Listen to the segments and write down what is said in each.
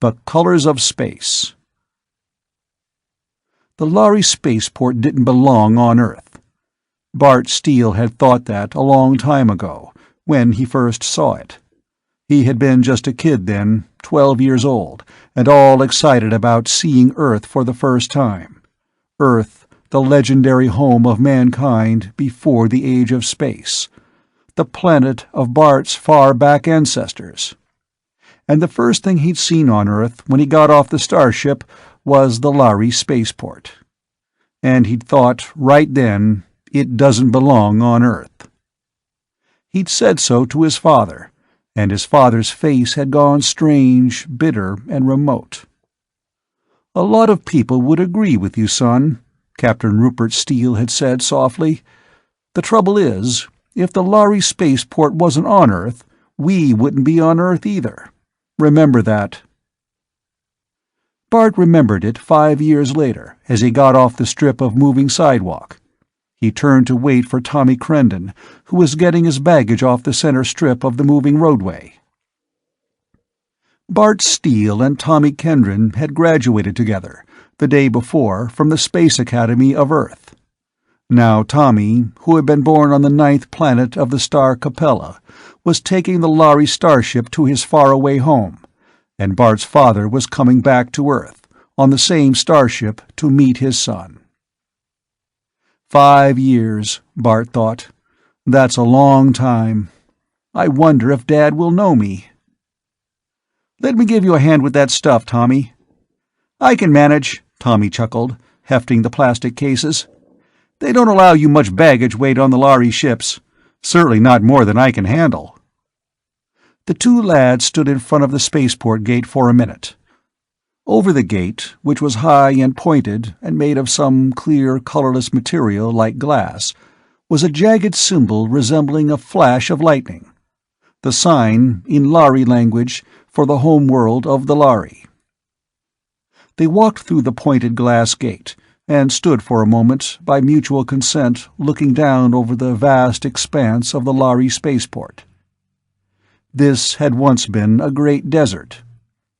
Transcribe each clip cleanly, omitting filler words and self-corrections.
The Colors of Space. The Lhari spaceport didn't belong on Earth. Bart Steele had thought that a long time ago, when he first saw it. He had been just a kid then, 12 years old, and all excited about seeing Earth for the first time. Earth, the legendary home of mankind before the age of space. The planet of Bart's far-back ancestors. And the first thing he'd seen on Earth when he got off the starship was the Lhari spaceport. And he'd thought, right then, it doesn't belong on Earth. He'd said so to his father, and his father's face had gone strange, bitter, and remote. "A lot of people would agree with you, son," Captain Rupert Steele had said softly. "The trouble is, if the Lhari spaceport wasn't on Earth, we wouldn't be on Earth either. Remember that." Bart remembered it 5 years later, as he got off the strip of moving sidewalk. He turned to wait for Tommy Crendon, who was getting his baggage off the center strip of the moving roadway. Bart Steele and Tommy Kendron had graduated together, the day before, from the Space Academy of Earth. Now Tommy, who had been born on the 9th planet of the star Capella, was taking the Lhari starship to his faraway home, and Bart's father was coming back to Earth, on the same starship, to meet his son. 5 years, Bart thought. That's a long time. I wonder if Dad will know me. "Let me give you a hand with that stuff, Tommy." "I can manage," Tommy chuckled, hefting the plastic cases. "They don't allow you much baggage weight on the Lhari ships. Certainly not more than I can handle." The two lads stood in front of the spaceport gate for a minute. Over the gate, which was high and pointed and made of some clear, colorless material like glass, was a jagged symbol resembling a flash of lightning. The sign, in Lhari language, for the home world of the Lhari. They walked through the pointed glass gate, and stood for a moment, by mutual consent, looking down over the vast expanse of the Lhari spaceport. This had once been a great desert.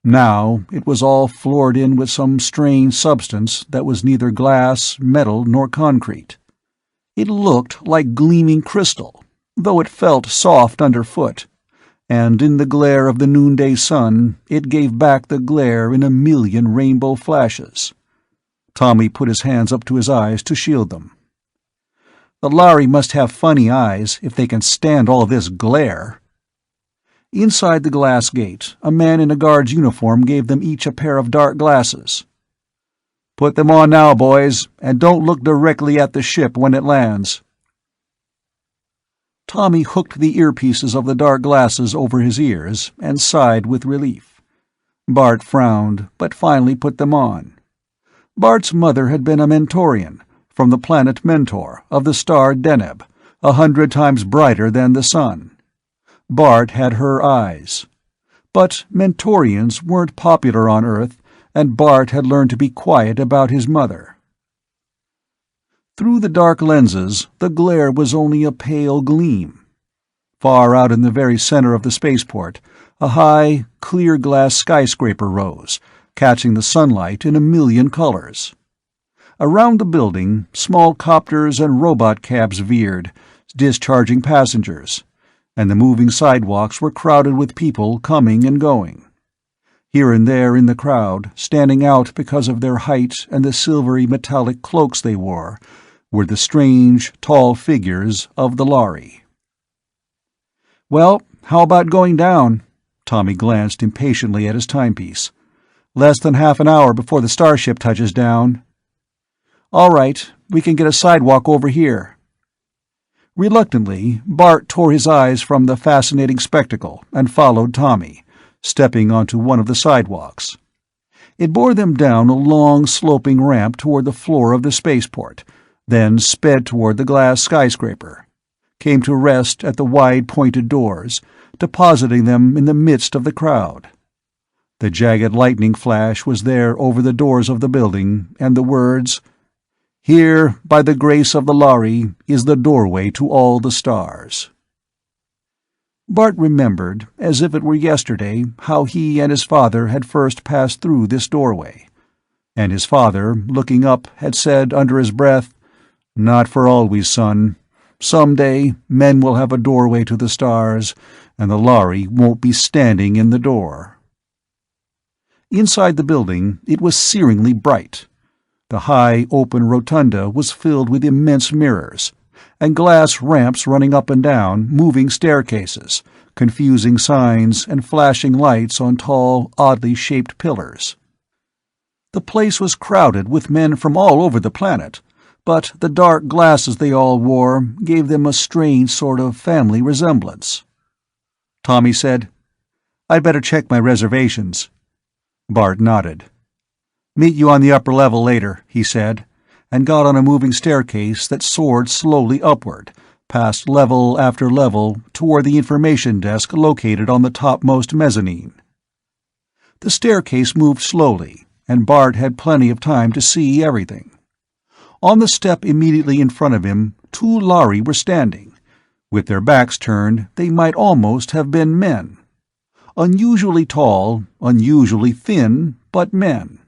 Now it was all floored in with some strange substance that was neither glass, metal, nor concrete. It looked like gleaming crystal, though it felt soft underfoot, and in the glare of the noonday sun it gave back the glare in a million rainbow flashes. Tommy put his hands up to his eyes to shield them. "The Lhari must have funny eyes if they can stand all this glare." Inside the glass gate, a man in a guard's uniform gave them each a pair of dark glasses. "Put them on now, boys, and don't look directly at the ship when it lands." Tommy hooked the earpieces of the dark glasses over his ears and sighed with relief. Bart frowned, but finally put them on. Bart's mother had been a Mentorian, from the planet Mentor, of the star Deneb, 100 times brighter than the sun. Bart had her eyes. But Mentorians weren't popular on Earth, and Bart had learned to be quiet about his mother. Through the dark lenses, the glare was only a pale gleam. Far out in the very center of the spaceport, a high, clear glass skyscraper rose, catching the sunlight in a million colors. Around the building, small copters and robot cabs veered, discharging passengers, and the moving sidewalks were crowded with people coming and going. Here and there in the crowd, standing out because of their height and the silvery metallic cloaks they wore, were the strange, tall figures of the Lhari. "Well, how about going down?" Tommy glanced impatiently at his timepiece. "Less than half an hour before the starship touches down." "All right, we can get a sidewalk over here." Reluctantly, Bart tore his eyes from the fascinating spectacle and followed Tommy, stepping onto one of the sidewalks. It bore them down a long, sloping ramp toward the floor of the spaceport, then sped toward the glass skyscraper, came to rest at the wide pointed doors, depositing them in the midst of the crowd. The jagged lightning flash was there over the doors of the building, and the words, "Here, by the grace of the Lhari, is the doorway to all the stars." Bart remembered, as if it were yesterday, how he and his father had first passed through this doorway. And his father, looking up, had said under his breath, "Not for always, son. Some day men will have a doorway to the stars, and the Lhari won't be standing in the door." Inside the building, it was searingly bright. The high, open rotunda was filled with immense mirrors, and glass ramps running up and down, moving staircases, confusing signs, and flashing lights on tall, oddly shaped pillars. The place was crowded with men from all over the planet, but the dark glasses they all wore gave them a strange sort of family resemblance. Tommy said, "I'd better check my reservations." Bart nodded. "Meet you on the upper level later," he said, and got on a moving staircase that soared slowly upward, past level after level, toward the information desk located on the topmost mezzanine. The staircase moved slowly, and Bart had plenty of time to see everything. On the step immediately in front of him, two Lhari were standing. With their backs turned, they might almost have been men. Unusually tall, unusually thin, but men.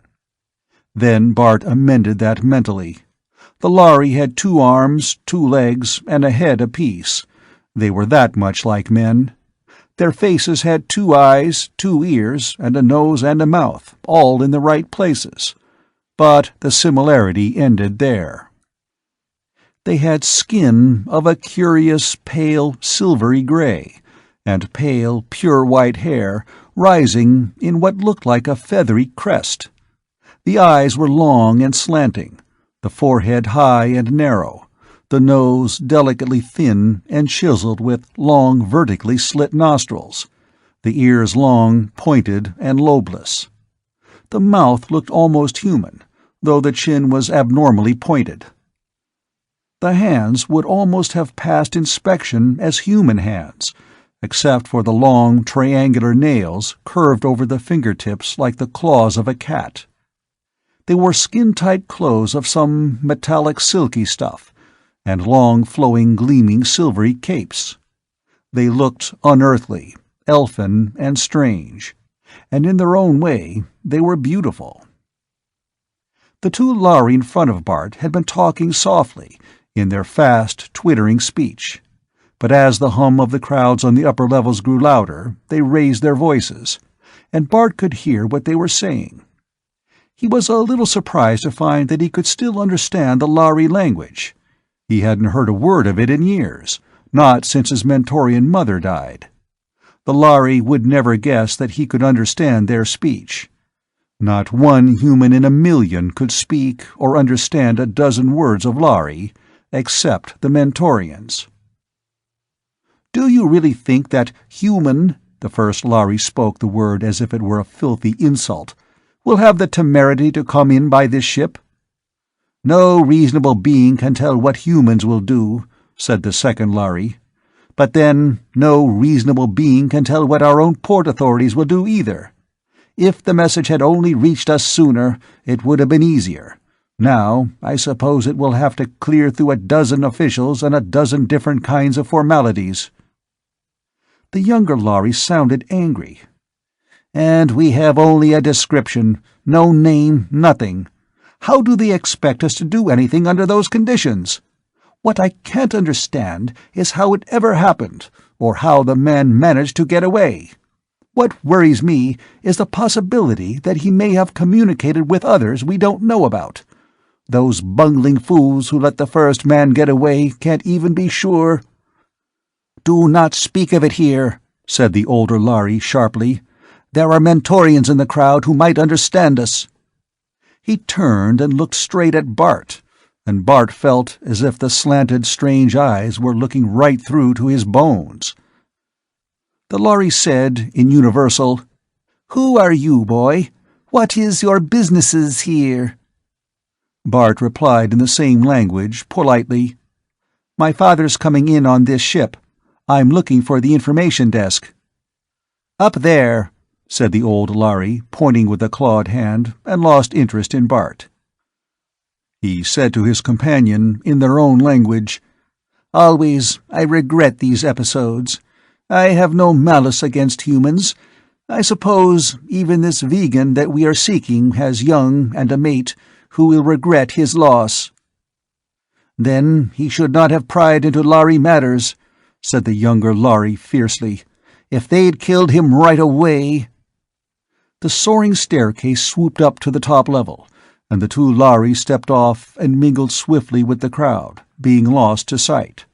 Then Bart amended that mentally. The Lhari had 2 arms, 2 legs, and a head apiece. They were that much like men. Their faces had 2 eyes, 2 ears, and a nose and a mouth, all in the right places. But the similarity ended there. They had skin of a curious, pale, silvery gray, and pale, pure white hair rising in what looked like a feathery crest. The eyes were long and slanting, the forehead high and narrow, the nose delicately thin and chiseled with long, vertically slit nostrils, the ears long, pointed, and lobeless. The mouth looked almost human, though the chin was abnormally pointed. The hands would almost have passed inspection as human hands, except for the long, triangular nails curved over the fingertips like the claws of a cat. They wore skin-tight clothes of some metallic silky stuff, and long, flowing, gleaming silvery capes. They looked unearthly, elfin, and strange, and in their own way they were beautiful. The 2 Lhari in front of Bart had been talking softly, in their fast, twittering speech. But as the hum of the crowds on the upper levels grew louder, they raised their voices, and Bart could hear what they were saying. He was a little surprised to find that he could still understand the Lhari language. He hadn't heard a word of it in years, not since his Mentorian mother died. The Lhari would never guess that he could understand their speech. Not one human in a million could speak or understand a dozen words of Lhari, except the Mentorians. "Do you really think that human," the first Lhari spoke the word as if it were a filthy insult, "will have the temerity to come in by this ship?" "No reasonable being can tell what humans will do," said the second Lhari. "But then, no reasonable being can tell what our own port authorities will do either. If the message had only reached us sooner, it would have been easier. Now, I suppose it will have to clear through a dozen officials and a dozen different kinds of formalities." The younger Lhari sounded angry. "And we have only a description, no name, nothing. How do they expect us to do anything under those conditions? What I can't understand is how it ever happened, or how the man managed to get away. What worries me is the possibility that he may have communicated with others we don't know about. Those bungling fools who let the first man get away can't even be sure—" "Do not speak of it here," said the older Lhari sharply. "There are Mentorians in the crowd who might understand us." He turned and looked straight at Bart, and Bart felt as if the slanted, strange eyes were looking right through to his bones. The Lhari said, in universal, "Who are you, boy? What is your businesses here?" Bart replied in the same language, politely, "My father's coming in on this ship. I'm looking for the information desk." "Up there," said the old Lhari, pointing with a clawed hand, and lost interest in Bart. He said to his companion, in their own language, "Always I regret these episodes. I have no malice against humans. I suppose even this vegan that we are seeking has young and a mate who will regret his loss." "Then he should not have pried into Lhari matters," said the younger Lhari fiercely. "If they'd killed him right away—" The soaring staircase swooped up to the top level, and the two Lhari stepped off and mingled swiftly with the crowd, being lost to sight.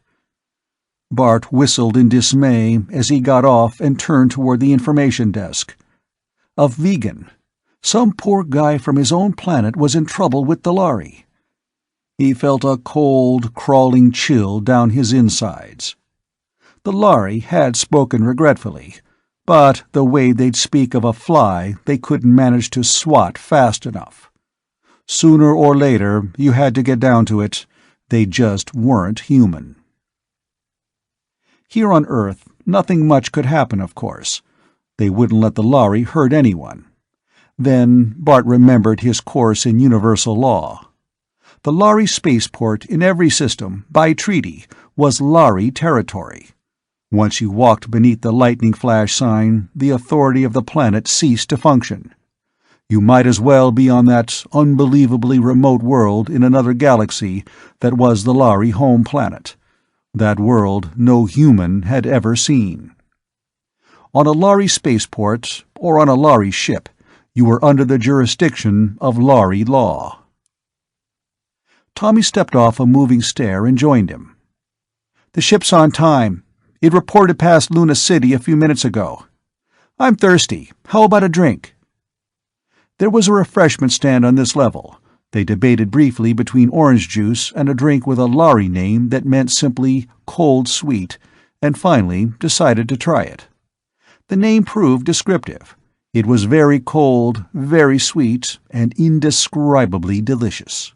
Bart whistled in dismay as he got off and turned toward the information desk. A vegan. Some poor guy from his own planet was in trouble with the Lhari. He felt a cold, crawling chill down his insides. The Lhari had spoken regretfully, but the way they'd speak of a fly they couldn't manage to swat fast enough. Sooner or later, you had to get down to it, they just weren't human. Here on Earth, nothing much could happen, of course. They wouldn't let the Lhari hurt anyone. Then Bart remembered his course in universal law. The Lhari spaceport in every system, by treaty, was Lhari territory. Once you walked beneath the lightning flash sign, the authority of the planet ceased to function. You might as well be on that unbelievably remote world in another galaxy that was the Lhari home planet. That world no human had ever seen. On a Lhari spaceport, or on a Lhari ship, you were under the jurisdiction of Lhari law. Tommy stepped off a moving stair and joined him. "The ship's on time. It reported past Luna City a few minutes ago. I'm thirsty. How about a drink?" There was a refreshment stand on this level. They debated briefly between orange juice and a drink with a Lhari name that meant simply cold sweet, and finally decided to try it. The name proved descriptive. It was very cold, very sweet, and indescribably delicious.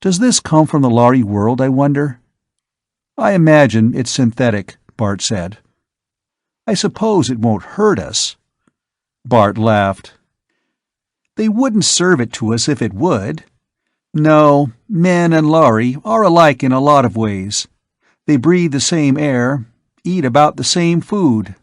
"Does this come from the Lhari world, I wonder?" "I imagine it's synthetic," Bart said. "I suppose it won't hurt us." Bart laughed. "They wouldn't serve it to us if it would. No, men and Lhari are alike in a lot of ways. They breathe the same air, eat about the same food.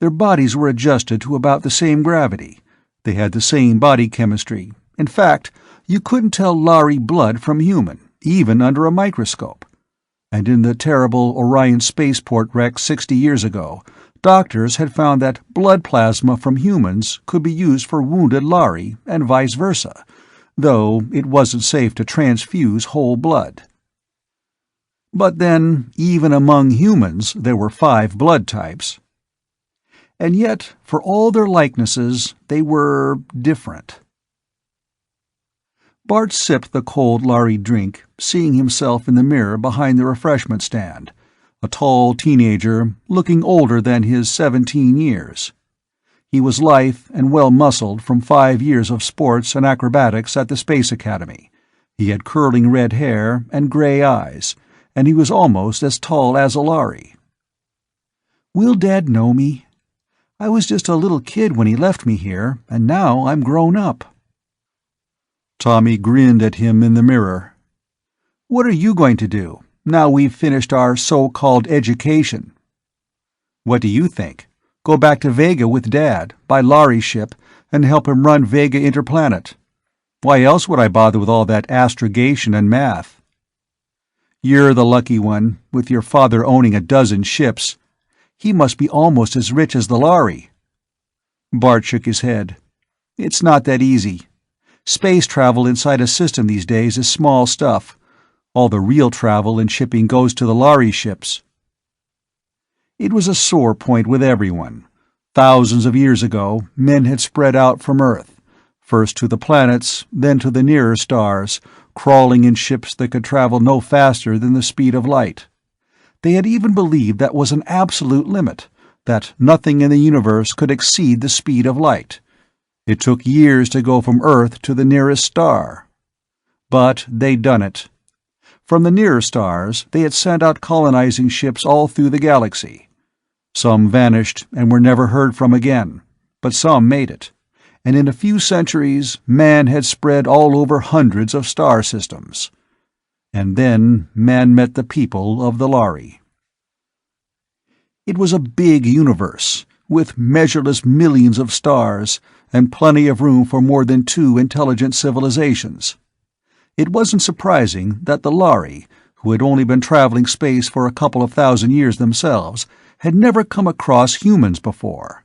Their bodies were adjusted to about the same gravity. They had the same body chemistry. In fact, you couldn't tell Lhari blood from human, even under a microscope. And in the terrible Orion spaceport wreck 60 years ago, doctors had found that blood plasma from humans could be used for wounded Lhari and vice versa, though it wasn't safe to transfuse whole blood. But then, even among humans, there were 5 blood types. And yet, for all their likenesses, they were different. Bart sipped the cold Lhari drink, seeing himself in the mirror behind the refreshment stand, a tall teenager looking older than his 17 years. He was lithe and well-muscled from 5 years of sports and acrobatics at the Space Academy. He had curling red hair and gray eyes, and he was almost as tall as a Lhari. "Will Dad know me? I was just a little kid when he left me here, and now I'm grown up." Tommy grinned at him in the mirror. "What are you going to do, now we've finished our so-called education?" "What do you think? Go back to Vega with Dad, by Lhari ship, and help him run Vega Interplanet. Why else would I bother with all that astrogation and math?" "You're the lucky one, with your father owning a dozen ships. He must be almost as rich as the Lhari." Bart shook his head. "It's not that easy. Space travel inside a system these days is small stuff. All the real travel and shipping goes to the Lhari ships." It was a sore point with everyone. Thousands of years ago, men had spread out from Earth, first to the planets, then to the nearer stars, crawling in ships that could travel no faster than the speed of light. They had even believed that was an absolute limit, that nothing in the universe could exceed the speed of light. It took years to go from Earth to the nearest star. But they'd done it. From the nearer stars, they had sent out colonizing ships all through the galaxy. Some vanished and were never heard from again, but some made it. And in a few centuries, man had spread all over hundreds of star systems. And then man met the people of the Lhari. It was a big universe, with measureless millions of stars, and plenty of room for more than 2 intelligent civilizations. It wasn't surprising that the Lhari, who had only been traveling space for a couple of thousand years themselves, had never come across humans before.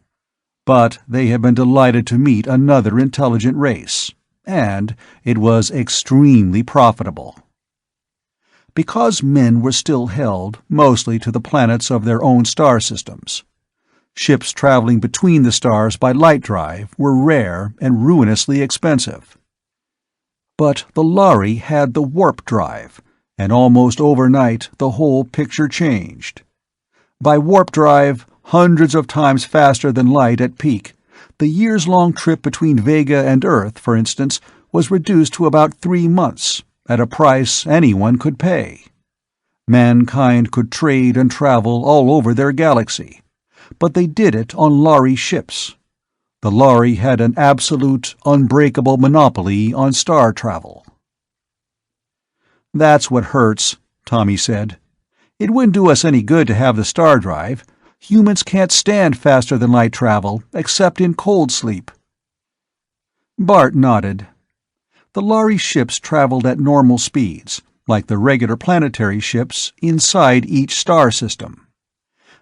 But they had been delighted to meet another intelligent race, and it was extremely profitable. Because men were still held mostly to the planets of their own star systems, ships traveling between the stars by light drive were rare and ruinously expensive. But the Lhari had the warp drive, and almost overnight the whole picture changed. By warp drive, hundreds of times faster than light at peak, the years-long trip between Vega and Earth, for instance, was reduced to about 3 months, at a price anyone could pay. Mankind could trade and travel all over their galaxy, but they did it on Lhari ships. The Lhari had an absolute, unbreakable monopoly on star travel. "That's what hurts," Tommy said. "It wouldn't do us any good to have the star drive. Humans can't stand faster-than-light travel, except in cold sleep." Bart nodded. The Lhari ships traveled at normal speeds, like the regular planetary ships, inside each star system.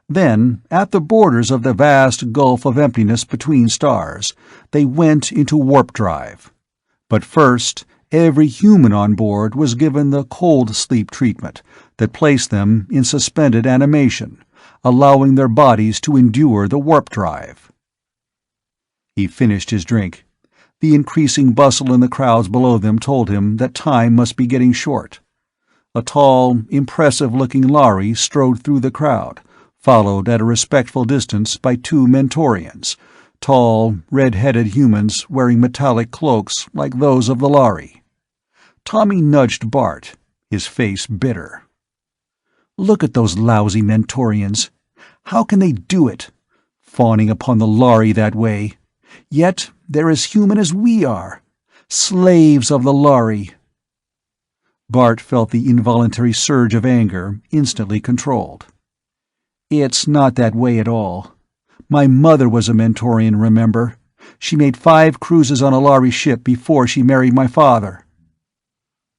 Then, at the borders of the vast gulf of emptiness between stars, they went into warp drive. But first, every human on board was given the cold sleep treatment that placed them in suspended animation, allowing their bodies to endure the warp drive. He finished his drink. The increasing bustle in the crowds below them told him that time must be getting short. A tall, impressive-looking Lhari strode through the crowd, followed at a respectful distance by 2 Mentorians, tall, red-headed humans wearing metallic cloaks like those of the Lhari. Tommy nudged Bart, his face bitter. "Look at those lousy Mentorians. How can they do it? Fawning upon the Lhari that way. Yet they're as human as we are. Slaves of the Lhari." Bart felt the involuntary surge of anger instantly controlled. "It's not that way at all. My mother was a Mentorian, remember? She made 5 cruises on a Lhari ship before she married my father."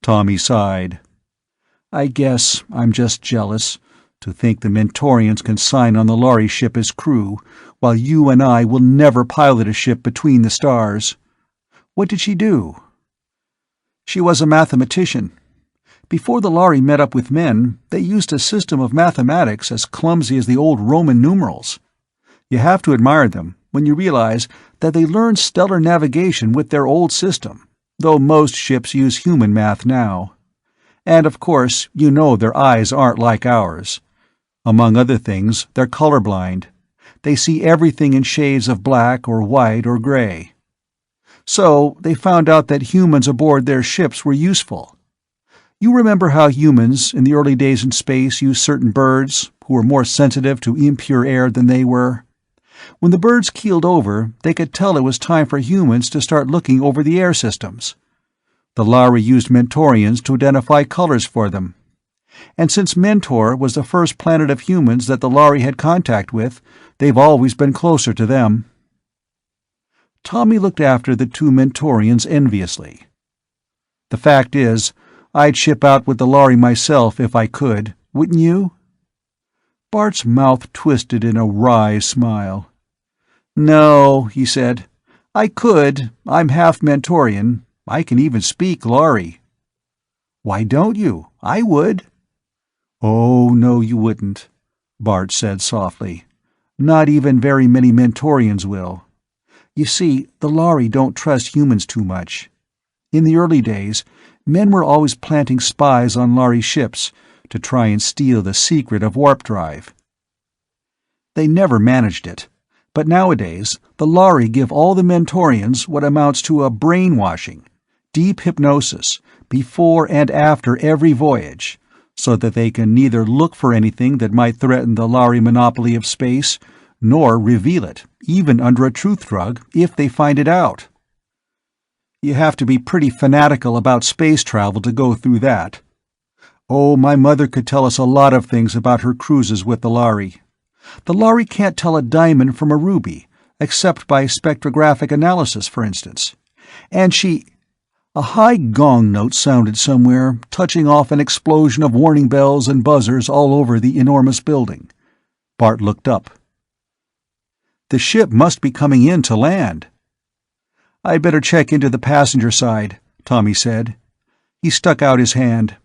Tommy sighed. "I guess I'm just jealous, to think the Mentorians can sign on the Lhari ship as crew, while you and I will never pilot a ship between the stars. What did she do?" "She was a mathematician. Before the Lhari met up with men, they used a system of mathematics as clumsy as the old Roman numerals. You have to admire them when you realize that they learned stellar navigation with their old system, though most ships use human math now. And of course, you know their eyes aren't like ours. Among other things, they're colorblind. They see everything in shades of black or white or gray. So they found out that humans aboard their ships were useful. You remember how humans, in the early days in space, used certain birds, who were more sensitive to impure air than they were? When the birds keeled over, they could tell it was time for humans to start looking over the air systems. The Lhari used Mentorians to identify colors for them. And since Mentor was the first planet of humans that the Lhari had contact with, they've always been closer to them." Tommy looked after the 2 Mentorians enviously. "The fact is, I'd ship out with the Lhari myself if I could, wouldn't you?" Bart's mouth twisted in a wry smile. "No," he said. "I could. I'm half Mentorian. I can even speak Lhari." "Why don't you? I would." "Oh, no you wouldn't," Bart said softly. "Not even very many Mentorians will. You see, the Lhari don't trust humans too much. In the early days, men were always planting spies on Lhari ships to try and steal the secret of warp drive. They never managed it, but nowadays the Lhari give all the Mentorians what amounts to a brainwashing, deep hypnosis, before and after every voyage, so that they can neither look for anything that might threaten the Lhari monopoly of space, nor reveal it, even under a truth drug, if they find it out. You have to be pretty fanatical about space travel to go through that. Oh, my mother could tell us a lot of things about her cruises with the Lhari. The Lhari can't tell a diamond from a ruby, except by spectrographic analysis, for instance. And she— A high gong note sounded somewhere, touching off an explosion of warning bells and buzzers all over the enormous building. Bart looked up. The ship must be coming in to land. "I'd better check into the passenger side," Tommy said. He stuck out his hand.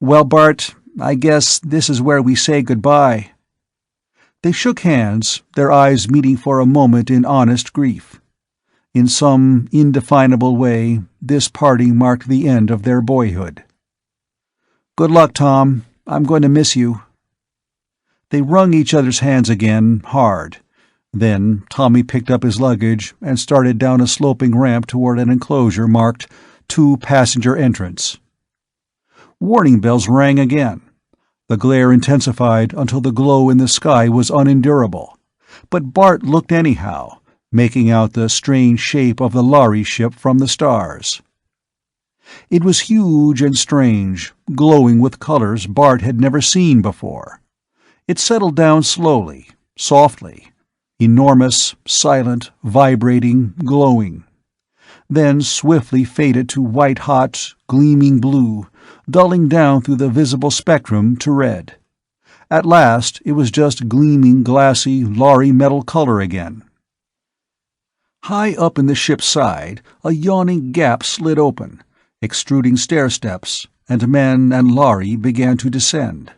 "Well, Bart, I guess this is where we say goodbye." They shook hands, their eyes meeting for a moment in honest grief. In some indefinable way, this parting marked the end of their boyhood. "Good luck, Tom. I'm going to miss you." They wrung each other's hands again, hard. Then Tommy picked up his luggage and started down a sloping ramp toward an enclosure marked "To Passenger Entrance." Warning bells rang again. The glare intensified until the glow in the sky was unendurable. But Bart looked anyhow, making out the strange shape of the Lhari ship from the stars. It was huge and strange, glowing with colors Bart had never seen before. It settled down slowly, softly, enormous, silent, vibrating, glowing. Then swiftly faded to white-hot, gleaming blue, dulling down through the visible spectrum to red. At last it was just gleaming, glassy, Lhari metal color again. High up in the ship's side, a yawning gap slid open, extruding stair-steps, and men and Lhari began to descend.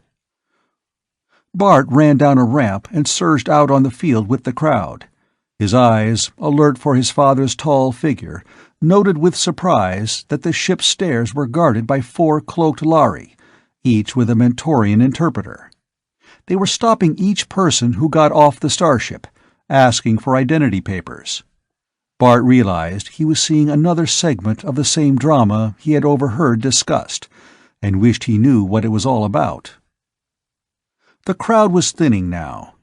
Bart ran down a ramp and surged out on the field with the crowd. His eyes, alert for his father's tall figure, noted with surprise that the ship's stairs were guarded by 4 cloaked Lhari, each with a Mentorian interpreter. They were stopping each person who got off the starship, asking for identity papers. Bart realized he was seeing another segment of the same drama he had overheard discussed, and wished he knew what it was all about. The crowd was thinning now.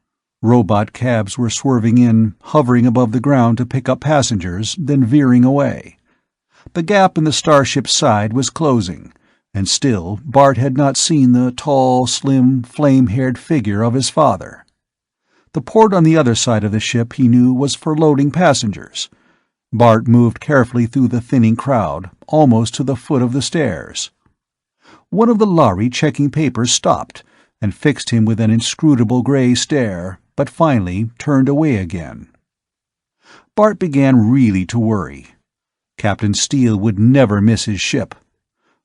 Robot cabs were swerving in, hovering above the ground to pick up passengers, then veering away. The gap in the starship's side was closing, and still Bart had not seen the tall, slim, flame-haired figure of his father. The port on the other side of the ship, he knew, was for loading passengers. Bart moved carefully through the thinning crowd, almost to the foot of the stairs. One of the Lhari checking papers stopped, and fixed him with an inscrutable gray stare, but finally turned away again. Bart began really to worry. Captain Steele would never miss his ship.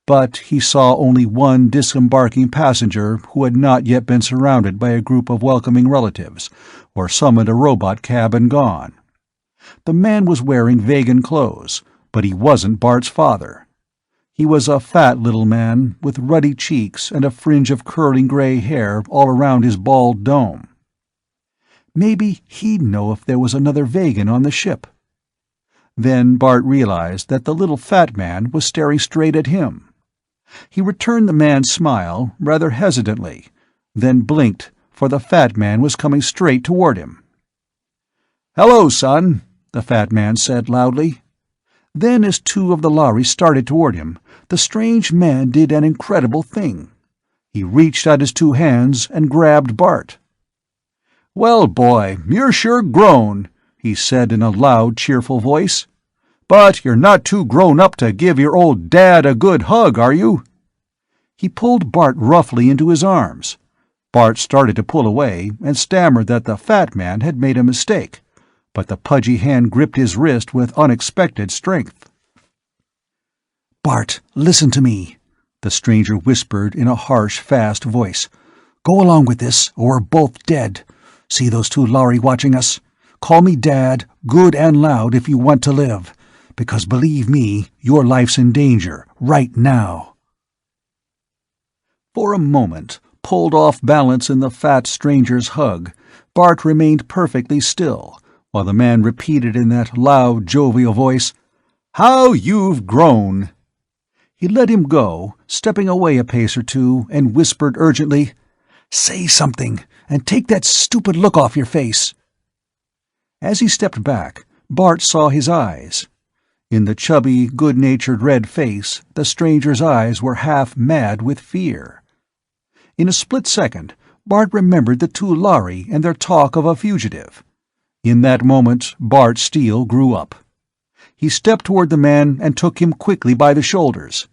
But he saw only one disembarking passenger who had not yet been surrounded by a group of welcoming relatives, or summoned a robot cab and gone. The man was wearing vegan clothes, but he wasn't Bart's father. He was a fat little man with ruddy cheeks and a fringe of curling gray hair all around his bald dome. Maybe he'd know if there was another vegan on the ship. Then Bart realized that the little fat man was staring straight at him. He returned the man's smile rather hesitantly, then blinked, for the fat man was coming straight toward him. "Hello, son," the fat man said loudly. Then, as 2 of the Lhari started toward him, the strange man did an incredible thing. He reached out his 2 hands and grabbed Bart. "Well, boy, you're sure grown," he said in a loud, cheerful voice. "But you're not too grown up to give your old dad a good hug, are you?" He pulled Bart roughly into his arms. Bart started to pull away and stammered that the fat man had made a mistake, but the pudgy hand gripped his wrist with unexpected strength. "Bart, listen to me," the stranger whispered in a harsh, fast voice. "Go along with this, or we're both dead. See those 2 Lhari watching us? Call me Dad, good and loud if you want to live, because believe me, your life's in danger, right now." For a moment, pulled off balance in the fat stranger's hug, Bart remained perfectly still, while the man repeated in that loud, jovial voice, "How you've grown!" He let him go, stepping away a pace or 2, and whispered urgently, "Say something, and take that stupid look off your face." As he stepped back, Bart saw his eyes. In the chubby, good-natured red face, the stranger's eyes were half mad with fear. In a split second, Bart remembered the two Lhari and their talk of a fugitive. In that moment, Bart Steele grew up. He stepped toward the man and took him quickly by the shoulders.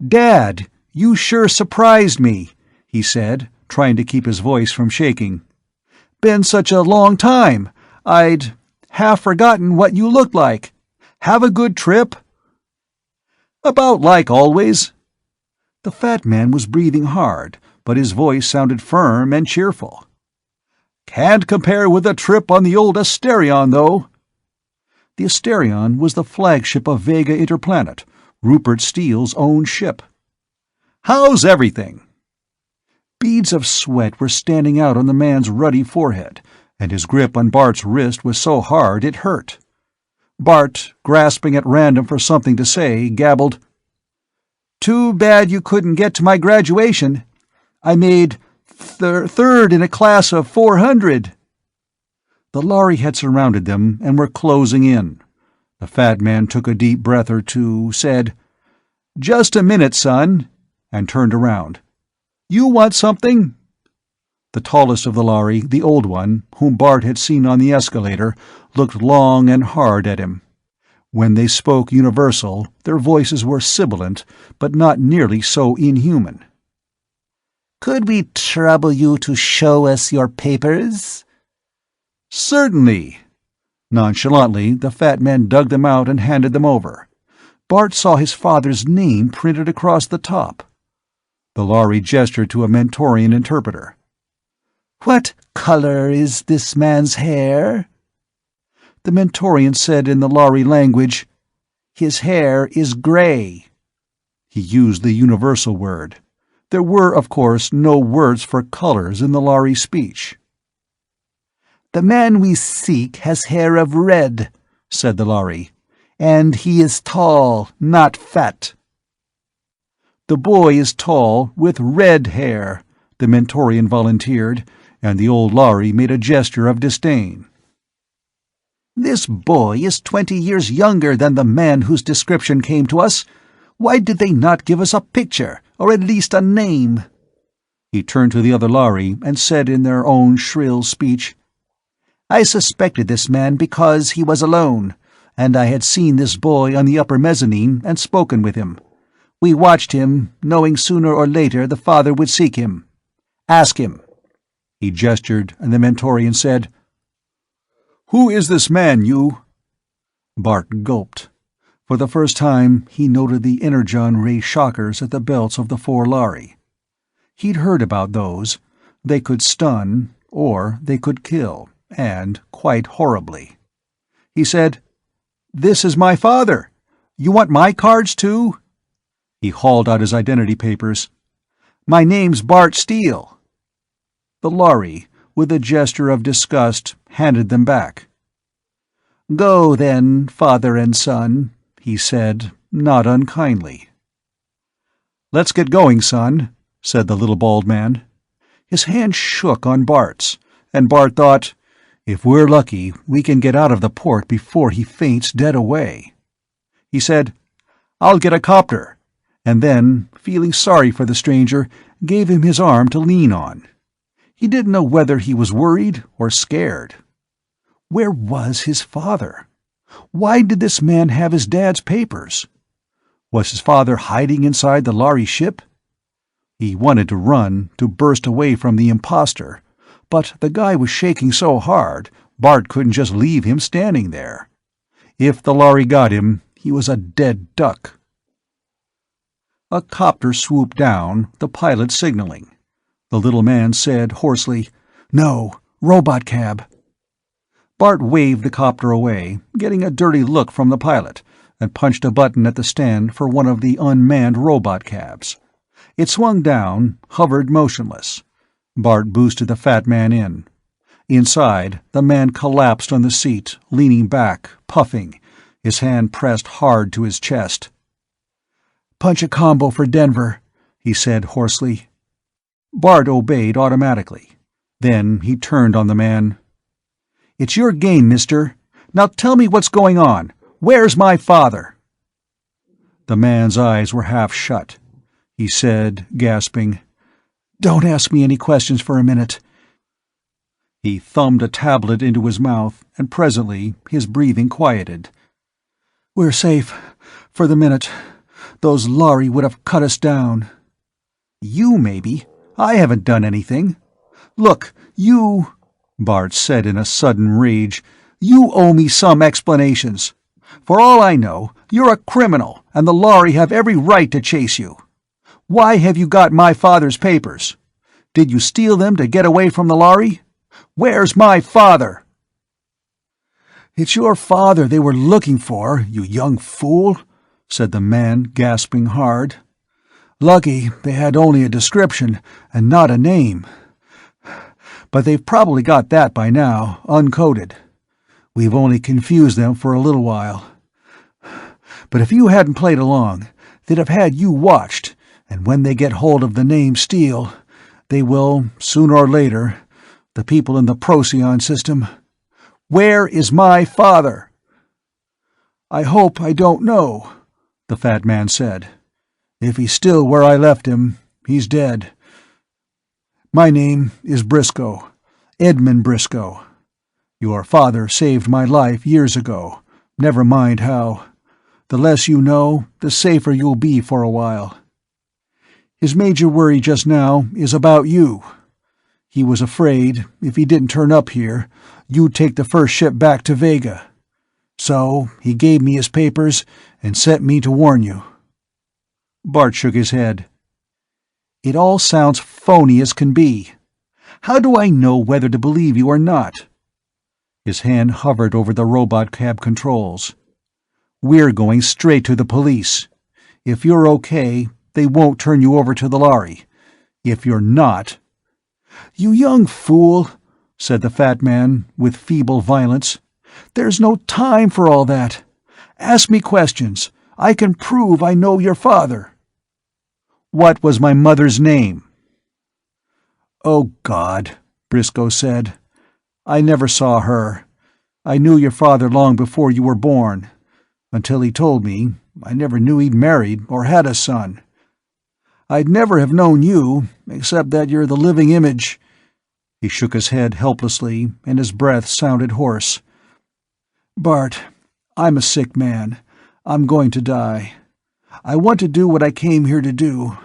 "Dad, you sure surprised me," he said, trying to keep his voice from shaking. "Been such a long time. I'd half forgotten what you looked like. Have a good trip?" "About like always." The fat man was breathing hard, but his voice sounded firm and cheerful. "Can't compare with a trip on the old Asterion, though." The Asterion was the flagship of Vega Interplanet, Rupert Steele's own ship. "How's everything?" Beads of sweat were standing out on the man's ruddy forehead, and his grip on Bart's wrist was so hard it hurt. Bart, grasping at random for something to say, gabbled, "Too bad you couldn't get to my graduation. I made third in a class of 400. The Lhari had surrounded them and were closing in. The fat man took a deep breath or two, said, "Just a minute, son," and turned around. "You want something?" The tallest of the Lhari, the old one, whom Bart had seen on the escalator, looked long and hard at him. When they spoke universal, their voices were sibilant, but not nearly so inhuman. "Could we trouble you to show us your papers?" "Certainly." Nonchalantly, the fat man dug them out and handed them over. Bart saw his father's name printed across the top. The Lhari gestured to a Mentorian interpreter. "What color is this man's hair?" The Mentorian said in the Lhari language, "His hair is gray." He used the universal word. There were, of course, no words for colors in the Lhari speech. "The man we seek has hair of red," said the Lhari, "and he is tall, not fat." "The boy is tall, with red hair," the Mentorian volunteered, and the old Lhari made a gesture of disdain. "This boy is 20 years younger than the man whose description came to us. Why did they not give us a picture, or at least a name?" He turned to the other Lhari and said in their own shrill speech, "I suspected this man because he was alone, and I had seen this boy on the upper mezzanine and spoken with him. We watched him, knowing sooner or later the father would seek him. Ask him." He gestured, and the Mentorian said, "Who is this man, you?" Bart gulped. For the first time, he noted the energon ray shockers at the belts of the 4 Lhari. He'd heard about those. They could stun, or they could kill, and quite horribly. He said, "This is my father. You want my cards, too?" He hauled out his identity papers. "My name's Bart Steele." The Lhari, with a gesture of disgust, handed them back. "Go, then, father and son," he said, not unkindly. "Let's get going, son," said the little bald man. His hand shook on Bart's, and Bart thought, if we're lucky, we can get out of the port before he faints dead away. He said, "I'll get a copter," and then, feeling sorry for the stranger, gave him his arm to lean on. He didn't know whether he was worried or scared. Where was his father? Why did this man have his dad's papers? Was his father hiding inside the Lhari ship? He wanted to run, to burst away from the imposter, but the guy was shaking so hard, Bart couldn't just leave him standing there. If the Lhari got him, he was a dead duck. A copter swooped down, the pilot signaling. The little man said hoarsely, "No, robot cab." Bart waved the copter away, getting a dirty look from the pilot, and punched a button at the stand for one of the unmanned robot cabs. It swung down, hovered motionless. Bart boosted the fat man in. Inside, the man collapsed on the seat, leaning back, puffing, his hand pressed hard to his chest. "Punch a combo for Denver," he said hoarsely. Bart obeyed automatically. Then he turned on the man. "It's your game, mister. Now tell me what's going on. Where's my father?" The man's eyes were half shut. He said, gasping, Don't ask me any questions for a minute." He thumbed a tablet into his mouth, and presently his breathing quieted. "We're safe, for the minute. Those Lhari would have cut us down." "You, maybe. I haven't done anything." "Look, you—" Bart said in a sudden rage, "you owe me some explanations. For all I know, you're a criminal, and the Lhari have every right to chase you. Why have you got my father's papers? Did you steal them to get away from the Lhari? Where's my father?" "It's your father they were looking for, you young fool," said the man, gasping hard. "Lucky they had only a description, and not a name. But they've probably got that by now, uncoded. We've only confused them for a little while. But if you hadn't played along, they'd have had you watched, and when they get hold of the name Steele, they will, sooner or later, the people in the Procyon system. Where is my father?" "I hope I don't know," the fat man said. "If he's still where I left him, he's dead. My name is Briscoe, Edmund Briscoe. Your father saved my life years ago, never mind how. The less you know, the safer you'll be for a while. His major worry just now is about you. He was afraid, if he didn't turn up here, you'd take the first ship back to Vega. So he gave me his papers and sent me to warn you." Bart shook his head. "It all sounds phony as can be. How do I know whether to believe you or not?" His hand hovered over the robot cab controls. "We're going straight to the police. If you're okay, they won't turn you over to the Lhari. If you're not—" "You young fool," said the fat man, with feeble violence. "There's no time for all that. Ask me questions. I can prove I know your father." "What was my mother's name?" "Oh, God," Briscoe said. "I never saw her. I knew your father long before you were born. Until he told me, I never knew he'd married or had a son. I'd never have known you, except that you're the living image—" He shook his head helplessly, and his breath sounded hoarse. "Bart, I'm a sick man. I'm going to die. I want to do what I came here to do,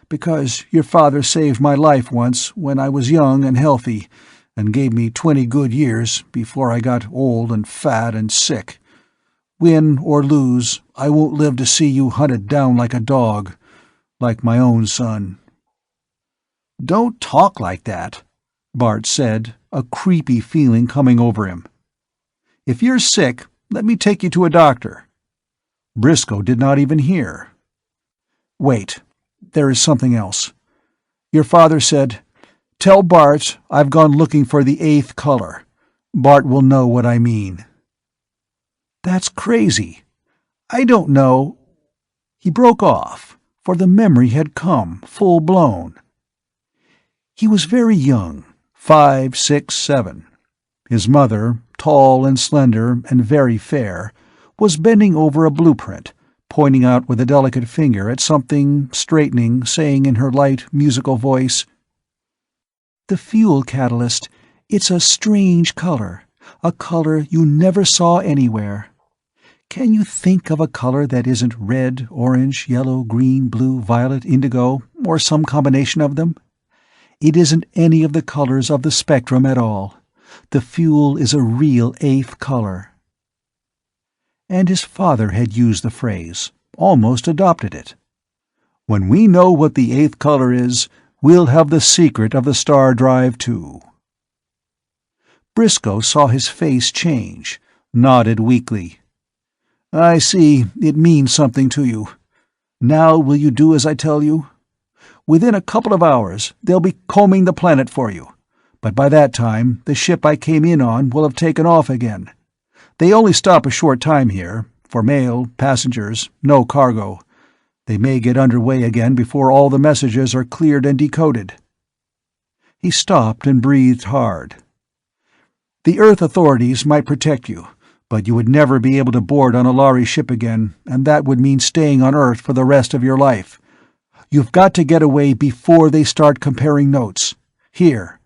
because your father saved my life once when I was young and healthy, and gave me 20 good years before I got old and fat and sick. Win or lose, I won't live to see you hunted down like a dog, like my own son." "Don't talk like that," Bart said, a creepy feeling coming over him. "If you're sick, let me take you to a doctor." Briscoe did not even hear. "Wait, there is something else. Your father said, 'Tell Bart I've gone looking for the 8th color. Bart will know what I mean.'" "That's crazy. I don't know—" He broke off, for the memory had come, full-blown. He was very young, 5, 6, 7. His mother, tall and slender and very fair, was bending over a blueprint, pointing out with a delicate finger at something, straightening, saying in her light, musical voice, "The fuel catalyst, it's a strange color, a color you never saw anywhere. Can you think of a color that isn't red, orange, yellow, green, blue, violet, indigo, or some combination of them? It isn't any of the colors of the spectrum at all. The fuel is a real 8th color." And his father had used the phrase, almost adopted it. "When we know what the 8th color is, we'll have the secret of the star drive too." Briscoe saw his face change, nodded weakly. "I see it means something to you. Now will you do as I tell you? Within a couple of hours they'll be combing the planet for you, but by that time the ship I came in on will have taken off again. They only stop a short time here, for mail, passengers, no cargo. They may get underway again before all the messages are cleared and decoded." He stopped and breathed hard. "The Earth authorities might protect you, but you would never be able to board on a Lhari ship again, and that would mean staying on Earth for the rest of your life. You've got to get away before they start comparing notes. Here."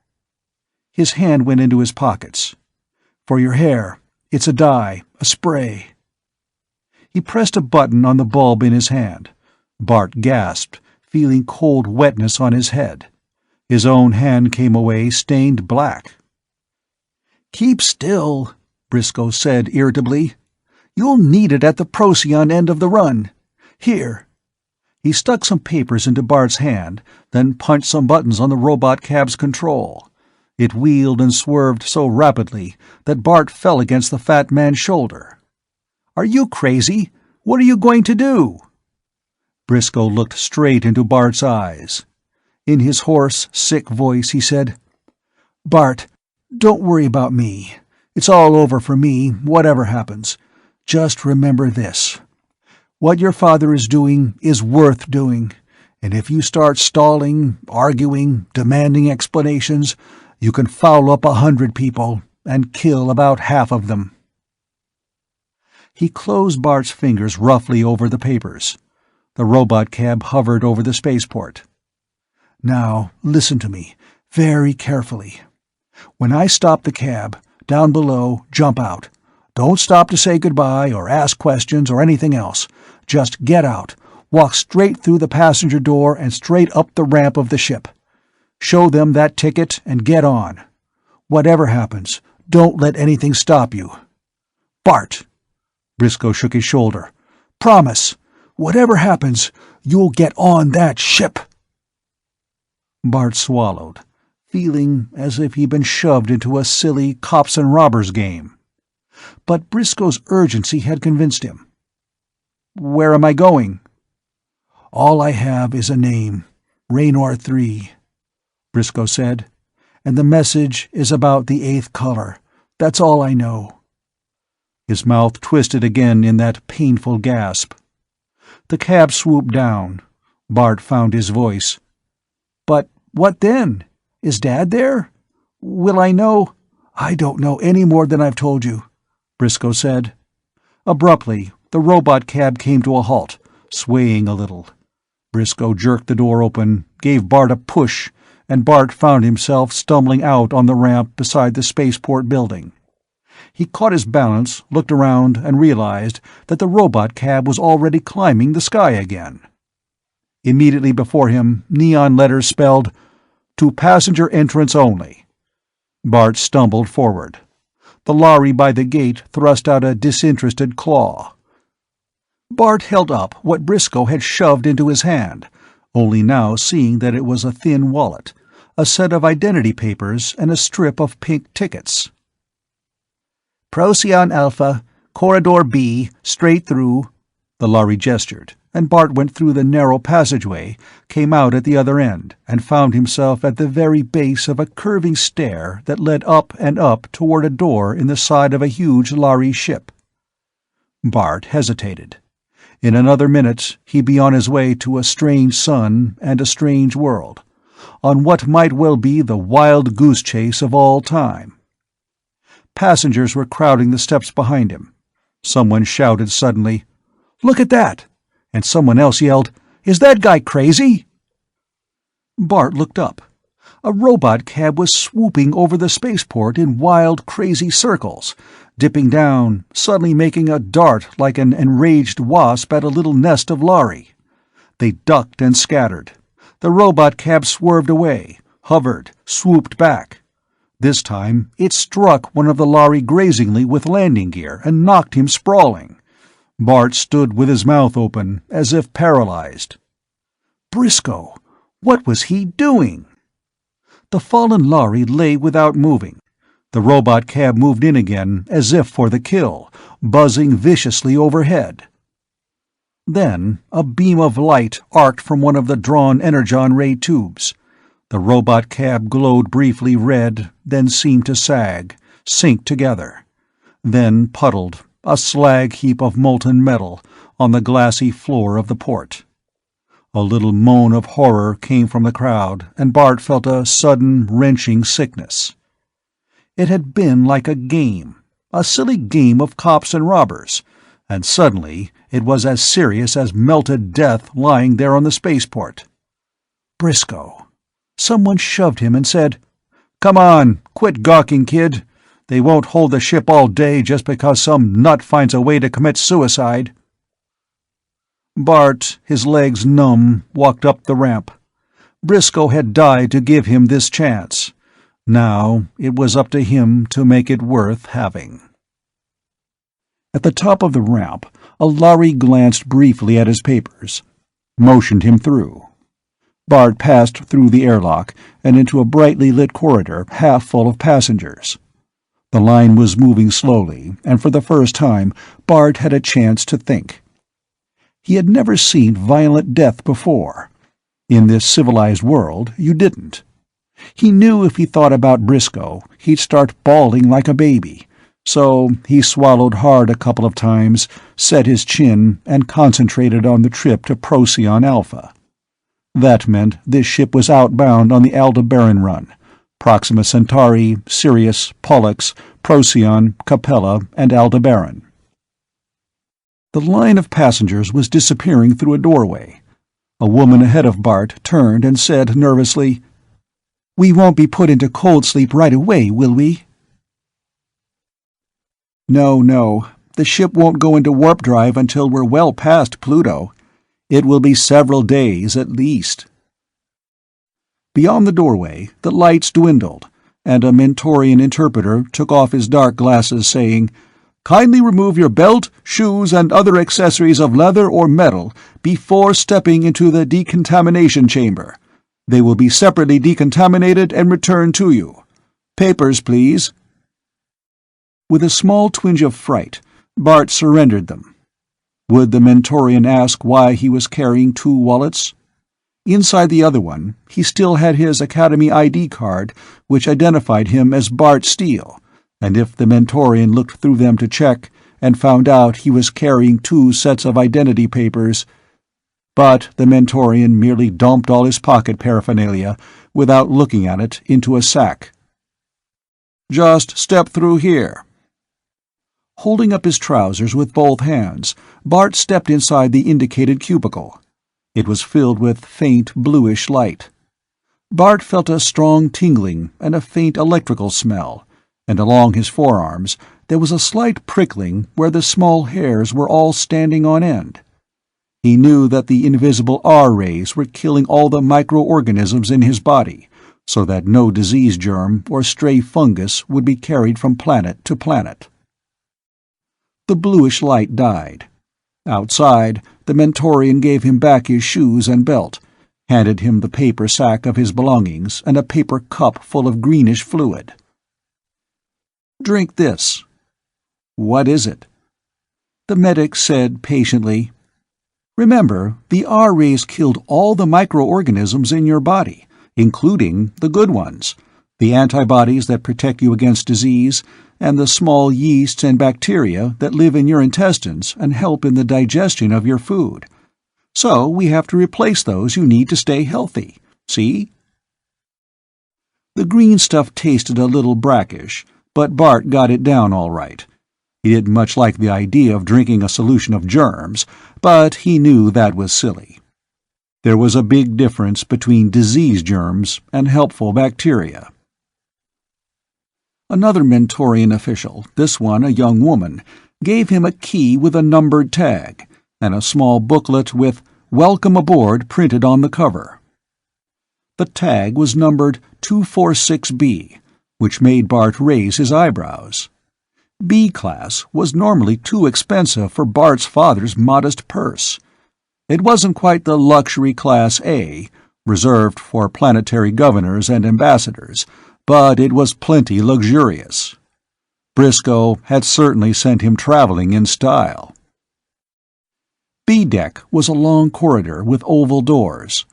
His hand went into his pockets. "For your hair, it's a dye, a spray." He pressed a button on the bulb in his hand. Bart gasped, feeling cold wetness on his head. His own hand came away stained black. "Keep still," Briscoe said irritably. "You'll need it at the Procyon end of the run. Here." He stuck some papers into Bart's hand, then punched some buttons on the robot cab's control. It wheeled and swerved so rapidly that Bart fell against the fat man's shoulder. "Are you crazy? What are you going to do?" Briscoe looked straight into Bart's eyes. In his hoarse, sick voice he said, "Bart, don't worry about me. It's all over for me, whatever happens. Just remember this. What your father is doing is worth doing, and if you start stalling, arguing, demanding explanations, you can foul up 100 people and kill about half of them." He closed Bart's fingers roughly over the papers. The robot cab hovered over the spaceport. "Now, listen to me, very carefully. When I stop the cab, down below, jump out. Don't stop to say goodbye or ask questions or anything else. Just get out, walk straight through the passenger door and straight up the ramp of the ship. Show them that ticket and get on. Whatever happens, don't let anything stop you. Bart!" Briscoe shook his shoulder. "Promise! Whatever happens, you'll get on that ship!" Bart swallowed, feeling as if he'd been shoved into a silly cops and robbers game. But Briscoe's urgency had convinced him. "Where am I going?" "All I have is a name, Raynor 3, Briscoe said. "And the message is about the 8th color. That's all I know." His mouth twisted again in that painful gasp. The cab swooped down. Bart found his voice. "But what then? Is Dad there? Will I know?" "I don't know any more than I've told you," Briscoe said. Abruptly, the robot cab came to a halt, swaying a little. Briscoe jerked the door open, gave Bart a push, and Bart found himself stumbling out on the ramp beside the spaceport building. He caught his balance, looked around, and realized that the robot cab was already climbing the sky again. Immediately before him, neon letters spelled, "To passenger entrance only." Bart stumbled forward. The Lhari by the gate thrust out a disinterested claw. Bart held up what Briscoe had shoved into his hand, only now seeing that it was a thin wallet, a set of identity papers, and a strip of pink tickets. "Procyon Alpha, Corridor B, straight through," the Lhari gestured, and Bart went through the narrow passageway, came out at the other end, and found himself at the very base of a curving stair that led up and up toward a door in the side of a huge Lhari ship. Bart hesitated. In another minute he'd be on his way to a strange sun and a strange world, on what might well be the wild goose chase of all time. Passengers were crowding the steps behind him. Someone shouted suddenly, "Look at that!" And someone else yelled, "Is that guy crazy?" Bart looked up. A robot cab was swooping over the spaceport in wild, crazy circles, dipping down, suddenly making a dart like an enraged wasp at a little nest of Lhari. They ducked and scattered. The robot cab swerved away, hovered, swooped back. This time it struck one of the Lhari grazingly with landing gear and knocked him sprawling. Bart stood with his mouth open, as if paralyzed. Briscoe! What was he doing? The fallen Lhari lay without moving. The robot cab moved in again, as if for the kill, buzzing viciously overhead. Then a beam of light arced from one of the drawn energon ray tubes. The robot cab glowed briefly red, then seemed to sag, sink together. Then puddled, a slag heap of molten metal, on the glassy floor of the port. A little moan of horror came from the crowd, and Bart felt a sudden, wrenching sickness. It had been like a game, a silly game of cops and robbers, and suddenly it was as serious as melted death lying there on the spaceport. Briscoe. Someone shoved him and said, "Come on, quit gawking, kid. They won't hold the ship all day just because some nut finds a way to commit suicide." Bart, his legs numb, walked up the ramp. Briscoe had died to give him this chance. Now it was up to him to make it worth having. At the top of the ramp, a Lhari glanced briefly at his papers, motioned him through. Bart passed through the airlock and into a brightly lit corridor half full of passengers. The line was moving slowly, and for the first time Bart had a chance to think. He had never seen violent death before. In this civilized world, you didn't. He knew if he thought about Briscoe, he'd start bawling like a baby, so he swallowed hard a couple of times, set his chin, and concentrated on the trip to Procyon Alpha. That meant this ship was outbound on the Aldebaran run: Proxima Centauri, Sirius, Pollux, Procyon, Capella, and Aldebaran. The line of passengers was disappearing through a doorway. A woman ahead of Bart turned and said nervously, "We won't be put into cold sleep right away, will we?" No. The ship won't go into warp drive until we're well past Pluto. It will be several days at least." Beyond the doorway, the lights dwindled, and a Mentorian interpreter took off his dark glasses, saying, "Kindly remove your belt, shoes, and other accessories of leather or metal before stepping into the decontamination chamber. They will be separately decontaminated and returned to you. Papers, please." With a small twinge of fright, Bart surrendered them. Would the Mentorian ask why he was carrying 2 wallets? Inside the other one, he still had his Academy ID card, which identified him as Bart Steele, and if the Mentorian looked through them to check and found out he was carrying 2 sets of identity papers. But the Mentorian merely dumped all his pocket paraphernalia, without looking at it, into a sack. "Just step through here." Holding up his trousers with both hands, Bart stepped inside the indicated cubicle. It was filled with faint bluish light. Bart felt a strong tingling and a faint electrical smell, and along his forearms there was a slight prickling where the small hairs were all standing on end. He knew that the invisible R-rays were killing all the microorganisms in his body, so that no disease germ or stray fungus would be carried from planet to planet. The bluish light died. Outside, the Mentorian gave him back his shoes and belt, handed him the paper sack of his belongings and a paper cup full of greenish fluid. "Drink this." "What is it?" The medic said patiently, "Remember, the R-rays killed all the microorganisms in your body, including the good ones, the antibodies that protect you against disease, and the small yeasts and bacteria that live in your intestines and help in the digestion of your food. So we have to replace those you need to stay healthy. See?" The green stuff tasted a little brackish, but Bart got it down all right. He didn't much like the idea of drinking a solution of germs, but he knew that was silly. There was a big difference between disease germs and helpful bacteria. Another Mentorian official, this one a young woman, gave him a key with a numbered tag, and a small booklet with "Welcome Aboard" printed on the cover. The tag was numbered 246B, which made Bart raise his eyebrows. B-class was normally too expensive for Bart's father's modest purse. It wasn't quite the luxury class A, reserved for planetary governors and ambassadors, but it was plenty luxurious. Briscoe had certainly sent him traveling in style. B-deck was a long corridor with oval doors.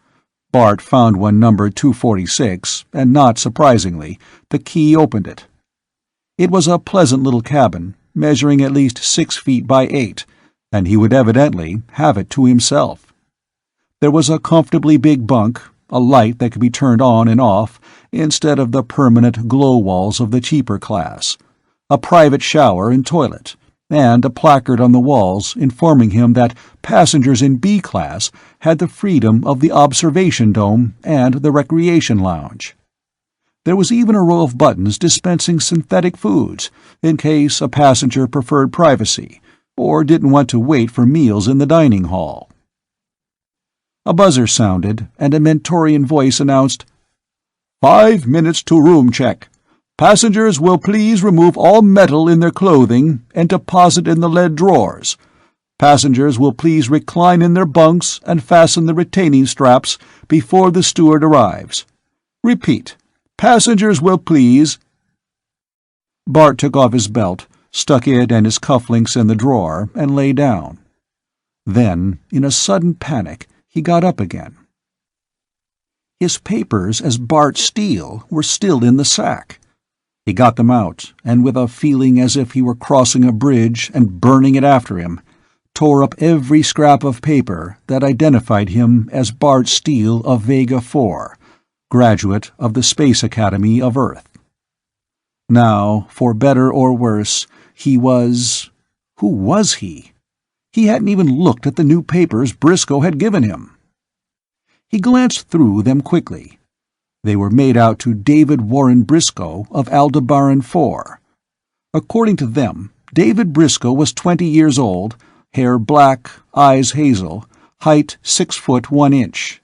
Bart found one numbered 246, and not surprisingly, the key opened it. It was a pleasant little cabin, measuring at least 6 feet by 8, and he would evidently have it to himself. There was a comfortably big bunk, a light that could be turned on and off instead of the permanent glow walls of the cheaper class, a private shower and toilet, and a placard on the walls informing him that passengers in B class had the freedom of the observation dome and the recreation lounge. There was even a row of buttons dispensing synthetic foods, in case a passenger preferred privacy, or didn't want to wait for meals in the dining hall. A buzzer sounded, and a Mentorian voice announced, 5 minutes to room check. Passengers will please remove all metal in their clothing and deposit in the lead drawers. Passengers will please recline in their bunks and fasten the retaining straps before the steward arrives. Repeat. Passengers will please— Bart took off his belt, stuck it and his cufflinks in the drawer, and lay down. Then, in a sudden panic, he got up again. His papers as Bart Steele were still in the sack. He got them out, and with a feeling as if he were crossing a bridge and burning it after him, tore up every scrap of paper that identified him as Bart Steele of Vega 4, graduate of the Space Academy of Earth. Now, for better or worse, he was— who was he? He hadn't even looked at the new papers Briscoe had given him. He glanced through them quickly. They were made out to David Warren Briscoe of Aldebaran 4. According to them, David Briscoe was 20 years old, hair black, eyes hazel, height 6 foot 1 inch.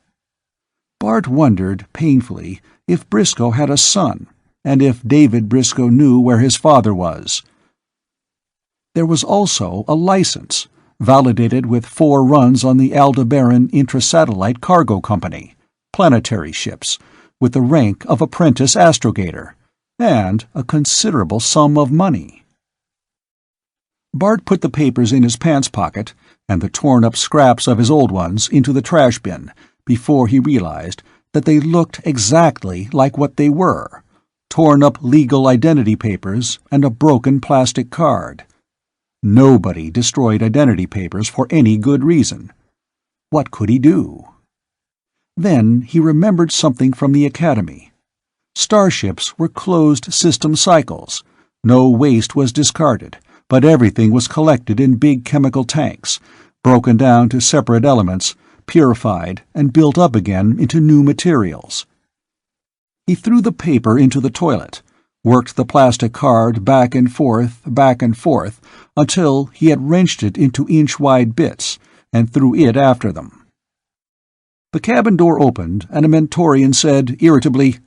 Bart wondered, painfully, if Briscoe had a son, and if David Briscoe knew where his father was. There was also a license, validated with 4 runs on the Aldebaran Intrasatellite Cargo Company, planetary ships, with the rank of apprentice astrogator, and a considerable sum of money. Bart put the papers in his pants pocket and the torn-up scraps of his old ones into the trash bin before he realized that they looked exactly like what they were: torn-up legal identity papers and a broken plastic card. Nobody destroyed identity papers for any good reason. What could he do? Then he remembered something from the Academy. Starships were closed-system cycles. No waste was discarded, but everything was collected in big chemical tanks, broken down to separate elements, purified, and built up again into new materials. He threw the paper into the toilet, worked the plastic card back and forth, until he had wrenched it into inch-wide bits, and threw it after them. The cabin door opened, and a Mentorian said irritably,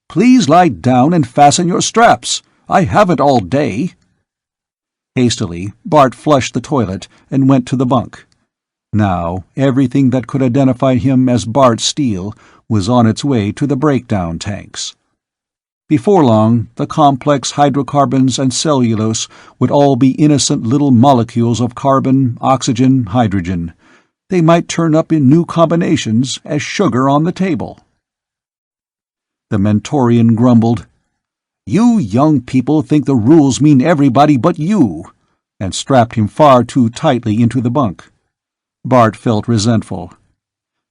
"Please lie down and fasten your straps. I haven't all day." Hastily, Bart flushed the toilet and went to the bunk. Now, everything that could identify him as Bart Steele was on its way to the breakdown tanks. Before long, the complex hydrocarbons and cellulose would all be innocent little molecules of carbon, oxygen, hydrogen. They might turn up in new combinations as sugar on the table. The Mentorian grumbled, "You young people think the rules mean everybody but you," and strapped him far too tightly into the bunk. Bart felt resentful.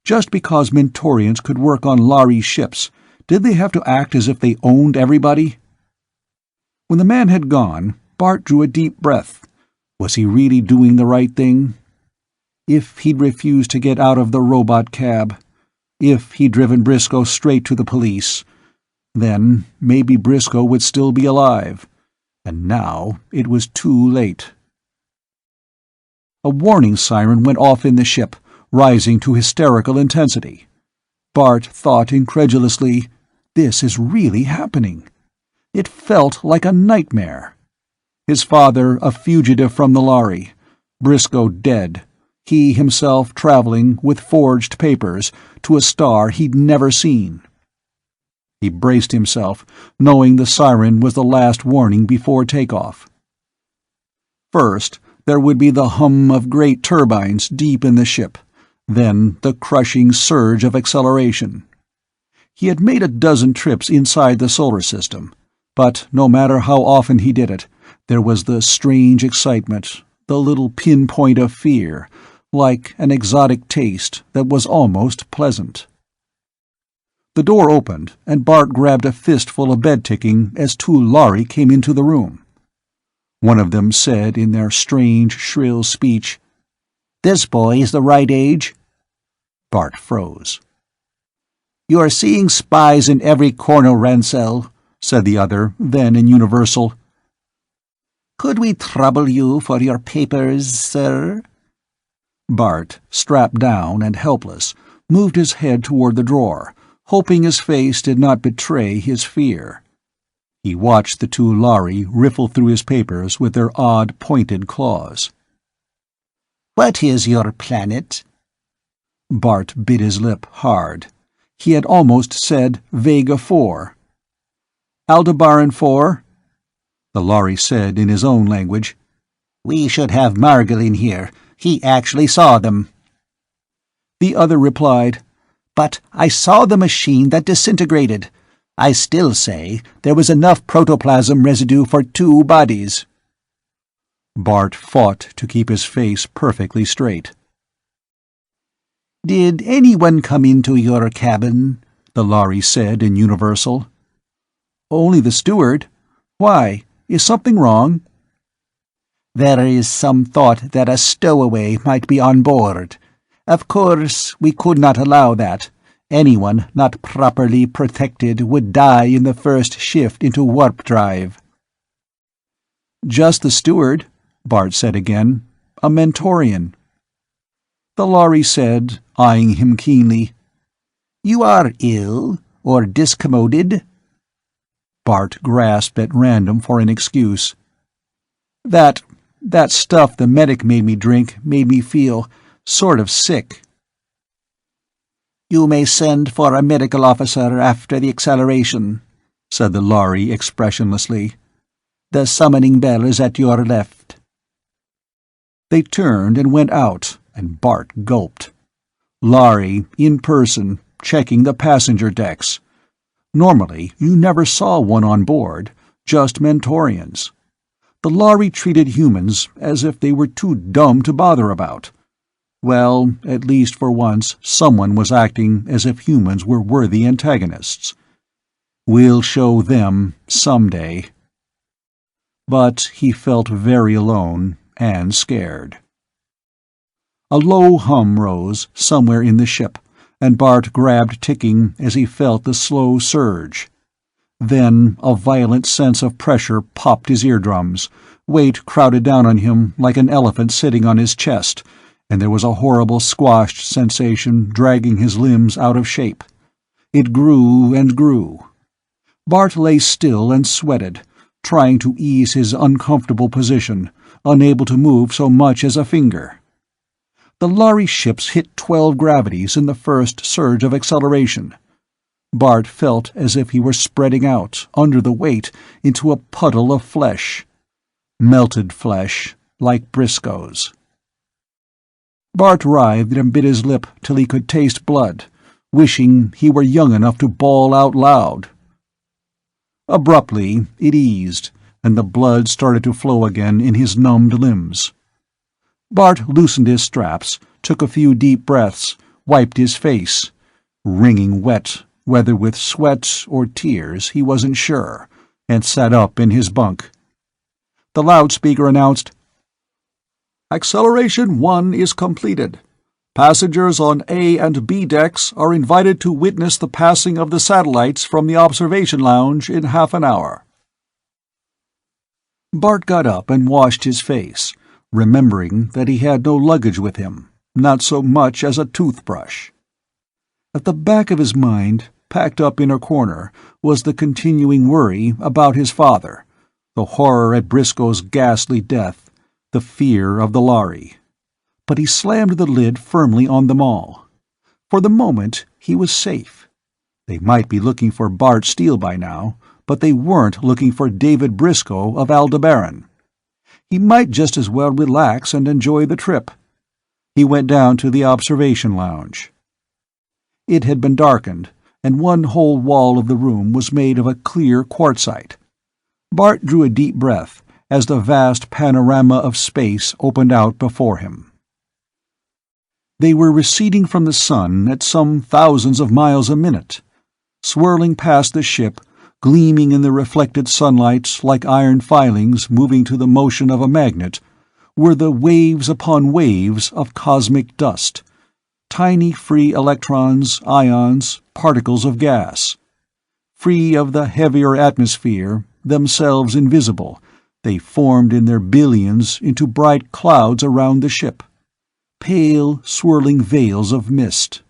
Just because Mentorians could work on Lhari ships, did they have to act as if they owned everybody? When the man had gone, Bart drew a deep breath. Was he really doing the right thing? If he'd refused to get out of the robot cab, if he'd driven Briscoe straight to the police, then maybe Briscoe would still be alive. And now it was too late. A warning siren went off in the ship, rising to hysterical intensity. Bart thought incredulously, this is really happening. It felt like a nightmare. His father a fugitive from the Lhari, Briscoe dead, he himself traveling with forged papers to a star he'd never seen. He braced himself, knowing the siren was the last warning before takeoff. First, there would be the hum of great turbines deep in the ship, then the crushing surge of acceleration. He had made a dozen trips inside the solar system, but no matter how often he did it, there was the strange excitement, the little pinpoint of fear, like an exotic taste that was almost pleasant. The door opened, and Bart grabbed a fistful of bed-ticking as 2 Lhari came into the room. one of them said in their strange, shrill speech. "This boy is the right age." Bart froze. "You are seeing spies in every corner, Ransell," said the other, then in universal. "Could we trouble you for your papers, sir?" Bart, strapped down and helpless, moved his head toward the drawer, hoping his face did not betray his fear. He watched the two Lhari riffle through his papers with their odd, pointed claws. "What is your planet?" Bart bit his lip hard. He had almost said Vega 4. "Aldebaran 4," the Lhari said in his own language. "We should have Margolin here. He actually saw them." The other replied, "But I saw the machine that disintegrated. I still say there was enough protoplasm residue for 2 bodies." Bart fought to keep his face perfectly straight. "Did anyone come into your cabin?" the Lhari said in universal. "Only the steward. Why? Is something wrong?" "There is some thought that a stowaway might be on board. Of course, we could not allow that. Anyone not properly protected would die in the first shift into warp drive." "Just the steward," Bart said again. "A Mentorian." The Lhari said, eyeing him keenly, "You are ill, or discommoded?" Bart grasped at random for an excuse. That stuff the medic made me drink made me feel sort of sick." "You may send for a medical officer after the acceleration," said the Lhari expressionlessly. "The summoning bell is at your left." They turned and went out, and Bart gulped. Lhari, in person, checking the passenger decks. Normally, you never saw one on board, just Mentorians. The Lhari treated humans as if they were too dumb to bother about. Well, at least for once, someone was acting as if humans were worthy antagonists. We'll show them someday. But he felt very alone and scared. A low hum rose somewhere in the ship, and Bart grabbed ticking as he felt the slow surge. Then a violent sense of pressure popped his eardrums, weight crowded down on him like an elephant sitting on his chest, and there was a horrible squashed sensation dragging his limbs out of shape. It grew and grew. Bart lay still and sweated, trying to ease his uncomfortable position, unable to move so much as a finger. The Lhari ships hit 12 gravities in the first surge of acceleration. Bart felt as if he were spreading out, under the weight, into a puddle of flesh. Melted flesh, like Briscoe's. Bart writhed and bit his lip till he could taste blood, wishing he were young enough to bawl out loud. Abruptly, it eased, and the blood started to flow again in his numbed limbs. Bart loosened his straps, took a few deep breaths, wiped his face, wringing wet, whether with sweat or tears he wasn't sure, and sat up in his bunk. The loudspeaker announced, "Acceleration 1 is completed. Passengers on A and B decks are invited to witness the passing of the satellites from the observation lounge in half an hour." Bart got up and washed his face, remembering that he had no luggage with him, not so much as a toothbrush. At the back of his mind, packed up in a corner, was the continuing worry about his father, the horror at Briscoe's ghastly death, the fear of the Lhari. But he slammed the lid firmly on them all. For the moment, he was safe. They might be looking for Bart Steele by now, but they weren't looking for David Briscoe of Aldebaran. He might just as well relax and enjoy the trip. He went down to the observation lounge. It had been darkened, and one whole wall of the room was made of a clear quartzite. Bart drew a deep breath as the vast panorama of space opened out before him. They were receding from the sun at some thousands of miles a minute. Swirling past the ship, gleaming in the reflected sunlight like iron filings moving to the motion of a magnet, were the waves upon waves of cosmic dust, tiny free electrons, ions, particles of gas. Free of the heavier atmosphere, themselves invisible, they formed in their billions into bright clouds around the ship, pale, swirling veils of mist.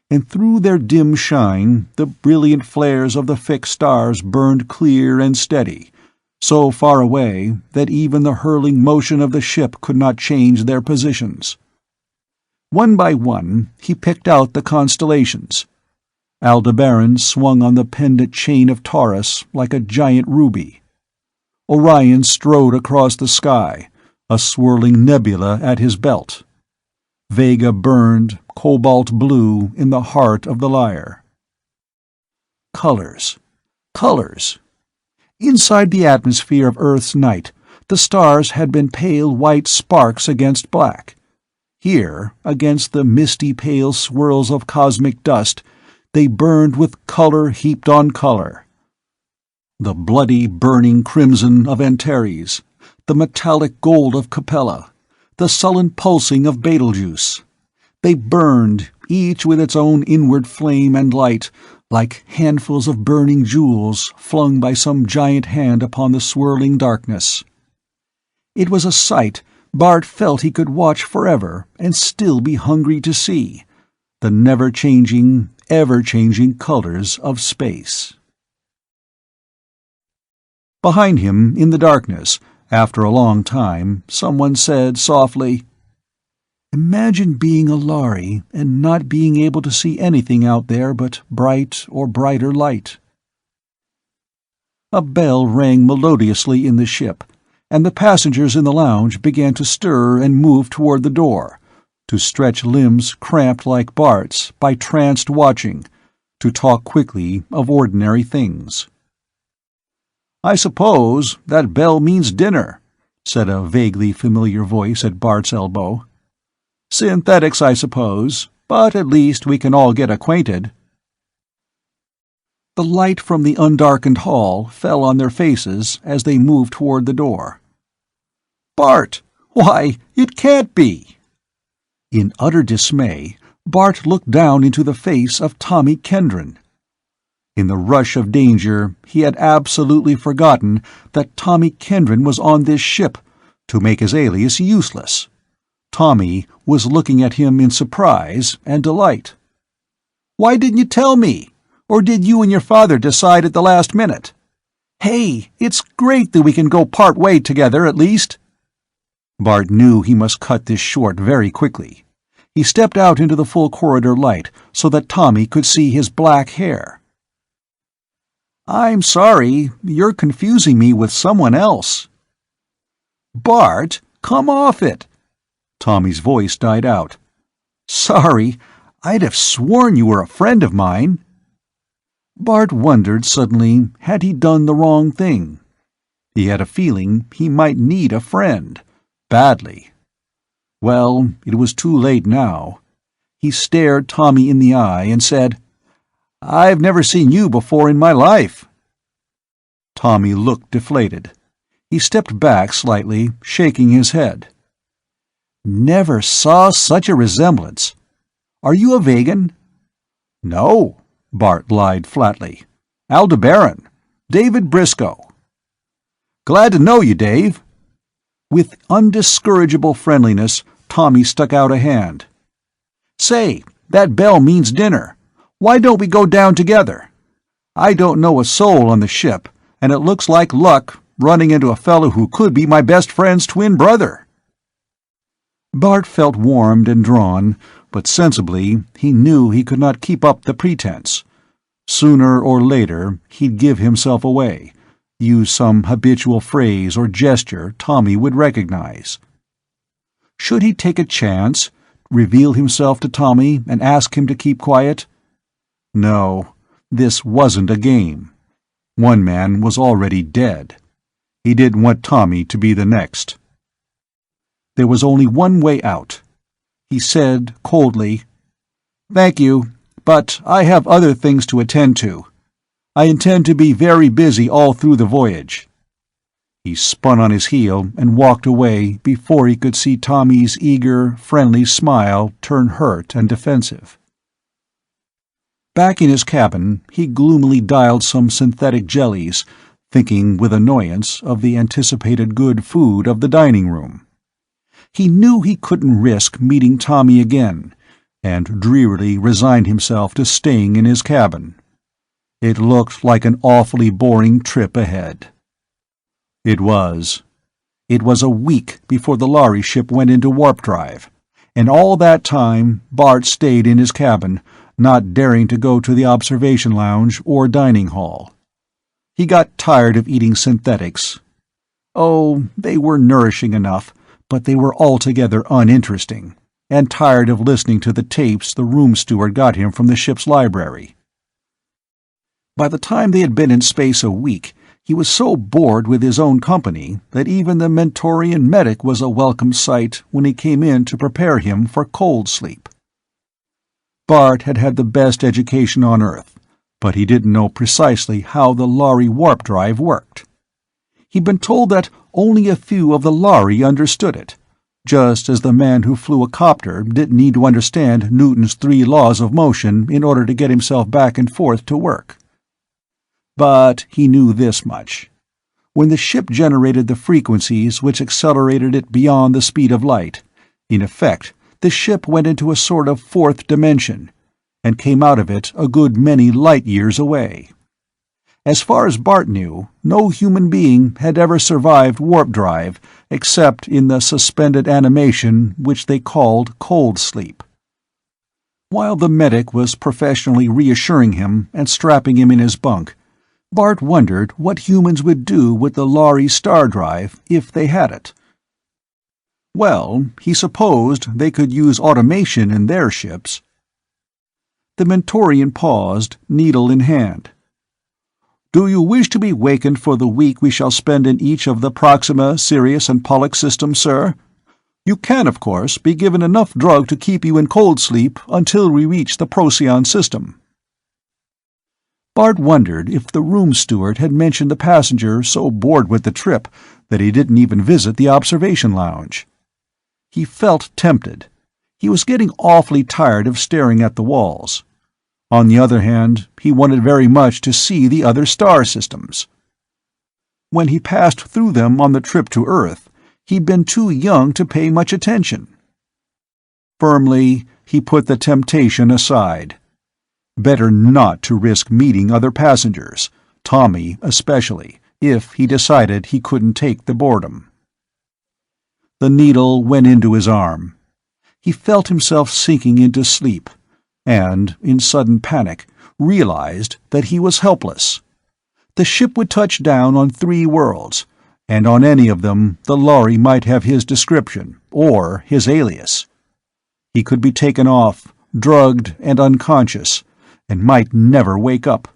And through their dim shine the brilliant flares of the fixed stars burned clear and steady, so far away that even the hurling motion of the ship could not change their positions. One by one he picked out the constellations. Aldebaran swung on the pendant chain of Taurus like a giant ruby. Orion strode across the sky, a swirling nebula at his belt. Vega burned, cobalt blue, in the heart of the lyre. Colors. Colors. Inside the atmosphere of Earth's night, the stars had been pale white sparks against black. Here, against the misty pale swirls of cosmic dust, they burned with color heaped on color. The bloody, burning crimson of Antares, the metallic gold of Capella, the sullen pulsing of Betelgeuse. They burned, each with its own inward flame and light, like handfuls of burning jewels flung by some giant hand upon the swirling darkness. It was a sight Bart felt he could watch forever and still be hungry to see, the never-changing, ever-changing colors of space. Behind him, in the darkness, after a long time, someone said softly, "Imagine being a Lhari and not being able to see anything out there but bright or brighter light." A bell rang melodiously in the ship, and the passengers in the lounge began to stir and move toward the door, to stretch limbs cramped like Bart's by tranced watching, to talk quickly of ordinary things. "I suppose that bell means dinner," said a vaguely familiar voice at Bart's elbow. "Synthetics, I suppose, but at least we can all get acquainted." The light from the undarkened hall fell on their faces as they moved toward the door. "Bart! Why, it can't be!" In utter dismay, Bart looked down into the face of Tommy Kendron. In the rush of danger, he had absolutely forgotten that Tommy Kendron was on this ship, to make his alias useless. Tommy was looking at him in surprise and delight. "Why didn't you tell me? Or did you and your father decide at the last minute? Hey, it's great that we can go part way together, at least." Bart knew he must cut this short very quickly. He stepped out into the full corridor light so that Tommy could see his black hair. "I'm sorry, you're confusing me with someone else." "Bart, come off it!" Tommy's voice died out. "Sorry, I'd have sworn you were a friend of mine." Bart wondered suddenly, had he done the wrong thing? He had a feeling he might need a friend, badly. Well, it was too late now. He stared Tommy in the eye and said, "I've never seen you before in my life." Tommy looked deflated. He stepped back slightly, shaking his head. "Never saw such a resemblance. Are you a vegan?" "No," Bart lied flatly. "Aldebaran. David Briscoe." "Glad to know you, Dave." With undiscourageable friendliness, Tommy stuck out a hand. "Say, that bell means dinner. Why don't we go down together? I don't know a soul on the ship, and it looks like luck running into a fellow who could be my best friend's twin brother." Bart felt warmed and drawn, but sensibly he knew he could not keep up the pretense. Sooner or later he'd give himself away, use some habitual phrase or gesture Tommy would recognize. Should he take a chance, reveal himself to Tommy and ask him to keep quiet? No, this wasn't a game. One man was already dead. He didn't want Tommy to be the next. There was only one way out. He said coldly, "Thank you, but I have other things to attend to. I intend to be very busy all through the voyage." He spun on his heel and walked away before he could see Tommy's eager, friendly smile turn hurt and defensive. Back in his cabin, he gloomily dialed some synthetic jellies, thinking with annoyance of the anticipated good food of the dining room. He knew he couldn't risk meeting Tommy again, and drearily resigned himself to staying in his cabin. It looked like an awfully boring trip ahead. It was. It was a week before the Lhari ship went into warp drive, and all that time Bart stayed in his cabin, not daring to go to the observation lounge or dining hall. He got tired of eating synthetics. Oh, they were nourishing enough, but they were altogether uninteresting, and tired of listening to the tapes the room steward got him from the ship's library. By the time they had been in space a week, he was so bored with his own company that even the Mentorian medic was a welcome sight when he came in to prepare him for cold sleep. Bart had had the best education on Earth, but he didn't know precisely how the Lhari warp drive worked. He'd been told that only a few of the Lhari understood it, just as the man who flew a copter didn't need to understand Newton's 3 laws of motion in order to get himself back and forth to work. But he knew this much. When the ship generated the frequencies which accelerated it beyond the speed of light, in effect, the ship went into a sort of 4th dimension, and came out of it a good many light-years away. As far as Bart knew, no human being had ever survived warp drive except in the suspended animation which they called cold sleep. While the medic was professionally reassuring him and strapping him in his bunk, Bart wondered what humans would do with the Lhari star drive if they had it. Well, he supposed they could use automation in their ships. The Mentorian paused, needle in hand. "Do you wish to be wakened for the week we shall spend in each of the Proxima, Sirius, and Pollux systems, sir? You can, of course, be given enough drug to keep you in cold sleep until we reach the Procyon system." Bart wondered if the room steward had mentioned the passenger so bored with the trip that he didn't even visit the observation lounge. He felt tempted. He was getting awfully tired of staring at the walls. On the other hand, he wanted very much to see the other star systems. When he passed through them on the trip to Earth, he'd been too young to pay much attention. Firmly, he put the temptation aside. Better not to risk meeting other passengers, Tommy especially, if he decided he couldn't take the boredom. The needle went into his arm. He felt himself sinking into sleep, and, in sudden panic, realized that he was helpless. The ship would touch down on 3 worlds, and on any of them the Lhari might have his description, or his alias. He could be taken off, drugged and unconscious, and might never wake up.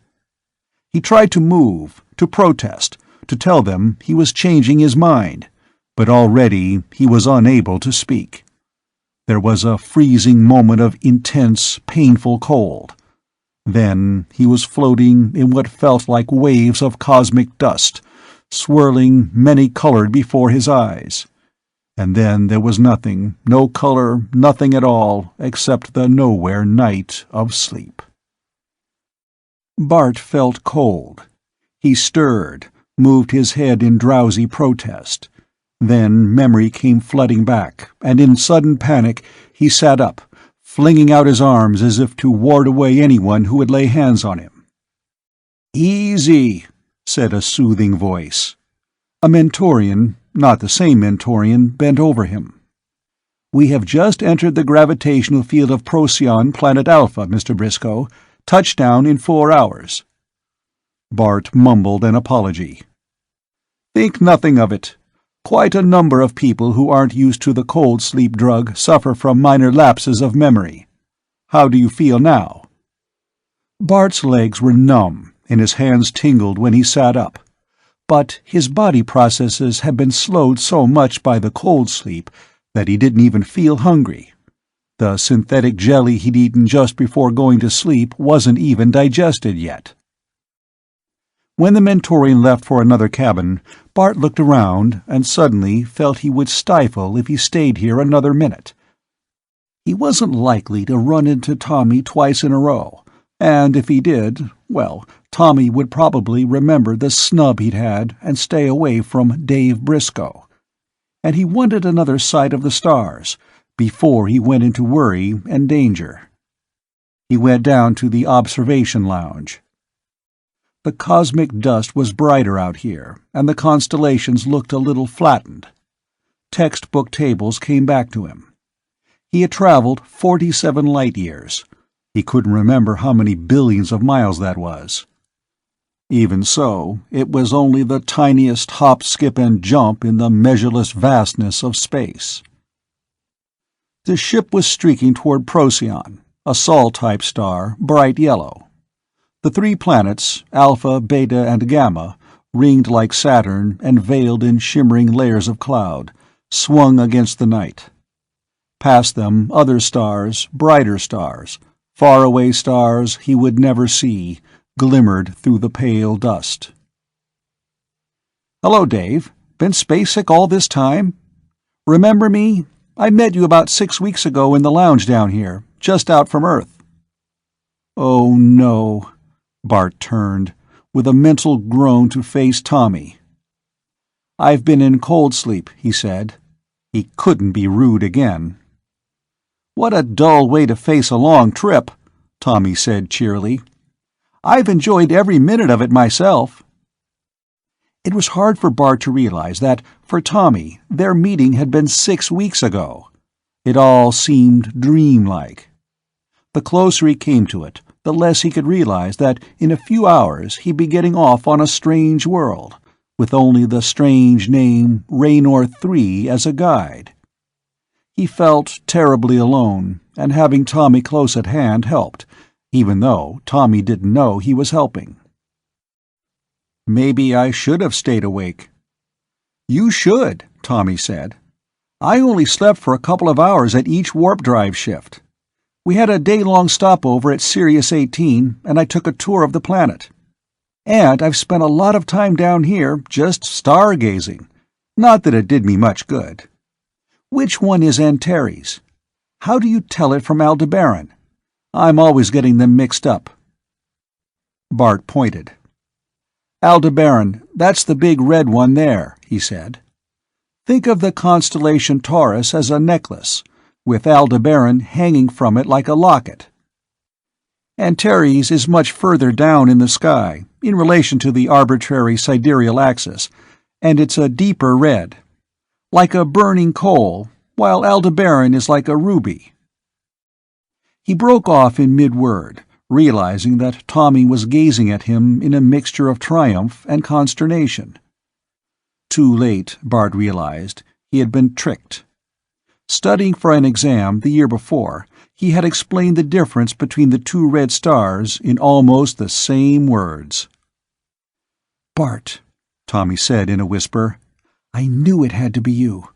He tried to move, to protest, to tell them he was changing his mind, but already he was unable to speak. There was a freezing moment of intense, painful cold. Then he was floating in what felt like waves of cosmic dust, swirling many-colored before his eyes. And then there was nothing, no color, nothing at all, except the nowhere night of sleep. Bart felt cold. He stirred, moved his head in drowsy protest. Then memory came flooding back, and in sudden panic he sat up, flinging out his arms as if to ward away anyone who would lay hands on him. "Easy," said a soothing voice. A Mentorian, not the same Mentorian, bent over him. "We have just entered the gravitational field of Procyon Planet Alpha, Mr. Briscoe. Touchdown in 4 hours." Bart mumbled an apology. "Think nothing of it. Quite a number of people who aren't used to the cold sleep drug suffer from minor lapses of memory. How do you feel now?" Bart's legs were numb, and his hands tingled when he sat up. But his body processes had been slowed so much by the cold sleep that he didn't even feel hungry. The synthetic jelly he'd eaten just before going to sleep wasn't even digested yet. When the Mentorian left for another cabin, Bart looked around and suddenly felt he would stifle if he stayed here another minute. He wasn't likely to run into Tommy twice in a row, and if he did, well, Tommy would probably remember the snub he'd had and stay away from Dave Briscoe. And he wanted another sight of the stars before he went into worry and danger. He went down to the observation lounge. The cosmic dust was brighter out here, and the constellations looked a little flattened. Textbook tables came back to him. He had traveled 47 light-years. He couldn't remember how many billions of miles that was. Even so, it was only the tiniest hop, skip, and jump in the measureless vastness of space. The ship was streaking toward Procyon, a Sol-type star, bright yellow. The 3 planets, Alpha, Beta, and Gamma, ringed like Saturn and veiled in shimmering layers of cloud, swung against the night. Past them, other stars, brighter stars, faraway stars he would never see, glimmered through the pale dust. "Hello, Dave. Been spacesick all this time? Remember me? I met you about 6 weeks ago in the lounge down here, just out from Earth." "Oh, no." Bart turned, with a mental groan, to face Tommy. "I've been in cold sleep," he said. He couldn't be rude again. "What a dull way to face a long trip," Tommy said cheerily. "I've enjoyed every minute of it myself." It was hard for Bart to realize that, for Tommy, their meeting had been 6 weeks ago. It all seemed dreamlike. The closer he came to it, the less he could realize that in a few hours he'd be getting off on a strange world, with only the strange name Raynor 3 as a guide. He felt terribly alone, and having Tommy close at hand helped, even though Tommy didn't know he was helping. "Maybe I should have stayed awake." "You should," Tommy said. "I only slept for a couple of hours at each warp drive shift. We had a day-long stopover at Sirius 18, and I took a tour of the planet. And I've spent a lot of time down here just stargazing. Not that it did me much good. Which one is Antares? How do you tell it from Aldebaran? I'm always getting them mixed up." Bart pointed. "Aldebaran, that's the big red one there," he said. "Think of the constellation Taurus as a necklace, with Aldebaran hanging from it like a locket. Antares is much further down in the sky, in relation to the arbitrary sidereal axis, and it's a deeper red, like a burning coal, while Aldebaran is like a ruby." He broke off in mid-word, realizing that Tommy was gazing at him in a mixture of triumph and consternation. Too late, Bart realized, he had been tricked. Studying for an exam the year before, he had explained the difference between the 2 red stars in almost the same words. "Bart," Tommy said in a whisper, "I knew it had to be you.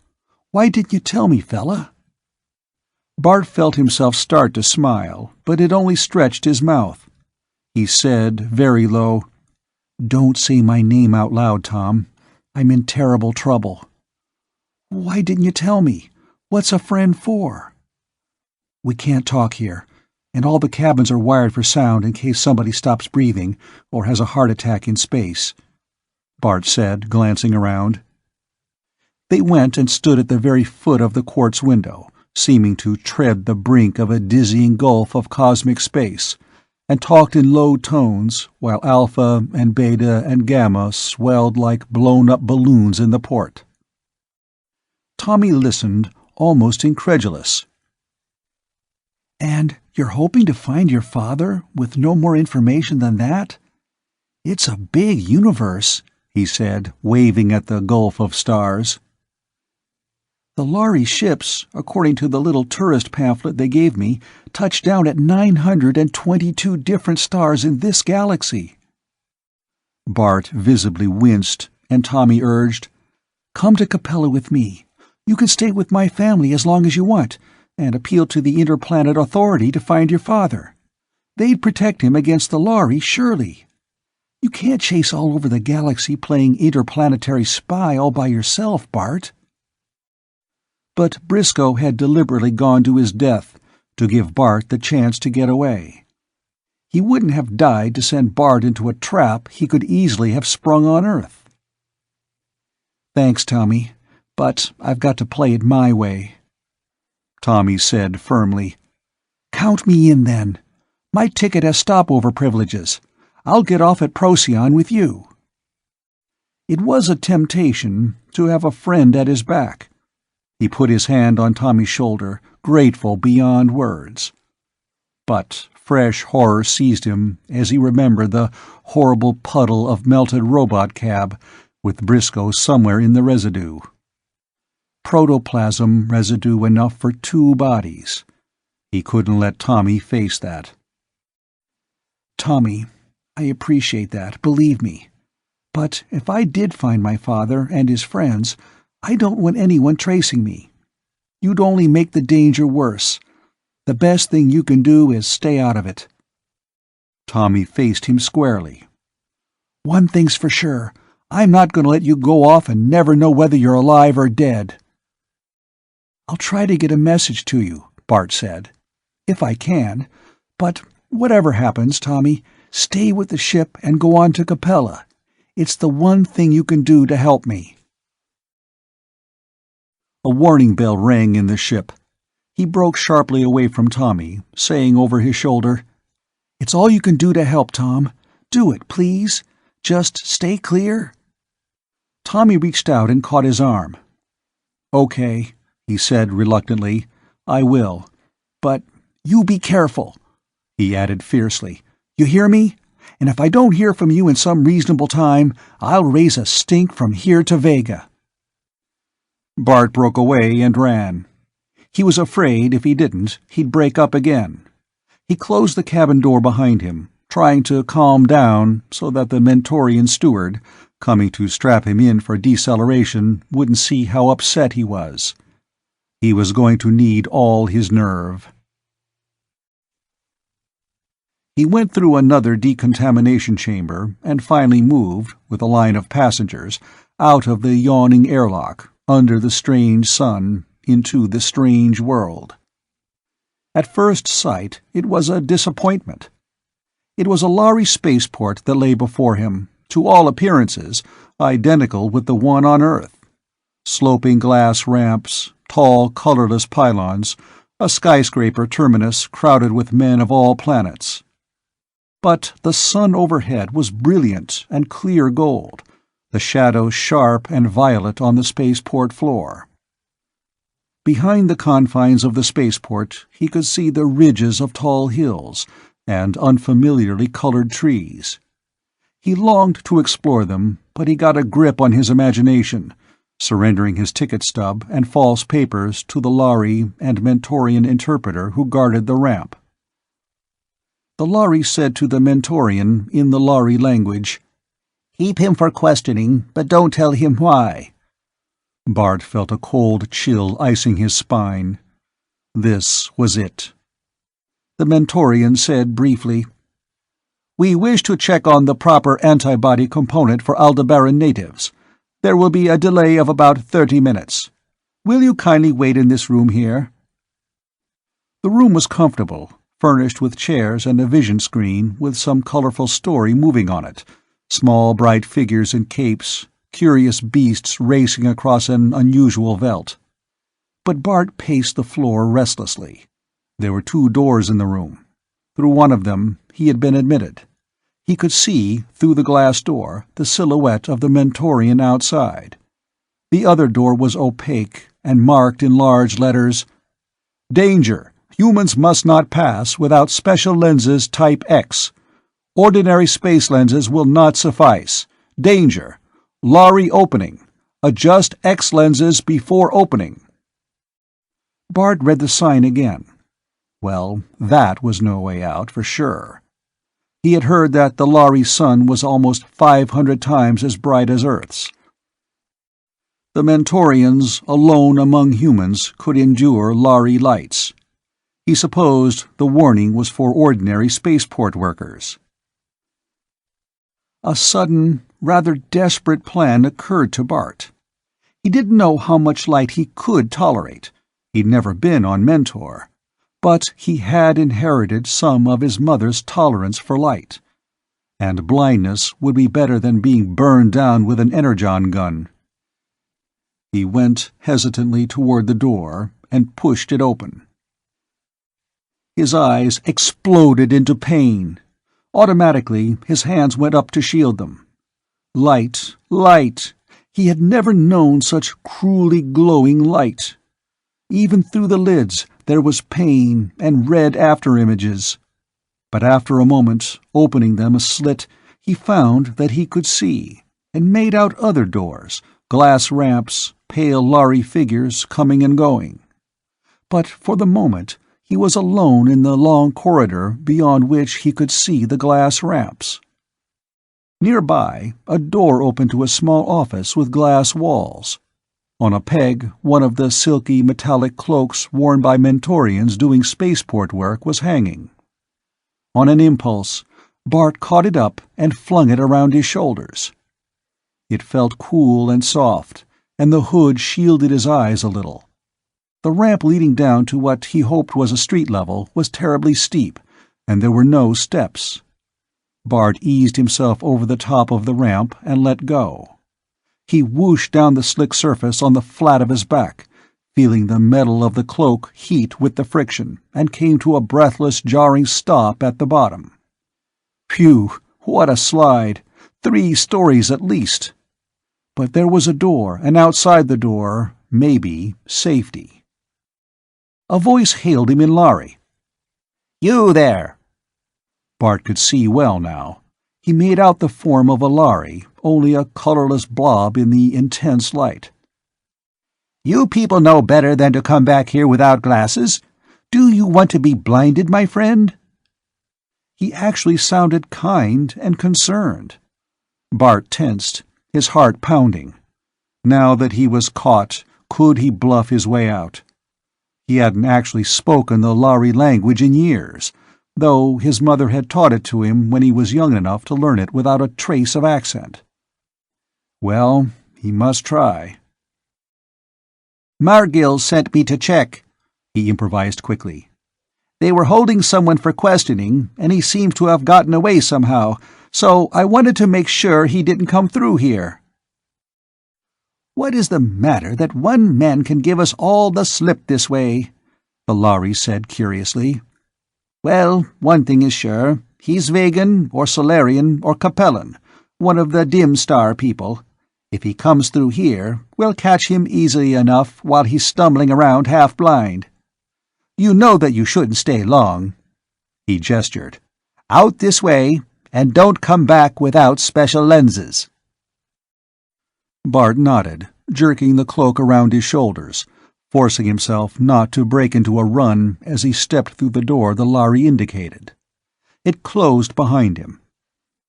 Why didn't you tell me, fella?" Bart felt himself start to smile, but it only stretched his mouth. He said, very low, "Don't say my name out loud, Tom. I'm in terrible trouble." "Why didn't you tell me? What's a friend for?" "We can't talk here, and all the cabins are wired for sound in case somebody stops breathing or has a heart attack in space," Bart said, glancing around. They went and stood at the very foot of the quartz window, seeming to tread the brink of a dizzying gulf of cosmic space, and talked in low tones while Alpha and Beta and Gamma swelled like blown-up balloons in the port. Tommy listened, almost incredulous. "And you're hoping to find your father, with no more information than that? It's a big universe," he said, waving at the gulf of stars. "The Lhari ships, according to the little tourist pamphlet they gave me, touched down at 922 different stars in this galaxy." Bart visibly winced, and Tommy urged, "Come to Capella with me. You can stay with my family as long as you want, and appeal to the Interplanet Authority to find your father. They'd protect him against the Lhari, surely. You can't chase all over the galaxy playing interplanetary spy all by yourself, Bart. But Briscoe had deliberately gone to his death to give Bart the chance to get away. He wouldn't have died to send Bart into a trap he could easily have sprung on Earth. "Thanks, Tommy, but I've got to play it my way," Tommy said firmly. "Count me in, then. My ticket has stopover privileges. I'll get off at Procyon with you." It was a temptation to have a friend at his back. He put his hand on Tommy's shoulder, grateful beyond words. But fresh horror seized him as he remembered the horrible puddle of melted robot cab with Briscoe somewhere in the residue. Protoplasm residue enough for 2 bodies. He couldn't let Tommy face that. "Tommy, I appreciate that, believe me. But if I did find my father and his friends, I don't want anyone tracing me. You'd only make the danger worse. The best thing you can do is stay out of it." Tommy faced him squarely. "One thing's for sure. I'm not going to let you go off and never know whether you're alive or dead." "I'll try to get a message to you," Bart said. "If I can. But whatever happens, Tommy, stay with the ship and go on to Capella. It's the one thing you can do to help me." A warning bell rang in the ship. He broke sharply away from Tommy, saying over his shoulder, "It's all you can do to help, Tom. Do it, please. Just stay clear." Tommy reached out and caught his arm. "Okay," he said reluctantly. "I will. But you be careful," he added fiercely. "You hear me? And if I don't hear from you in some reasonable time, I'll raise a stink from here to Vega." Bart broke away and ran. He was afraid if he didn't, he'd break up again. He closed the cabin door behind him, trying to calm down so that the Mentorian steward, coming to strap him in for deceleration, wouldn't see how upset he was. He was going to need all his nerve. He went through another decontamination chamber and finally moved, with a line of passengers, out of the yawning airlock, under the strange sun, into the strange world. At first sight, it was a disappointment. It was a Lhari spaceport that lay before him, to all appearances identical with the one on Earth. Sloping glass ramps, tall, colorless pylons, a skyscraper terminus crowded with men of all planets. But the sun overhead was brilliant and clear gold, the shadows sharp and violet on the spaceport floor. Behind the confines of the spaceport he could see the ridges of tall hills and unfamiliarly colored trees. He longed to explore them, but he got a grip on his imagination, surrendering his ticket stub and false papers to the Lhari and Mentorian interpreter who guarded the ramp. The Lhari said to the Mentorian in the Lhari language, "Keep him for questioning, but don't tell him why." Bart felt a cold chill icing his spine. This was it. The Mentorian said briefly, "We wish to check on the proper antibody component for Aldebaran natives. There will be a delay of about 30 minutes. Will you kindly wait in this room here?" The room was comfortable, furnished with chairs and a vision screen with some colorful story moving on it, small bright figures in capes, curious beasts racing across an unusual veldt. But Bart paced the floor restlessly. There were 2 doors in the room. Through one of them he had been admitted. He could see, through the glass door, the silhouette of the Mentorian outside. The other door was opaque and marked in large letters, "Danger! Humans must not pass without special lenses Type X. Ordinary space lenses will not suffice. Danger! Lhari opening. Adjust X lenses before opening." Bart read the sign again. Well, that was no way out, for sure. He had heard that the Lhari sun was almost 500 times as bright as Earth's. The Mentorians, alone among humans, could endure Lhari lights. He supposed the warning was for ordinary spaceport workers. A sudden, rather desperate plan occurred to Bart. He didn't know how much light he could tolerate. He'd never been on Mentor. But he had inherited some of his mother's tolerance for light. And blindness would be better than being burned down with an energon gun. He went hesitantly toward the door and pushed it open. His eyes exploded into pain. Automatically, his hands went up to shield them. Light, light! He had never known such cruelly glowing light. Even through the lids, there was pain and red afterimages. But after a moment, opening them a slit, he found that he could see, and made out other doors, glass ramps, pale Lhari figures coming and going. But for the moment, he was alone in the long corridor beyond which he could see the glass ramps. Nearby, a door opened to a small office with glass walls. On a peg, one of the silky metallic cloaks worn by Mentorians doing spaceport work was hanging. On an impulse, Bart caught it up and flung it around his shoulders. It felt cool and soft, and the hood shielded his eyes a little. The ramp leading down to what he hoped was a street level was terribly steep, and there were no steps. Bart eased himself over the top of the ramp and let go. He whooshed down the slick surface on the flat of his back, feeling the metal of the cloak heat with the friction, and came to a breathless, jarring stop at the bottom. Phew, what a slide! 3 stories at least! But there was a door, and outside the door, maybe, safety. A voice hailed him in Lhari. "You there!" Bart could see well now. He made out the form of a Lhari, only a colorless blob in the intense light. "You people know better than to come back here without glasses. Do you want to be blinded, my friend?" He actually sounded kind and concerned. Bart tensed, his heart pounding. Now that he was caught, could he bluff his way out? He hadn't actually spoken the Lhari language in years, though his mother had taught it to him when he was young enough to learn it without a trace of accent. Well, he must try. "Margil sent me to check," he improvised quickly. "They were holding someone for questioning, and he seems to have gotten away somehow, so I wanted to make sure he didn't come through here." "What is the matter that one man can give us all the slip this way?" the Lhari said curiously. "Well, one thing is sure. He's Vegan, or Solarian, or Capellan, one of the dim star people. If he comes through here, we'll catch him easily enough while he's stumbling around half-blind. You know that you shouldn't stay long." He gestured. "Out this way, and don't come back without special lenses." Bart nodded, jerking the cloak around his shoulders, forcing himself not to break into a run as he stepped through the door the Lhari indicated. It closed behind him.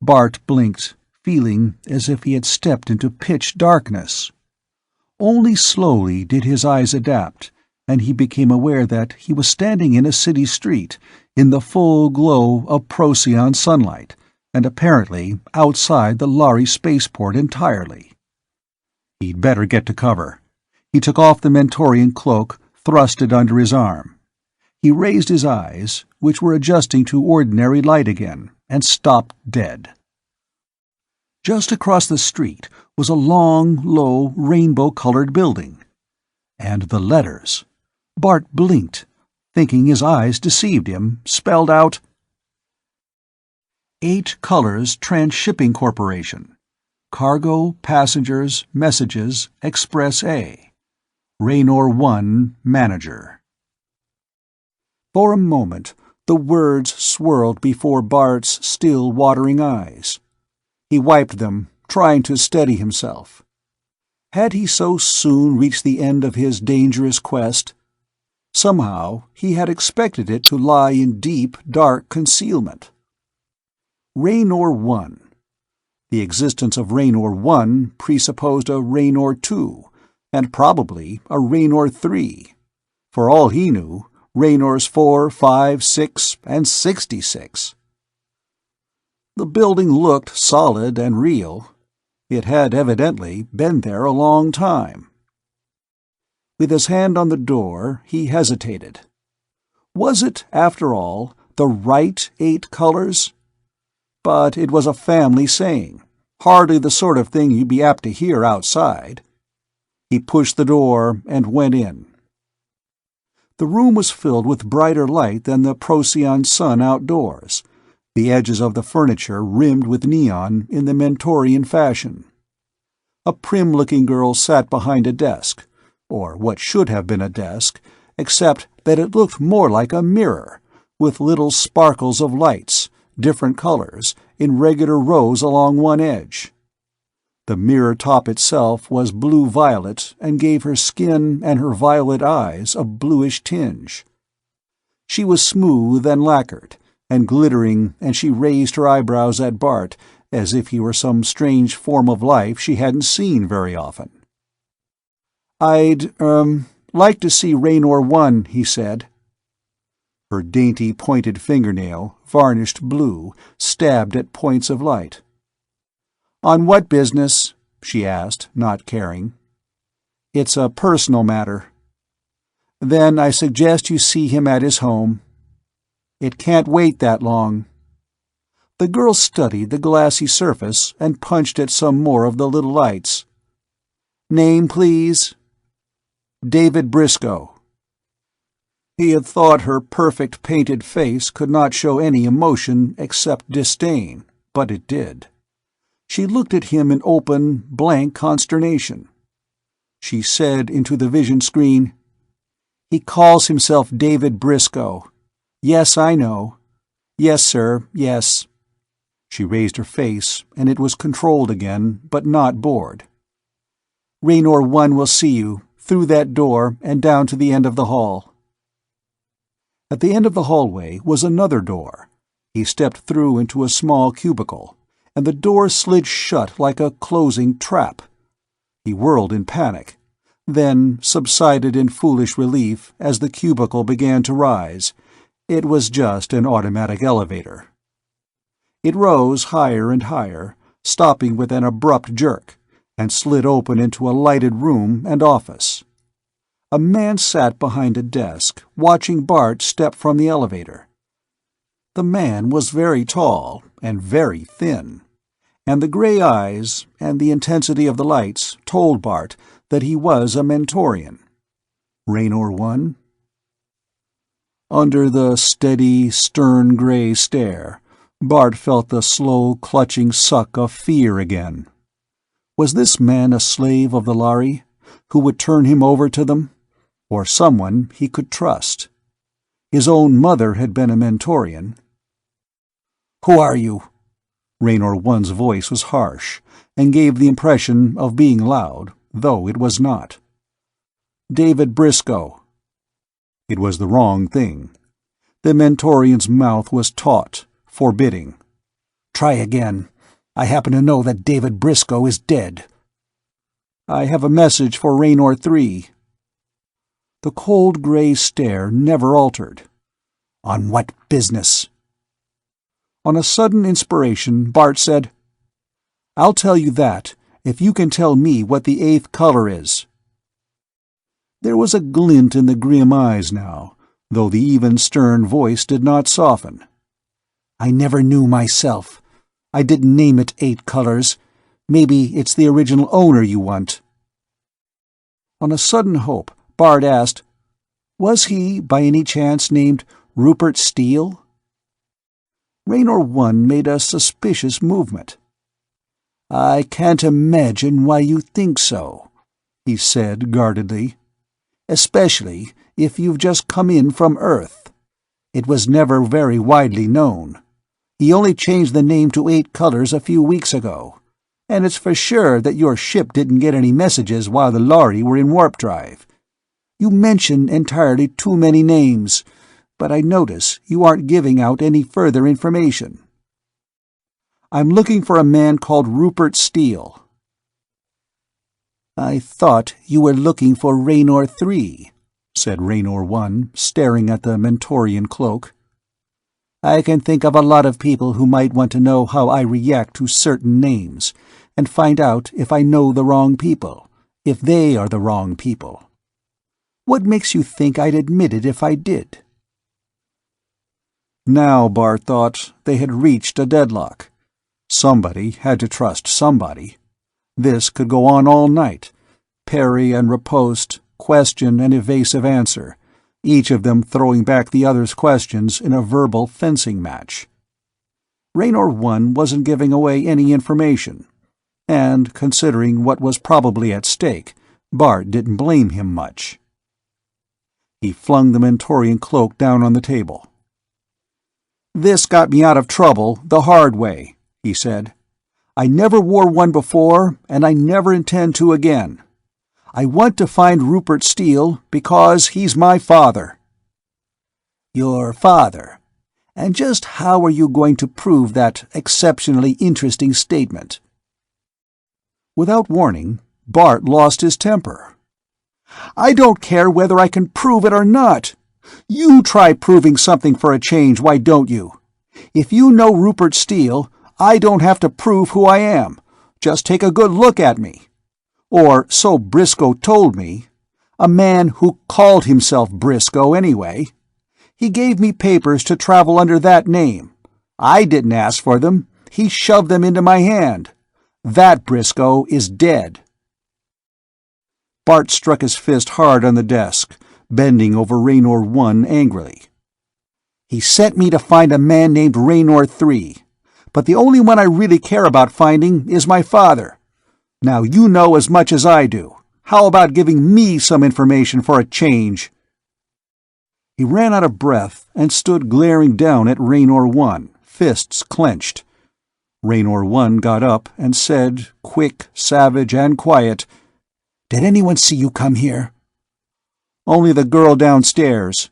Bart blinked, feeling as if he had stepped into pitch darkness. Only slowly did his eyes adapt, and he became aware that he was standing in a city street, in the full glow of Procyon sunlight, and apparently outside the Lhari spaceport entirely. He'd better get to cover. He took off the Mentorian cloak, thrust it under his arm. He raised his eyes, which were adjusting to ordinary light again, and stopped dead. Just across the street was a long, low, rainbow-colored building. And the letters. Bart blinked, thinking his eyes deceived him, spelled out 8 Colors Transshipping Corporation. Cargo, Passengers, Messages, Express A. Raynor 1, Manager. For a moment, the words swirled before Bart's still watering eyes. He wiped them, trying to steady himself. Had he so soon reached the end of his dangerous quest? Somehow he had expected it to lie in deep, dark concealment. Raynor 1. The existence of Raynor 1 presupposed a Raynor 2, and probably a Raynor 3. For all he knew, Raynors 4, 5, 6, and 66. The building looked solid and real. It had evidently been there a long time. With his hand on the door, he hesitated. Was it, after all, the right 8 colors? But it was a family saying, hardly the sort of thing you'd be apt to hear outside. He pushed the door and went in. The room was filled with brighter light than the Procyon sun outdoors, the edges of the furniture rimmed with neon in the Mentorian fashion. A prim-looking girl sat behind a desk, or what should have been a desk, except that it looked more like a mirror, with little sparkles of lights, different colors, in regular rows along one edge. The mirror top itself was blue-violet and gave her skin and her violet eyes a bluish tinge. She was smooth and lacquered, and glittering, and she raised her eyebrows at Bart as if he were some strange form of life she hadn't seen very often. "I'd, like to see Raynor 1, he said. Her dainty pointed fingernail, varnished blue, stabbed at points of light. "On what business?" she asked, not caring. "It's a personal matter." "Then I suggest you see him at his home." "It can't wait that long." The girl studied the glassy surface and punched at some more of the little lights. "Name, please?" "David Briscoe." He had thought her perfect painted face could not show any emotion except disdain, but it did. She looked at him in open, blank consternation. She said into the vision screen, "He calls himself David Briscoe. Yes, I know. Yes, sir, yes." She raised her face, and it was controlled again, but not bored. "Raynor 1 will see you, through that door and down to the end of the hall." At the end of the hallway was another door. He stepped through into a small cubicle, and the door slid shut like a closing trap. He whirled in panic, then subsided in foolish relief as the cubicle began to rise. It was just an automatic elevator. It rose higher and higher, stopping with an abrupt jerk, and slid open into a lighted room and office. A man sat behind a desk, watching Bart step from the elevator. The man was very tall and very thin, and the gray eyes and the intensity of the lights told Bart that he was a Mentorian. Raynor 1? Under the steady, stern gray stare, Bart felt the slow, clutching suck of fear again. Was this man a slave of the Lhari, who would turn him over to them? Or someone he could trust? His own mother had been a Mentorian. "Who are you?" Raynor 1's voice was harsh, and gave the impression of being loud, though it was not. "David Briscoe." It was the wrong thing. The Mentorian's mouth was taut, forbidding. "Try again. I happen to know that David Briscoe is dead." "I have a message for Raynor 3. The cold gray stare never altered. "On what business?" On a sudden inspiration, Bart said, "I'll tell you that, if you can tell me what the 8th color is." There was a glint in the grim eyes now, though the even stern voice did not soften. "I never knew myself. I didn't name it 8 colors. Maybe it's the original owner you want." On a sudden hope, Bart asked, "Was he, by any chance, named Rupert Steele?" Raynor 1 made a suspicious movement. "I can't imagine why you think so," he said guardedly. "Especially if you've just come in from Earth. It was never very widely known. He only changed the name to 8 colors a few weeks ago, and it's for sure that your ship didn't get any messages while the Lhari were in warp drive. You mention entirely too many names, but I notice you aren't giving out any further information." "I'm looking for a man called Rupert Steele." "I thought you were looking for Raynor 3, said Raynor 1, staring at the Mentorian cloak. I can think of a lot of people who might want to know how I react to certain names, and find out if I know the wrong people, if they are the wrong people. What makes you think I'd admit it if I did?" Now, Bart thought, they had reached a deadlock. Somebody had to trust somebody. This could go on all night. Parry and riposte, question and evasive answer, each of them throwing back the other's questions in a verbal fencing match. Raynor One wasn't giving away any information, and, considering what was probably at stake, Bart didn't blame him much. He flung the Mentorian cloak down on the table. "This got me out of trouble the hard way," he said. "I never wore one before, and I never intend to again. I want to find Rupert Steele because he's my father." "Your father? And just how are you going to prove that exceptionally interesting statement?" Without warning, Bart lost his temper. "I don't care whether I can prove it or not. You try proving something for a change, why don't you? If you know Rupert Steele, I don't have to prove who I am. Just take a good look at me. Or so Briscoe told me. A man who called himself Briscoe, anyway. He gave me papers to travel under that name. I didn't ask for them. He shoved them into my hand. That Briscoe is dead." Bart struck his fist hard on the desk, bending over Raynor One angrily. "He sent me to find a man named Raynor Three, but the only one I really care about finding is my father. Now you know as much as I do. How about giving me some information for a change?" He ran out of breath and stood glaring down at Raynor One, fists clenched. Raynor One got up and said, quick, savage, and quiet, "Did anyone see you come here?" "Only the girl downstairs."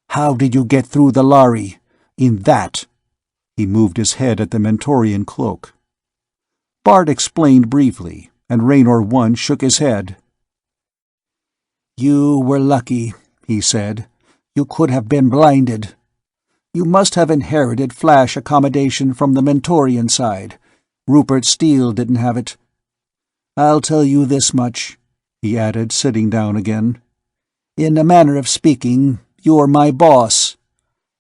"How did you get through the Lhari? In that?" He moved his head at the Mentorian cloak. Bart explained briefly, and Raynor One shook his head. "You were lucky," he said. "You could have been blinded. You must have inherited flash accommodation from the Mentorian side. Rupert Steele didn't have it. I'll tell you this much," he added, sitting down again. "In a manner of speaking, you're my boss.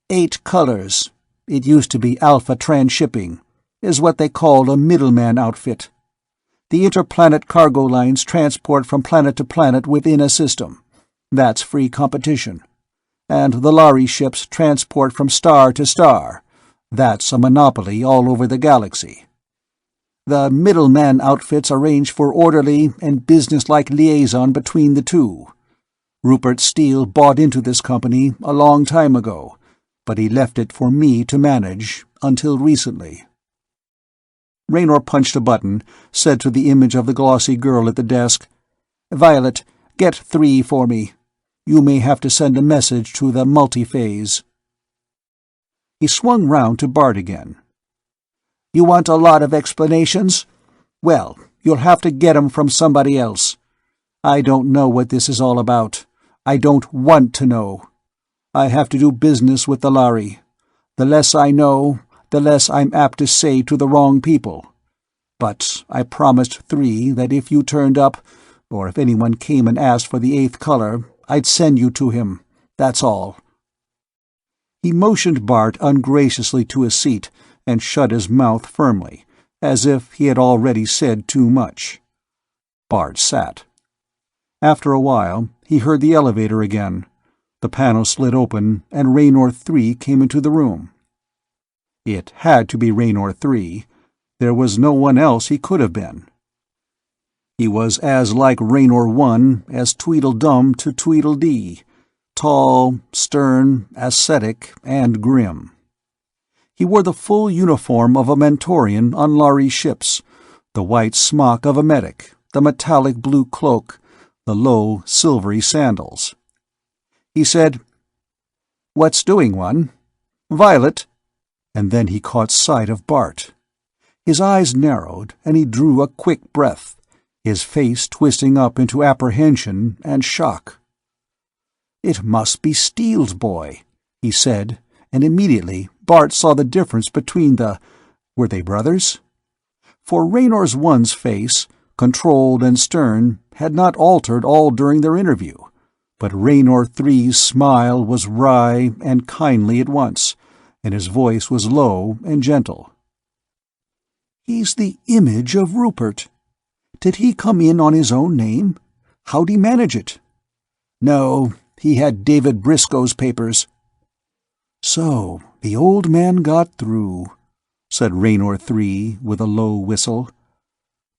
8 colors, it used to be Alpha Transshipping, is what they call a middleman outfit. The interplanet cargo lines transport from planet to planet within a system. That's free competition. And the Lhari ships transport from star to star. That's a monopoly all over the galaxy. The middleman outfits arrange for orderly and businesslike liaison between the two. Rupert Steele bought into this company a long time ago, but he left it for me to manage until recently." Raynor punched a button, said to the image of the glossy girl at the desk, "Violet, get 3 for me. You may have to send a message to the multiphase." He swung round to Bart again. "You want a lot of explanations? Well, you'll have to get 'em from somebody else. I don't know what this is all about. I don't want to know. I have to do business with the Lhari. The less I know, the less I'm apt to say to the wrong people. But I promised 3 that if you turned up, or if anyone came and asked for the 8th color, I'd send you to him. That's all." He motioned Bart ungraciously to a seat and shut his mouth firmly, as if he had already said too much. Bart sat. After a while, he heard the elevator again. The panel slid open, and Raynor 3 came into the room. It had to be Raynor 3. There was no one else he could have been. He was as like Raynor 1 as Tweedledum to Tweedledee, tall, stern, ascetic, and grim. He wore the full uniform of a Mentorian on Lhari ships, the white smock of a medic, the metallic blue cloak, the low, silvery sandals. He said, "What's doing, One? Violet?" And then he caught sight of Bart. His eyes narrowed, and he drew a quick breath, his face twisting up into apprehension and shock. "It must be Steele's boy," he said, and immediately Bart saw the difference between the— were they brothers? For Raynor's one's face, controlled and stern, had not altered all during their interview, but Raynor III's smile was wry and kindly at once, and his voice was low and gentle. "He's the image of Rupert. Did he come in on his own name? How'd he manage it?" "No, he had David Briscoe's papers." "So, the old man got through," said Raynor III with a low whistle.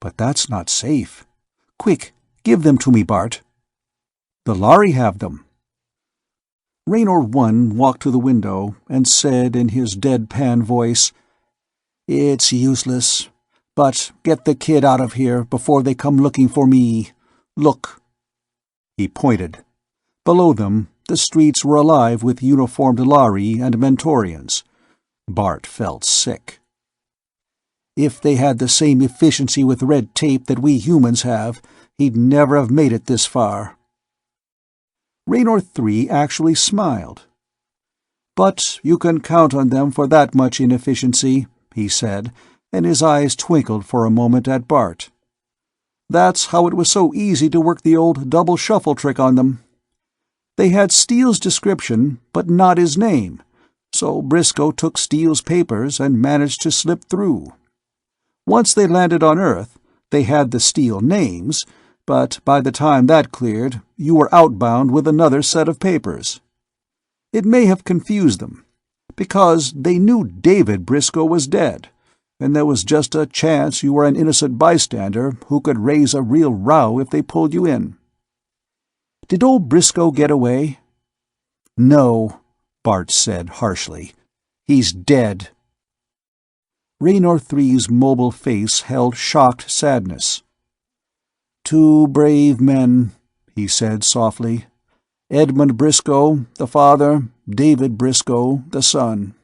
"But that's not safe. Quick, give them to me, Bart." "The Lhari have them." Raynor I walked to the window and said in his deadpan voice, "It's useless. But get the kid out of here before they come looking for me. Look." He pointed. Below them, the streets were alive with uniformed Lhari and Mentorians. Bart felt sick. If they had the same efficiency with red tape that we humans have, he'd never have made it this far. Raynor III actually smiled. "But you can count on them for that much inefficiency," he said, and his eyes twinkled for a moment at Bart. "That's how it was so easy to work the old double shuffle trick on them. They had Steele's description, but not his name, so Briscoe took Steele's papers and managed to slip through. Once they landed on Earth, they had the Steele names, but by the time that cleared, you were outbound with another set of papers. It may have confused them, because they knew David Briscoe was dead, and there was just a chance you were an innocent bystander who could raise a real row if they pulled you in. Did old Briscoe get away?" "No," Bart said harshly. "He's dead." Raynor III's mobile face held shocked sadness. "Two brave men," he said softly. "Edmund Briscoe, the father, David Briscoe, the son.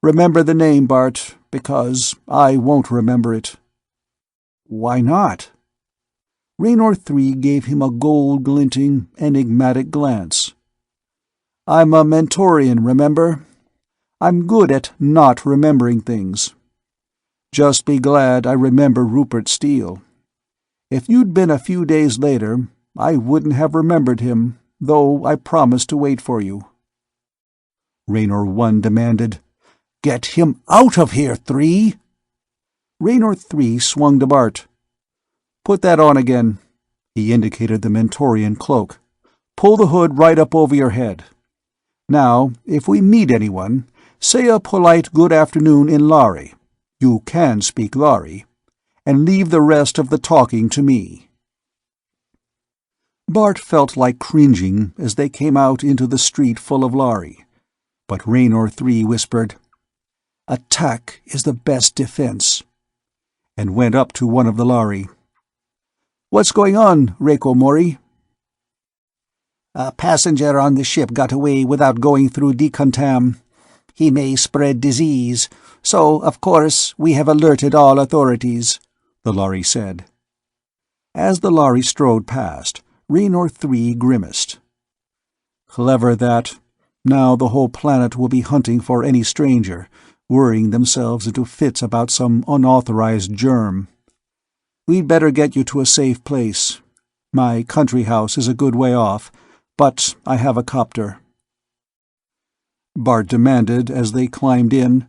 Remember the name, Bart, because I won't remember it." "Why not?" Raynor III gave him a gold-glinting, enigmatic glance. "I'm a Mentorian, remember? I'm good at not remembering things. Just be glad I remember Rupert Steele. If you'd been a few days later, I wouldn't have remembered him, though I promised to wait for you." Raynor I demanded, "Get him out of here, III!" Raynor III swung to Bart. "Put that on again." He indicated the Mentorian cloak. "Pull the hood right up over your head. Now, if we meet anyone, say a polite good afternoon in Lhari. You can speak Lhari. And leave the rest of the talking to me." Bart felt like cringing as they came out into the street full of Lhari, but Raynor III whispered, "Attack is the best defense," and went up to one of the Lhari. "What's going on, Reiko Mori?" "A passenger on the ship got away without going through decontam. He may spread disease, so, of course, we have alerted all authorities," the Lhari said. As the Lhari strode past, Raynor III grimaced. "Clever, that. Now the whole planet will be hunting for any stranger, worrying themselves into fits about some unauthorized germ. We'd better get you to a safe place. My country house is a good way off, but I have a copter." Bart demanded as they climbed in,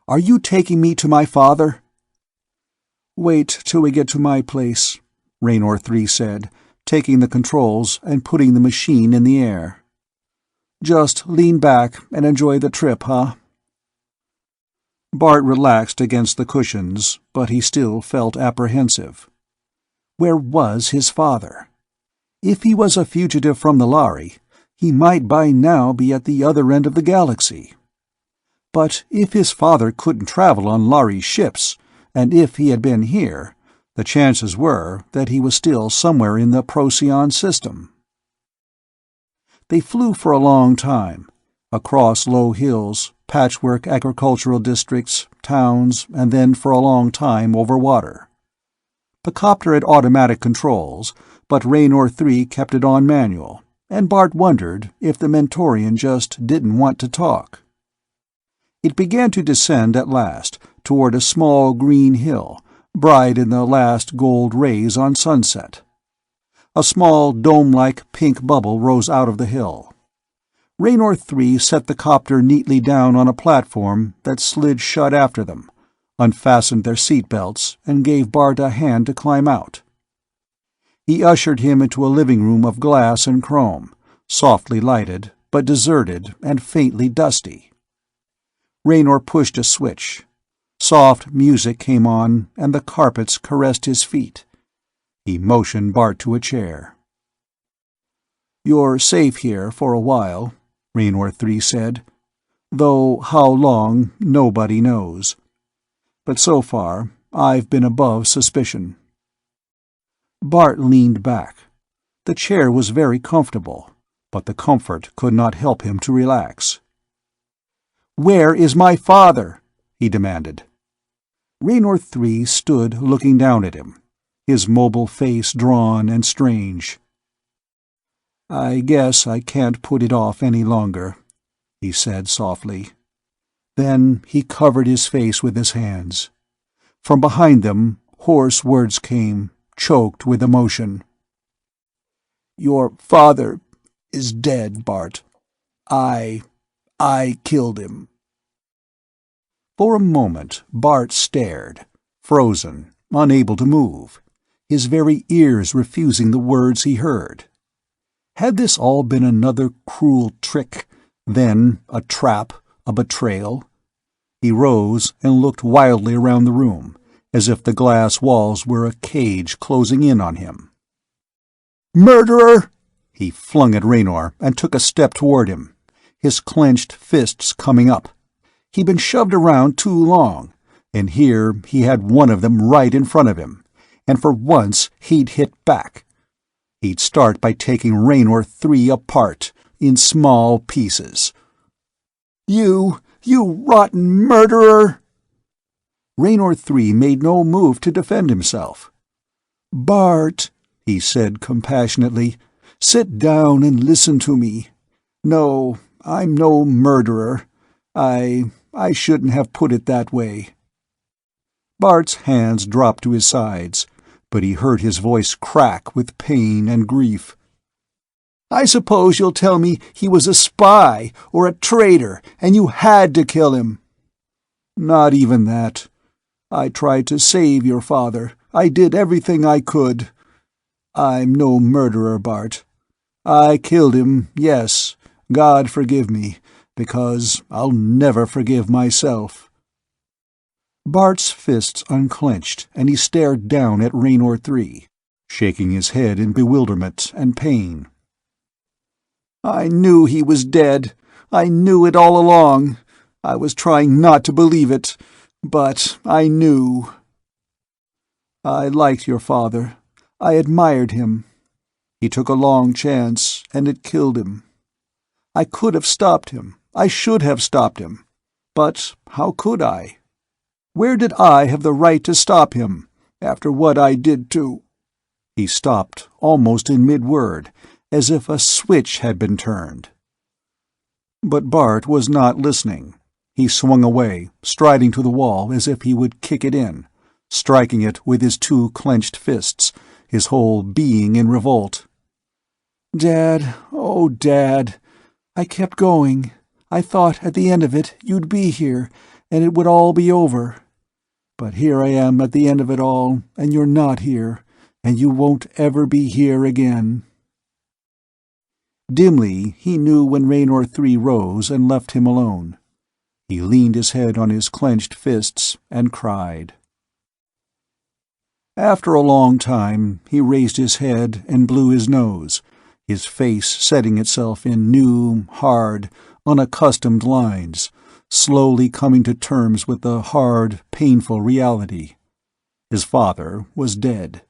"Are you taking me to my father?" "Wait till we get to my place," Raynor III said, taking the controls and putting the machine in the air. "Just lean back and enjoy the trip, huh?" Bart relaxed against the cushions, but he still felt apprehensive. Where was his father? If he was a fugitive from the Lhari, he might by now be at the other end of the galaxy. But if his father couldn't travel on Lhari ships, and if he had been here, the chances were that he was still somewhere in the Procyon system. They flew for a long time, across low hills, patchwork agricultural districts, towns, and then for a long time over water. The copter had automatic controls, but Raynor III kept it on manual, and Bart wondered if the Mentorian just didn't want to talk. It began to descend at last, toward a small green hill, bright in the last gold rays on sunset. A small dome-like pink bubble rose out of the hill. Raynor 3 set the copter neatly down on a platform that slid shut after them, unfastened their seat belts, and gave Bart a hand to climb out. He ushered him into a living room of glass and chrome, softly lighted, but deserted and faintly dusty. Raynor pushed a switch. Soft music came on, and the carpets caressed his feet. He motioned Bart to a chair. "You're safe here for a while," Raynor 3 said, "though how long nobody knows. But so far, I've been above suspicion." Bart leaned back. The chair was very comfortable, but the comfort could not help him to relax. "Where is my father?" he demanded. Raynor 3 stood looking down at him, his mobile face drawn and strange. "I guess I can't put it off any longer," he said softly. Then he covered his face with his hands. From behind them, hoarse words came, choked with emotion. "Your father is dead, Bart. I killed him." For a moment Bart stared, frozen, unable to move, his very ears refusing the words he heard. Had this all been another cruel trick, then a trap, a betrayal? He rose and looked wildly around the room, as if the glass walls were a cage closing in on him. "Murderer!" He flung at Raynor and took a step toward him, his clenched fists coming up. He'd been shoved around too long, and here he had one of them right in front of him, and for once he'd hit back. He'd start by taking Raynor 3 apart, in small pieces. You rotten murderer!" Raynor 3 made no move to defend himself. "Bart," he said compassionately, "sit down and listen to me. No, I'm no murderer. I shouldn't have put it that way." Bart's hands dropped to his sides, but he heard his voice crack with pain and grief. "I suppose you'll tell me he was a spy or a traitor, and you had to kill him." "Not even that. I tried to save your father. I did everything I could. I'm no murderer, Bart. I killed him, yes, God forgive me, because I'll never forgive myself." Bart's fists unclenched, and he stared down at Raynor 3, shaking his head in bewilderment and pain. "I knew he was dead. I knew it all along. I was trying not to believe it, but I knew. I liked your father. I admired him. He took a long chance, and it killed him. I could have stopped him. I should have stopped him. But how could I? Where did I have the right to stop him, after what I did to—" He stopped, almost in mid-word, as if a switch had been turned. But Bart was not listening. He swung away, striding to the wall as if he would kick it in, striking it with his 2 clenched fists, his whole being in revolt. "Dad, oh, Dad, I kept going. I thought at the end of it you'd be here, and it would all be over. But here I am at the end of it all, and you're not here, and you won't ever be here again." Dimly he knew when Raynor 3 rose and left him alone. He leaned his head on his clenched fists and cried. After a long time he raised his head and blew his nose, his face setting itself in new, hard, unaccustomed lines, slowly coming to terms with the hard, painful reality. His father was dead.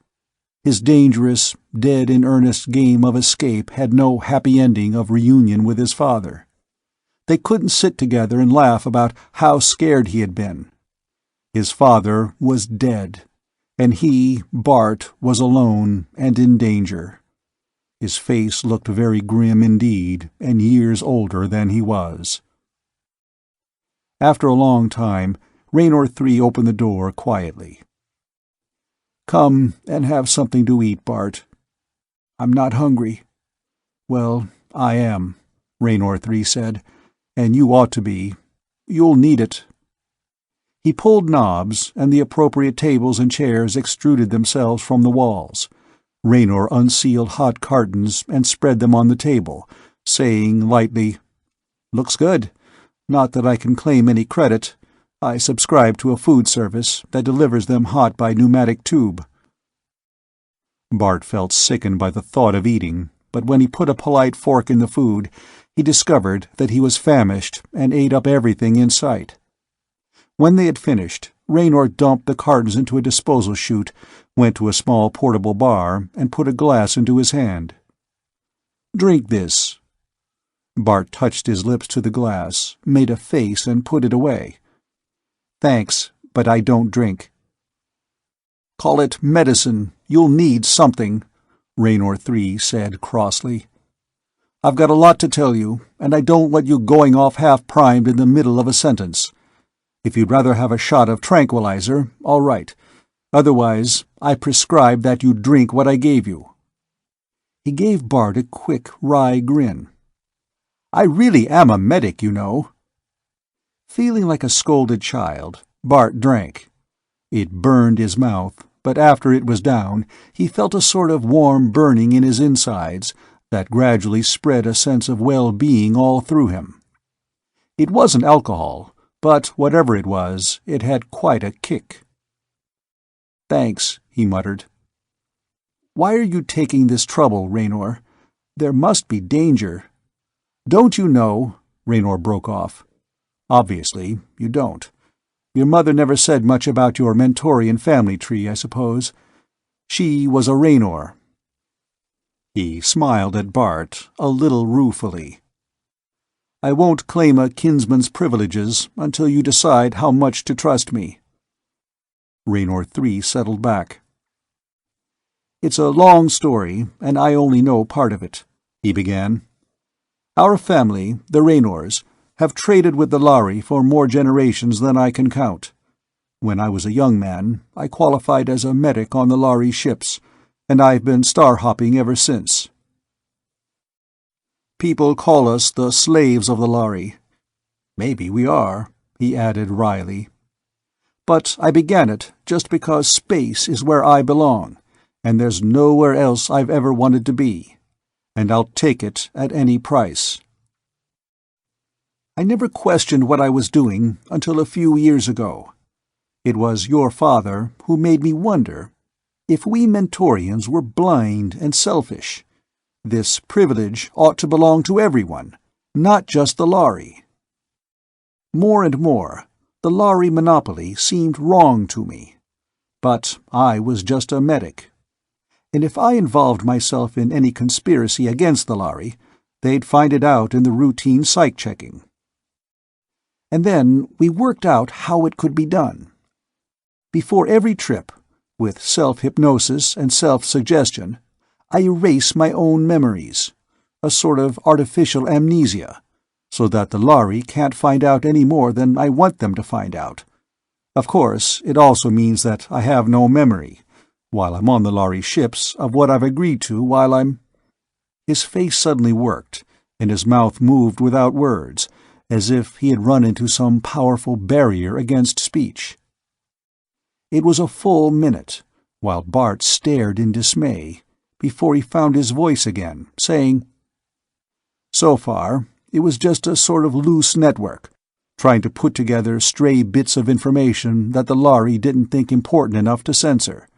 His dangerous, dead-in-earnest game of escape had no happy ending of reunion with his father. They couldn't sit together and laugh about how scared he had been. His father was dead, and he, Bart, was alone and in danger. His face looked very grim indeed, and years older than he was. After a long time, Raynor 3 opened the door quietly. "Come and have something to eat, Bart." "I'm not hungry." "Well, I am," Raynor 3 said, "and you ought to be. You'll need it." He pulled knobs, and the appropriate tables and chairs extruded themselves from the walls. Raynor unsealed hot cartons and spread them on the table, saying lightly, "Looks good. Not that I can claim any credit. I subscribe to a food service that delivers them hot by pneumatic tube." Bart felt sickened by the thought of eating, but when he put a polite fork in the food, he discovered that he was famished and ate up everything in sight. When they had finished, Raynor dumped the cartons into a disposal chute, went to a small portable bar, and put a glass into his hand. "Drink this." Bart touched his lips to the glass, made a face, and put it away. "Thanks, but I don't drink." "Call it medicine. You'll need something," Raynor 3 said crossly. "I've got a lot to tell you, and I don't want you going off half-primed in the middle of a sentence. If you'd rather have a shot of tranquilizer, all right. Otherwise, I prescribe that you drink what I gave you." He gave Bart a quick, wry grin. "I really am a medic, you know." Feeling like a scolded child, Bart drank. It burned his mouth, but after it was down, he felt a sort of warm burning in his insides that gradually spread a sense of well-being all through him. It wasn't alcohol, but whatever it was, it had quite a kick. "Thanks," he muttered. "Why are you taking this trouble, Raynor? There must be danger." "Don't you know?" Raynor broke off. "Obviously, you don't. Your mother never said much about your Mentorian family tree, I suppose. She was a Raynor." He smiled at Bart, a little ruefully. "I won't claim a kinsman's privileges until you decide how much to trust me." Raynor 3 settled back. "It's a long story, and I only know part of it," he began. "Our family, the Raynors, have traded with the Lhari for more generations than I can count. When I was a young man, I qualified as a medic on the Lhari ships, and I've been star-hopping ever since. People call us the slaves of the Lhari. Maybe we are," he added wryly. "But I began it just because space is where I belong, and there's nowhere else I've ever wanted to be. And I'll take it at any price." "I never questioned what I was doing until a few years ago. It was your father who made me wonder if we Mentorians were blind and selfish. This privilege ought to belong to everyone, not just the Lhari. More and more, the Lhari monopoly seemed wrong to me. But I was just a medic. And if I involved myself in any conspiracy against the Lhari, they'd find it out in the routine psych-checking. And then we worked out how it could be done. Before every trip, with self-hypnosis and self-suggestion, I erase my own memories, a sort of artificial amnesia, so that the Lhari can't find out any more than I want them to find out. Of course, it also means that I have no memory, while I'm on the Lhari ships, of what I've agreed to while I'm—" His face suddenly worked, and his mouth moved without words, as if he had run into some powerful barrier against speech. It was a full minute, while Bart stared in dismay, before he found his voice again, saying, "So far, it was just a sort of loose network, trying to put together stray bits of information that the Lhari didn't think important enough to censor.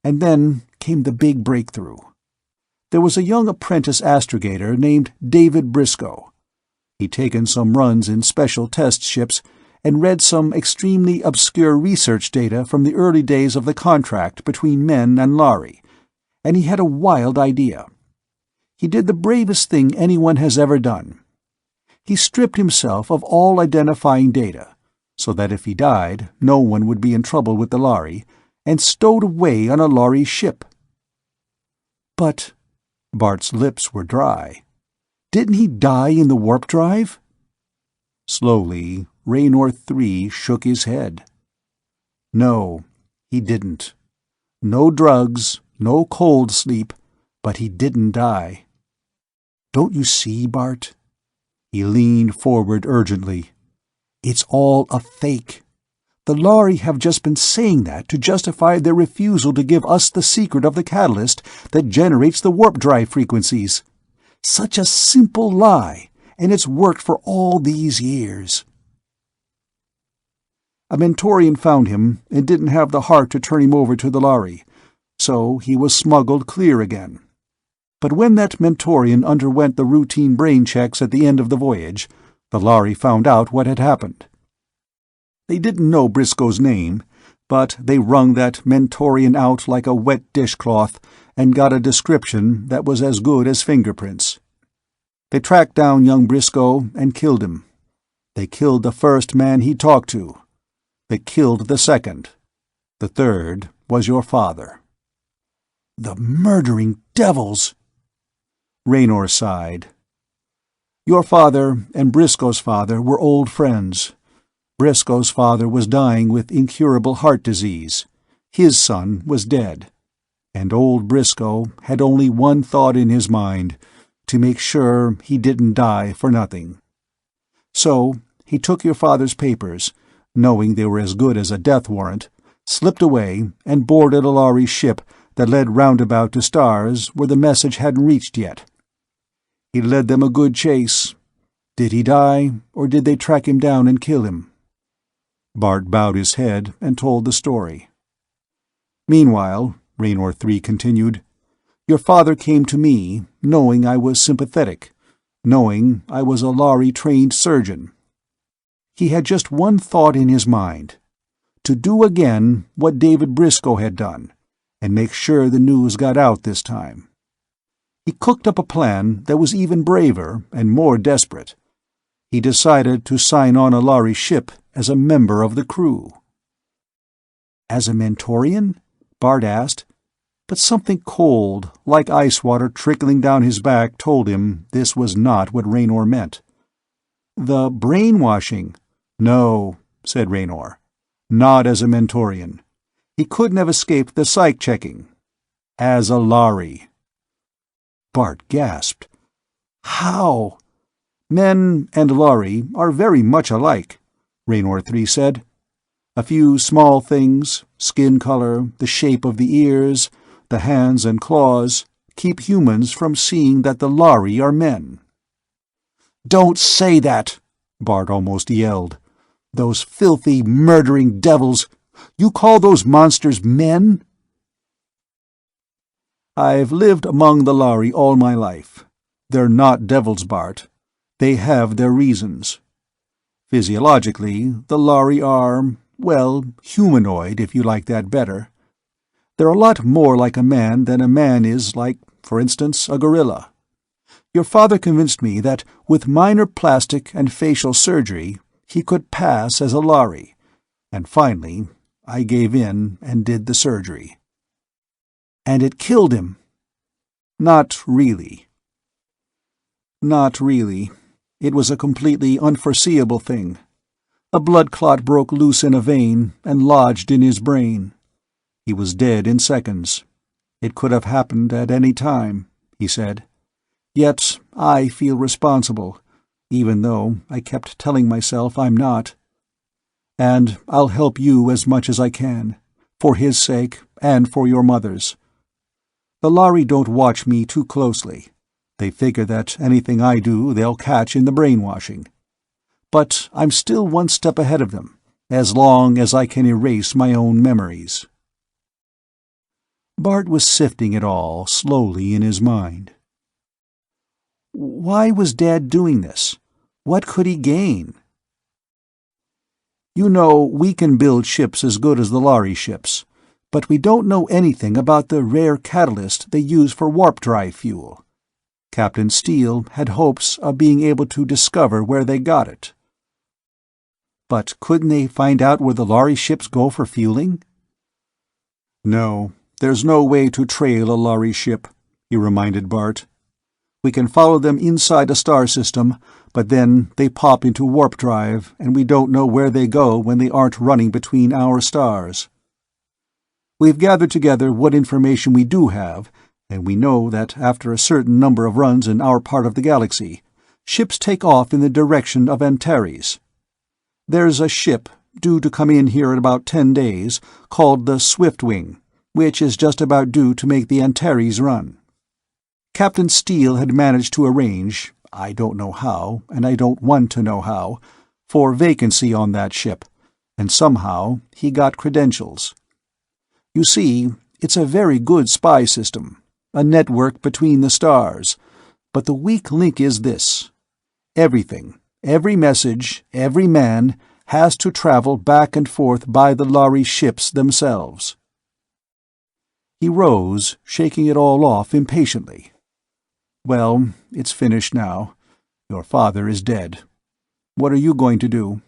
And then came the big breakthrough. There was a young apprentice astrogator named David Briscoe. He'd taken some runs in special test ships and read some extremely obscure research data from the early days of the contract between men and Lhari, and he had a wild idea. He did the bravest thing anyone has ever done. He stripped himself of all identifying data, so that if he died, no one would be in trouble with the Lhari, and stowed away on a Lhari ship." "But—" Bart's lips were dry. "Didn't he die in the warp drive?" Slowly, Raynor 3 shook his head. No, he didn't. No drugs, no cold sleep, but he didn't die. Don't you see, Bart? He leaned forward urgently. It's all a fake. The Lhari have just been saying that to justify their refusal to give us the secret of the catalyst that generates the warp drive frequencies. Such a simple lie, and it's worked for all these years. A Mentorian found him and didn't have the heart to turn him over to the Lhari, so he was smuggled clear again. But when that Mentorian underwent the routine brain checks at the end of the voyage, the Lhari found out what had happened. They didn't know Briscoe's name, but they wrung that Mentorian out like a wet dishcloth and got a description that was as good as fingerprints. They tracked down young Briscoe and killed him. They killed the first man he talked to. They killed the second. The third was your father. The murdering devils! Raynor sighed. Your father and Briscoe's father were old friends. Briscoe's father was dying with incurable heart disease. His son was dead. And old Briscoe had only one thought in his mind, to make sure he didn't die for nothing. So he took your father's papers, knowing they were as good as a death warrant, slipped away and boarded a Lhari ship that led roundabout to stars where the message hadn't reached yet. He led them a good chase. Did he die, or did they track him down and kill him? Bart bowed his head and told the story. Meanwhile, Raynor 3 continued, your father came to me, knowing I was sympathetic, knowing I was a Lhari-trained surgeon. He had just one thought in his mind, to do again what David Briscoe had done, and make sure the news got out this time. He cooked up a plan that was even braver and more desperate. He decided to sign on a Lhari ship as a member of the crew. As a Mentorian? Bart asked, but something cold, like ice water trickling down his back, told him this was not what Raynor meant. The brainwashing? No, said Raynor. Not as a Mentorian. He couldn't have escaped the psych-checking. As a Lhari. Bart gasped. How? Men and Lhari are very much alike, Raynor 3 said. A few small things, skin color, the shape of the ears, the hands and claws, keep humans from seeing that the Lhari are men. Don't say that, Bart almost yelled. Those filthy, murdering devils! You call those monsters men? I've lived among the Lhari all my life. They're not devils, Bart. They have their reasons. Physiologically, the Lhari are, well, humanoid, if you like that better. They're a lot more like a man than a man is like, for instance, a gorilla. Your father convinced me that with minor plastic and facial surgery, he could pass as a Lhari, and finally, I gave in and did the surgery. And it killed him. Not really. Not really. It was a completely unforeseeable thing. A blood clot broke loose in a vein and lodged in his brain. He was dead in seconds. It could have happened at any time, he said. Yet I feel responsible, even though I kept telling myself I'm not. And I'll help you as much as I can, for his sake and for your mother's. The Lhari don't watch me too closely. They figure that anything I do they'll catch in the brainwashing. But I'm still one step ahead of them, as long as I can erase my own memories. Bart was sifting it all slowly in his mind. Why was Dad doing this? What could he gain? You know, we can build ships as good as the Lhari ships, but we don't know anything about the rare catalyst they use for warp drive fuel. Captain Steele had hopes of being able to discover where they got it. But couldn't they find out where the Lhari ships go for fueling? No, there's no way to trail a Lhari ship, he reminded Bart. We can follow them inside a star system, but then they pop into warp drive, and we don't know where they go when they aren't running between our stars. We've gathered together what information we do have, and we know that after a certain number of runs in our part of the galaxy, ships take off in the direction of Antares. There's a ship due to come in here in about 10 days called the Swiftwing, which is just about due to make the Antares run. Captain Steele had managed to arrange, I don't know how, and I don't want to know how, for vacancy on that ship, and somehow he got credentials. You see, it's a very good spy system, a network between the stars, but the weak link is this. Everything, every message, every man, has to travel back and forth by the Lhari ships themselves. He rose, shaking it all off impatiently. Well, it's finished now. Your father is dead. What are you going to do?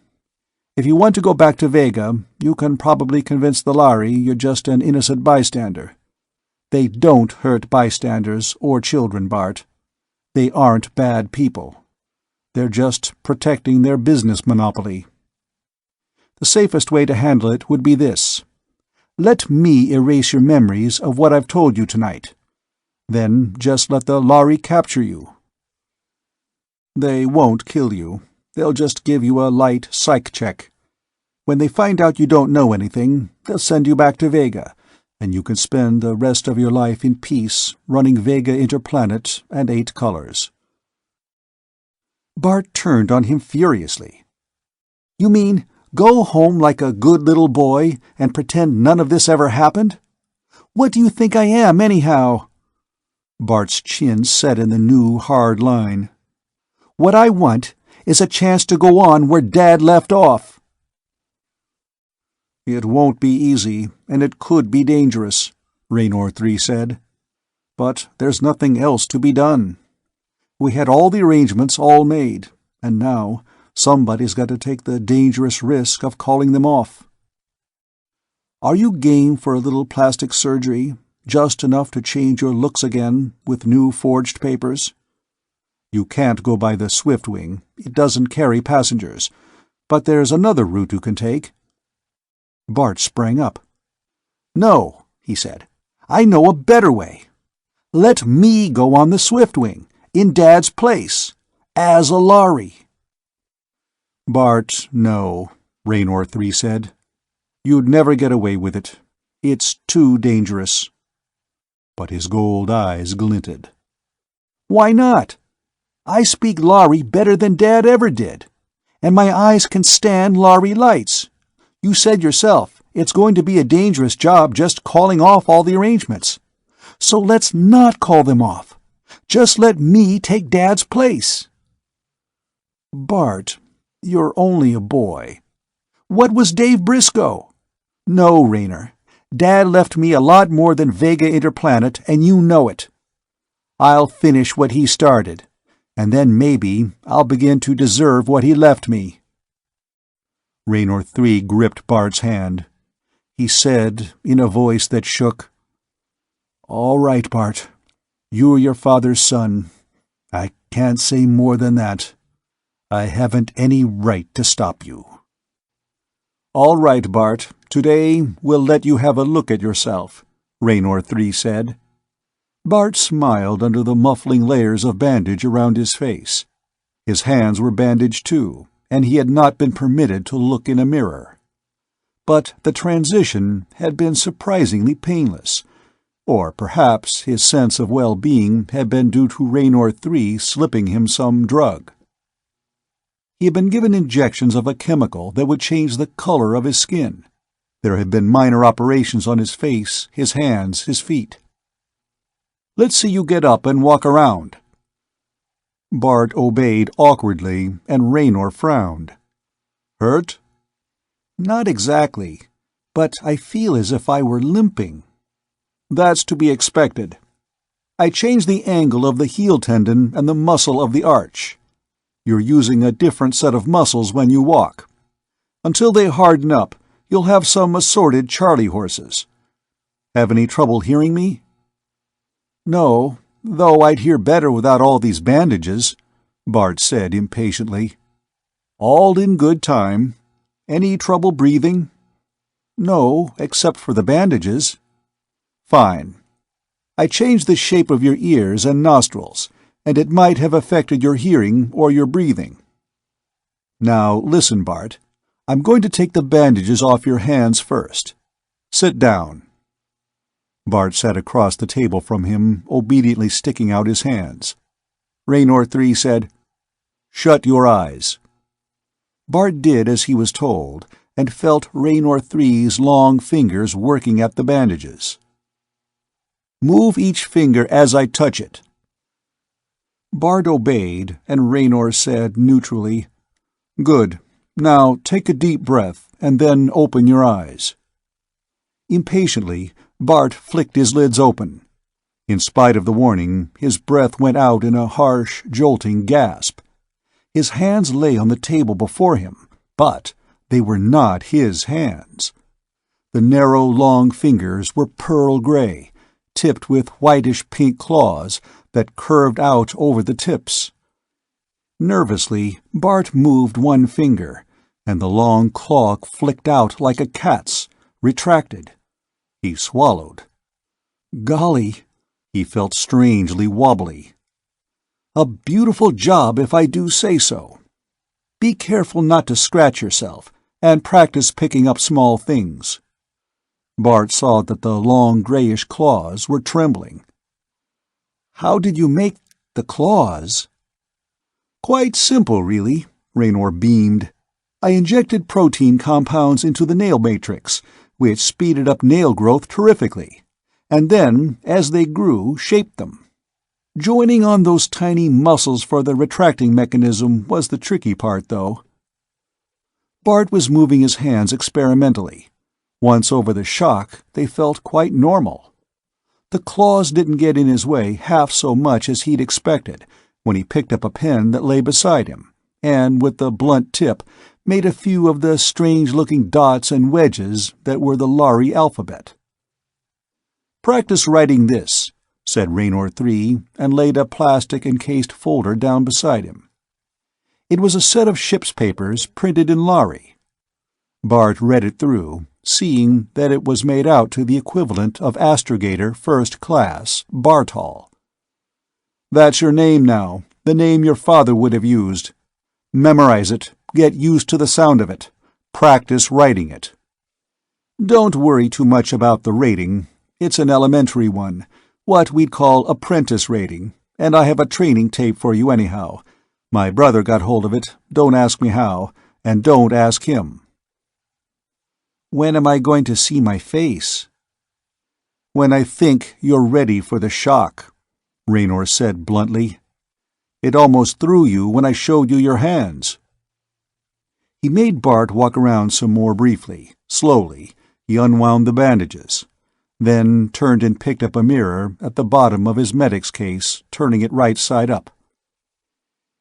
If you want to go back to Vega, you can probably convince the Lhari you're just an innocent bystander. They don't hurt bystanders or children, Bart. They aren't bad people. They're just protecting their business monopoly. The safest way to handle it would be this. Let me erase your memories of what I've told you tonight. Then just let the Lhari capture you. They won't kill you. They'll just give you a light psych check. When they find out you don't know anything, they'll send you back to Vega, and you can spend the rest of your life in peace running Vega Interplanet and 8 colors. Bart turned on him furiously. You mean go home like a good little boy and pretend none of this ever happened? What do you think I am, anyhow? Bart's chin set in the new, hard line. What I want is a chance to go on where Dad left off. It won't be easy, and it could be dangerous, Raynor 3 said. But there's nothing else to be done. We had all the arrangements all made, and now somebody's got to take the dangerous risk of calling them off. Are you game for a little plastic surgery, just enough to change your looks again with new forged papers? You can't go by the Swiftwing. It doesn't carry passengers. But there's another route you can take. Bart sprang up. No, he said. I know a better way. Let me go on the Swiftwing, in Dad's place, as a Lhari. Bart, no, Raynor 3 said. You'd never get away with it. It's too dangerous. But his gold eyes glinted. Why not? I speak Lhari better than Dad ever did, and my eyes can stand Lhari lights. You said yourself, it's going to be a dangerous job just calling off all the arrangements. So let's not call them off. Just let me take Dad's place. Bart, you're only a boy. What was Dave Briscoe? No, Raynor. Dad left me a lot more than Vega Interplanet, and you know it. I'll finish what he started, and then maybe I'll begin to deserve what he left me. Raynor 3 gripped Bart's hand. He said, in a voice that shook, All right, Bart. You're your father's son. I can't say more than that. I haven't any right to stop you. All right, Bart. Today we'll let you have a look at yourself, Raynor 3 said. Bart smiled under the muffling layers of bandage around his face. His hands were bandaged too, and he had not been permitted to look in a mirror. But the transition had been surprisingly painless, or perhaps his sense of well-being had been due to Raynor 3 slipping him some drug. He had been given injections of a chemical that would change the color of his skin. There had been minor operations on his face, his hands, his feet. Let's see you get up and walk around. Bart obeyed awkwardly, and Raynor frowned. Hurt? Not exactly, but I feel as if I were limping. That's to be expected. I changed the angle of the heel tendon and the muscle of the arch. You're using a different set of muscles when you walk. Until they harden up, you'll have some assorted Charlie horses. Have any trouble hearing me? No, though I'd hear better without all these bandages. Bart said impatiently. "All in good time. Any trouble breathing?" "No, except for the bandages." "Fine. I changed the shape of your ears and nostrils, and it might have affected your hearing or your breathing. Now listen, Bart. I'm going to take the bandages off your hands first. Sit down." Bart sat across the table from him, obediently sticking out his hands. Raynor 3 said, "Shut your eyes." Bart did as he was told, and felt Raynor 3's long fingers working at the bandages. "Move each finger as I touch it." Bart obeyed, and Raynor said neutrally, "Good. Now take a deep breath, and then open your eyes." Impatiently, Bart flicked his lids open. In spite of the warning, his breath went out in a harsh, jolting gasp. His hands lay on the table before him, but they were not his hands. The narrow, long fingers were pearl gray, tipped with whitish-pink claws that curved out over the tips. Nervously, Bart moved one finger, and the long claw flicked out like a cat's, retracted. He swallowed. Golly, he felt strangely wobbly. "A beautiful job, if I do say so. Be careful not to scratch yourself, and practice picking up small things." Bart saw that the long grayish claws were trembling. "How did you make the claws?" "Quite simple, really," Raynor beamed. "I injected protein compounds into the nail matrix, which speeded up nail growth terrifically, and then, as they grew, shaped them. Joining on those tiny muscles for the retracting mechanism was the tricky part, though." Bart was moving his hands experimentally. Once over the shock, they felt quite normal. The claws didn't get in his way half so much as he'd expected when he picked up a pen that lay beside him, and with the blunt tip made a few of the strange-looking dots and wedges that were the Lhari alphabet. "Practice writing this," said Raynor 3, and laid a plastic-encased folder down beside him. It was a set of ship's papers printed in Lhari. Bart read it through, seeing that it was made out to the equivalent of astrogator first class, Bartol. "That's your name now, the name your father would have used. Memorize it, get used to the sound of it, practice writing it. Don't worry too much about the rating. It's an elementary one, what we'd call apprentice rating, and I have a training tape for you anyhow. My brother got hold of it, don't ask me how, and don't ask him." "When am I going to see my face?" "When I think you're ready for the shock," Raynor said bluntly. "It almost threw you when I showed you your hands." He made Bart walk around some more briefly. Slowly, he unwound the bandages, then turned and picked up a mirror at the bottom of his medic's case, turning it right side up.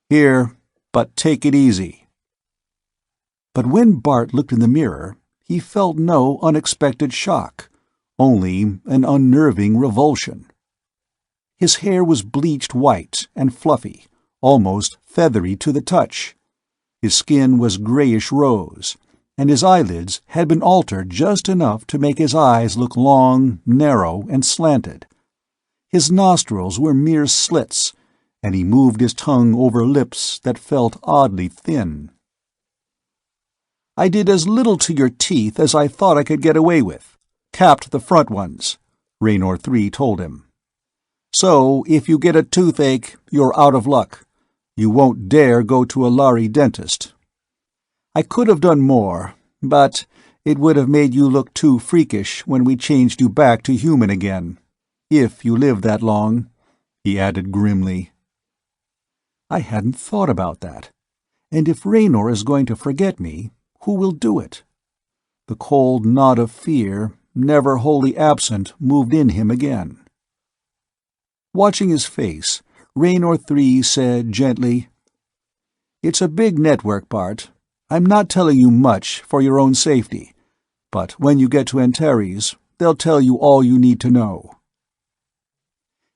"Here, but take it easy." But when Bart looked in the mirror, he felt no unexpected shock, only an unnerving revulsion. His hair was bleached white and fluffy, almost feathery to the touch. His skin was grayish-rose, and his eyelids had been altered just enough to make his eyes look long, narrow, and slanted. His nostrils were mere slits, and he moved his tongue over lips that felt oddly thin. "I did as little to your teeth as I thought I could get away with. Capped the front ones," Raynor 3 told him. "So, if you get a toothache, you're out of luck. You won't dare go to a Lhari dentist. I could have done more, but it would have made you look too freakish when we changed you back to human again. If you live that long," he added grimly. I hadn't thought about that. And if Raynor is going to forget me, who will do it? The cold knot of fear, never wholly absent, moved in him again. Watching his face, Raynor 3 said gently, "It's a big network, Bart. I'm not telling you much for your own safety, but when you get to Antares, they'll tell you all you need to know."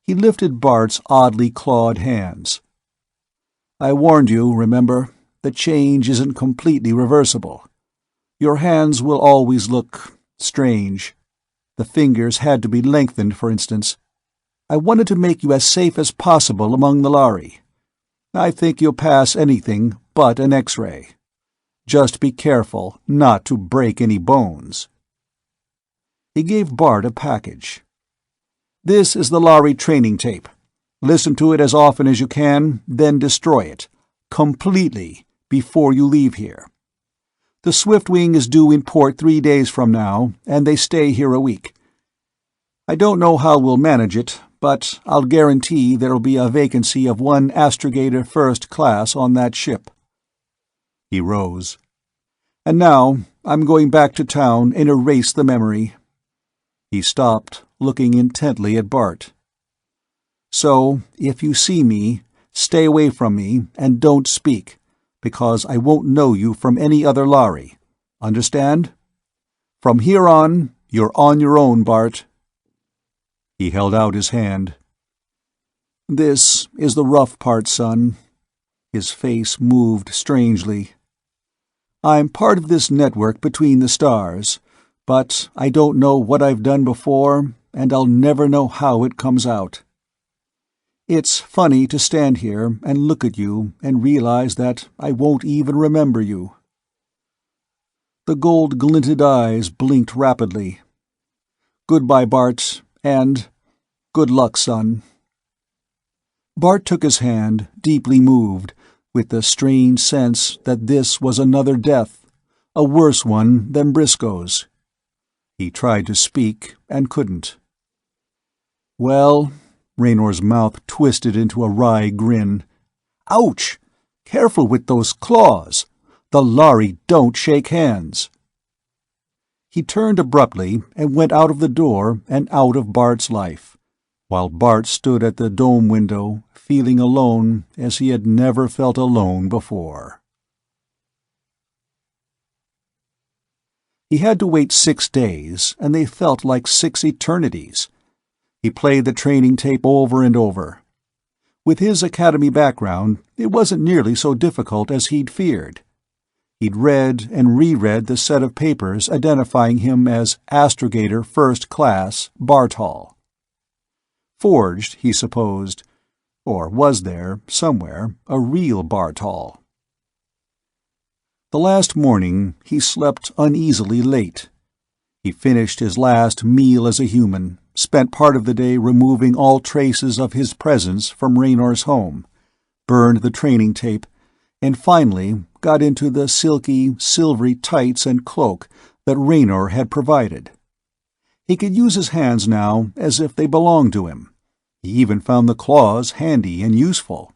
He lifted Bart's oddly clawed hands. I warned you, remember? The change isn't completely reversible. Your hands will always look strange. The fingers had to be lengthened, for instance. I wanted to make you as safe as possible among the Lhari. I think you'll pass anything but an X-ray. Just be careful not to break any bones." He gave Bart a package. "This is the Lhari training tape. Listen to it as often as you can, then destroy it. Completely, before you leave here. The Swiftwing is due in port 3 days from now, and they stay here a week. I don't know how we'll manage it, but I'll guarantee there'll be a vacancy of 1 astrogator first class on that ship." He rose. "And now I'm going back to town and erase the memory." He stopped, looking intently at Bart. "So, if you see me, stay away from me and don't speak, because I won't know you from any other Lhari. Understand? From here on, you're on your own, Bart." He held out his hand. "This is the rough part, son." His face moved strangely. "I'm part of this network between the stars, but I don't know what I've done before, and I'll never know how it comes out. It's funny to stand here and look at you and realize that I won't even remember you." The gold-glinted eyes blinked rapidly. "Goodbye, Bart, and good luck, son." Bart took his hand, deeply moved, with the strange sense that this was another death, a worse one than Briscoe's. He tried to speak and couldn't. "Well," Raynor's mouth twisted into a wry grin. "Ouch! Careful with those claws! The Lhari don't shake hands." He turned abruptly and went out of the door and out of Bart's life, while Bart stood at the dome window, feeling alone as he had never felt alone before. He had to wait 6 days, and they felt like 6 eternities. He played the training tape over and over. With his academy background, it wasn't nearly so difficult as he'd feared. He'd read and reread the set of papers identifying him as Astrogator First Class Bartol. Forged, he supposed, or was there, somewhere, a real Bartol? The last morning, he slept uneasily late. He finished his last meal as a human, spent part of the day removing all traces of his presence from Raynor's home, burned the training tape, and finally got into the silky, silvery tights and cloak that Raynor had provided. He could use his hands now as if they belonged to him. He even found the claws handy and useful.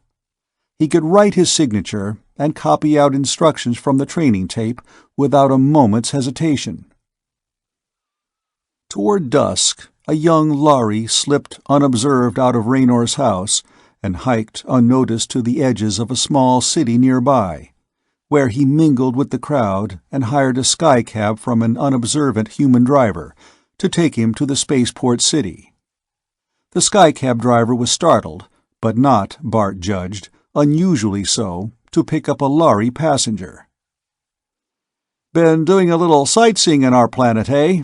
He could write his signature and copy out instructions from the training tape without a moment's hesitation. Toward dusk, a young Lhari slipped unobserved out of Raynor's house and hiked unnoticed to the edges of a small city nearby, where he mingled with the crowd and hired a skycab from an unobservant human driver to take him to the spaceport city. The skycab driver was startled, but not, Bart judged, unusually so, to pick up a Lhari passenger. "Been doing a little sightseeing on our planet, eh?"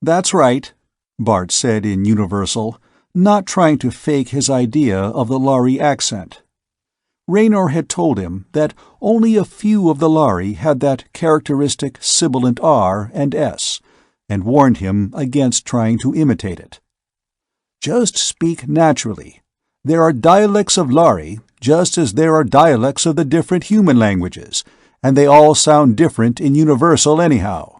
"That's right," Bart said in universal, not trying to fake his idea of the Lhari accent. Raynor had told him that only a few of the Lhari had that characteristic sibilant R and S, and warned him against trying to imitate it. "Just speak naturally. There are dialects of Lhari, just as there are dialects of the different human languages, and they all sound different in universal anyhow."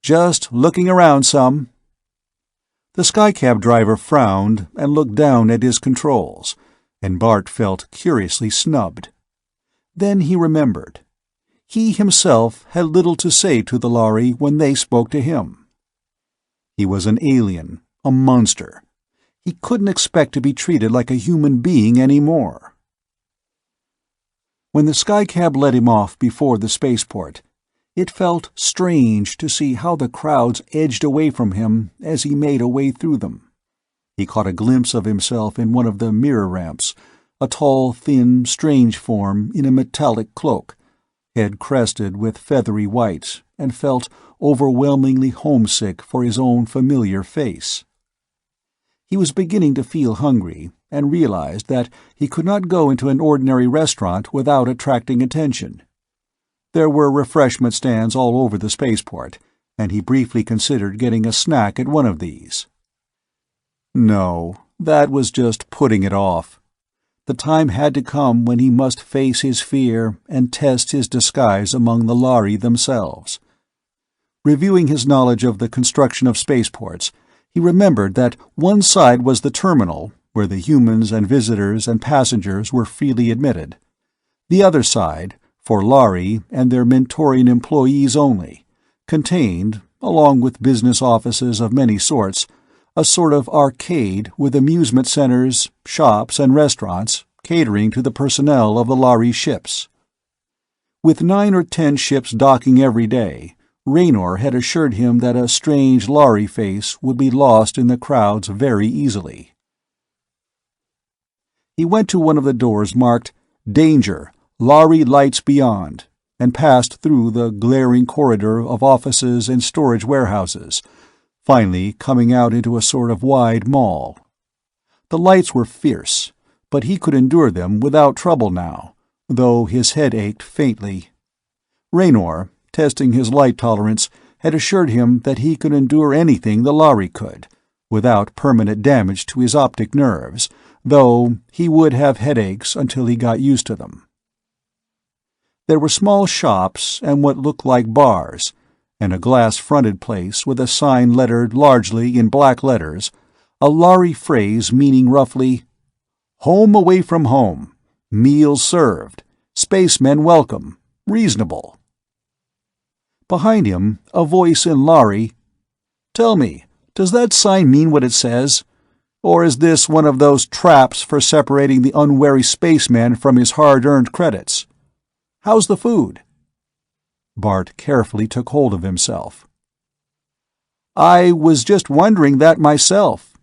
"Just looking around some." The skycab driver frowned and looked down at his controls, and Bart felt curiously snubbed. Then he remembered. He himself had little to say to the Lhari when they spoke to him. He was an alien, a monster. He couldn't expect to be treated like a human being any more. When the skycab let him off before the spaceport, it felt strange to see how the crowds edged away from him as he made a way through them. He caught a glimpse of himself in one of the mirror ramps, a tall, thin, strange form in a metallic cloak, head crested with feathery white, and felt overwhelmingly homesick for his own familiar face. He was beginning to feel hungry, and realized that he could not go into an ordinary restaurant without attracting attention. There were refreshment stands all over the spaceport, and he briefly considered getting a snack at one of these. No, that was just putting it off. The time had to come when he must face his fear and test his disguise among the Lhari themselves. Reviewing his knowledge of the construction of spaceports, he remembered that one side was the terminal, where the humans and visitors and passengers were freely admitted. The other side, for Lhari and their Mentorian employees only, contained, along with business offices of many sorts, a sort of arcade with amusement centers, shops, and restaurants catering to the personnel of the Lhari ships. With 9 or 10 ships docking every day, Raynor had assured him that a strange Lhari face would be lost in the crowds very easily. He went to one of the doors marked "Danger, Lhari Lights Beyond," and passed through the glaring corridor of offices and storage warehouses, finally coming out into a sort of wide mall. The lights were fierce, but he could endure them without trouble now, though his head ached faintly. Raynor, testing his light tolerance, had assured him that he could endure anything the Lhari could, without permanent damage to his optic nerves, though he would have headaches until he got used to them. There were small shops and what looked like bars, and a glass-fronted place with a sign lettered largely in black letters, a Lhari phrase meaning roughly, "Home away from home, meals served, spacemen welcome, reasonable." Behind him, a voice in Lhari, "Tell me, does that sign mean what it says? Or is this one of those traps for separating the unwary spaceman from his hard-earned credits? How's the food?" Bart carefully took hold of himself. "I was just wondering that myself."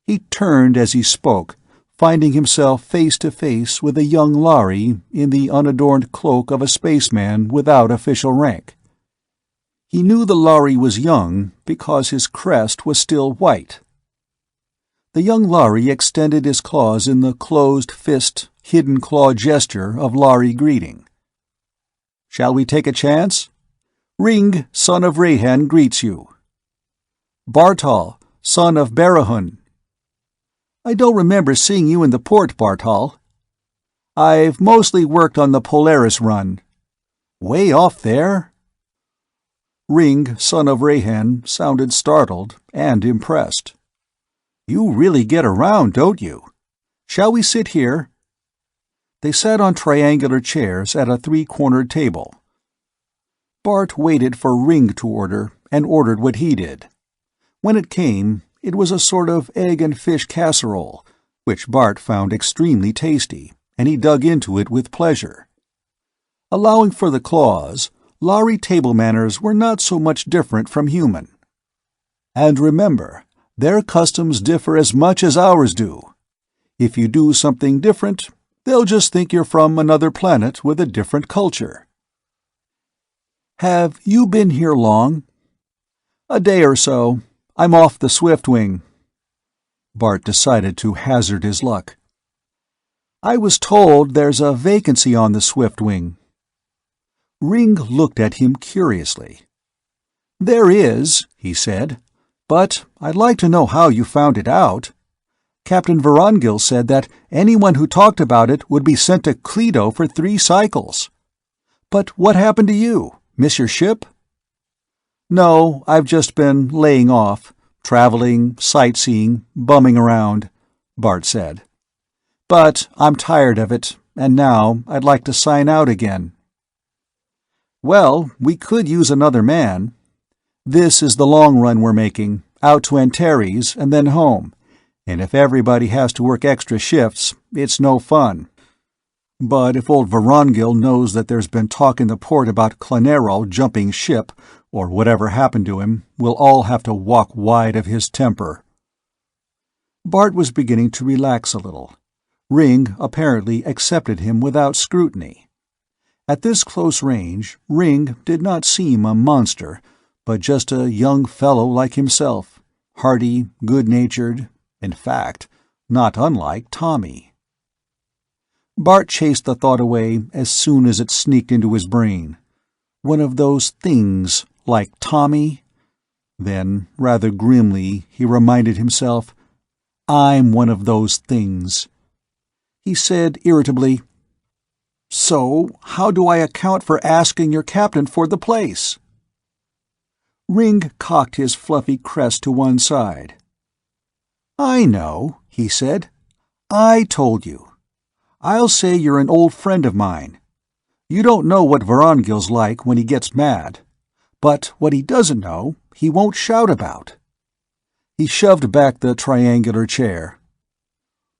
He turned as he spoke, finding himself face to face with a young Lhari in the unadorned cloak of a spaceman without official rank. He knew the Lhari was young because his crest was still white. The young Lhari extended his claws in the closed-fist, hidden-claw gesture of Lhari greeting. "Shall we take a chance? Ring, son of Rehan, greets you. Bartol, son of Barahun." "I don't remember seeing you in the port, Bartol." "I've mostly worked on the Polaris run." "Way off there?" Ring, son of Rehan, sounded startled and impressed. "You really get around, don't you? Shall we sit here?" They sat on triangular chairs at a 3-cornered table. Bart waited for Ring to order, and ordered what he did. When it came, it was a sort of egg and fish casserole, which Bart found extremely tasty, and he dug into it with pleasure. Allowing for the claws, Lhari table manners were not so much different from human. And remember, their customs differ as much as ours do. If you do something different, they'll just think you're from another planet with a different culture. "Have you been here long?" "A day or so. I'm off the Swiftwing." Bart decided to hazard his luck. "I was told there's a vacancy on the Swiftwing." Ring looked at him curiously. "There is," he said, "but I'd like to know how you found it out. Captain Vorongil said that anyone who talked about it would be sent to Cleto for 3 cycles. But what happened to you? Miss your ship?" "No, I've just been laying off, traveling, sightseeing, bumming around," Bart said. "But I'm tired of it, and now I'd like to sign out again." "Well, we could use another man. This is the long run we're making, out to Antares and then home. And if everybody has to work extra shifts, it's no fun. But if old Vorongil knows that there's been talk in the port about Clanero jumping ship, or whatever happened to him, we'll all have to walk wide of his temper." Bart was beginning to relax a little. Ring apparently accepted him without scrutiny. At this close range, Ring did not seem a monster, but just a young fellow like himself, hearty, good-natured, in fact, not unlike Tommy. Bart chased the thought away as soon as it sneaked into his brain. One of those things, like Tommy? Then, rather grimly, he reminded himself, I'm one of those things. He said irritably, So, how do I account for asking your captain for the place? Ring cocked his fluffy crest to one side. I know, he said. I told you. I'll say you're an old friend of mine. You don't know what Vorongil's like when he gets mad. But what he doesn't know, he won't shout about. He shoved back the triangular chair.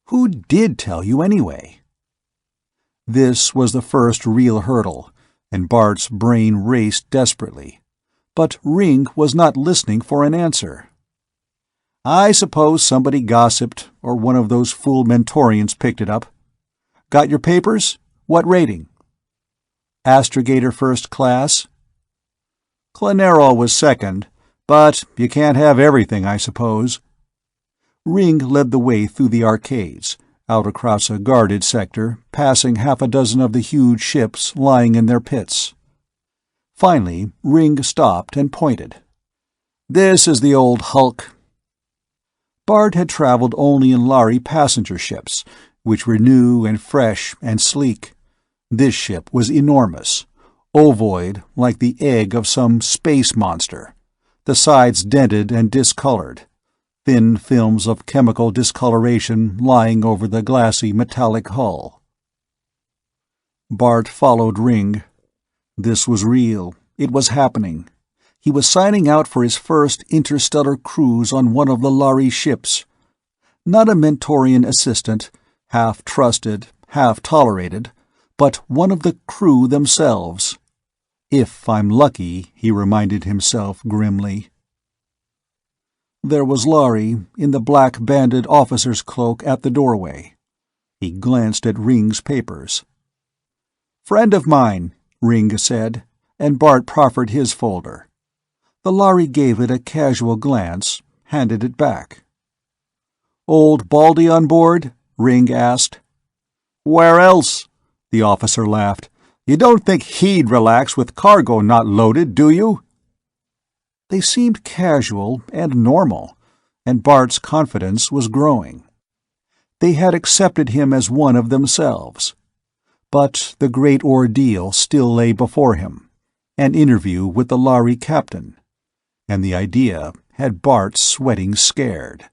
Who did tell you anyway? This was the first real hurdle, and Bart's brain raced desperately. But Ring was not listening for an answer. I suppose somebody gossiped, or one of those fool Mentorians picked it up. Got your papers? What rating? Astrogator first class? Clanero was second, but you can't have everything, I suppose. Ring led the way through the arcades, out across a guarded sector, passing half a dozen of the huge ships lying in their pits. Finally, Ring stopped and pointed. This is the old hulk. Bart had traveled only in Lhari passenger ships, which were new and fresh and sleek. This ship was enormous, ovoid like the egg of some space monster, the sides dented and discolored, thin films of chemical discoloration lying over the glassy metallic hull. Bart followed Ring. This was real. It was happening. He was signing out for his first interstellar cruise on one of the Lhari ships. Not a Mentorian assistant, half trusted, half tolerated, but one of the crew themselves. If I'm lucky, he reminded himself grimly. There was Lhari, in the black banded officer's cloak at the doorway. He glanced at Ring's papers. "Friend of mine," Ring said, and Bart proffered his folder. The Lhari gave it a casual glance, handed it back. "Old Baldy on board?" Ring asked. "Where else?" The officer laughed. "You don't think he'd relax with cargo not loaded, do you?" They seemed casual and normal, and Bart's confidence was growing. They had accepted him as one of themselves. But the great ordeal still lay before him, an interview with the Lhari captain, and the idea had Bart sweating scared.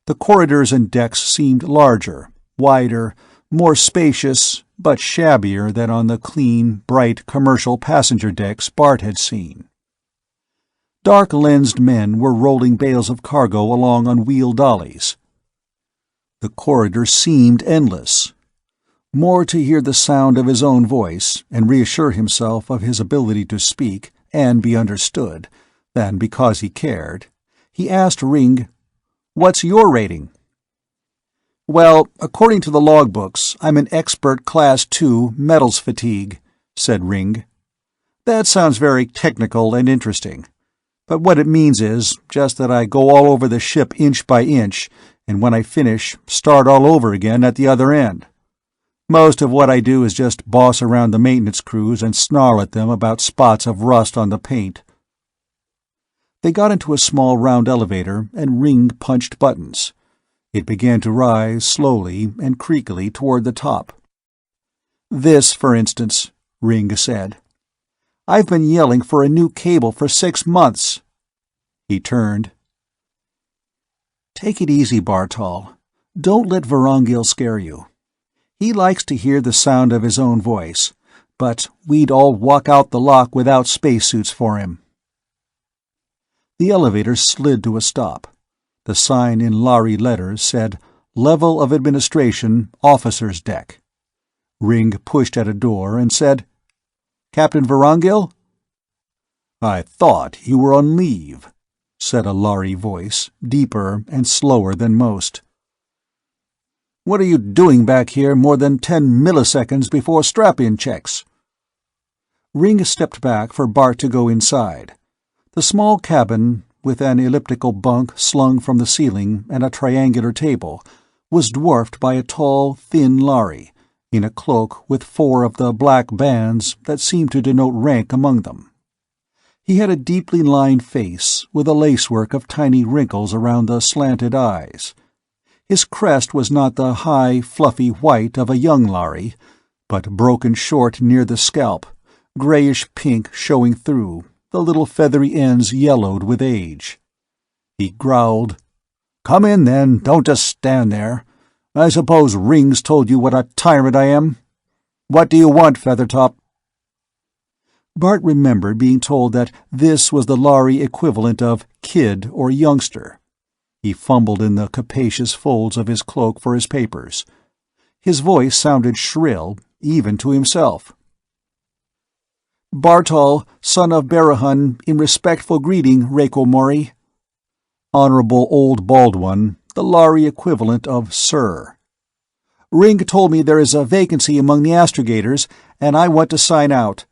The corridors and decks seemed larger, wider, more spacious, but shabbier than on the clean, bright commercial passenger decks Bart had seen. Dark-lensed men were rolling bales of cargo along on wheel dollies. The corridor seemed endless. More to hear the sound of his own voice and reassure himself of his ability to speak and be understood than because he cared, he asked Ring, "What's your rating?" "Well, according to the logbooks, I'm an expert Class 2 metals fatigue," said Ring. "That sounds very technical and interesting, but what it means is just that I go all over the ship inch by inch, and when I finish, start all over again at the other end. Most of what I do is just boss around the maintenance crews and snarl at them about spots of rust on the paint." They got into a small round elevator, and Ring punched buttons. It began to rise slowly and creakily toward the top. "This, for instance," Ring said. "I've been yelling for a new cable for 6 months." He turned. "Take it easy, Bartol. Don't let Vorongil scare you. He likes to hear the sound of his own voice, but we'd all walk out the lock without spacesuits for him." The elevator slid to a stop. The sign in Lhari letters said, "Level of Administration, Officer's Deck." Ring pushed at a door and said, "Captain Vorongil?" "I thought you were on leave," said a Lhari voice, deeper and slower than most. What are you doing back here more than 10 milliseconds before strap-in checks?" Ring stepped back for Bart to go inside. The small cabin, with an elliptical bunk slung from the ceiling and a triangular table, was dwarfed by a tall, thin Lhari, in a cloak with 4 of the black bands that seemed to denote rank among them. He had a deeply lined face with a lacework of tiny wrinkles around the slanted eyes. His crest was not the high, fluffy white of a young Lhari, but broken short near the scalp, grayish-pink showing through, the little feathery ends yellowed with age. He growled, "Come in, then, don't just stand there. I suppose Ring's told you what a tyrant I am? What do you want, Feathertop?" Bart remembered being told that this was the Lhari equivalent of kid or youngster. He fumbled in the capacious folds of his cloak for his papers. His voice sounded shrill, even to himself. "Bartol, son of Barahun, in respectful greeting, Reiko Mori." Honorable Old Bald One, the Lhari equivalent of Sir. "Ring told me there is a vacancy among the astrogators, and I want to sign out."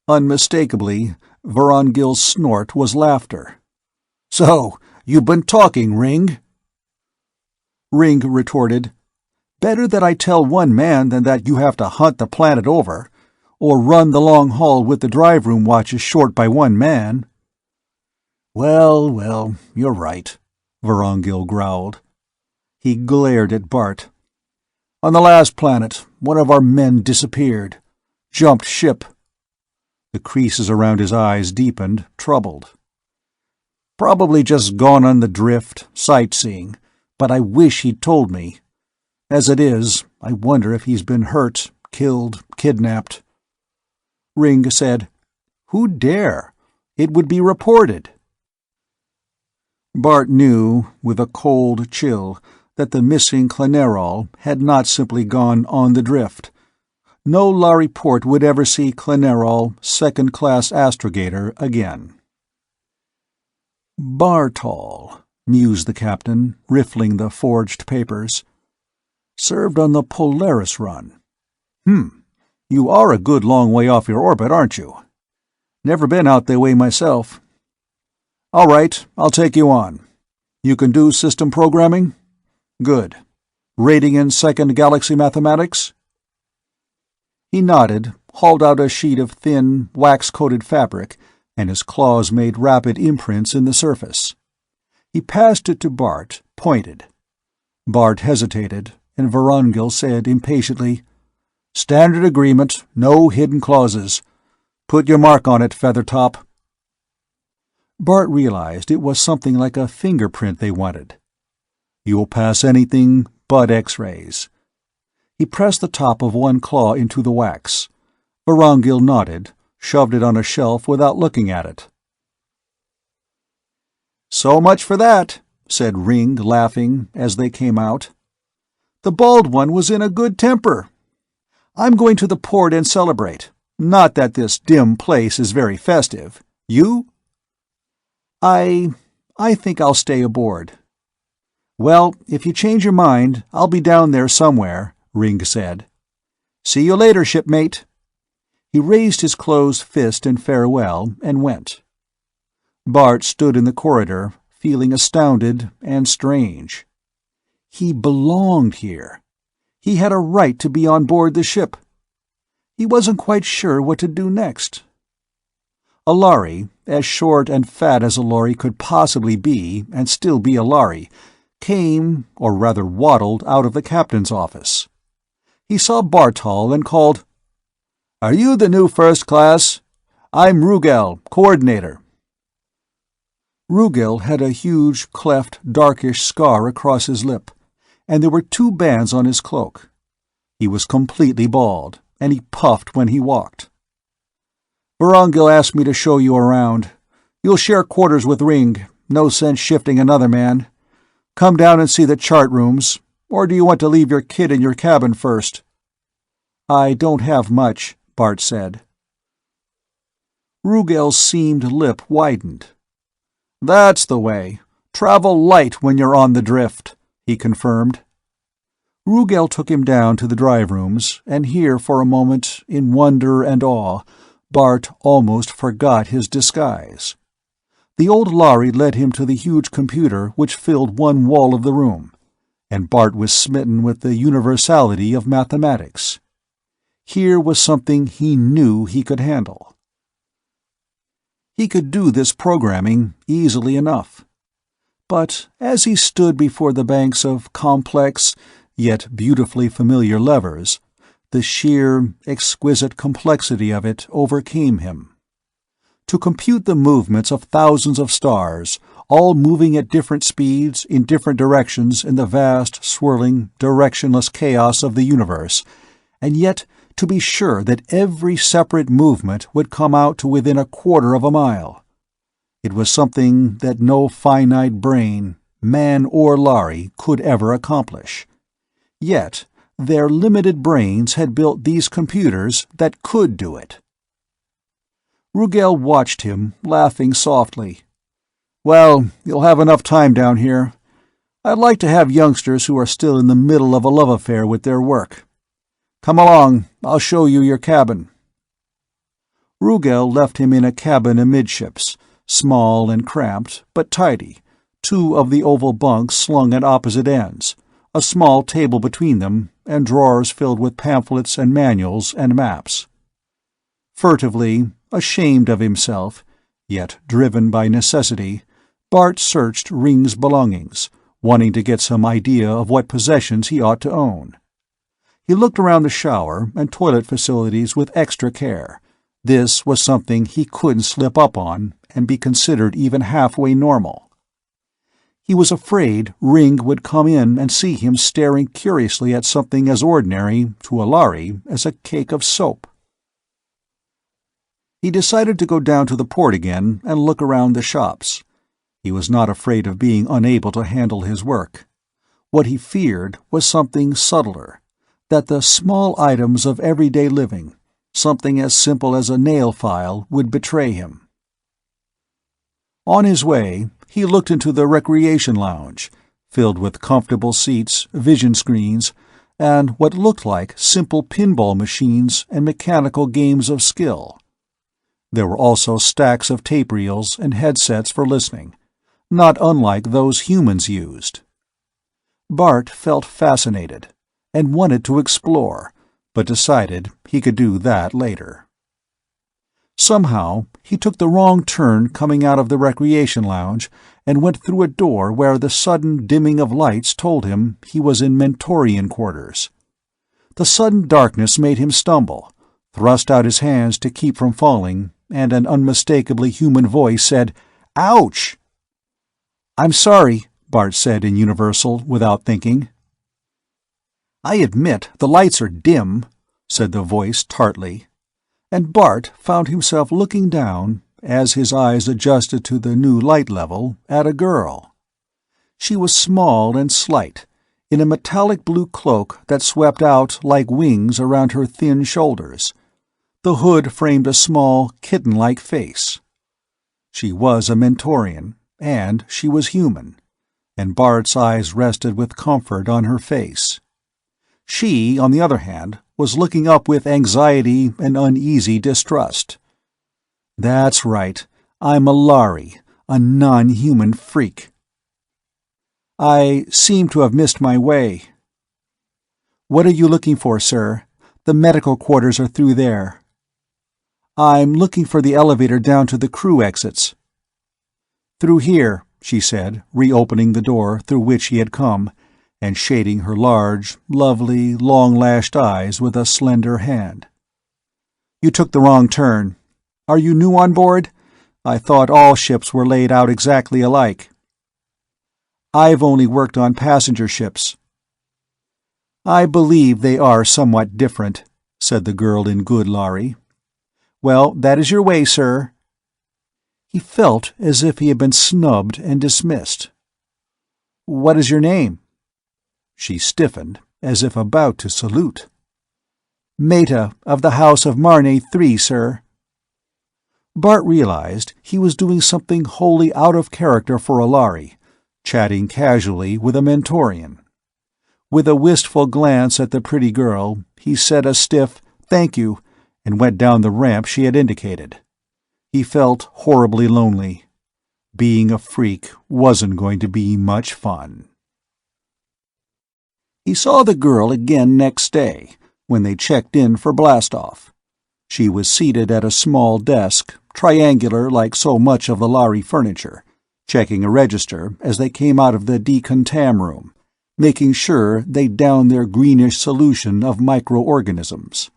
Unmistakably, Vorongil's snort was laughter. "So, you've been talking, Ring?" Ring retorted, "Better that I tell one man than that you have to hunt the planet over, or run the long haul with the drive-room watches short by one man." Well, you're right," Vorongil growled. He glared at Bart. "On the last planet, one of our men disappeared. Jumped ship." The creases around his eyes deepened, troubled. "Probably just gone on the drift, sightseeing, but I wish he'd told me. As it is, I wonder if he's been hurt, killed, kidnapped." Ring said, "Who dare? It would be reported." Bart knew, with a cold chill, that the missing Clenerol had not simply gone on the drift. No Lhari port would ever see Clenerol, second-class astrogator, again. "Bartol," mused the captain, riffling the forged papers. "Served on the Polaris run. You are a good long way off your orbit, aren't you? Never been out that way myself. All right, I'll take you on. You can do system programming? Good. Rating in second galaxy mathematics?" He nodded, hauled out a sheet of thin, wax-coated fabric, and his claws made rapid imprints in the surface. He passed it to Bart, pointed. Bart hesitated, and Vorongil said impatiently, "Standard agreement, no hidden clauses. Put your mark on it, Feathertop." Bart realized it was something like a fingerprint they wanted. "You'll pass anything but X-rays." He pressed the top of one claw into the wax. Vorongil nodded, shoved it on a shelf without looking at it. "So much for that," said Ring, laughing, as they came out. "The Bald One was in a good temper. I'm going to the port and celebrate. Not that this dim place is very festive. You?" I think I'll stay aboard." "Well, if you change your mind, I'll be down there somewhere," Ring said. "See you later, shipmate." He raised his closed fist in farewell and went. Bart stood in the corridor, feeling astounded and strange. He belonged here. He had a right to be on board the ship. He wasn't quite sure what to do next. A Lhari, as short and fat as a Lhari could possibly be and still be a Lhari, came, or rather waddled, out of the captain's office. He saw Bartol and called, "Are you the new first class? I'm Rugel, coordinator." Rugel had a huge, cleft, darkish scar across his lip, and there were 2 bands on his cloak. He was completely bald, and he puffed when he walked. "Vorongil asked me to show you around. You'll share quarters with Ring. No sense shifting another man. Come down and see the chart rooms, or do you want to leave your kit in your cabin first?" "I don't have much," Bart said. Rugel's seamed lip widened. "That's the way. Travel light when you're on the drift," he confirmed. Rugel took him down to the drive rooms, and here for a moment, in wonder and awe, Bart almost forgot his disguise. The old Lhari led him to the huge computer which filled one wall of the room, and Bart was smitten with the universality of mathematics. Here was something he knew he could handle. He could do this programming easily enough. But as he stood before the banks of complex, yet beautifully familiar levers, the sheer, exquisite complexity of it overcame him. To compute the movements of thousands of stars, all moving at different speeds in different directions in the vast, swirling, directionless chaos of the universe, and yet to be sure that every separate movement would come out to within a quarter of a mile. It was something that no finite brain, man or Lhari, could ever accomplish. Yet their limited brains had built these computers that could do it. Rugel watched him, laughing softly. "Well, you'll have enough time down here. I'd like to have youngsters who are still in the middle of a love affair with their work. Come along, I'll show you your cabin." Rugel left him in a cabin amidships, small and cramped, but tidy, 2 of the oval bunks slung at opposite ends, a small table between them, and drawers filled with pamphlets and manuals and maps. Furtively, ashamed of himself, yet driven by necessity, Bart searched Ring's belongings, wanting to get some idea of what possessions he ought to own. He looked around the shower and toilet facilities with extra care. This was something he couldn't slip up on and be considered even halfway normal. He was afraid Ring would come in and see him staring curiously at something as ordinary, to a Lhari, as a cake of soap. He decided to go down to the port again and look around the shops. He was not afraid of being unable to handle his work. What he feared was something subtler, that the small items of everyday living, something as simple as a nail file, would betray him. On his way, he looked into the recreation lounge, filled with comfortable seats, vision screens, and what looked like simple pinball machines and mechanical games of skill. There were also stacks of tape reels and headsets for listening, not unlike those humans used. Bart felt fascinated, and wanted to explore, but decided he could do that later. Somehow, he took the wrong turn coming out of the recreation lounge and went through a door where the sudden dimming of lights told him he was in Mentorian quarters. The sudden darkness made him stumble, thrust out his hands to keep from falling, and an unmistakably human voice said, "Ouch!" "I'm sorry," Bart said in Universal, without thinking. "I admit the lights are dim," said the voice tartly, and Bart found himself looking down, as his eyes adjusted to the new light level, at a girl. She was small and slight, in a metallic blue cloak that swept out like wings around her thin shoulders. The hood framed a small, kitten-like face. She was a Mentorian, and she was human, and Bart's eyes rested with comfort on her face. She, on the other hand, was looking up with anxiety and uneasy distrust. "That's right, I'm a Lhari, a non-human freak. I seem to have missed my way." "What are you looking for, sir? The medical quarters are through there." "I'm looking for the elevator down to the crew exits." "Through here," she said, reopening the door through which he had come, and shading her large, lovely, long-lashed eyes with a slender hand. "You took the wrong turn. Are you new on board? I thought all ships were laid out exactly alike." "I've only worked on passenger ships." "I believe they are somewhat different," said the girl in good Lhari. "Well, that is your way, sir." He felt as if he had been snubbed and dismissed. "What is your name?" She stiffened, as if about to salute. "Meta, of the House of Marne 3, sir." Bart realized he was doing something wholly out of character for a Lhari, chatting casually with a Mentorian. With a wistful glance at the pretty girl, he said a stiff "thank you" and went down the ramp she had indicated. He felt horribly lonely. Being a freak wasn't going to be much fun. He saw the girl again next day, when they checked in for blastoff. She was seated at a small desk, triangular like so much of the Lhari furniture, checking a register as they came out of the decontam room, making sure they downed their greenish solution of microorganisms.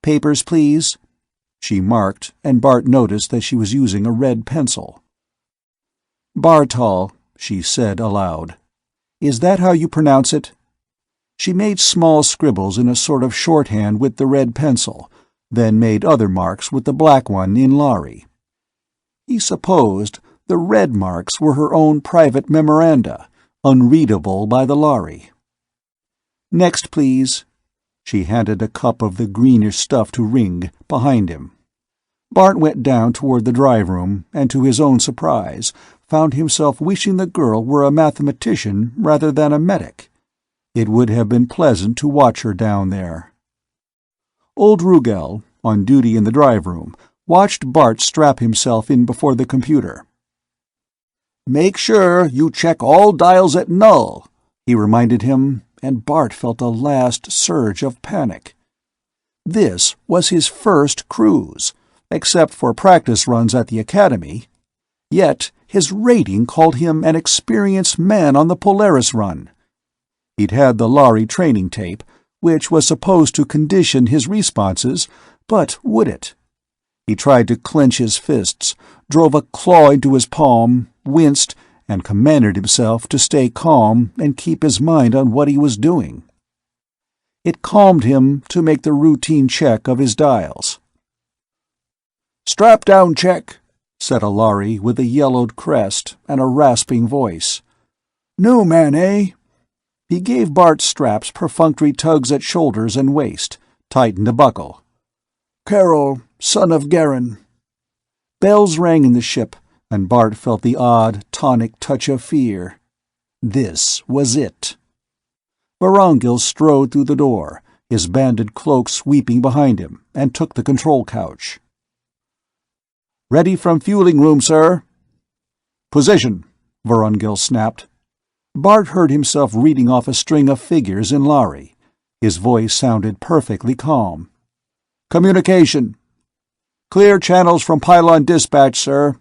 "Papers, please," she marked, and Bart noticed that she was using a red pencil. "Bartol," she said aloud. "Is that how you pronounce it?" She made small scribbles in a sort of shorthand with the red pencil, then made other marks with the black one in Lhari. He supposed the red marks were her own private memoranda, unreadable by the Lhari. "Next, please." She handed a cup of the greenish stuff to Ring, behind him. Bart went down toward the drive room, and to his own surprise, found himself wishing the girl were a mathematician rather than a medic. It would have been pleasant to watch her down there. Old Rugel, on duty in the drive room, watched Bart strap himself in before the computer. "Make sure you check all dials at null," he reminded him, and Bart felt a last surge of panic. This was his first cruise, except for practice runs at the academy. Yet his rating called him an experienced man on the Polaris run. He'd had the Lhari training tape, which was supposed to condition his responses, but would it? He tried to clench his fists, drove a claw into his palm, winced, and commanded himself to stay calm and keep his mind on what he was doing. It calmed him to make the routine check of his dials. "Strap-down check," said a Lhari with a yellowed crest and a rasping voice. "New man, eh?" He gave Bart straps perfunctory tugs at shoulders and waist, tightened a buckle. "Carol, son of Garen." Bells rang in the ship, and Bart felt the odd, tonic touch of fear. This was it. Vorongil strode through the door, his banded cloak sweeping behind him, and took the control couch. "Ready from fueling room, sir." "Position," Vorongil snapped. Bart heard himself reading off a string of figures in Lhari. His voice sounded perfectly calm. "Communication." "Clear channels from pylon dispatch, sir."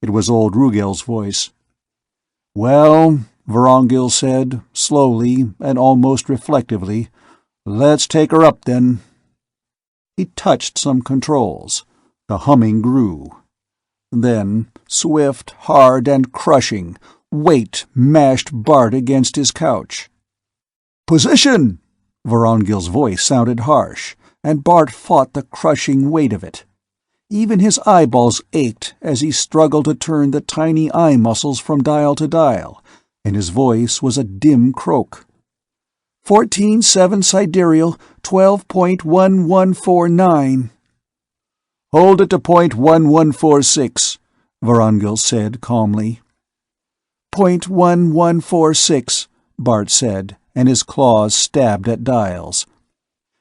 It was old Rugel's voice. "Well," Vorongil said, slowly and almost reflectively, "let's take her up, then." He touched some controls. The humming grew. Then, swift, hard, and crushing, weight mashed Bart against his couch. "Position!" Vorongil's voice sounded harsh, and Bart fought the crushing weight of it. Even his eyeballs ached as he struggled to turn the tiny eye muscles from dial to dial, and his voice was a dim croak. 14-7 sidereal, 12.1149. "Hold it to .1146, Vorongil said calmly. .1146, Bart said, and his claws stabbed at dials.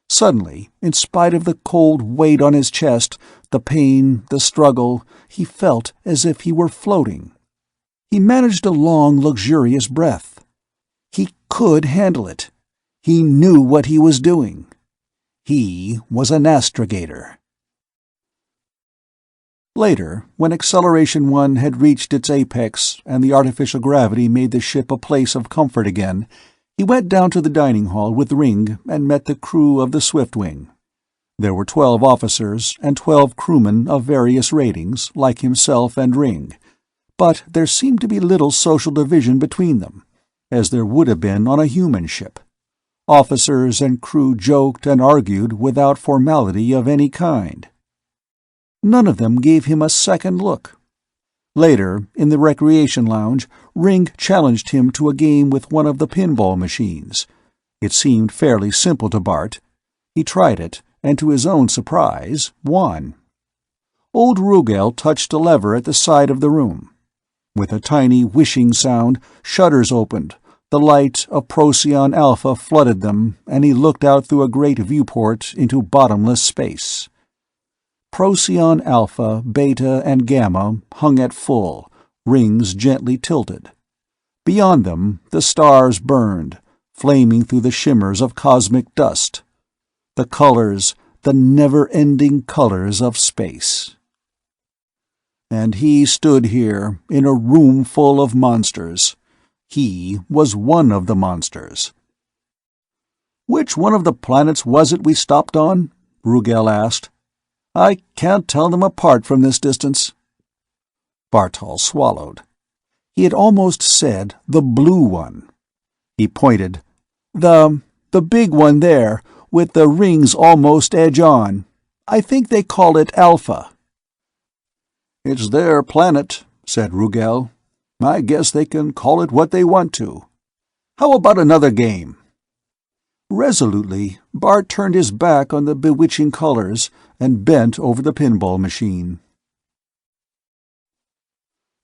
Suddenly, in spite of the cold weight on his chest, the pain, the struggle, he felt as if he were floating. He managed a long, luxurious breath. He could handle it. He knew what he was doing. He was an astrogator. Later, when Acceleration 1 had reached its apex and the artificial gravity made the ship a place of comfort again, he went down to the dining hall with Ring and met the crew of the Swiftwing. There were 12 officers and 12 crewmen of various ratings, like himself and Ring, but there seemed to be little social division between them, as there would have been on a human ship. Officers and crew joked and argued without formality of any kind. None of them gave him a second look. Later, in the recreation lounge, Ring challenged him to a game with one of the pinball machines. It seemed fairly simple to Bart. He tried it, and to his own surprise, won. Old Rugel touched a lever at the side of the room. With a tiny whishing sound, shutters opened, The light of Procyon Alpha flooded them, and he looked out through a great viewport into bottomless space. Procyon Alpha, Beta, and Gamma hung at full, rings gently tilted. Beyond them, the stars burned, flaming through the shimmers of cosmic dust. The colors, the never-ending colors of space. And he stood here, in a room full of monsters. He was one of the monsters. "Which one of the planets was it we stopped on?" Rugal asked. "I can't tell them apart from this distance." Bartol swallowed. He had almost said the blue one. He pointed. The big one there, with the rings almost edge-on. I think they call it Alpha." "It's their planet," said Rugal. "I guess they can call it what they want to. How about another game?" Resolutely, Bart turned his back on the bewitching colors and bent over the pinball machine.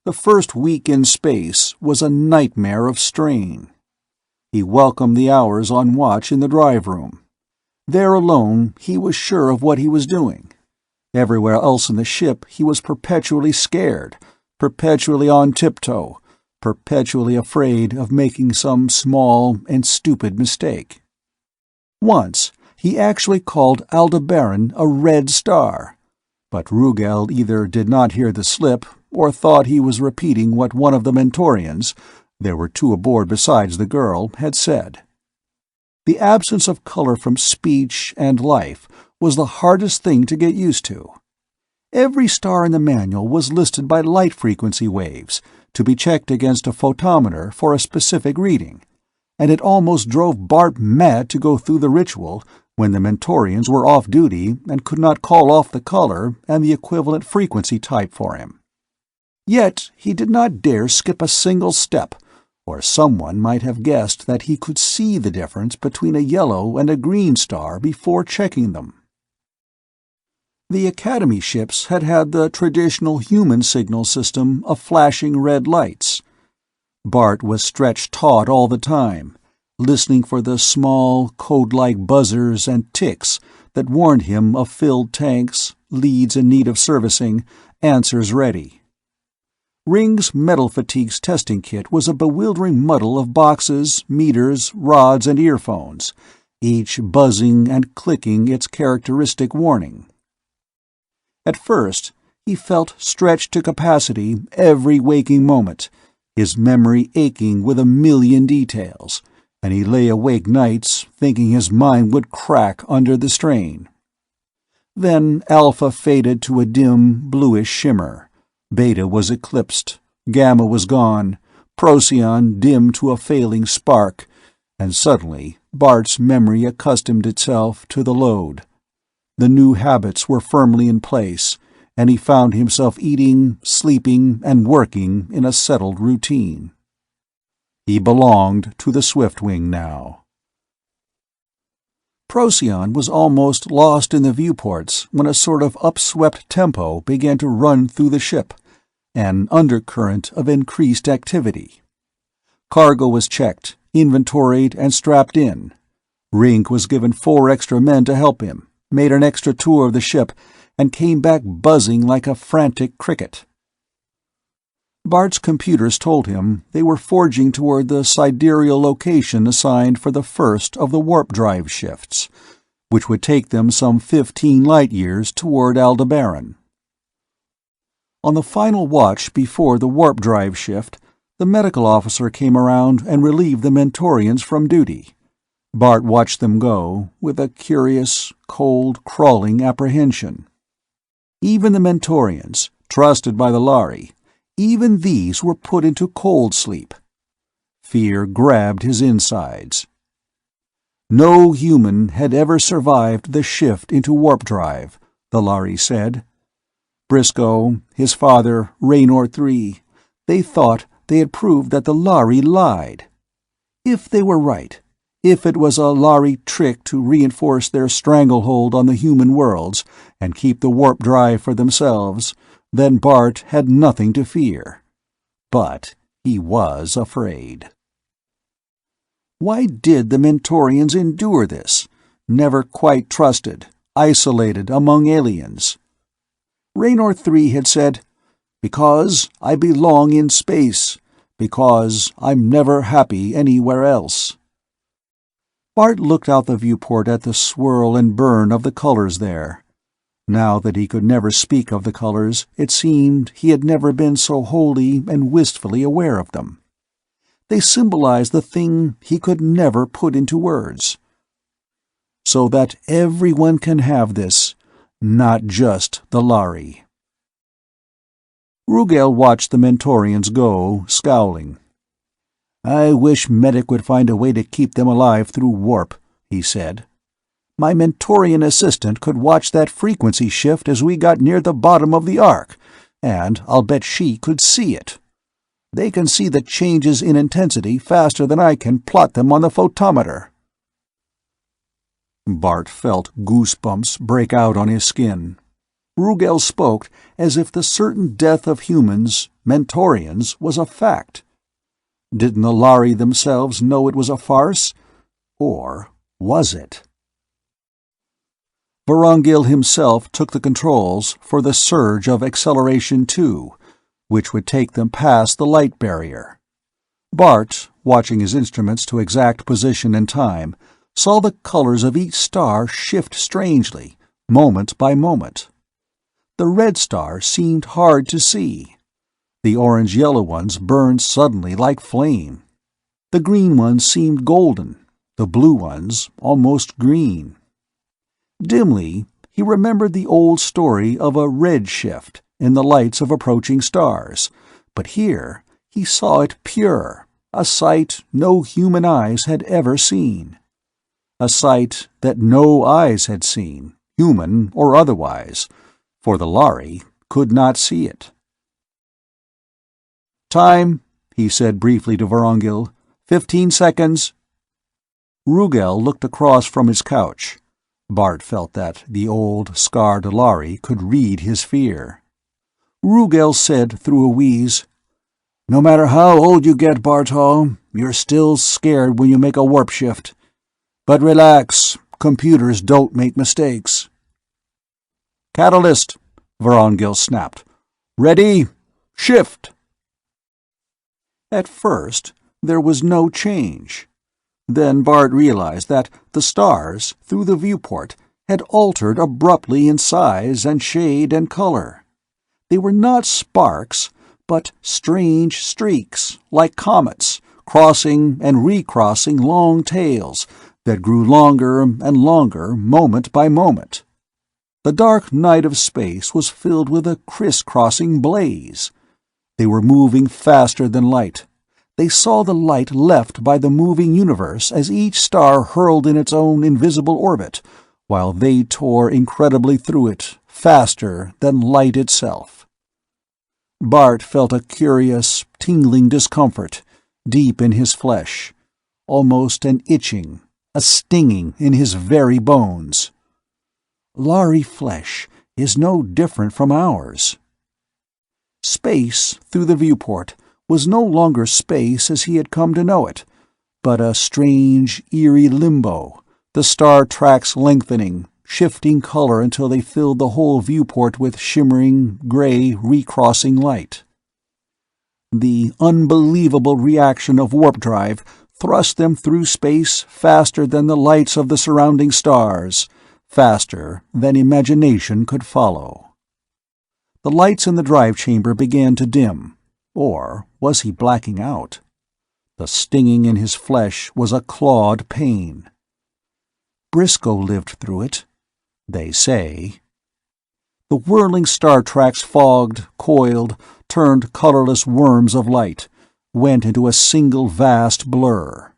The first week in space was a nightmare of strain. He welcomed the hours on watch in the drive room. There alone, he was sure of what he was doing. Everywhere else in the ship he was perpetually scared, perpetually on tiptoe, perpetually afraid of making some small and stupid mistake. Once, he actually called Aldebaran a red star, but Rugal either did not hear the slip or thought he was repeating what one of the Mentorians, there were two aboard besides the girl, had said. The absence of color from speech and life was the hardest thing to get used to. Every star in the manual was listed by light frequency waves, to be checked against a photometer for a specific reading, and it almost drove Bart mad to go through the ritual when the Mentorians were off duty and could not call off the color and the equivalent frequency type for him. Yet he did not dare skip a single step, or someone might have guessed that he could see the difference between a yellow and a green star before checking them. The Academy ships had had the traditional human signal system of flashing red lights. Bart was stretched taut all the time, listening for the small, code-like buzzers and ticks that warned him of filled tanks, leads in need of servicing, answers ready. Ring's Metal Fatigues testing kit was a bewildering muddle of boxes, meters, rods, and earphones, each buzzing and clicking its characteristic warning. At first, he felt stretched to capacity every waking moment, his memory aching with a million details, and he lay awake nights thinking his mind would crack under the strain. Then Alpha faded to a dim, bluish shimmer. Beta was eclipsed, Gamma was gone, Procyon dimmed to a failing spark, and suddenly Bart's memory accustomed itself to the load. The new habits were firmly in place, and he found himself eating, sleeping, and working in a settled routine. He belonged to the Swiftwing now. Procyon was almost lost in the viewports when a sort of upswept tempo began to run through the ship, an undercurrent of increased activity. Cargo was checked, inventoried, and strapped in. Rink was given 4 extra men to help him, made an extra tour of the ship, and came back buzzing like a frantic cricket. Bart's computers told him they were forging toward the sidereal location assigned for the first of the warp drive shifts, which would take them some 15 light-years toward Aldebaran. On the final watch before the warp drive shift, the medical officer came around and relieved the Mentorians from duty. Bart watched them go, with a curious, cold, crawling apprehension. Even the Mentorians, trusted by the Lhari, even these were put into cold sleep. Fear grabbed his insides. No human had ever survived the shift into warp drive, the Lhari said. Briscoe, his father, Raynor III, they thought they had proved that the Lhari lied. If they were right, if it was a Lhari trick to reinforce their stranglehold on the human worlds and keep the warp drive for themselves, then Bart had nothing to fear. But he was afraid. Why did the Mentorians endure this, never quite trusted, isolated among aliens? Raynor 3 had said, "Because I belong in space, because I'm never happy anywhere else." Bart looked out the viewport at the swirl and burn of the colors there. Now that he could never speak of the colors, it seemed he had never been so wholly and wistfully aware of them. They symbolized the thing he could never put into words. So that everyone can have this, not just the Lhari. Rugal watched the Mentorians go, scowling. "I wish Medic would find a way to keep them alive through warp," he said. "My Mentorian assistant could watch that frequency shift as we got near the bottom of the arc, and I'll bet she could see it. They can see the changes in intensity faster than I can plot them on the photometer." Bart felt goosebumps break out on his skin. Rugal spoke as if the certain death of humans, Mentorians, was a fact. Didn't the Lhari themselves know it was a farce? Or was it? Vorongil himself took the controls for the surge of acceleration 2, which would take them past the light barrier. Bart, watching his instruments to exact position and time, saw the colors of each star shift strangely, moment by moment. The red star seemed hard to see. The orange-yellow ones burned suddenly like flame. The green ones seemed golden, the blue ones almost green. Dimly, he remembered the old story of a red shift in the lights of approaching stars, but here he saw it pure, a sight no human eyes had ever seen. A sight that no eyes had seen, human or otherwise, for the Lhari could not see it. "Time," he said briefly to Vorongil. 15 seconds. Rugal looked across from his couch. Bart felt that the old, scarred Lhari could read his fear. Rugal said through a wheeze, "No matter how old you get, Bartol, you're still scared when you make a warp shift. But relax, computers don't make mistakes." "Catalyst," Vorongil snapped. "Ready, shift." At first, there was no change. Then Bart realized that the stars, through the viewport, had altered abruptly in size and shade and color. They were not sparks, but strange streaks, like comets, crossing and recrossing long tails that grew longer and longer moment by moment. The dark night of space was filled with a criss-crossing blaze. They were moving faster than light. They saw the light left by the moving universe as each star hurled in its own invisible orbit, while they tore incredibly through it, faster than light itself. Bart felt a curious, tingling discomfort, deep in his flesh, almost an itching, a stinging in his very bones. Lhari flesh is no different from ours. Space, through the viewport, was no longer space as he had come to know it, but a strange, eerie limbo, the star tracks lengthening, shifting color until they filled the whole viewport with shimmering, gray, recrossing light. The unbelievable reaction of warp drive thrust them through space faster than the lights of the surrounding stars, faster than imagination could follow. The lights in the drive chamber began to dim. Or was he blacking out? The stinging in his flesh was a clawed pain. Briscoe lived through it, they say. The whirling star tracks fogged, coiled, turned colorless worms of light, went into a single vast blur.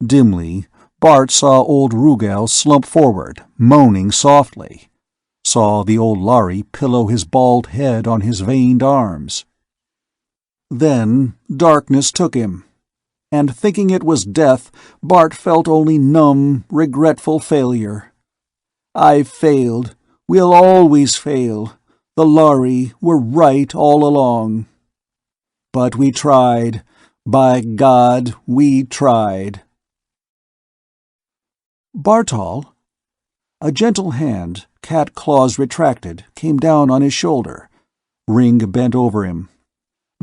Dimly, Bart saw old Rugal slump forward, moaning softly. Saw the old Lhari pillow his bald head on his veined arms. Then darkness took him, and thinking it was death, Bart felt only numb, regretful failure. "I've failed. We'll always fail. The Lhari were right all along. But we tried. By God, we tried." Bartol. A gentle hand, cat claws retracted, came down on his shoulder. Ring bent over him.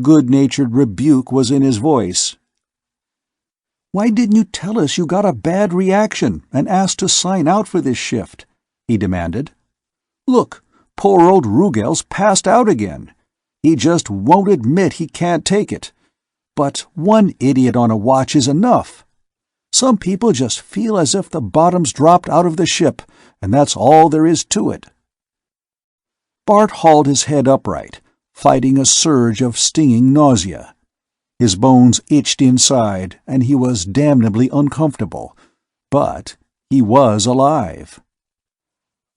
Good-natured rebuke was in his voice. "Why didn't you tell us you got a bad reaction and asked to sign out for this shift?" he demanded. "Look, poor old Rugel's passed out again. He just won't admit he can't take it. But one idiot on a watch is enough. Some people just feel as if the bottom's dropped out of the ship, and that's all there is to it." Bart hauled his head upright, fighting a surge of stinging nausea. His bones itched inside, and he was damnably uncomfortable. But he was alive.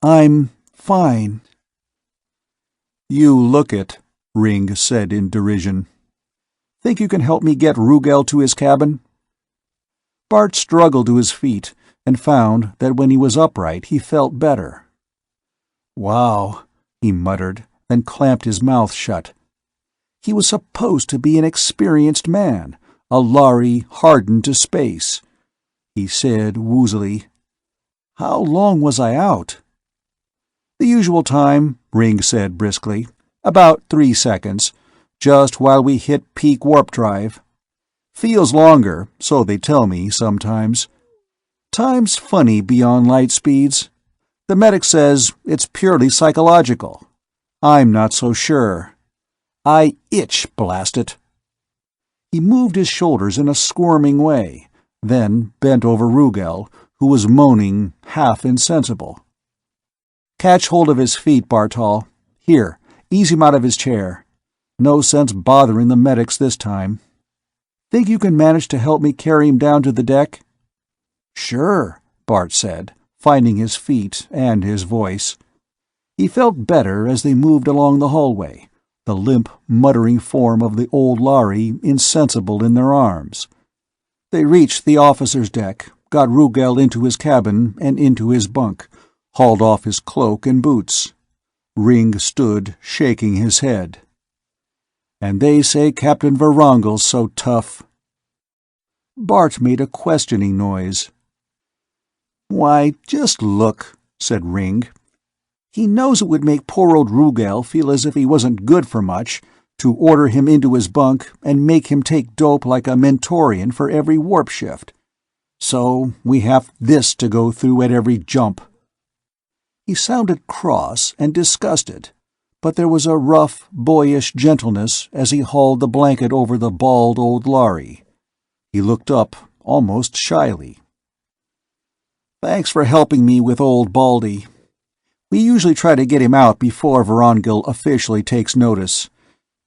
"I'm fine." "You look it," Ring said in derision. "Think you can help me get Rugel to his cabin?" Bart struggled to his feet, and found that when he was upright he felt better. "Wow," he muttered, then clamped his mouth shut. He was supposed to be an experienced man, a Lhari hardened to space. He said woozily, "How long was I out?" "The usual time," Ring said briskly. "About 3 seconds, just while we hit peak warp drive. Feels longer, so they tell me sometimes. Time's funny beyond light speeds. The medic says it's purely psychological. I'm not so sure. I itch, blast it." He moved his shoulders in a squirming way, then bent over Rugel, who was moaning, half insensible. "Catch hold of his feet, Bartol. Here, ease him out of his chair. No sense bothering the medics this time. Think you can manage to help me carry him down to the deck?" "Sure," Bart said, finding his feet and his voice. He felt better as they moved along the hallway, the limp, muttering form of the old Lhari insensible in their arms. They reached the officer's deck, got Rugel into his cabin and into his bunk, hauled off his cloak and boots. Ring stood, shaking his head. "And they say Captain Varangel's so tough." Bart made a questioning noise. "Why, just look," said Ring. "He knows it would make poor old Rugel feel as if he wasn't good for much, to order him into his bunk and make him take dope like a Mentorian for every warp shift. So we have this to go through at every jump." He sounded cross and disgusted, but there was a rough, boyish gentleness as he hauled the blanket over the bald old Lhari. He looked up, almost shyly. "Thanks for helping me with old Baldy. We usually try to get him out before Varangel officially takes notice.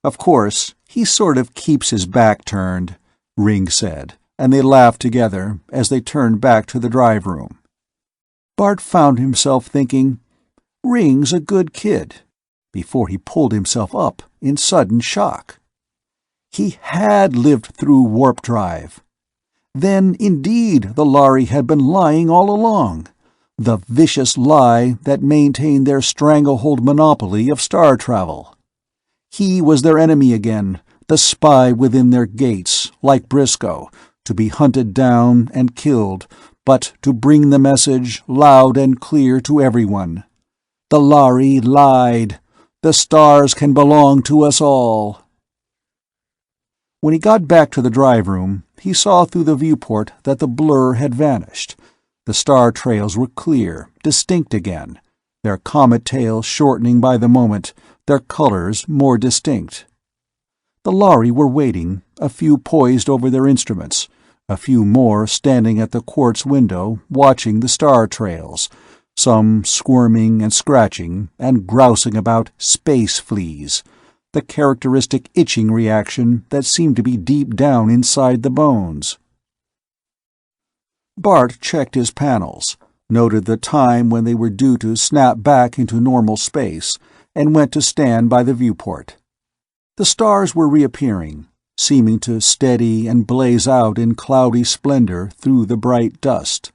Of course, he sort of keeps his back turned," Ring said, and they laughed together as they turned back to the drive room. Bart found himself thinking, "Ring's a good kid," before he pulled himself up in sudden shock. He had lived through warp drive. Then, indeed, the Lhari had been lying all along, the vicious lie that maintained their stranglehold monopoly of star travel. He was their enemy again, the spy within their gates, like Briscoe, to be hunted down and killed, but to bring the message loud and clear to everyone. The Lhari lied. The stars can belong to us all. When he got back to the drive room, he saw through the viewport that the blur had vanished. The star trails were clear, distinct again, their comet tails shortening by the moment, their colors more distinct. The Lhari were waiting, a few poised over their instruments, a few more standing at the quartz window watching the star trails, some squirming and scratching and grousing about space fleas, the characteristic itching reaction that seemed to be deep down inside the bones. Bart checked his panels, noted the time when they were due to snap back into normal space, and went to stand by the viewport. The stars were reappearing, seeming to steady and blaze out in cloudy splendor through the bright dust.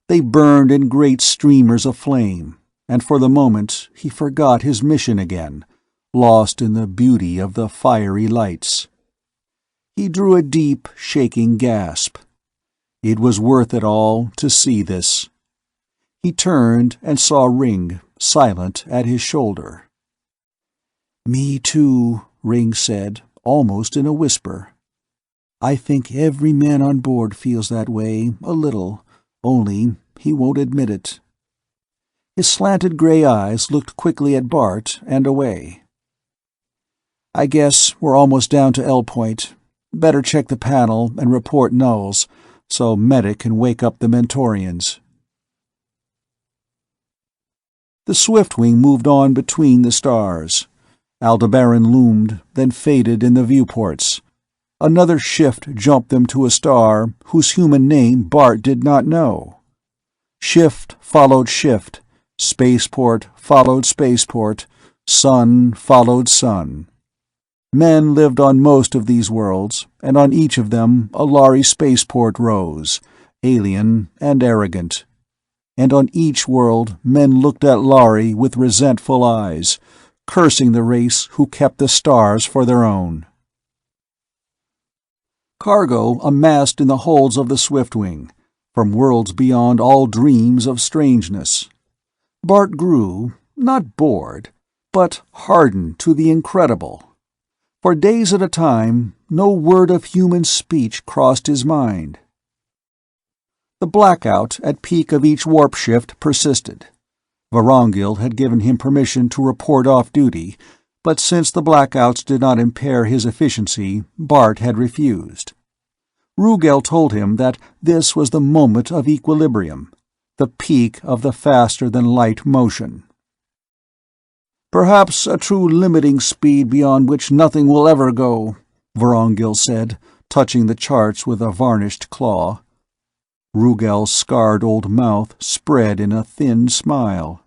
They burned in great streamers of flame, and for the moment he forgot his mission again, lost in the beauty of the fiery lights. He drew a deep, shaking gasp. It was worth it all to see this. He turned and saw Ring, silent at his shoulder. "Me too," Ring said, almost in a whisper. "I think every man on board feels that way, a little, only he won't admit it." His slanted gray eyes looked quickly at Bart and away. "I guess we're almost down to L point. Better check the panel and report nulls, so Medic can wake up the Mentorians." The Swiftwing moved on between the stars. Aldebaran loomed, then faded in the viewports. Another shift jumped them to a star whose human name Bart did not know. Shift followed shift, spaceport followed spaceport, sun followed sun. Men lived on most of these worlds, and on each of them a Lhari spaceport rose, alien and arrogant. And on each world men looked at Lhari with resentful eyes, cursing the race who kept the stars for their own. Cargo amassed in the holds of the Swiftwing, from worlds beyond all dreams of strangeness. Bart grew, not bored, but hardened to the incredible. For days at a time, no word of human speech crossed his mind. The blackout at peak of each warp shift persisted. Vorongil had given him permission to report off duty, but since the blackouts did not impair his efficiency, Bart had refused. Rugel told him that this was the moment of equilibrium, the peak of the faster-than-light motion. "Perhaps a true limiting speed beyond which nothing will ever go," Vorongil said, touching the charts with a varnished claw. Rugel's scarred old mouth spread in a thin smile.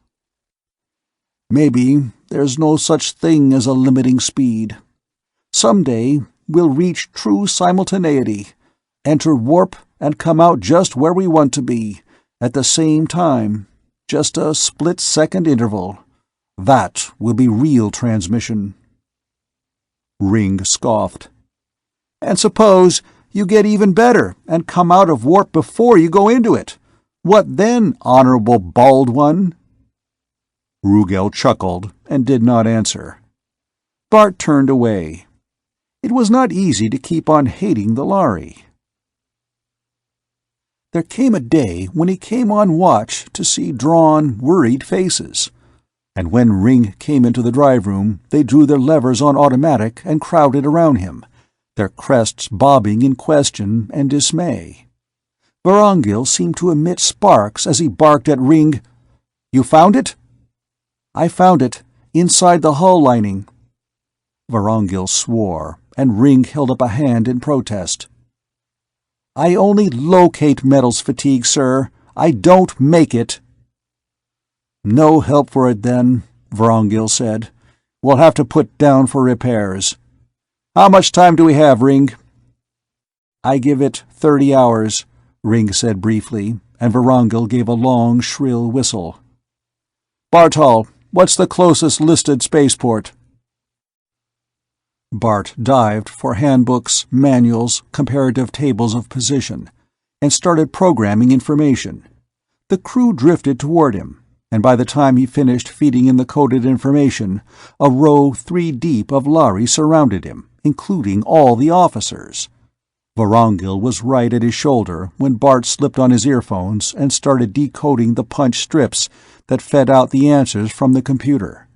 "Maybe there's no such thing as a limiting speed. Someday we'll reach true simultaneity, enter warp and come out just where we want to be, at the same time, just a split-second interval. That will be real transmission." Ring scoffed. "And suppose you get even better and come out of warp before you go into it. What then, Honorable Bald One?" Rugel chuckled and did not answer. Bart turned away. It was not easy to keep on hating the Lhari. There came a day when he came on watch to see drawn, worried faces. And when Ring came into the drive room, they drew their levers on automatic and crowded around him, their crests bobbing in question and dismay. Vorongil seemed to emit sparks as he barked at Ring. "You found it?" "I found it, inside the hull lining." Vorongil swore, and Ring held up a hand in protest. "I only locate metals fatigue, sir. I don't make it." "No help for it, then," Vorongil said. "We'll have to put down for repairs. How much time do we have, Ring?" "I give it 30 hours, Ring said briefly, and Vorongil gave a long, shrill whistle. "Bartol, what's the closest listed spaceport?" Bart dived for handbooks, manuals, comparative tables of position, and started programming information. The crew drifted toward him, and by the time he finished feeding in the coded information, a row 3 deep of Lhari surrounded him, including all the officers. Vorongil was right at his shoulder when Bart slipped on his earphones and started decoding the punch strips that fed out the answers from the computer.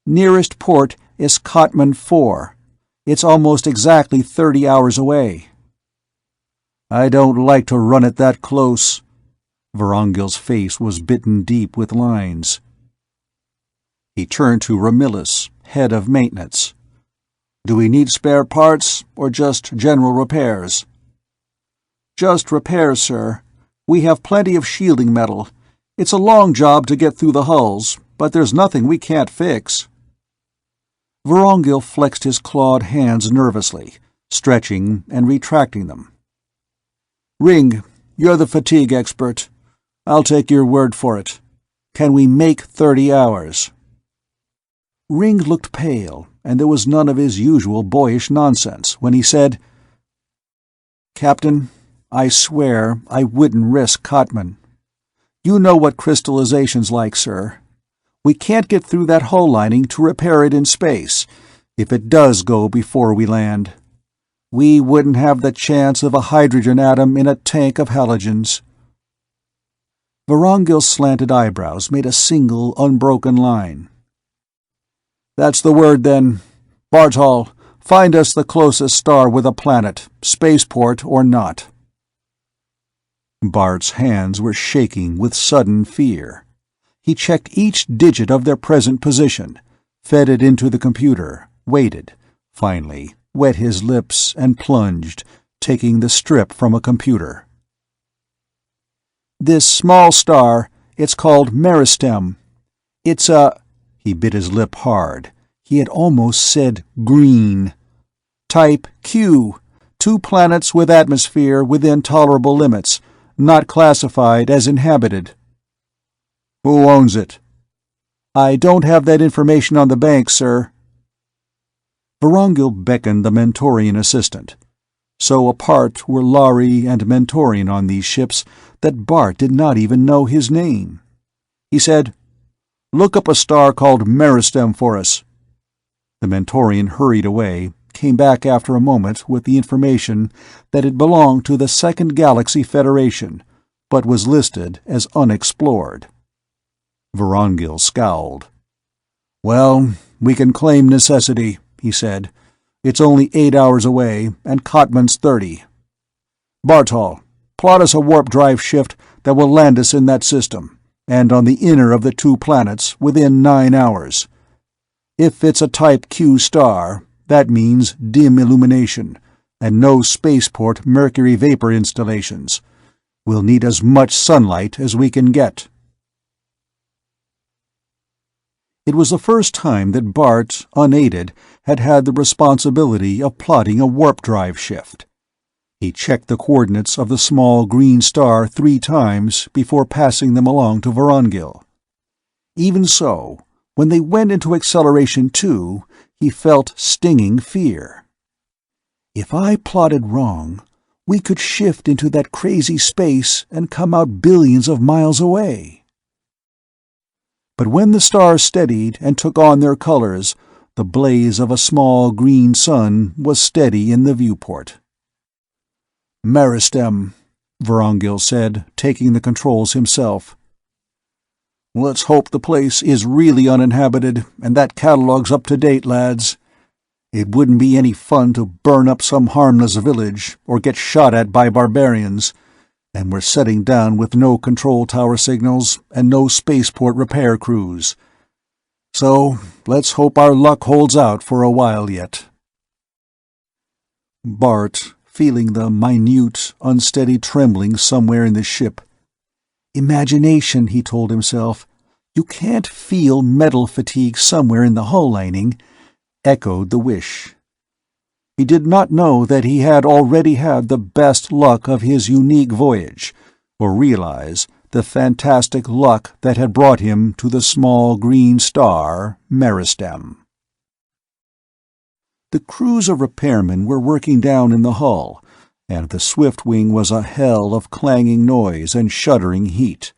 "Nearest port is Kotman 4. It's almost exactly 30 hours away." "I don't like to run it that close." Vorongil's face was bitten deep with lines. He turned to Ramillis, head of maintenance. "Do we need spare parts, or just general repairs?" "Just repairs, sir. We have plenty of shielding metal. It's a long job to get through the hulls, but there's nothing we can't fix." Vorongil flexed his clawed hands nervously, stretching and retracting them. "Ring, you're the fatigue expert. I'll take your word for it. Can we make 30 hours? Ring looked pale, and there was none of his usual boyish nonsense when he said, "Captain, I swear I wouldn't risk Cotman. You know what crystallization's like, sir. We can't get through that hull lining to repair it in space, if it does go before we land. We wouldn't have the chance of a hydrogen atom in a tank of halogens." Vorongil's slanted eyebrows made a single, unbroken line. "That's the word, then. Bartol, find us the closest star with a planet, spaceport or not." Bart's hands were shaking with sudden fear. He checked each digit of their present position, fed it into the computer, waited, finally wet his lips and plunged, taking the strip from a computer. "This small star, it's called Meristem. It's a—" He bit his lip hard. He had almost said green. "Type Q, 2 planets with atmosphere within tolerable limits, not classified as inhabited." "Who owns it?" "I don't have that information on the bank, sir." Vorongil beckoned the Mentorian assistant. So apart were Lhari and Mentorian on these ships that Bart did not even know his name. He said, "Look up a star called Meristem for us." The Mentorian hurried away, came back after a moment with the information that it belonged to the Second Galaxy Federation, but was listed as unexplored. Vorongil scowled. "Well, we can claim necessity," he said. "It's only 8 hours away, and Cotman's 30. Bartol, plot us a warp drive shift that will land us in that system, and on the inner of the 2 planets within 9 hours. If it's a Type Q star, that means dim illumination, and no spaceport mercury vapor installations. We'll need as much sunlight as we can get." It was the first time that Bart, unaided, had had the responsibility of plotting a warp drive shift. He checked the coordinates of the small green star 3 times before passing them along to Vorongil. Even so, when they went into acceleration 2, he felt stinging fear. If I plotted wrong, we could shift into that crazy space and come out billions of miles away. But when the stars steadied and took on their colors, the blaze of a small green sun was steady in the viewport. "Meristem," Vorongil said, taking the controls himself. "Let's hope the place is really uninhabited and that catalog's up to date, lads. It wouldn't be any fun to burn up some harmless village or get shot at by barbarians, and we're setting down with no control tower signals and no spaceport repair crews. So let's hope our luck holds out for a while yet." Bart, feeling the minute, unsteady trembling somewhere in the ship. Imagination, he told himself. You can't feel metal fatigue somewhere in the hull lining, echoed the wish. He did not know that he had already had the best luck of his unique voyage, or realize the fantastic luck that had brought him to the small green star, Meristem. The crews of repairmen were working down in the hull, and the Swiftwing was a hell of clanging noise and shuddering heat.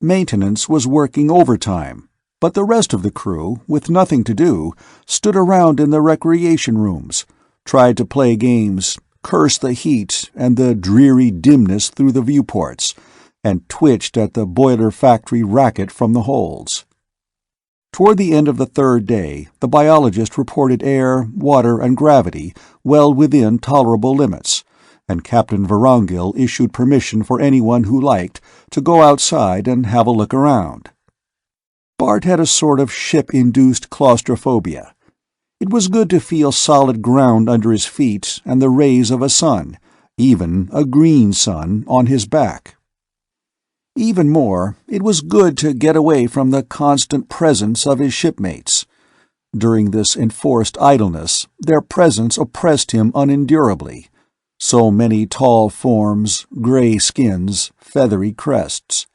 Maintenance was working overtime, but the rest of the crew, with nothing to do, stood around in the recreation rooms, tried to play games, cursed the heat and the dreary dimness through the viewports, and twitched at the boiler factory racket from the holds. Toward the end of the 3rd day, the biologist reported air, water, and gravity well within tolerable limits, and Captain Vorongil issued permission for anyone who liked to go outside and have a look around. Bart had a sort of ship-induced claustrophobia. It was good to feel solid ground under his feet and the rays of a sun, even a green sun, on his back. Even more, it was good to get away from the constant presence of his shipmates. During this enforced idleness, their presence oppressed him unendurably. So many tall forms, gray skins, feathery crests.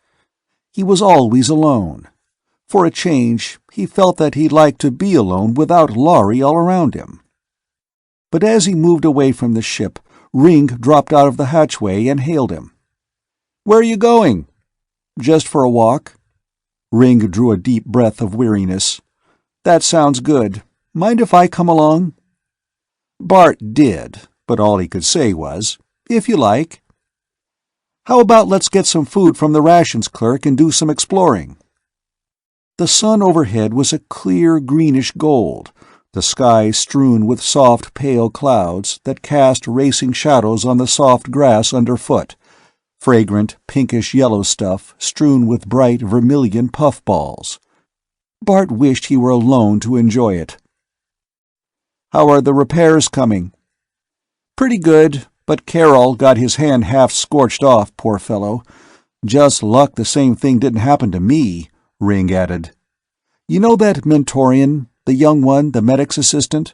He was always alone. For a change, he felt that he'd like to be alone without Lhari all around him. But as he moved away from the ship, Ring dropped out of the hatchway and hailed him. "Where are you going?" "Just for a walk." Ring drew a deep breath of weariness. "That sounds good. Mind if I come along?" Bart did, but all he could say was, "If you like." "How about let's get some food from the rations clerk and do some exploring?" The sun overhead was a clear greenish gold, the sky strewn with soft pale clouds that cast racing shadows on the soft grass underfoot, fragrant pinkish-yellow stuff strewn with bright vermilion puffballs. Bart wished he were alone to enjoy it. "How are the repairs coming?" "Pretty good, but Carroll got his hand half scorched off, poor fellow. Just luck the same thing didn't happen to me," Ring added. "You know that Mentorian, the young one, the medic's assistant?"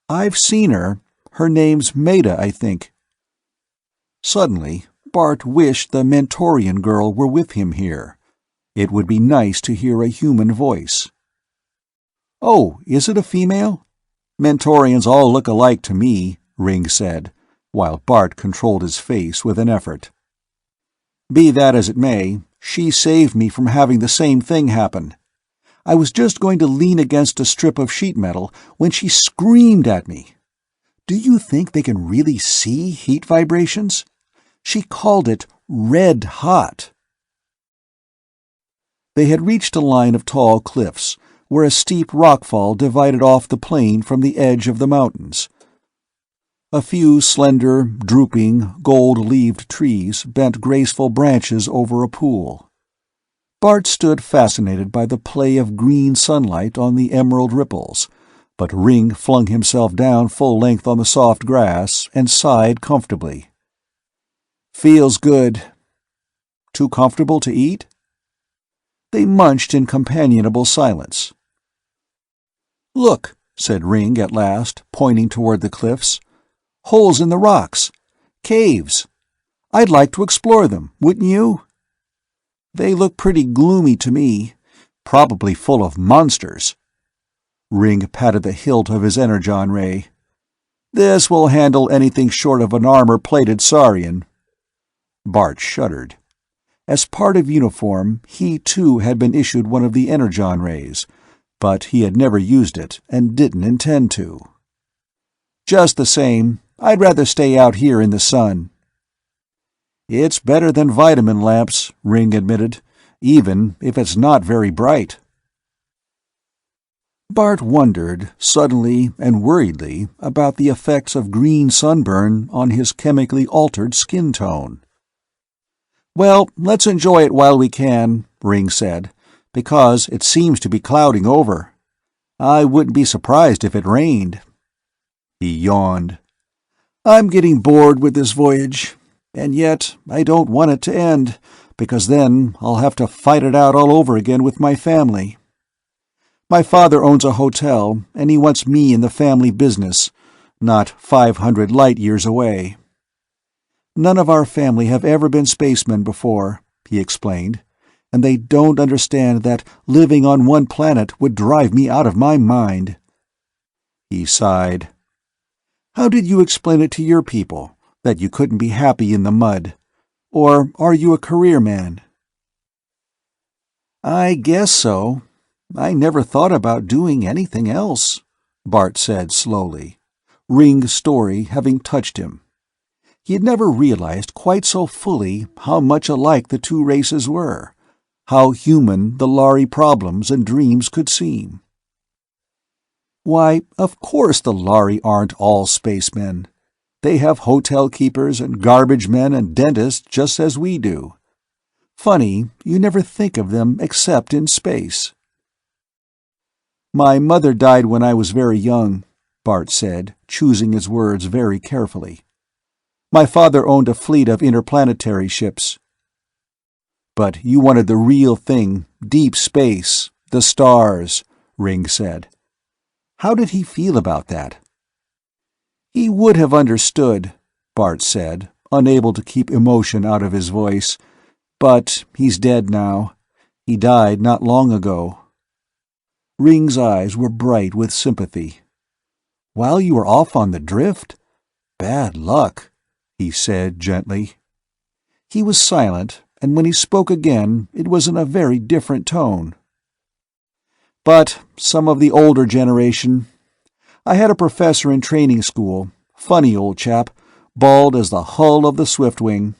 "I've seen her. Her name's Maida, I think." Suddenly, Bart wished the Mentorian girl were with him here. It would be nice to hear a human voice. "Oh, is it a female? Mentorians all look alike to me," Ring said, while Bart controlled his face with an effort. "Be that as it may, she saved me from having the same thing happen. I was just going to lean against a strip of sheet metal when she screamed at me. Do you think they can really see heat vibrations? She called it red hot." They had reached a line of tall cliffs, where a steep rockfall divided off the plain from the edge of the mountains. A few slender, drooping, gold-leaved trees bent graceful branches over a pool. Bart stood fascinated by the play of green sunlight on the emerald ripples, but Ring flung himself down full length on the soft grass and sighed comfortably. "Feels good." "Too comfortable to eat?" They munched in companionable silence. "Look," said Ring at last, pointing toward the cliffs. "Holes in the rocks. Caves. I'd like to explore them, wouldn't you?" "They look pretty gloomy to me. Probably full of monsters." Ring patted the hilt of his energon ray. "This will handle anything short of an armor-plated Saurian." Bart shuddered. As part of uniform, he too had been issued one of the energon rays, but he had never used it and didn't intend to. "Just the same, I'd rather stay out here in the sun." "It's better than vitamin lamps," Ring admitted, "even if it's not very bright." Bart wondered, suddenly and worriedly, about the effects of green sunburn on his chemically altered skin tone. "Well, let's enjoy it while we can," Ring said, "because it seems to be clouding over. I wouldn't be surprised if it rained." He yawned. "I'm getting bored with this voyage. And yet I don't want it to end, because then I'll have to fight it out all over again with my family. My father owns a hotel, and he wants me in the family business, not 500 light-years away. None of our family have ever been spacemen before," he explained, "and they don't understand that living on one planet would drive me out of my mind." He sighed. "How did you explain it to your people? That you couldn't be happy in the mud? Or are you a career man?" "I guess so. I never thought about doing anything else," Bart said slowly, Ring's story having touched him. He had never realized quite so fully how much alike the two races were, how human the Lhari problems and dreams could seem. "Why, of course the Lhari aren't all spacemen. They have hotel keepers and garbage men and dentists just as we do. Funny, you never think of them except in space." "My mother died when I was very young," Bart said, choosing his words very carefully. "My father owned a fleet of interplanetary ships." "But you wanted the real thing, deep space, the stars," Ring said. How did he feel about that? "He would have understood," Bart said, unable to keep emotion out of his voice. "But he's dead now. He died not long ago." Ring's eyes were bright with sympathy. "While you were off on the drift? "Bad luck," he said gently. He was silent, and when he spoke again it was in a very different tone. "But some of the older generation. I had a professor in training school, funny old chap, bald as the hull of the Swiftwing.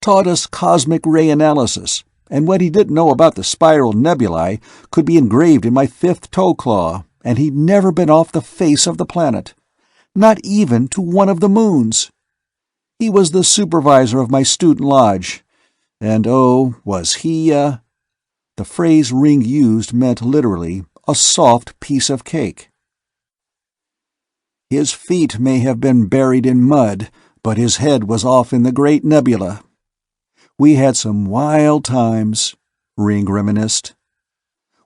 Taught us cosmic ray analysis, and what he didn't know about the spiral nebulae could be engraved in my fifth toe claw, and he'd never been off the face of the planet. Not even to one of the moons. He was the supervisor of my student lodge, and oh, was he, the phrase Ring used meant literally a soft piece of cake. His feet may have been buried in mud, but his head was off in the great nebula. We had some wild times," Ring reminisced.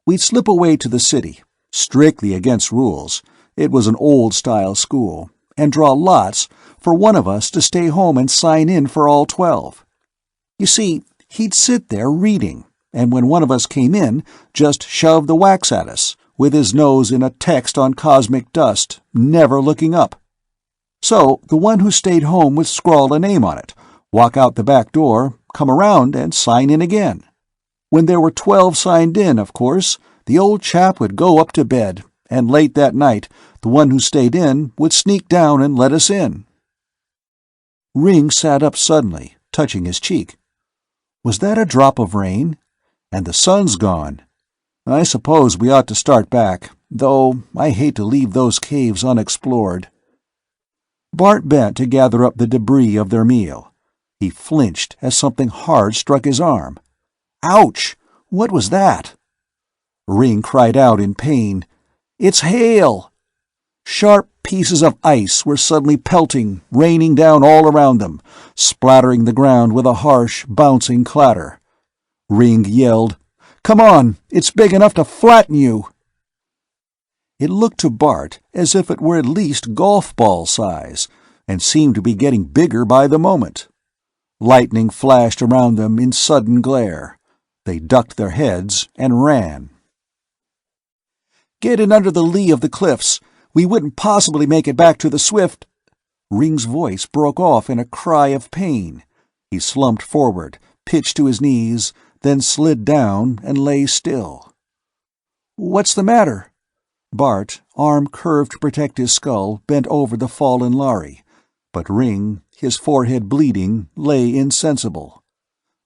"We'd slip away to the city, strictly against rules. It was an old-style school, and draw lots for one of us to stay home and sign in for all 12. You see, he'd sit there reading, and when one of us came in, just shove the wax at us, with his nose in a text on cosmic dust, never looking up. So the one who stayed home would scrawl a name on it, walk out the back door, come around and sign in again. When there were 12 signed in, of course, the old chap would go up to bed, and late that night the one who stayed in would sneak down and let us in." Ring sat up suddenly, touching his cheek. "Was that a drop of rain? And the sun's gone. I suppose we ought to start back, though I hate to leave those caves unexplored." Bart bent to gather up the debris of their meal. He flinched as something hard struck his arm. "Ouch! What was that?" Ring cried out in pain. "It's hail!" Sharp pieces of ice were suddenly pelting, raining down all around them, splattering the ground with a harsh, bouncing clatter. Ring yelled, "Come on! It's big enough to flatten you!" It looked to Bart as if it were at least golf ball size, and seemed to be getting bigger by the moment. Lightning flashed around them in sudden glare. They ducked their heads and ran. "Get in under the lee of the cliffs. We wouldn't possibly make it back to the Swift—" Ring's voice broke off in a cry of pain. He slumped forward, pitched to his knees, then slid down and lay still. "What's the matter?" Bart, arm curved to protect his skull, bent over the fallen Lhari, but Ring, his forehead bleeding, lay insensible.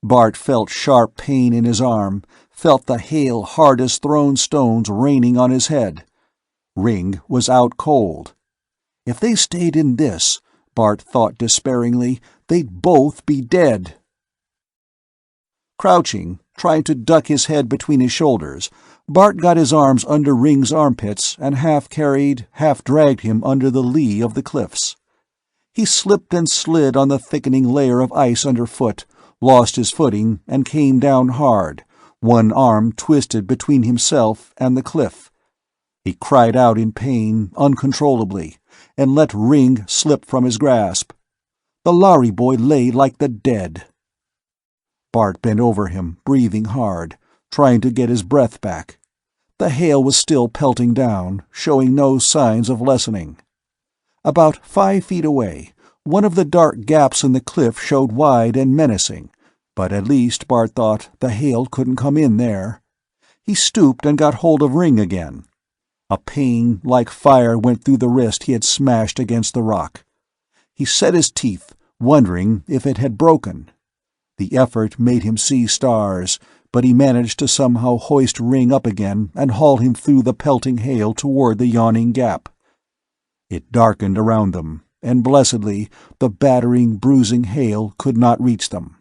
Bart felt sharp pain in his arm, felt the hail hard as thrown stones raining on his head. Ring was out cold. If they stayed in this, Bart thought despairingly, they'd both be dead. Crouching, trying to duck his head between his shoulders, Bart got his arms under Ring's armpits and half-carried, half-dragged him under the lee of the cliffs. He slipped and slid on the thickening layer of ice underfoot, lost his footing, and came down hard, one arm twisted between himself and the cliff. He cried out in pain, uncontrollably, and let Ring slip from his grasp. The Lhari boy lay like the dead. Bart bent over him, breathing hard, trying to get his breath back. The hail was still pelting down, showing no signs of lessening. About 5 feet away, one of the dark gaps in the cliff showed wide and menacing, but at least, Bart thought, the hail couldn't come in there. He stooped and got hold of Ring again. A pain like fire went through the wrist he had smashed against the rock. He set his teeth, wondering if it had broken. The effort made him see stars, but he managed to somehow hoist Ring up again and haul him through the pelting hail toward the yawning gap. It darkened around them, and blessedly the battering, bruising hail could not reach them.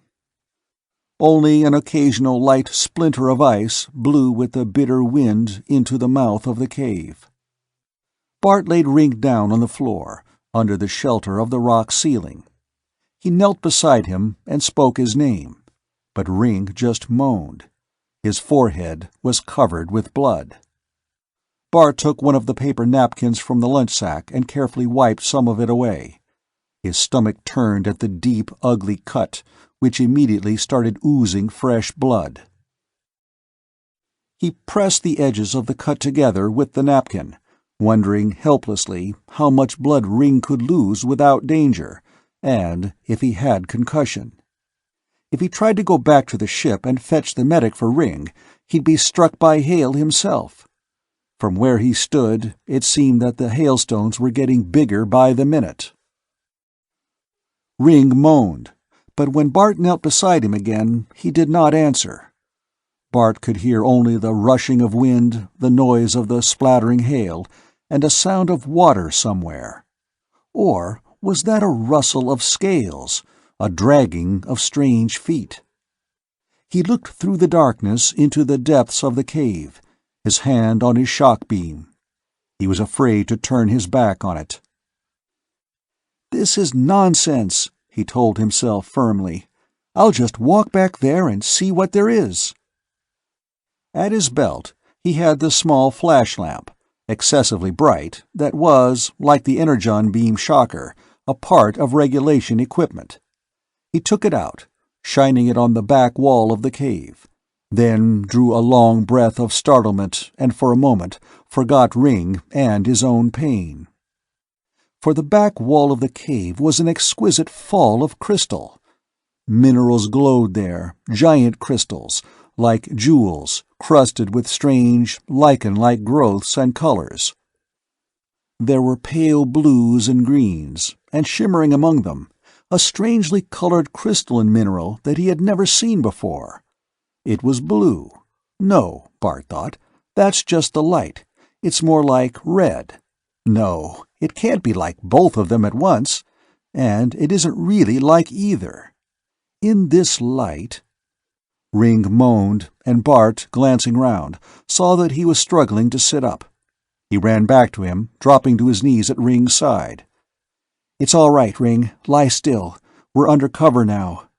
Only an occasional light splinter of ice blew with the bitter wind into the mouth of the cave. Bart laid Ring down on the floor, under the shelter of the rock ceiling. He knelt beside him and spoke his name, but Ring just moaned. His forehead was covered with blood. Bart took one of the paper napkins from the lunch sack and carefully wiped some of it away. His stomach turned at the deep, ugly cut, which immediately started oozing fresh blood. He pressed the edges of the cut together with the napkin, wondering helplessly how much blood Ring could lose without danger, and if he had concussion. If he tried to go back to the ship and fetch the medic for Ring, he'd be struck by hail himself. From where he stood, it seemed that the hailstones were getting bigger by the minute. Ring moaned, but when Bart knelt beside him again, he did not answer. Bart could hear only the rushing of wind, the noise of the splattering hail, and a sound of water somewhere. Or was that a rustle of scales, a dragging of strange feet? He looked through the darkness into the depths of the cave, his hand on his shock beam. He was afraid to turn his back on it. "This is nonsense," he told himself firmly. "I'll just walk back there and see what there is." At his belt, he had the small flash lamp, excessively bright, that was, like the energon beam shocker, a part of regulation equipment. He took it out, shining it on the back wall of the cave, then drew a long breath of startlement and for a moment forgot Ring and his own pain. For the back wall of the cave was an exquisite fall of crystal. Minerals glowed there, giant crystals, like jewels, crusted with strange, lichen-like growths and colors. There were pale blues and greens, and shimmering among them, a strangely colored crystalline mineral that he had never seen before. It was blue. No, Bart thought, that's just the light. It's more like red. No, it can't be like both of them at once, and it isn't really like either. In this light— Ring moaned, and Bart, glancing round, saw that he was struggling to sit up. He ran back to him, dropping to his knees at Ring's side. "It's all right, Ring. Lie still. We're under cover now."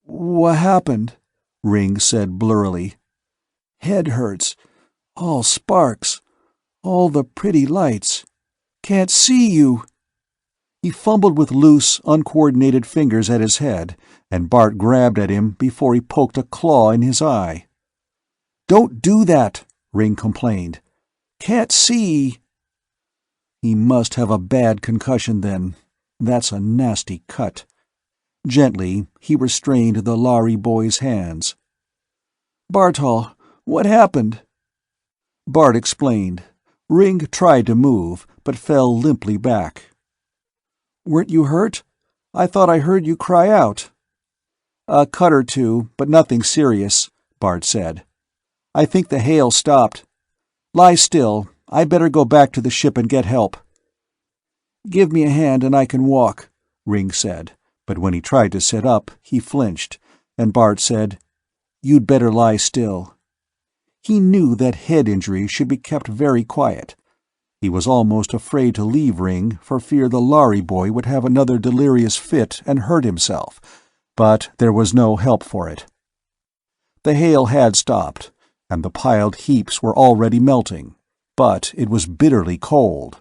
"What happened?" Ring said blurrily. "Head hurts. All sparks. All the pretty lights. Can't see you." He fumbled with loose, uncoordinated fingers at his head, and Bart grabbed at him before he poked a claw in his eye. "Don't do that," Ring complained. "Can't see." He must have a bad concussion then. That's a nasty cut. Gently, he restrained the Lhari boy's hands. "Bartol, what happened?" Bart explained. Ring tried to move, but fell limply back. "Weren't you hurt? I thought I heard you cry out." "A cut or two, but nothing serious," Bart said. "I think the hail stopped. Lie still. I'd better go back to the ship and get help." "Give me a hand and I can walk," Ring said, but when he tried to sit up, he flinched, and Bart said, "You'd better lie still." He knew that head injury should be kept very quiet. He was almost afraid to leave Ring for fear the Lhari boy would have another delirious fit and hurt himself, but there was no help for it. The hail had stopped, and the piled heaps were already melting, but it was bitterly cold.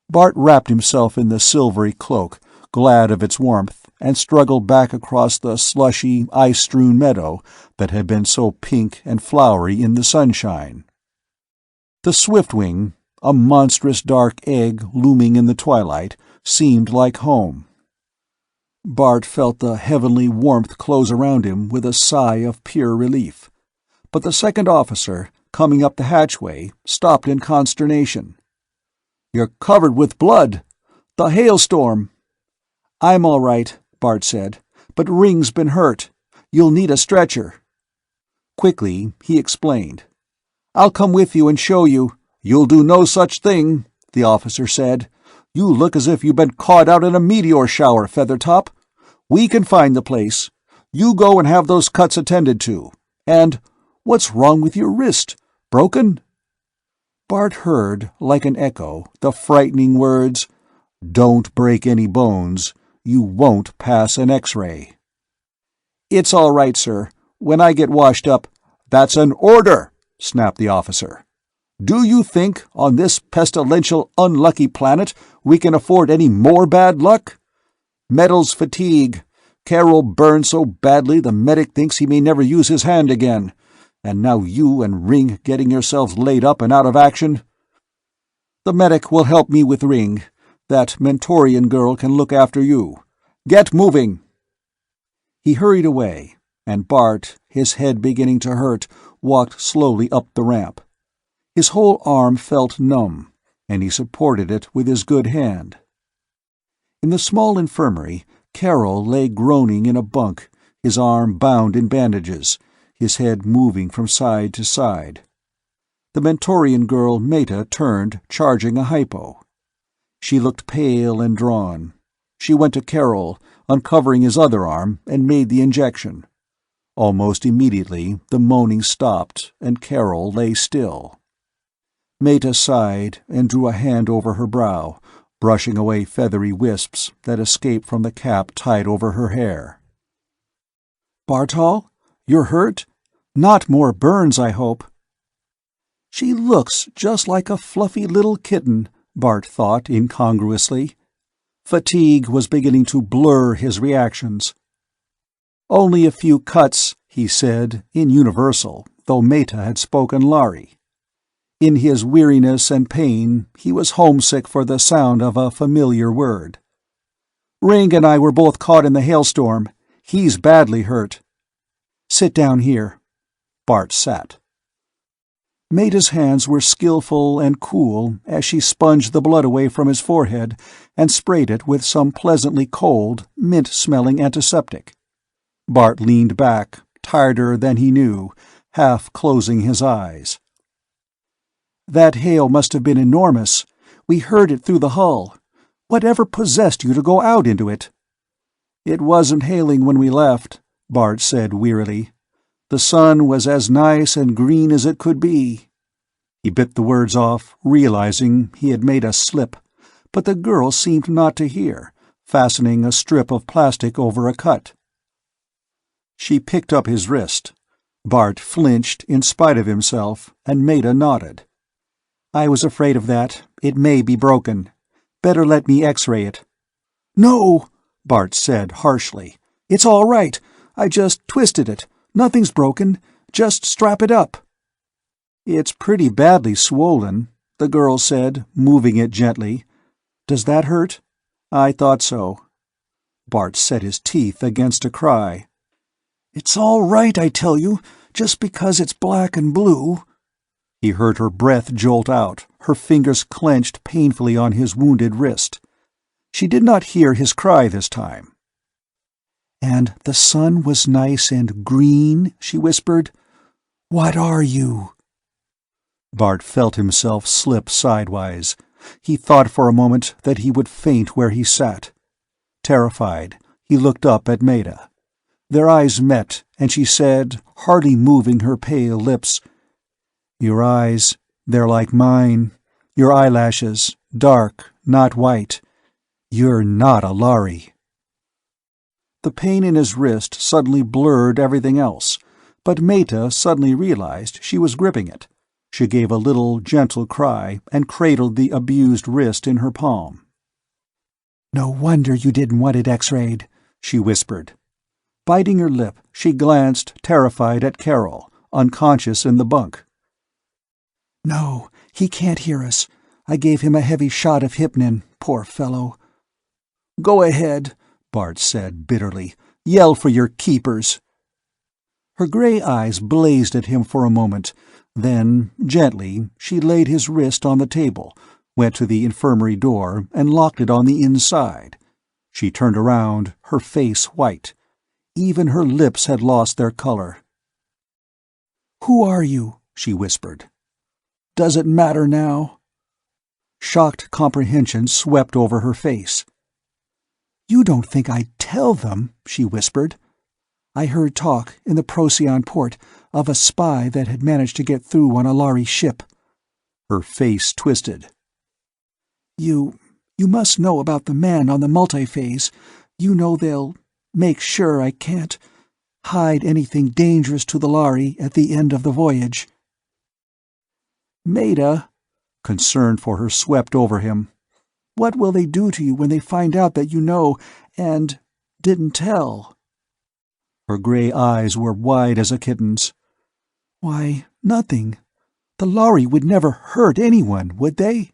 Bart wrapped himself in the silvery cloak, glad of its warmth, and struggled back across the slushy, ice-strewn meadow that had been so pink and flowery in the sunshine. The Swiftwing, a monstrous dark egg looming in the twilight, seemed like home. Bart felt the heavenly warmth close around him with a sigh of pure relief. But the second officer, coming up the hatchway, stopped in consternation. "You're covered with blood! The hailstorm!" "I'm all right," Bart said, "but Ring's been hurt. You'll need a stretcher." Quickly, he explained. "I'll come with you and show you." "You'll do no such thing," the officer said. "You look as if you'd been caught out in a meteor shower, Feathertop. We can find the place. You go and have those cuts attended to. And what's wrong with your wrist? Broken?" Bart heard, like an echo, the frightening words, "Don't break any bones. You won't pass an X-ray." "It's all right, sir. When I get washed up—" "That's an order!" snapped the officer. "Do you think, on this pestilential, unlucky planet, we can afford any more bad luck? Metals fatigue. Carol burned so badly the medic thinks he may never use his hand again. And now you and Ring getting yourselves laid up and out of action." The medic will help me with Ring. That Mentorian girl can look after you. Get moving!" He hurried away, and Bart, his head beginning to hurt, walked slowly up the ramp. His whole arm felt numb, and he supported it with his good hand. In the small infirmary, Carol lay groaning in a bunk, his arm bound in bandages, his head moving from side to side. The Mentorian girl Meta turned, charging a hypo. She looked pale and drawn. She went to Carol, uncovering his other arm, and made the injection. Almost immediately the moaning stopped, and Carol lay still. Meta sighed and drew a hand over her brow, brushing away feathery wisps that escaped from the cap tied over her hair. "Bartol, you're hurt? Not more burns, I hope." "She looks just like a fluffy little kitten," Bart thought incongruously. Fatigue was beginning to blur his reactions. "Only a few cuts," he said, in universal, though Meta had spoken Lhari. In his weariness and pain, he was homesick for the sound of a familiar word. "Ring and I were both caught in the hailstorm. He's badly hurt." "Sit down here." Bart sat. Meta's hands were skillful and cool as she sponged the blood away from his forehead and sprayed it with some pleasantly cold, mint-smelling antiseptic. Bart leaned back, tireder than he knew, half closing his eyes. "That hail must have been enormous. We heard it through the hull. Whatever possessed you to go out into it?" "It wasn't hailing when we left," Bart said wearily. "The sun was as nice and green as it could be." He bit the words off, realizing he had made a slip, but the girl seemed not to hear, fastening a strip of plastic over a cut. She picked up his wrist. Bart flinched in spite of himself, and Meta nodded. "I was afraid of that. It may be broken. Better let me X-ray it." "No," Bart said harshly. "It's all right. I just twisted it. Nothing's broken. Just strap it up." "It's pretty badly swollen," the girl said, moving it gently. "Does that hurt?" "I thought so." Bart set his teeth against a cry. "It's all right, I tell you, just because it's black and blue." He heard her breath jolt out, her fingers clenched painfully on his wounded wrist. She did not hear his cry this time. "And the sun was nice and green," she whispered. "What are you?" Bart felt himself slip sidewise. He thought for a moment that he would faint where he sat. Terrified, he looked up at Meta. Their eyes met, and she said, hardly moving her pale lips, "Your eyes, they're like mine. Your eyelashes, dark, not white. You're not a Lhari." The pain in his wrist suddenly blurred everything else, but Meta suddenly realized she was gripping it. She gave a little, gentle cry and cradled the abused wrist in her palm. "No wonder you didn't want it X-rayed," she whispered. Biting her lip, she glanced, terrified, at Carol, unconscious in the bunk. "No, he can't hear us. I gave him a heavy shot of hypnin, poor fellow." "Go ahead," Bart said bitterly. "Yell for your keepers." Her gray eyes blazed at him for a moment. Then, gently, she laid his wrist on the table, went to the infirmary door, and locked it on the inside. She turned around, her face white. Even her lips had lost their color. "Who are you?" she whispered. "Does it matter now?" Shocked comprehension swept over her face. "You don't think I'd tell them," she whispered. "I heard talk, in the Procyon port, of a spy that had managed to get through on a Lhari ship." Her face twisted. You must know about the man on the multiphase. You know they'll make sure I can't hide anything dangerous to the Lhari at the end of the voyage." "Meta," concern for her swept over him, "what will they do to you when they find out that you know and didn't tell?" Her gray eyes were wide as a kitten's. "Why, nothing. The Lhari would never hurt anyone, would they?"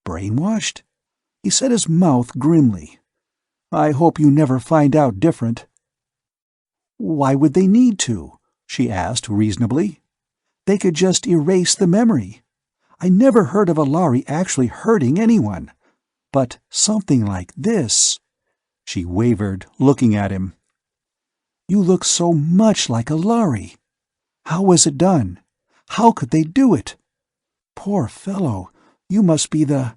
Brainwashed? He set his mouth grimly. I hope you never find out different. Why would they need to? She asked reasonably. They could just erase the memory. I never heard of a Lhari actually hurting anyone. But something like this... She wavered, looking at him. You look so much like a Lhari. How was it done? How could they do it? Poor fellow, you must be the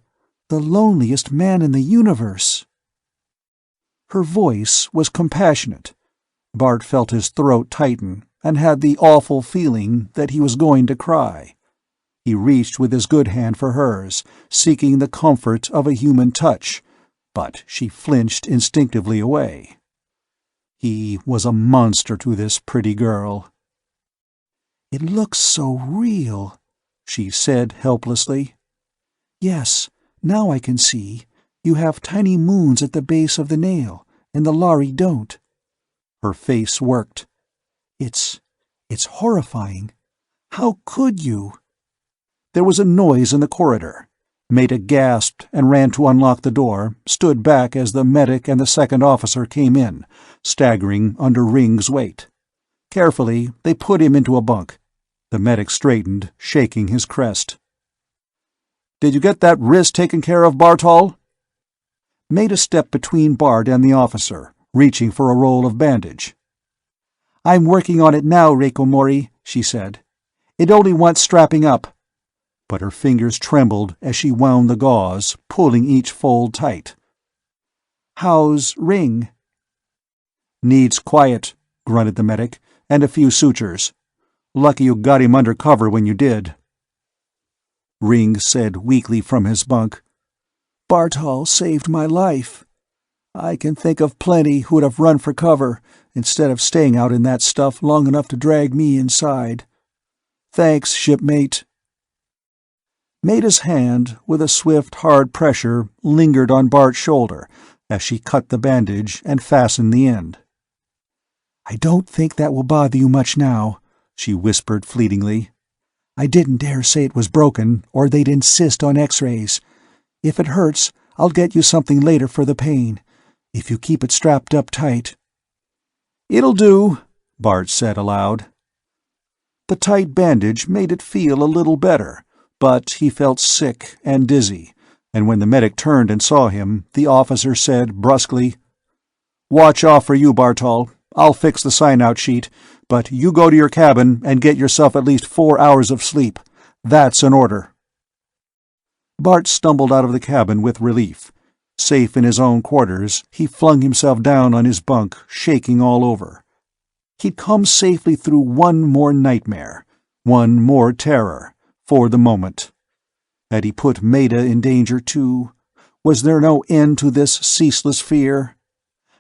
loneliest man in the universe. Her voice was compassionate. Bart felt his throat tighten, and had the awful feeling that he was going to cry. He reached with his good hand for hers, seeking the comfort of a human touch, but she flinched instinctively away. He was a monster to this pretty girl. It looks so real, she said helplessly. Yes, now I can see. You have tiny moons at the base of the nail, and the Lhari don't. Her face worked. It's horrifying. How could you? There was a noise in the corridor. Maida gasped and ran to unlock the door, stood back as the medic and the second officer came in, staggering under Ring's weight. Carefully, they put him into a bunk. The medic straightened, shaking his crest. "Did you get that wrist taken care of, Bartol?" Maida stepped between Bart and the officer, reaching for a roll of bandage. "I'm working on it now, Reiko Mori," she said. "It only wants strapping up." But her fingers trembled as she wound the gauze, pulling each fold tight. "How's Ring?" "Needs quiet," grunted the medic, "and a few sutures. Lucky you got him under cover when you did." Ring said weakly from his bunk, "Bartol saved my life. I can think of plenty who'd have run for cover instead of staying out in that stuff long enough to drag me inside. Thanks, shipmate." Maida's hand, with a swift, hard pressure, lingered on Bart's shoulder as she cut the bandage and fastened the end. "I don't think that will bother you much now," she whispered fleetingly. "I didn't dare say it was broken, or they'd insist on X-rays. If it hurts, I'll get you something later for the pain, if you keep it strapped up tight." "It'll do," Bart said aloud. The tight bandage made it feel a little better, but he felt sick and dizzy, and when the medic turned and saw him, the officer said brusquely, "Watch off for you, Bartol. I'll fix the sign-out sheet, but you go to your cabin and get yourself at least 4 hours of sleep. That's an order." Bart stumbled out of the cabin with relief. Safe in his own quarters, he flung himself down on his bunk, shaking all over. He'd come safely through one more nightmare, one more terror, for the moment. Had he put Maida in danger too? Was there no end to this ceaseless fear?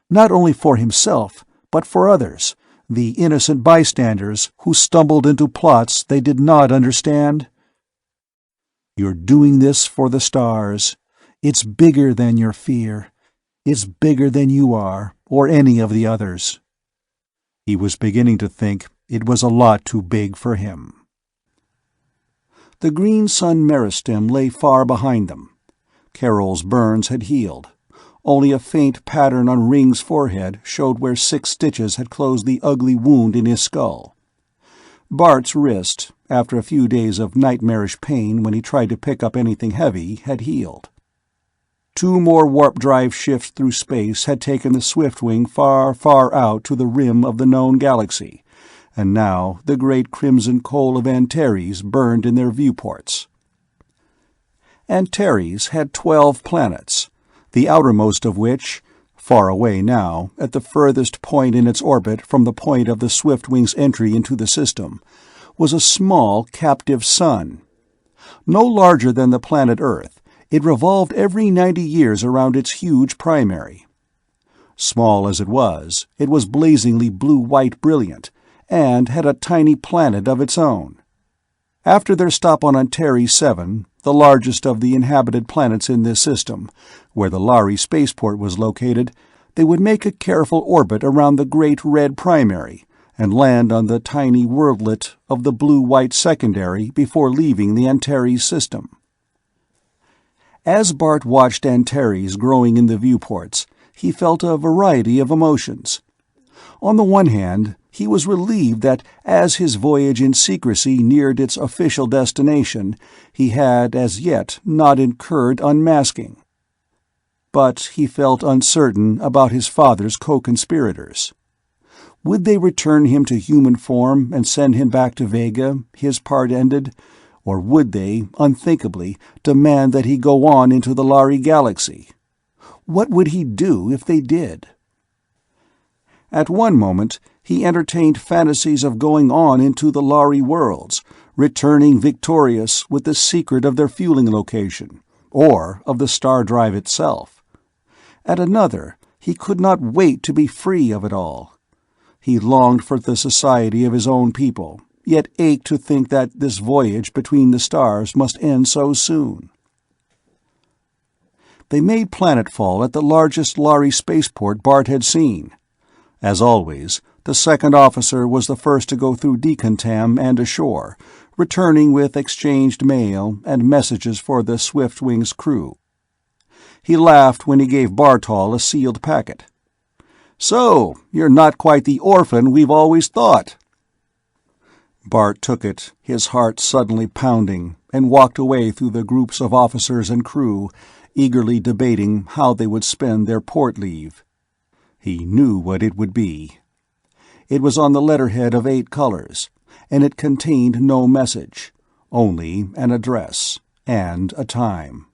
Not only for himself, but for others, the innocent bystanders who stumbled into plots they did not understand? "You're doing this for the stars. It's bigger than your fear. It's bigger than you are, or any of the others." He was beginning to think it was a lot too big for him. The green sun meristem lay far behind them. Carol's burns had healed. Only a faint pattern on Ring's forehead showed where 6 stitches had closed the ugly wound in his skull. Bart's wrist, after a few days of nightmarish pain when he tried to pick up anything heavy, had healed. 2 more warp drive shifts through space had taken the Swiftwing far, far out to the rim of the known galaxy, and now the great crimson coal of Antares burned in their viewports. Antares had 12 planets, the outermost of which, far away now, at the furthest point in its orbit from the point of the Swiftwing's entry into the system, was a small captive sun. No larger than the planet Earth, it revolved every 90 years around its huge primary. Small as it was blazingly blue-white brilliant, and had a tiny planet of its own. After their stop on Antares 7, the largest of the inhabited planets in this system, where the Lhari spaceport was located, they would make a careful orbit around the great red primary, and land on the tiny worldlet of the blue-white secondary before leaving the Antares system. As Bart watched Antares growing in the viewports, he felt a variety of emotions. On the one hand, he was relieved that as his voyage in secrecy neared its official destination, he had as yet not incurred unmasking. But he felt uncertain about his father's co-conspirators. Would they return him to human form and send him back to Vega, his part ended, or would they, unthinkably, demand that he go on into the Lhari galaxy? What would he do if they did? At one moment, he entertained fantasies of going on into the Lhari worlds, returning victorious with the secret of their fueling location, or of the star drive itself. At another, he could not wait to be free of it all. He longed for the society of his own people, yet ached to think that this voyage between the stars must end so soon. They made planetfall at the largest Lhari spaceport Bart had seen. As always, the second officer was the first to go through decontam and ashore, returning with exchanged mail and messages for the Swiftwing's crew. He laughed when he gave Bartol a sealed packet. "So, you're not quite the orphan we've always thought." Bart took it, his heart suddenly pounding, and walked away through the groups of officers and crew, eagerly debating how they would spend their port leave. He knew what it would be. It was on the letterhead of 8 colors, and it contained no message, only an address and a time.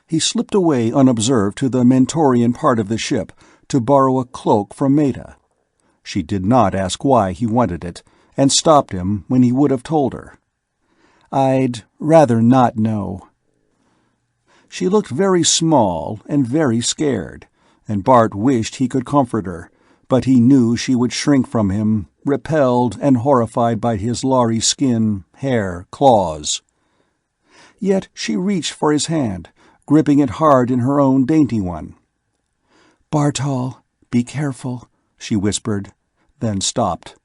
He slipped away unobserved to the Mentorian part of the ship to borrow a cloak from Meta. She did not ask why he wanted it, and stopped him when he would have told her. "I'd rather not know." She looked very small and very scared, and Bart wished he could comfort her, but he knew she would shrink from him, repelled and horrified by his Lhari skin, hair, claws. Yet she reached for his hand, gripping it hard in her own dainty one. "Bartol, be careful," she whispered, then stopped.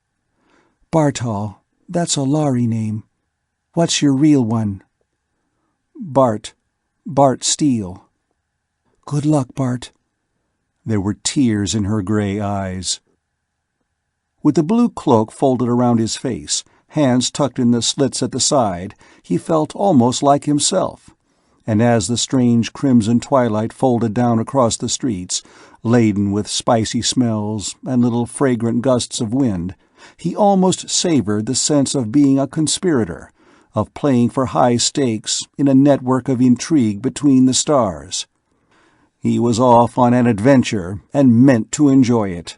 "Bartol, that's a Lhari name. What's your real one?" "Bart Steele." "Good luck, Bart." There were tears in her gray eyes. With the blue cloak folded around his face, hands tucked in the slits at the side, he felt almost like himself. And as the strange crimson twilight folded down across the streets, laden with spicy smells and little fragrant gusts of wind, he almost savored the sense of being a conspirator, of playing for high stakes in a network of intrigue between the stars. He was off on an adventure and meant to enjoy it.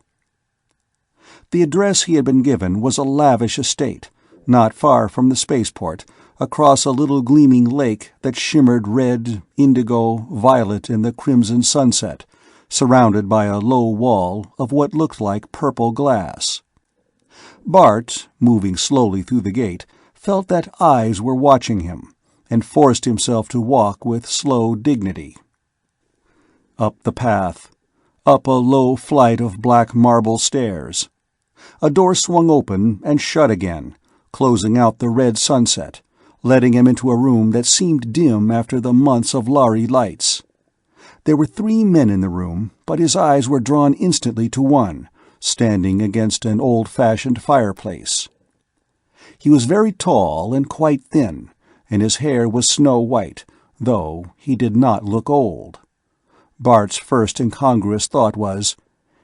The address he had been given was a lavish estate, not far from the spaceport, across a little gleaming lake that shimmered red, indigo, violet in the crimson sunset, surrounded by a low wall of what looked like purple glass. Bart, moving slowly through the gate, felt that eyes were watching him, and forced himself to walk with slow dignity. Up the path, up a low flight of black marble stairs. A door swung open and shut again, closing out the red sunset, letting him into a room that seemed dim after the months of Lhari lights. There were 3 men in the room, but his eyes were drawn instantly to one, standing against an old-fashioned fireplace. He was very tall and quite thin, and his hair was snow-white, though he did not look old. Bart's first incongruous thought was,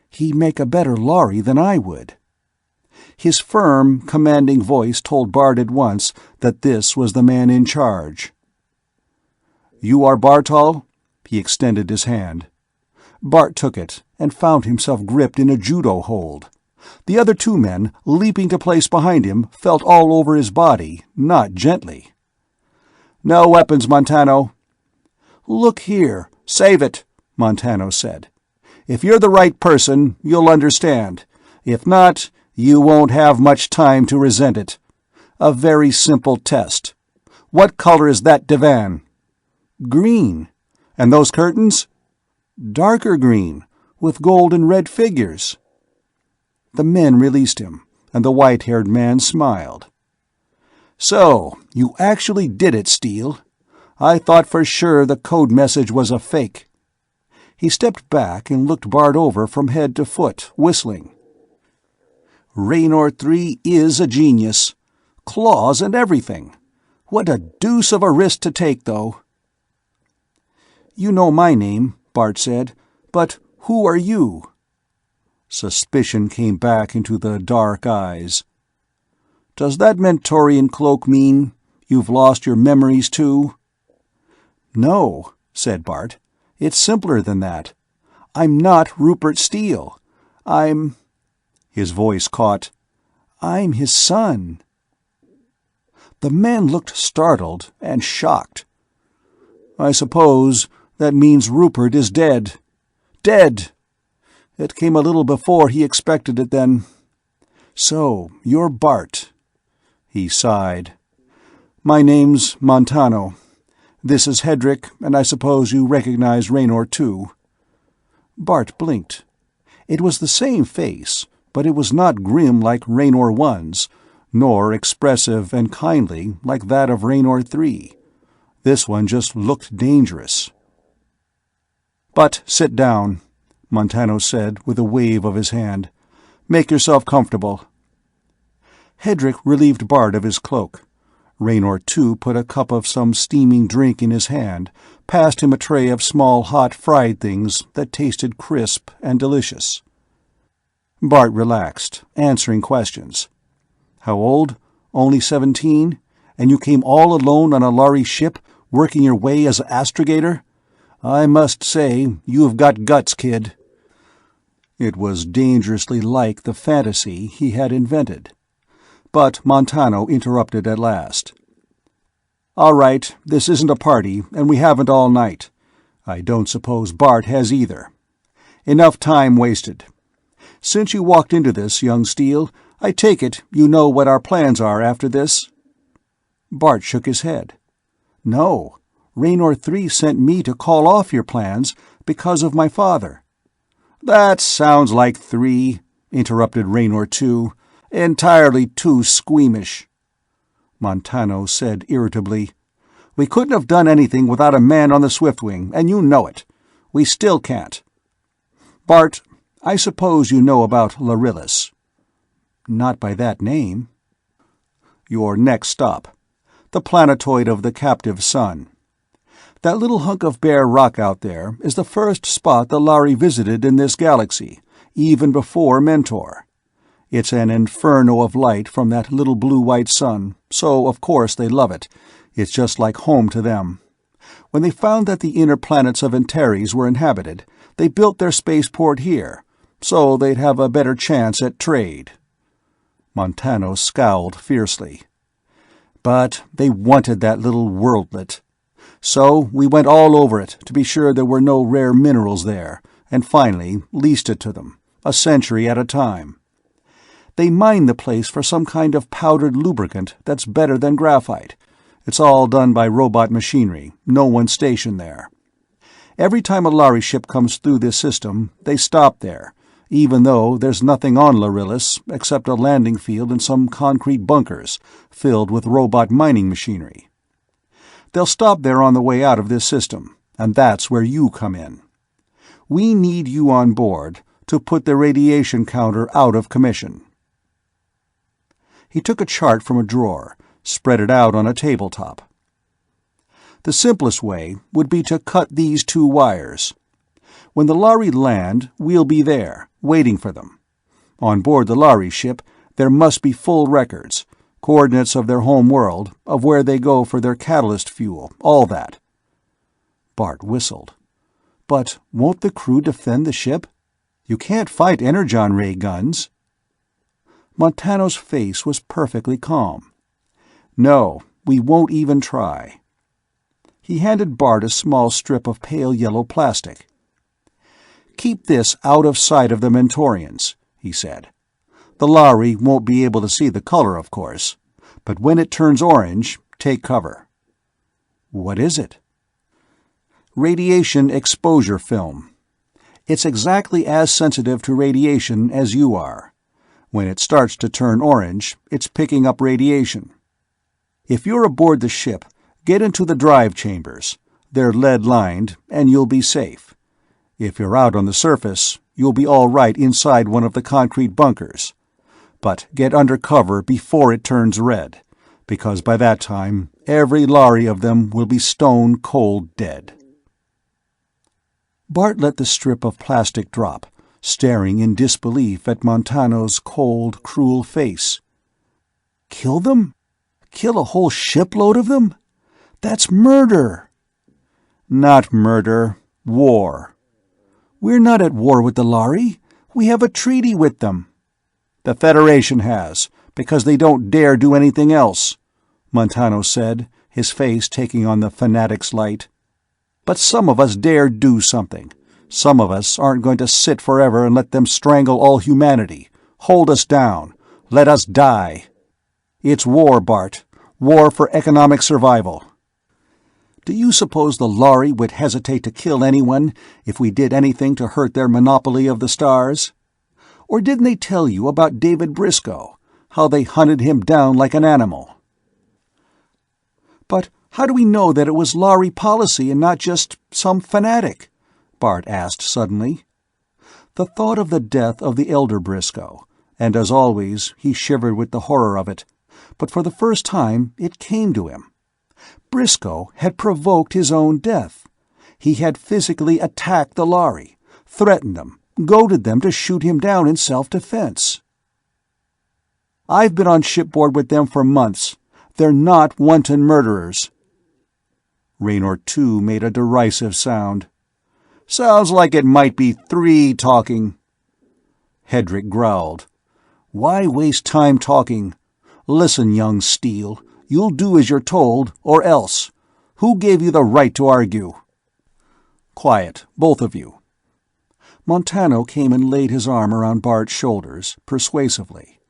"He'd make a better Lhari than I would." His firm, commanding voice told Bart at once that this was the man in charge. "You are Bartol?" He extended his hand. Bart took it, and found himself gripped in a judo hold. The other 2 men, leaping to place behind him, felt all over his body, not gently. "No weapons, Montano." "Look here, save it," Montano said. "If you're the right person, you'll understand. If not, you won't have much time to resent it. A very simple test. What color is that divan?" "Green." "And those curtains?" "Darker green, with gold and red figures." The men released him, and the white-haired man smiled. "So, you actually did it, Steele. I thought for sure the code message was a fake." He stepped back and looked Bart over from head to foot, whistling. "Raynor 3 is a genius. Claws and everything. What a deuce of a risk to take, though." "You know my name," Bart said, "but who are you?" Suspicion came back into the dark eyes. "Does that Mentorian cloak mean you've lost your memories too?" "No," said Bart. "It's simpler than that. I'm not Rupert Steele. I'm—" His voice caught. "I'm his son." The man looked startled and shocked. "I suppose that means Rupert is dead. Dead! It came a little before he expected it, then. So, you're Bart." He sighed. "My name's Montano. This is Hedrick, and I suppose you recognize Raynor too." Bart blinked. It was the same face, but it was not grim like Raynor 1's, nor expressive and kindly like that of Raynor 3. This one just looked dangerous. "But sit down," Montano said with a wave of his hand. "Make yourself comfortable." Hedrick relieved Bart of his cloak. Raynor 2 put a cup of some steaming drink in his hand, passed him a tray of small hot fried things that tasted crisp and delicious. Bart relaxed, answering questions. "How old? Only 17? And you came all alone on a Lhari ship, working your way as an astrogator? I must say, you've got guts, kid." It was dangerously like the fantasy he had invented. But Montano interrupted at last. "All right, this isn't a party, and we haven't all night. I don't suppose Bart has either. Enough time wasted. Since you walked into this, young Steele, I take it you know what our plans are after this?" Bart shook his head. "No. Raynor 3 sent me to call off your plans because of my father." "That sounds like 3, interrupted Raynor 2. "Entirely too squeamish." Montano said irritably, "We couldn't have done anything without a man on the Swiftwing, and you know it. We still can't. Bart, I suppose you know about Lharillis." "Not by that name." "Your next stop. The planetoid of the captive sun. That little hunk of bare rock out there is the first spot the Lhari visited in this galaxy, even before Mentor. It's an inferno of light from that little blue-white sun, so of course they love it. It's just like home to them. When they found that the inner planets of Antares were inhabited, they built their spaceport here, so they'd have a better chance at trade." Montano scowled fiercely. "But they wanted that little worldlet. So we went all over it to be sure there were no rare minerals there, and finally leased it to them, a century at a time. They mine the place for some kind of powdered lubricant that's better than graphite. It's all done by robot machinery, no one stationed there. Every time a Lhari ship comes through this system, they stop there, even though there's nothing on Lharillis except a landing field and some concrete bunkers filled with robot mining machinery. They'll stop there on the way out of this system, and that's where you come in. We need you on board to put the radiation counter out of commission." He took a chart from a drawer, spread it out on a tabletop. "The simplest way would be to cut these 2 wires. When the Lhari land, we'll be there, waiting for them. On board the Lhari ship, there must be full records, coordinates of their home world, of where they go for their catalyst fuel, all that." Bart whistled. "But won't the crew defend the ship? You can't fight energon ray guns." Montano's face was perfectly calm. "No, we won't even try." He handed Bart a small strip of pale yellow plastic. "Keep this out of sight of the Mentorians," he said. "The Lhari won't be able to see the color, of course, but when it turns orange, take cover." "What is it?" "Radiation exposure film. It's exactly as sensitive to radiation as you are. When it starts to turn orange, it's picking up radiation. If you're aboard the ship, Get into the drive chambers. They're lead-lined, and you'll be safe. If you're out on the surface, you'll be all right inside one of the concrete bunkers. But get under cover before it turns red, because by that time, every Lhari of them will be stone-cold dead." Bart let the strip of plastic drop, staring in disbelief at Montano's cold, cruel face. "Kill them? Kill a whole shipload of them? That's murder!" "Not murder. War. We're not at war with the Lhari. We have a treaty with them." "The Federation has, because they don't dare do anything else," Montano said, his face taking on the fanatic's light. "But some of us dare do something. Some of us aren't going to sit forever and let them strangle all humanity, hold us down, let us die. It's war, Bart. War for economic survival. Do you suppose the Lhari would hesitate to kill anyone if we did anything to hurt their monopoly of the stars? Or didn't they tell you about David Briscoe, how they hunted him down like an animal?" "But how do we know that it was Lhari policy and not just some fanatic?" Bart asked suddenly. The thought of the death of the elder Briscoe, and as always he shivered with the horror of it, but for the first time it came to him. Briscoe had provoked his own death. He had physically attacked the Lhari, threatened them, goaded them to shoot him down in self-defense. "I've been on shipboard with them for months. They're not wanton murderers." Raynor too made a derisive sound. "Sounds like it might be 3 talking." Hedrick growled. "Why waste time talking? Listen, young Steele, you'll do as you're told, or else. Who gave you the right to argue?" "Quiet, both of you." Montano came and laid his arm around Bart's shoulders, persuasively.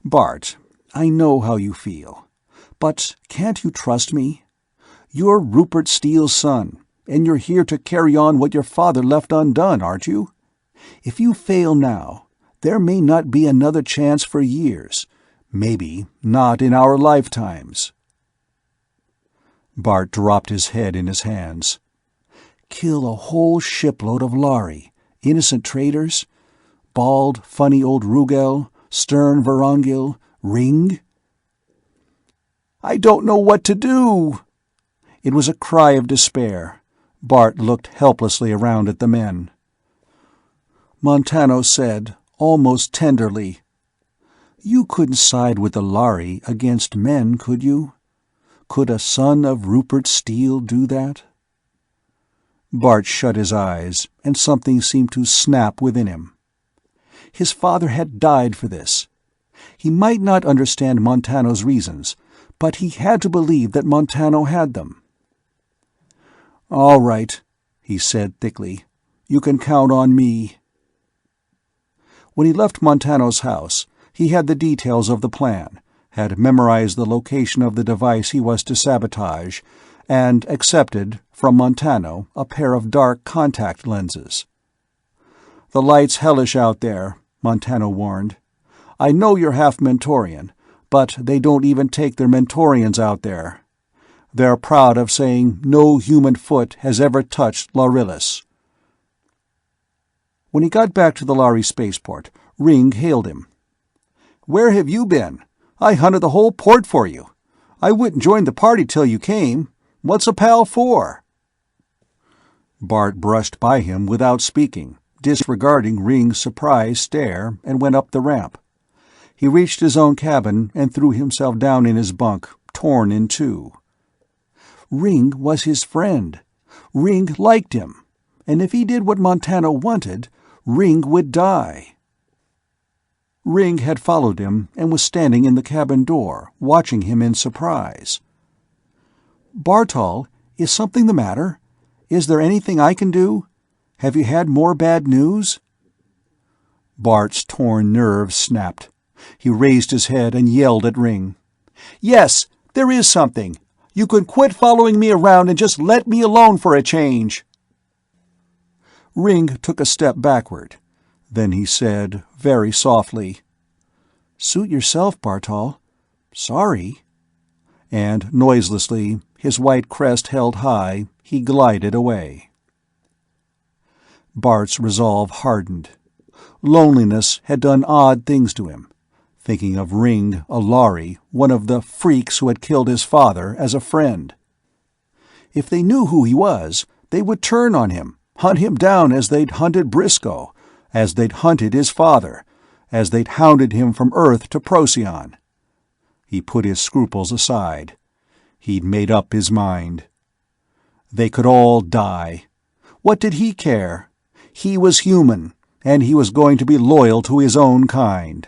"Bart, I know how you feel. But can't you trust me? You're Rupert Steele's son, and you're here to carry on what your father left undone, aren't you? If you fail now, there may not be another chance for years. Maybe not in our lifetimes." Bart dropped his head in his hands. Kill a whole shipload of Lhari, innocent traders? Bald, funny old Rugel, stern Varangil, Ring? "I don't know what to do!" It was a cry of despair. Bart looked helplessly around at the men. Montano said, almost tenderly, "You couldn't side with the Lhari against men, could you? Could a son of Rupert Steele do that?" Bart shut his eyes, and something seemed to snap within him. His father had died for this. He might not understand Montano's reasons, but he had to believe that Montano had them. "All right," he said thickly. "You can count on me." When he left Montano's house, he had the details of the plan, had memorized the location of the device he was to sabotage, and accepted, from Montano, a pair of dark contact lenses. "The light's hellish out there," Montano warned. "I know you're half Mentorian, but they don't even take their Mentorians out there. They're proud of saying no human foot has ever touched Lharillis." When he got back to the Lhari spaceport, Ring hailed him. "Where have you been? I hunted the whole port for you. I wouldn't join the party till you came. What's a pal for?" Bart brushed by him without speaking, disregarding Ring's surprised stare, and went up the ramp. He reached his own cabin and threw himself down in his bunk, torn in two. Ring was his friend. Ring liked him. And if he did what Montano wanted, Ring would die. Ring had followed him and was standing in the cabin door, watching him in surprise. "Bartol, is something the matter? Is there anything I can do? Have you had more bad news?" Bart's torn nerves snapped. He raised his head and yelled at Ring. "Yes, there is something. You can quit following me around and just let me alone for a change." Ring took a step backward. Then he said, very softly, "Suit yourself, Bartol. Sorry." And, noiselessly, his white crest held high, he glided away. Bart's resolve hardened. Loneliness had done odd things to him. Thinking of Ring, a Lhari, one of the freaks who had killed his father, as a friend. If they knew who he was, they would turn on him, hunt him down as they'd hunted Briscoe, as they'd hunted his father, as they'd hounded him from Earth to Procyon. He put his scruples aside. He'd made up his mind. They could all die. What did he care? He was human, and he was going to be loyal to his own kind.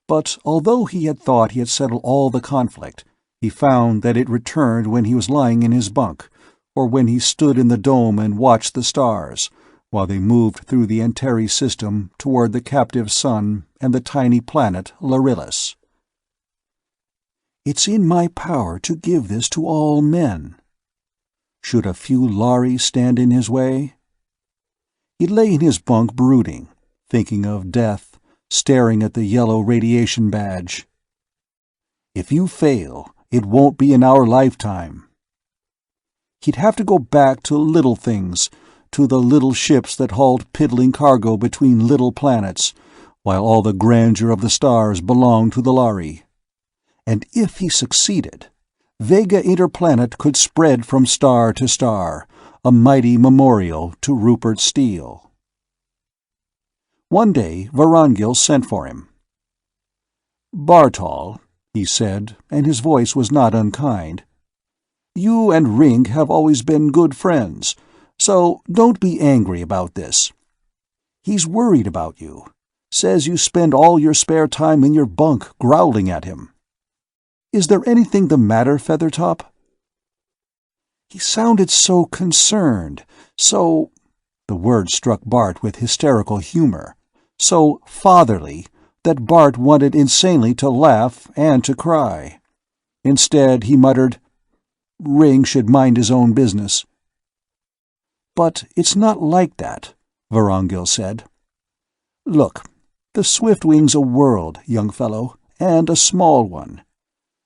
But although he had thought he had settled all the conflict, he found that it returned when he was lying in his bunk, or when he stood in the dome and watched the stars, while they moved through the Antares system toward the captive sun and the tiny planet Lharillis. It's in my power to give this to all men. Should a few Lhari stand in his way? He lay in his bunk brooding, thinking of death, staring at the yellow radiation badge. If you fail, it won't be in our lifetime. He'd have to go back to little things, to the little ships that hauled piddling cargo between little planets, while all the grandeur of the stars belonged to the Lhari. And if he succeeded, Vega Interplanet could spread from star to star, a mighty memorial to Rupert Steele. One day Vorongil sent for him. "Bartol," he said, and his voice was not unkind, "you and Ring have always been good friends, so don't be angry about this. He's worried about you, says you spend all your spare time in your bunk growling at him. Is there anything the matter, Feathertop?" He sounded so concerned, so— the word struck Bart with hysterical humor— so fatherly, that Bart wanted insanely to laugh and to cry. Instead, he muttered, "Ring should mind his own business." "But it's not like that," Vorongil said. "Look, the Swiftwing's a world, young fellow, and a small one.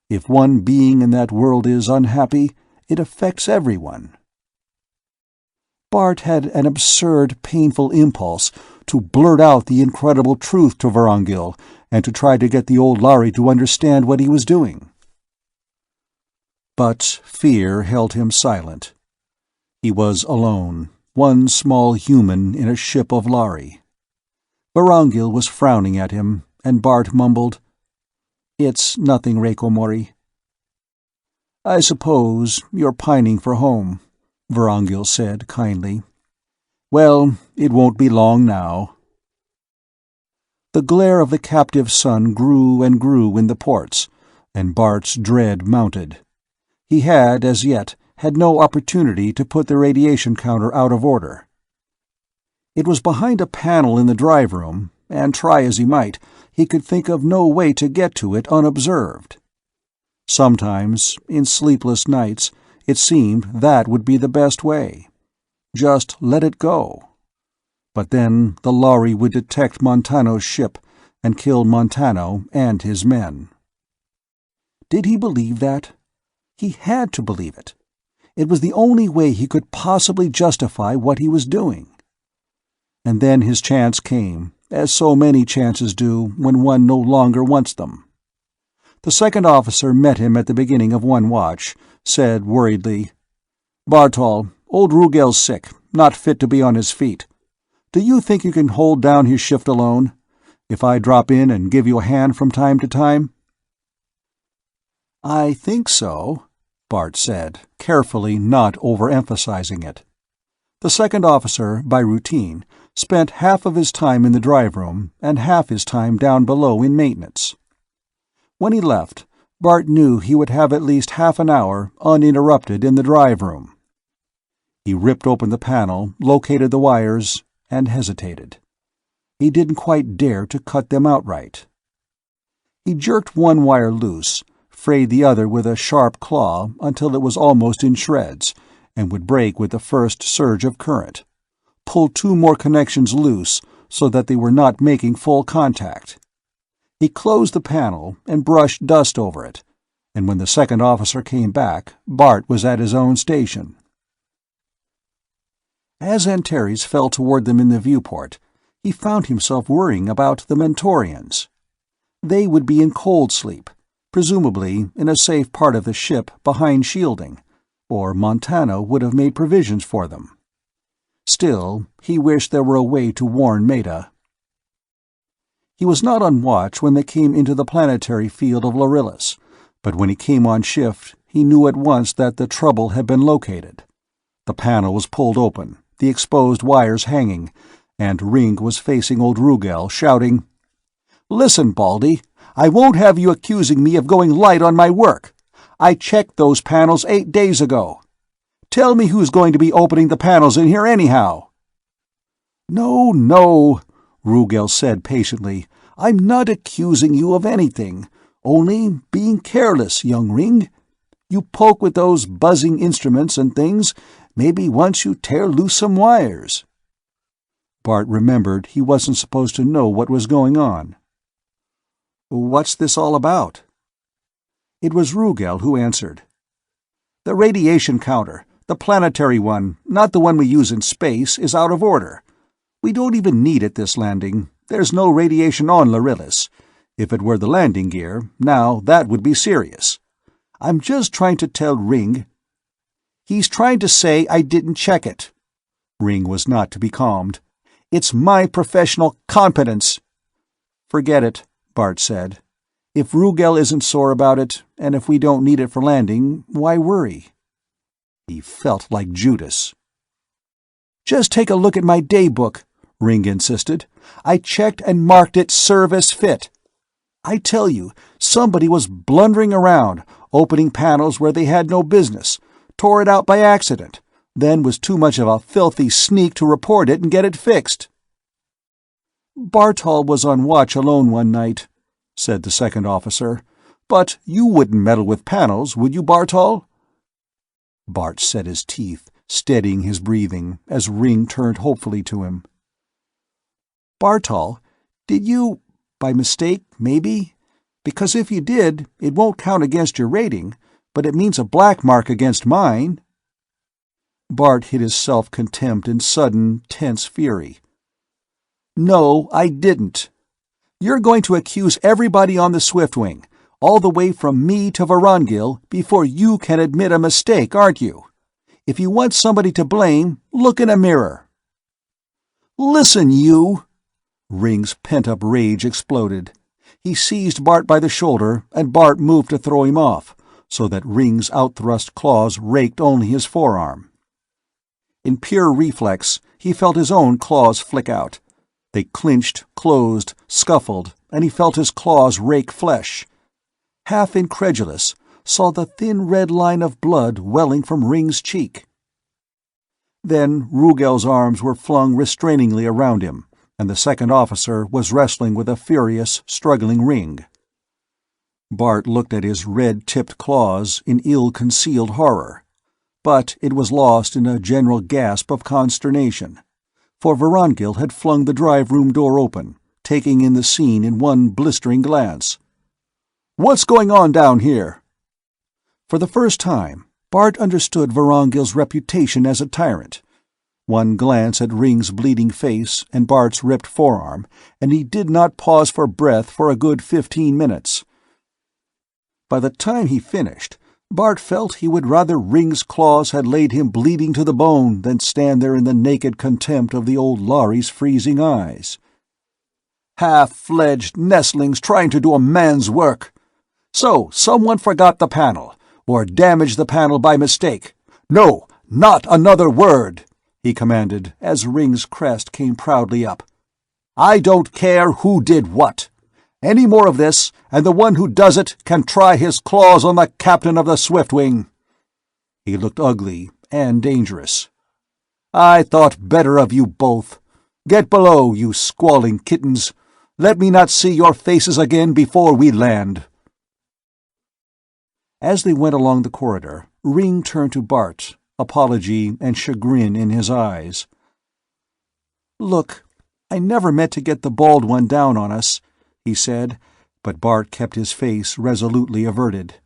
If one being in that world is unhappy, it affects everyone." Bart had an absurd, painful impulse to blurt out the incredible truth to Vorongil and to try to get the old Lhari to understand what he was doing. But fear held him silent. He was alone, one small human in a ship of Lhari. Vorongil was frowning at him, and Bart mumbled, "It's nothing, Reiko Mori." "I suppose you're pining for home," Vorongil said kindly. "Well, it won't be long now." The glare of the captive sun grew and grew in the ports, and Bart's dread mounted. He had, as yet, had no opportunity to put the radiation counter out of order. It was behind a panel in the drive room, and try as he might, he could think of no way to get to it unobserved. Sometimes, in sleepless nights, it seemed that would be the best way. Just let it go. But then the Lhari would detect Montano's ship and kill Montano and his men. Did he believe that? He had to believe it. It was the only way he could possibly justify what he was doing. And then his chance came, as so many chances do when one no longer wants them. The second officer met him at the beginning of one watch, said worriedly, "Bartol, old Rugel's sick, not fit to be on his feet. Do you think you can hold down his shift alone? If I drop in and give you a hand from time to time?" "I think so," Bart said, carefully not overemphasizing it. The second officer, by routine, spent half of his time in the drive room and half his time down below in maintenance. When he left, Bart knew he would have at least half an hour uninterrupted in the drive room. He ripped open the panel, located the wires, and hesitated. He didn't quite dare to cut them outright. He jerked one wire loose, frayed the other with a sharp claw until it was almost in shreds, and would break with the first surge of current, pulled two more connections loose so that they were not making full contact. He closed the panel and brushed dust over it, and when the second officer came back, Bart was at his own station. As Antares fell toward them in the viewport, he found himself worrying about the Mentorians. They would be in cold sleep, presumably in a safe part of the ship behind shielding, or Montano would have made provisions for them. Still, he wished there were a way to warn Meta. He was not on watch when they came into the planetary field of Lharillis, but when he came on shift, he knew at once that the trouble had been located. The panel was pulled open, the exposed wires hanging, and Ring was facing old Rugel, shouting, "Listen, Baldy, I won't have you accusing me of going light on my work. I checked those panels 8 days ago. Tell me who's going to be opening the panels in here anyhow." "No, no," Rugel said patiently. "I'm not accusing you of anything, only being careless, young Ring. You poke with those buzzing instruments and things, maybe once you tear loose some wires." Bart remembered he wasn't supposed to know what was going on. "What's this all about?" It was Rugel who answered. "The radiation counter, the planetary one, not the one we use in space, is out of order. We don't even need it this landing. There's no radiation on Lharillis. If it were the landing gear, now that would be serious. I'm just trying to tell Ring—" "He's trying to say I didn't check it." Ring was not to be calmed. "It's my professional competence." "Forget it," Bart said. "If Rugel isn't sore about it, and if we don't need it for landing, why worry?" He felt like Judas. "Just take a look at my daybook," Ring insisted. "I checked and marked it service fit. I tell you, somebody was blundering around, opening panels where they had no business, tore it out by accident, then was too much of a filthy sneak to report it and get it fixed." "Bartol was on watch alone one night," said the second officer. "But you wouldn't meddle with panels, would you, Bartol?" Bart set his teeth, steadying his breathing, as Ring turned hopefully to him. "Bartol, did you, by mistake, maybe? Because if you did, it won't count against your rating, but it means a black mark against mine." Bart hid his self-contempt in sudden, tense fury. "No, I didn't. You're going to accuse everybody on the Swiftwing, all the way from me to Vorongil, before you can admit a mistake, aren't you? If you want somebody to blame, look in a mirror." "Listen, you!" Ring's pent-up rage exploded. He seized Bart by the shoulder, and Bart moved to throw him off, so that Ring's outthrust claws raked only his forearm. In pure reflex, he felt his own claws flick out. They clinched, closed, scuffled, and he felt his claws rake flesh. Half incredulous, saw the thin red line of blood welling from Ring's cheek. Then Rugel's arms were flung restrainingly around him, and the second officer was wrestling with a furious, struggling Ring. Bart looked at his red-tipped claws in ill-concealed horror, but it was lost in a general gasp of consternation, for Vorongil had flung the drive-room door open, taking in the scene in one blistering glance. "What's going on down here?" For the first time, Bart understood Vorongil's reputation as a tyrant. One glance at Ring's bleeding face and Bart's ripped forearm, and he did not pause for breath for a good 15 minutes. By the time he finished, Bart felt he would rather Ring's claws had laid him bleeding to the bone than stand there in the naked contempt of the old Lhari's freezing eyes. "Half-fledged nestlings trying to do a man's work. So, someone forgot the panel, or damaged the panel by mistake. No, not another word!" he commanded, as Ring's crest came proudly up. "I don't care who did what. Any more of this, and the one who does it can try his claws on the captain of the Swiftwing." He looked ugly and dangerous. "I thought better of you both. Get below, you squalling kittens. Let me not see your faces again before we land." As they went along the corridor, Ring turned to Bart, apology and chagrin in his eyes. "Look, I never meant to get the bald one down on us," he said, but Bart kept his face resolutely averted.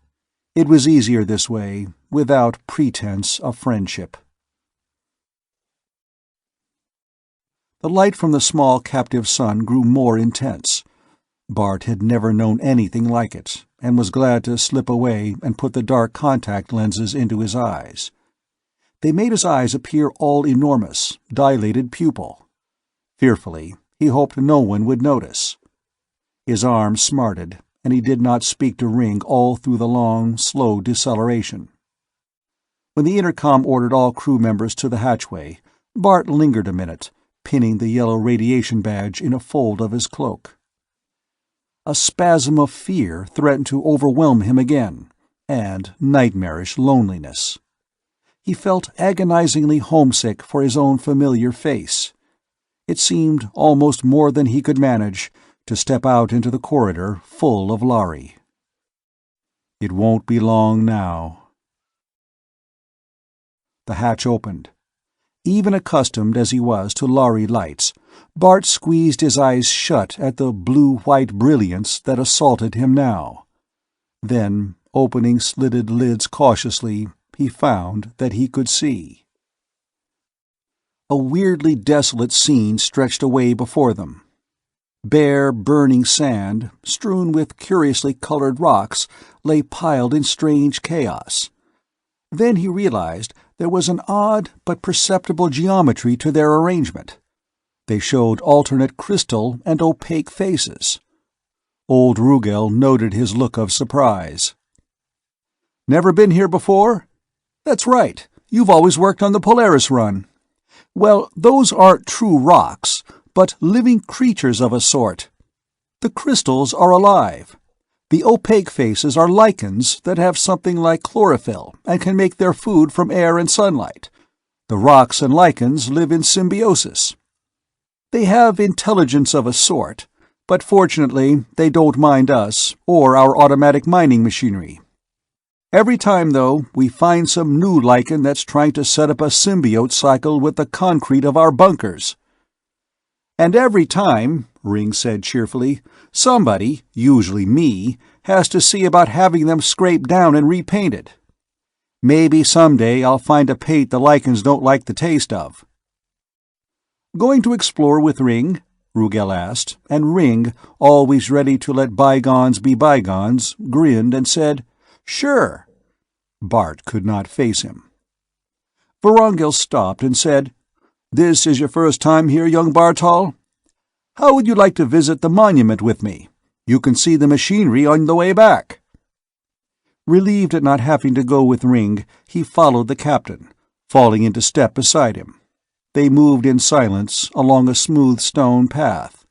It was easier this way, without pretense of friendship. The light from the small captive sun grew more intense. Bart had never known anything like it, and was glad to slip away and put the dark contact lenses into his eyes. They made his eyes appear all enormous, dilated pupil. Fearfully, he hoped no one would notice. His arm smarted, and he did not speak to Ring all through the long, slow deceleration. When the intercom ordered all crew members to the hatchway, Bart lingered a minute, pinning the yellow radiation badge in a fold of his cloak. A spasm of fear threatened to overwhelm him again, and nightmarish loneliness. He felt agonizingly homesick for his own familiar face. It seemed almost more than he could manage to step out into the corridor full of Lhari. It won't be long now. The hatch opened. Even accustomed as he was to Lhari lights, Bart squeezed his eyes shut at the blue-white brilliance that assaulted him now. Then, opening slitted lids cautiously, he found that he could see. A weirdly desolate scene stretched away before them. Bare, burning sand, strewn with curiously colored rocks, lay piled in strange chaos. Then he realized there was an odd but perceptible geometry to their arrangement. They showed alternate crystal and opaque faces. Old Rugal noted his look of surprise. "Never been here before? That's right, you've always worked on the Polaris run. Well, those aren't true rocks, but living creatures of a sort. The crystals are alive. The opaque faces are lichens that have something like chlorophyll and can make their food from air and sunlight. The rocks and lichens live in symbiosis. They have intelligence of a sort, but fortunately they don't mind us or our automatic mining machinery. Every time, though, we find some new lichen that's trying to set up a symbiote cycle with the concrete of our bunkers." "And every time," Ring said cheerfully, "somebody, usually me, has to see about having them scraped down and repainted. Maybe someday I'll find a paint the lichens don't like the taste of." "Going to explore with Ring?" Rugal asked, and Ring, always ready to let bygones be bygones, grinned and said, "Sure." Bart could not face him. Vorongil stopped and said, "This is your first time here, young Bartol? How would you like to visit the monument with me? You can see the machinery on the way back." Relieved at not having to go with Ring, he followed the captain, falling into step beside him. They moved in silence along a smooth stone path.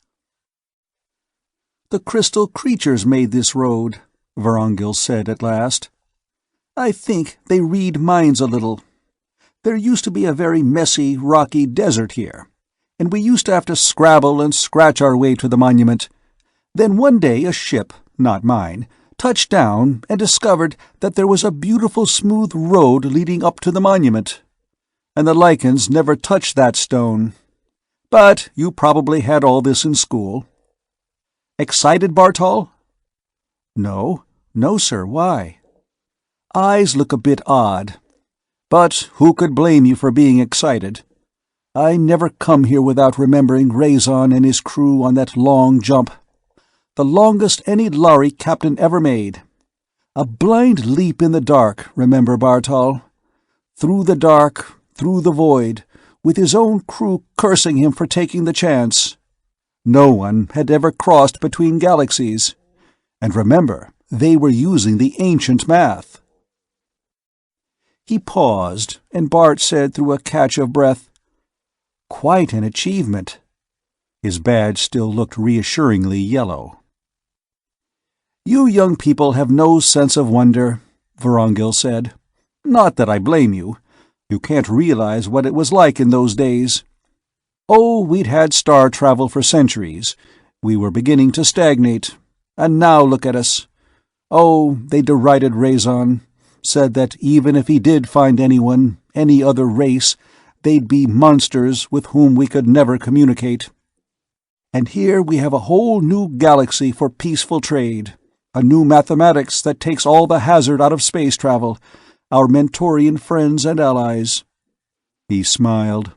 "The crystal creatures made this road," Vorongil said at last. "I think they read minds a little. There used to be a very messy, rocky desert here, and we used to have to scrabble and scratch our way to the monument. Then one day a ship, not mine, touched down and discovered that there was a beautiful smooth road leading up to the monument. And the lichens never touched that stone. But you probably had all this in school." "Excited, Bartol?" "No. No, sir. Why?" "Eyes look a bit odd. But who could blame you for being excited? I never come here without remembering Razon and his crew on that long jump. The longest any Lhari captain ever made. A blind leap in the dark, remember, Bartol? Through the dark, through the void, with his own crew cursing him for taking the chance. No one had ever crossed between galaxies. And remember, they were using the ancient math." He paused, and Bart said through a catch of breath, "Quite an achievement." His badge still looked reassuringly yellow. "You young people have no sense of wonder," Vorongil said. "Not that I blame you. You can't realize what it was like in those days. Oh, we'd had star travel for centuries. We were beginning to stagnate. And now look at us. Oh, they derided Razon, said that even if he did find anyone, any other race, they'd be monsters with whom we could never communicate. And here we have a whole new galaxy for peaceful trade. A new mathematics that takes all the hazard out of space travel. Our Mentorian friends and allies." He smiled.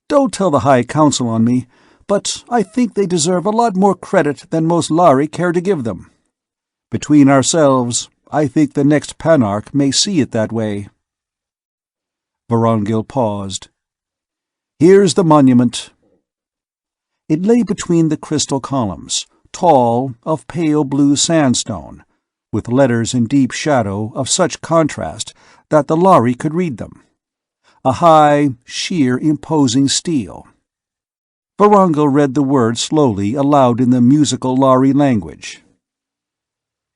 "Don't tell the High Council on me, but I think they deserve a lot more credit than most Lhari care to give them. Between ourselves, I think the next Panarch may see it that way." Vorongil paused. "Here's the monument." It lay between the crystal columns, tall, of pale blue sandstone, with letters in deep shadow of such contrast that the Lhari could read them. A high, sheer, imposing stele. Vorongil read the words slowly aloud in the musical Lhari language.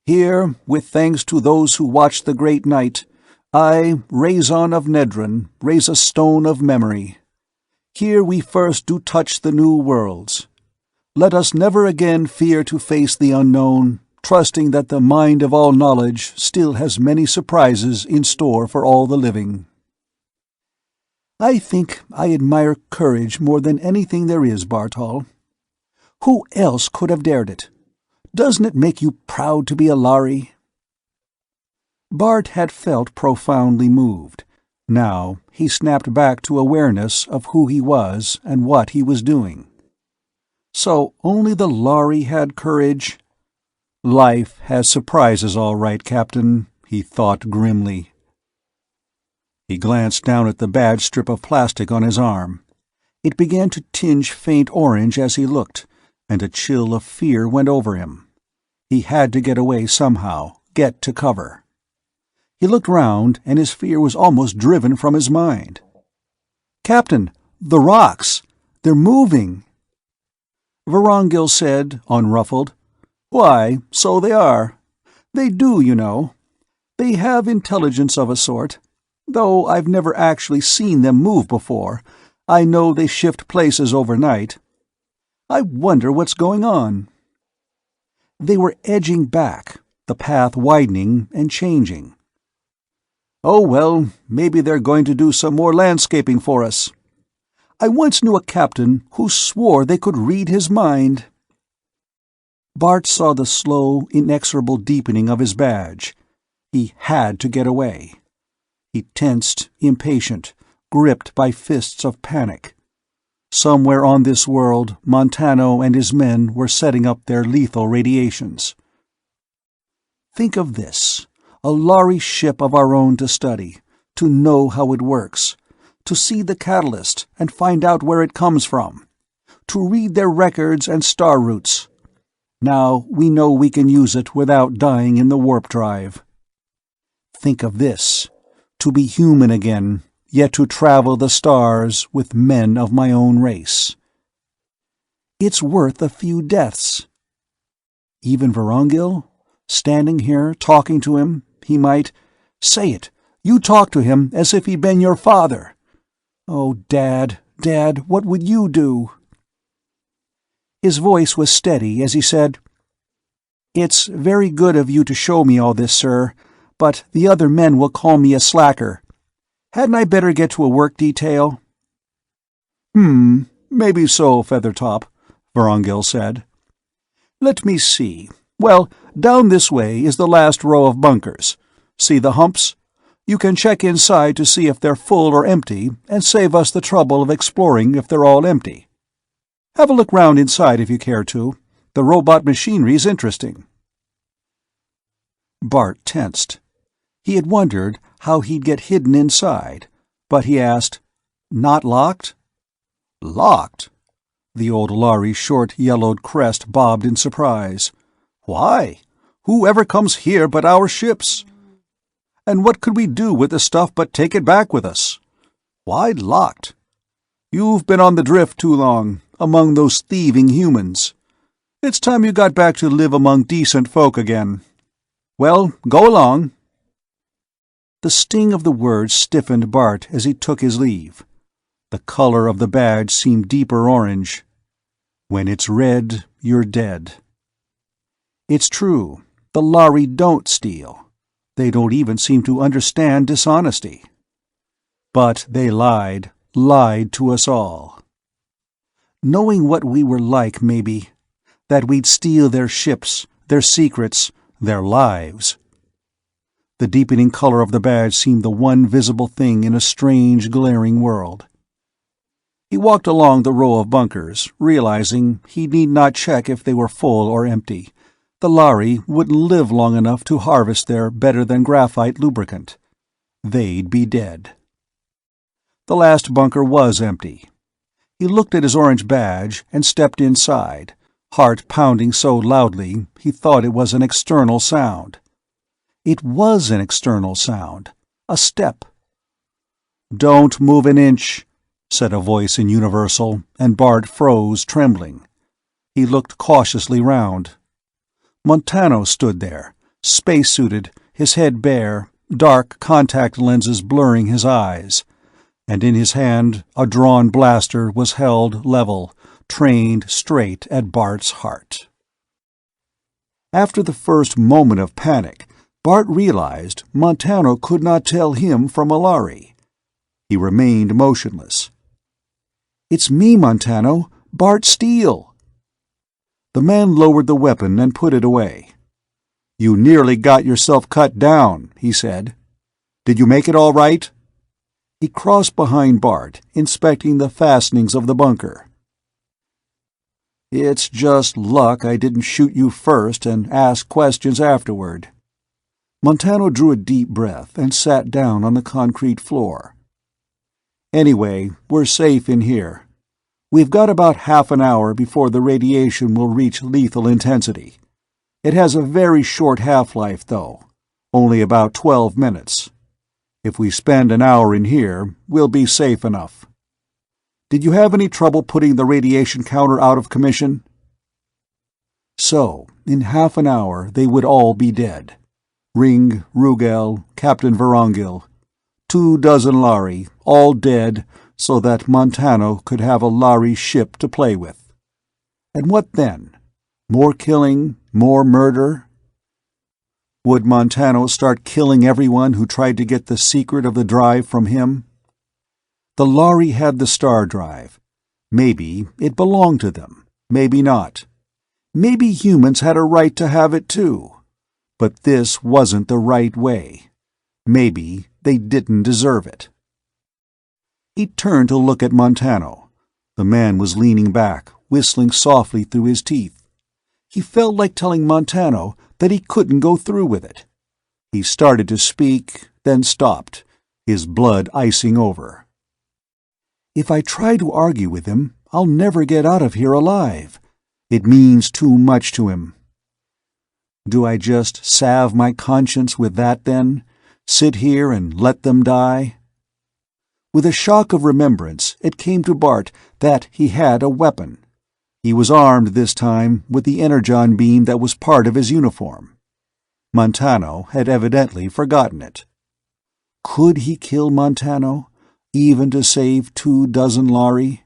"Here, with thanks to those who watch the great night, I, Razon of Nedron, raise a stone of memory. Here we first do touch the new worlds. Let us never again fear to face the unknown, trusting that the mind of all knowledge still has many surprises in store for all the living." I think I admire courage more than anything there is, Bartol. Who else could have dared it? Doesn't it make you proud to be a Lhari? Bart had felt profoundly moved. Now he snapped back to awareness of who he was and what he was doing. So only the Lhari had courage? Life has surprises all right, Captain, he thought grimly. He glanced down at the badge strip of plastic on his arm. It began to tinge faint orange as he looked, and a chill of fear went over him. He had to get away somehow, get to cover. He looked round, and his fear was almost driven from his mind. "Captain, the rocks! They're moving!" Vorongil said, unruffled, "Why, so they are. They do, you know. They have intelligence of a sort. Though I've never actually seen them move before, I know they shift places overnight. I wonder what's going on." They were edging back, the path widening and changing. "Oh well, maybe they're going to do some more landscaping for us. I once knew a captain who swore they could read his mind." Bart saw the slow, inexorable deepening of his badge. He had to get away. He tensed, impatient, gripped by fists of panic. Somewhere on this world, Montano and his men were setting up their lethal radiations. Think of this. A Lhari ship of our own to study, to know how it works, to see the catalyst and find out where it comes from, to read their records and star routes. Now we know we can use it without dying in the warp drive. Think of this. To be human again, yet to travel the stars with men of my own race. It's worth a few deaths. Even Vorongil? Standing here, talking to him, he might... Say it! You talk to him as if he'd been your father. Oh, Dad, Dad, what would you do? His voice was steady as he said, "It's very good of you to show me all this, sir, but the other men will call me a slacker. Hadn't I better get to a work detail?" Maybe so, Feathertop," Vorongil said. "Let me see. Well, down this way is the last row of bunkers. See the humps? You can check inside to see if they're full or empty, and save us the trouble of exploring if they're all empty. Have a look round inside if you care to. The robot machinery's interesting." Bart tensed. He had wondered how he'd get hidden inside, but he asked, "Not locked?" "Locked?" The old Lhari's short, yellowed crest bobbed in surprise. "Why? Who ever comes here but our ships? And what could we do with the stuff but take it back with us? Why locked? You've been on the drift too long, among those thieving humans. It's time you got back to live among decent folk again. Well, go along." The sting of the words stiffened Bart as he took his leave. The color of the badge seemed deeper orange. When it's red, you're dead. It's true, the Lhari don't steal. They don't even seem to understand dishonesty. But they lied to us all. Knowing what we were like, maybe, that we'd steal their ships, their secrets, Their lives. The deepening color of the badge seemed the one visible thing in a strange, glaring world. He walked along the row of bunkers, realizing he need not check if they were full or empty. The Lhari wouldn't live long enough to harvest their better-than-graphite lubricant. They'd be dead. The last bunker was empty. He looked at his orange badge and stepped inside, heart pounding so loudly he thought it was an external sound. It was an external sound. A step. "Don't move an inch," said a voice in Universal, and Bart froze, trembling. He looked cautiously round. Montano stood there, spacesuited, his head bare, dark contact lenses blurring his eyes, and in his hand a drawn blaster was held level, trained straight at Bart's heart. After the first moment of panic, Bart realized Montano could not tell him from a Lhari. He remained motionless. "It's me, Montano, Bart Steele." The man lowered the weapon and put it away. "You nearly got yourself cut down," he said. "Did you make it all right?" He crossed behind Bart, inspecting the fastenings of the bunker. "It's just luck I didn't shoot you first and ask questions afterward." Montano drew a deep breath and sat down on the concrete floor. "Anyway, we're safe in here. We've got about half an hour before the radiation will reach lethal intensity. It has a very short half-life, though, only about 12 minutes. If we spend an hour in here, we'll be safe enough. Did you have any trouble putting the radiation counter out of commission?" So, in half an hour they would all be dead. Ring, Rugel, Captain Vorongil. 24 Lhari, all dead, so that Montano could have a Lhari ship to play with. And what then? More killing, more murder? Would Montano start killing everyone who tried to get the secret of the drive from him? The Lhari had the star drive. Maybe it belonged to them, maybe not. Maybe humans had a right to have it too. But this wasn't the right way. Maybe they didn't deserve it. He turned to look at Montano. The man was leaning back, whistling softly through his teeth. He felt like telling Montano that he couldn't go through with it. He started to speak, then stopped, his blood icing over. "If I try to argue with him, I'll never get out of here alive. It means too much to him." Do I just salve my conscience with that, then? Sit here and let them die? With a shock of remembrance, it came to Bart that he had a weapon. He was armed this time with the energon beam that was part of his uniform. Montano had evidently forgotten it. Could he kill Montano, even to save 24 Lhari?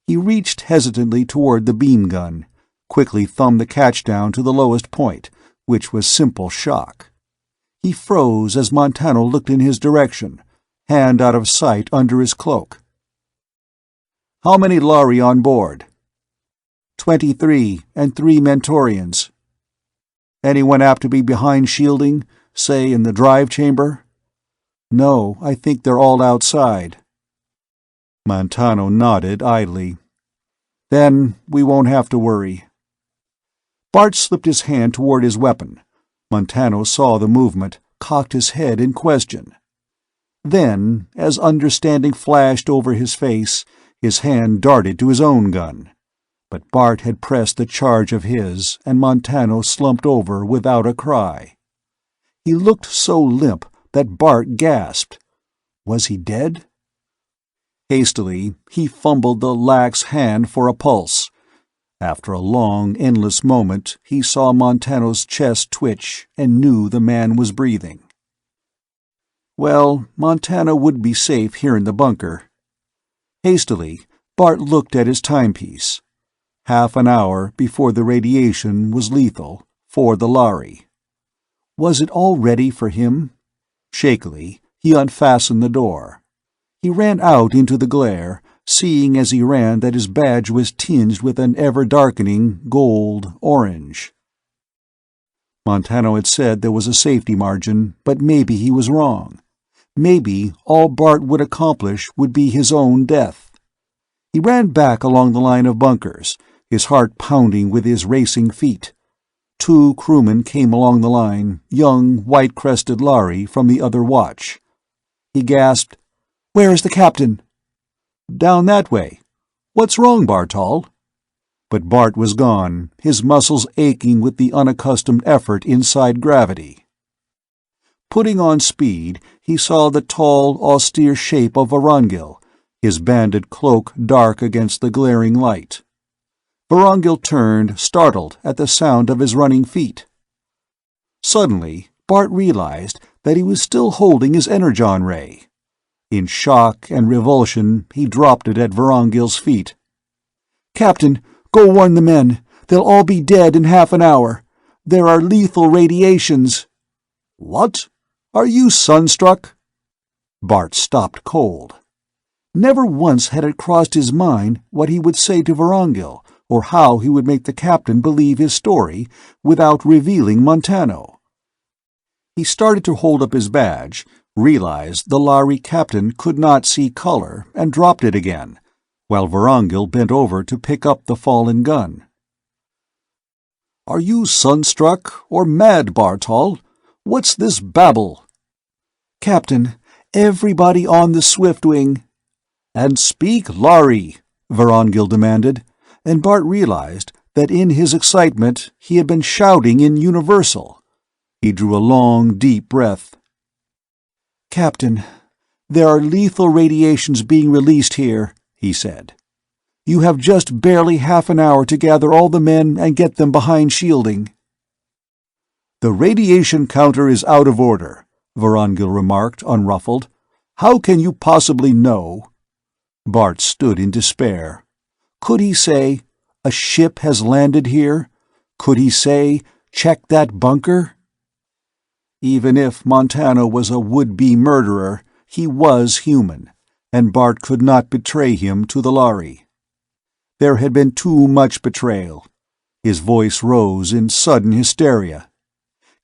He reached hesitantly toward the beam gun, quickly thumbed the catch down to the lowest point, which was simple shock. He froze as Montano looked in his direction, hand out of sight under his cloak. "How many Lhari on board?" 23, and 3 Mentorians. "Anyone apt to be behind shielding, say in the drive chamber?" "No, I think they're all outside." Montano nodded idly. "Then we won't have to worry." Bart slipped his hand toward his weapon. Montano saw the movement, cocked his head in question. Then, as understanding flashed over his face, his hand darted to his own gun. But Bart had pressed the charge of his, and Montano slumped over without a cry. He looked so limp that Bart gasped. Was he dead? Hastily, he fumbled the lax hand for a pulse. After a long, endless moment, he saw Montano's chest twitch and knew the man was breathing. Well, Montano would be safe here in the bunker. Hastily, Bart looked at his timepiece. Half an hour before the radiation was lethal for the Lhari. Was it all ready for him? Shakily, he unfastened the door. He ran out into the glare, seeing as he ran that his badge was tinged with an ever-darkening gold-orange. Montano had said there was a safety margin, but maybe he was wrong. Maybe all Bart would accomplish would be his own death. He ran back along the line of bunkers, his heart pounding with his racing feet. 2 crewmen came along the line, young, white-crested Lhari from the other watch. He gasped, "Where is the captain?" "Down that way. What's wrong, Bartol?" But Bart was gone, his muscles aching with the unaccustomed effort inside gravity. Putting on speed, he saw the tall, austere shape of Vorongil, his banded cloak dark against the glaring light. Vorongil turned, startled at the sound of his running feet. Suddenly, Bart realized that he was still holding his energon ray. In shock and revulsion, he dropped it at Vorongil's feet. "Captain, go warn the men. They'll all be dead in half an hour. There are lethal radiations." "What? Are you sunstruck?" Bart stopped cold. Never once had it crossed his mind what he would say to Vorongil, or how he would make the captain believe his story without revealing Montano. He started to hold up his badge, realized the Lhari captain could not see color, and dropped it again, while Vorongil bent over to pick up the fallen gun. "Are you sunstruck or mad, Bartol? What's this babble?" "Captain, everybody on the Swiftwing—" "And speak Lhari," Vorongil demanded, and Bart realized that in his excitement he had been shouting in Universal. He drew a long, deep breath. "Captain, there are lethal radiations being released here," he said. "You have just barely half an hour to gather all the men and get them behind shielding." "The radiation counter is out of order," Vorongil remarked, unruffled. "How can you possibly know?" Bart stood in despair. Could he say, "A ship has landed here"? Could he say, "Check that bunker"? Even if Montano was a would-be murderer, he was human, and Bart could not betray him to the Lhari. There had been too much betrayal. His voice rose in sudden hysteria.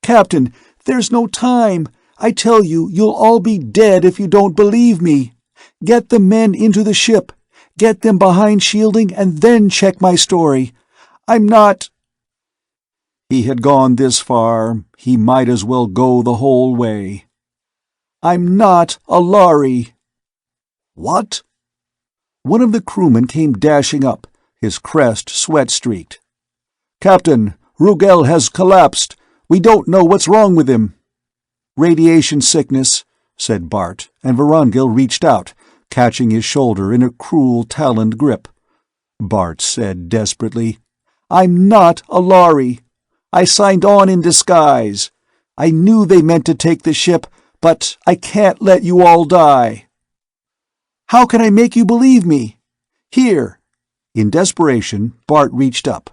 "Captain, there's no time. I tell you, you'll all be dead if you don't believe me. Get the men into the ship. Get them behind shielding and then check my story. I'm not—" He had gone this far, he might as well go the whole way. "I'm not a Lhari." "What?" One of the crewmen came dashing up, his crest sweat-streaked. "Captain, Rugel has collapsed. We don't know what's wrong with him." "Radiation sickness," said Bart, and Vorongil reached out, catching his shoulder in a cruel taloned grip. Bart said desperately, "I'm not a Lhari. I signed on in disguise. I knew they meant to take the ship, but I can't let you all die." "How can I make you believe me? Here." In desperation, Bart reached up.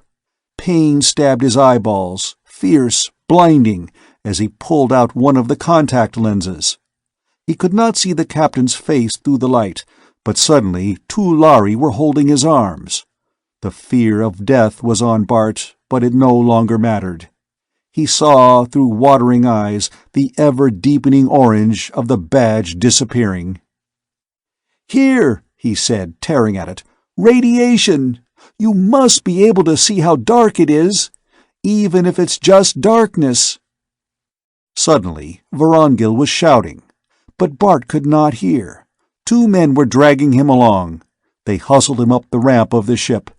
Pain stabbed his eyeballs, fierce, blinding, as he pulled out one of the contact lenses. He could not see the captain's face through the light, but suddenly 2 Lhari were holding his arms. The fear of death was on Bart, but it no longer mattered. He saw, through watering eyes, the ever-deepening orange of the badge disappearing. "Here," he said, tearing at it. "Radiation! You must be able to see how dark it is, even if it's just darkness." Suddenly, Vorongil was shouting, but Bart could not hear. 2 men were dragging him along. They hustled him up the ramp of the ship.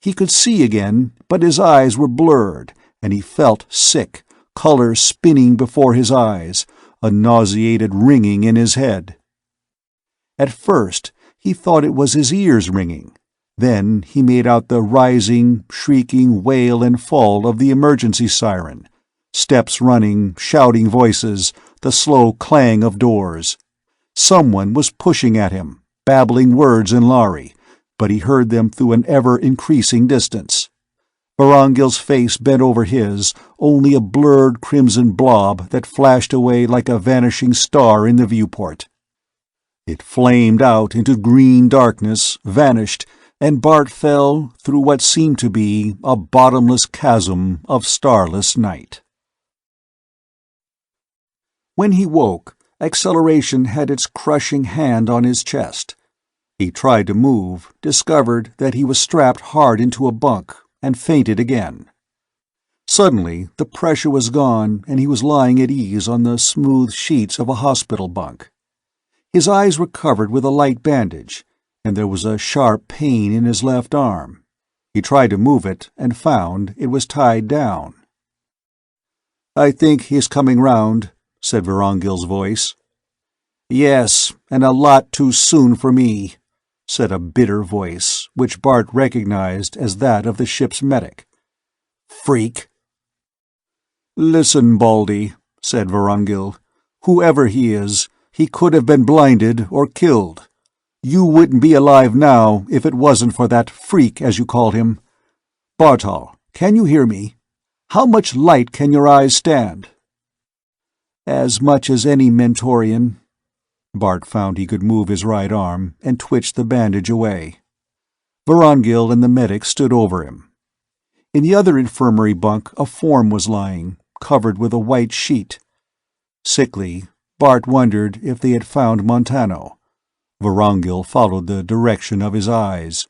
He could see again, but his eyes were blurred, and he felt sick, color spinning before his eyes, a nauseated ringing in his head. At first, he thought it was his ears ringing. Then he made out the rising, shrieking wail and fall of the emergency siren, steps running, shouting voices, the slow clang of doors. Someone was pushing at him, babbling words in Lhari, but he heard them through an ever-increasing distance. Vorongil's face bent over his, only a blurred crimson blob that flashed away like a vanishing star in the viewport. It flamed out into green darkness, vanished, and Bart fell through what seemed to be a bottomless chasm of starless night. When he woke, acceleration had its crushing hand on his chest. He tried to move, discovered that he was strapped hard into a bunk, and fainted again. Suddenly, the pressure was gone, and he was lying at ease on the smooth sheets of a hospital bunk. His eyes were covered with a light bandage, and there was a sharp pain in his left arm. He tried to move it and found it was tied down. "I think he's coming round," said Vorongil's voice. "Yes, and a lot too soon for me," said a bitter voice, which Bart recognized as that of the ship's medic. "Freak." "Listen, Baldy," said Vorongil. "Whoever he is, he could have been blinded or killed. You wouldn't be alive now if it wasn't for that freak, as you called him. Bartol, can you hear me? How much light can your eyes stand?" "As much as any Mentorian." Bart found he could move his right arm and twitched the bandage away. Vorongil and the medic stood over him. In the other infirmary bunk a form was lying, covered with a white sheet. Sickly, Bart wondered if they had found Montano. Vorongil followed the direction of his eyes.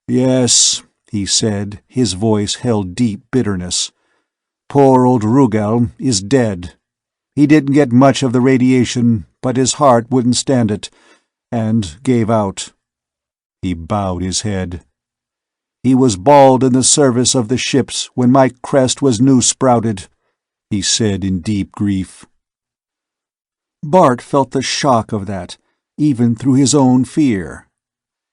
"Yes," he said, his voice held deep bitterness. "Poor old Rugal is dead. He didn't get much of the radiation, but his heart wouldn't stand it, and gave out." He bowed his head. "He was bald in the service of the ships when my crest was new-sprouted," he said in deep grief. Bart felt the shock of that, even through his own fear.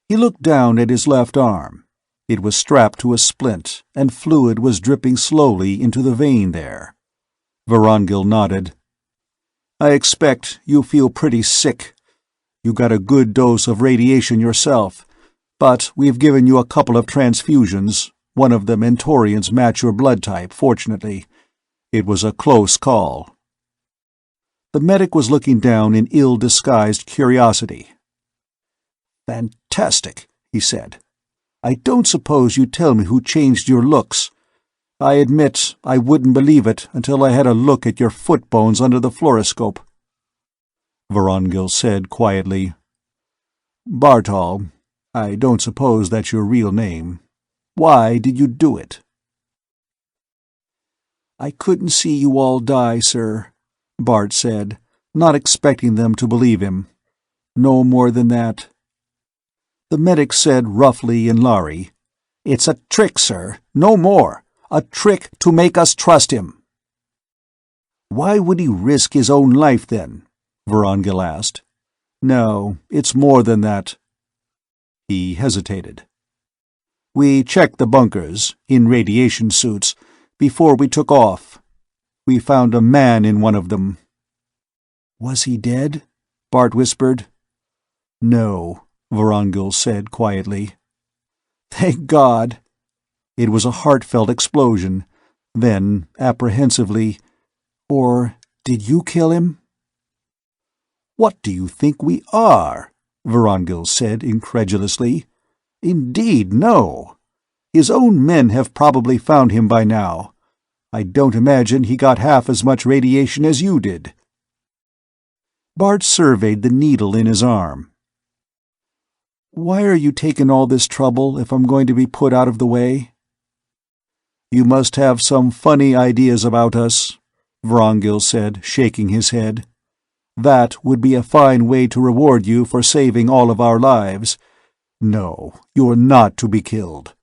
He looked down at his left arm. It was strapped to a splint, and fluid was dripping slowly into the vein there. Vorongil nodded. "I expect you feel pretty sick. You got a good dose of radiation yourself, but we've given you a couple of transfusions. One of the Mentorians match your blood type, fortunately. It was a close call." The medic was looking down in ill-disguised curiosity. "Fantastic," he said. "I don't suppose you'd tell me who changed your looks. I admit I wouldn't believe it until I had a look at your foot bones under the fluoroscope." Vorongil said quietly, "Bartol, I don't suppose that's your real name. Why did you do it?" "I couldn't see you all die, sir," Bart said, not expecting them to believe him. "No more than that." The medic said roughly in Lhari, "It's a trick, sir, no more. A trick to make us trust him." "Why would he risk his own life, then?" Vorongil asked. "No, it's more than that." He hesitated. "We checked the bunkers, in radiation suits, before we took off. We found a man in one of them." "Was he dead?" Bart whispered. "No," Vorongil said quietly. "Thank God." It was a heartfelt explosion. Then, apprehensively, "Or did you kill him?" "What do you think we are?" Vorongil said incredulously. "Indeed, no. His own men have probably found him by now. I don't imagine he got half as much radiation as you did." Bart surveyed the needle in his arm. "Why are you taking all this trouble if I'm going to be put out of the way?" "You must have some funny ideas about us," Vorongil said, shaking his head. "That would be a fine way to reward you for saving all of our lives. No, you're not to be killed."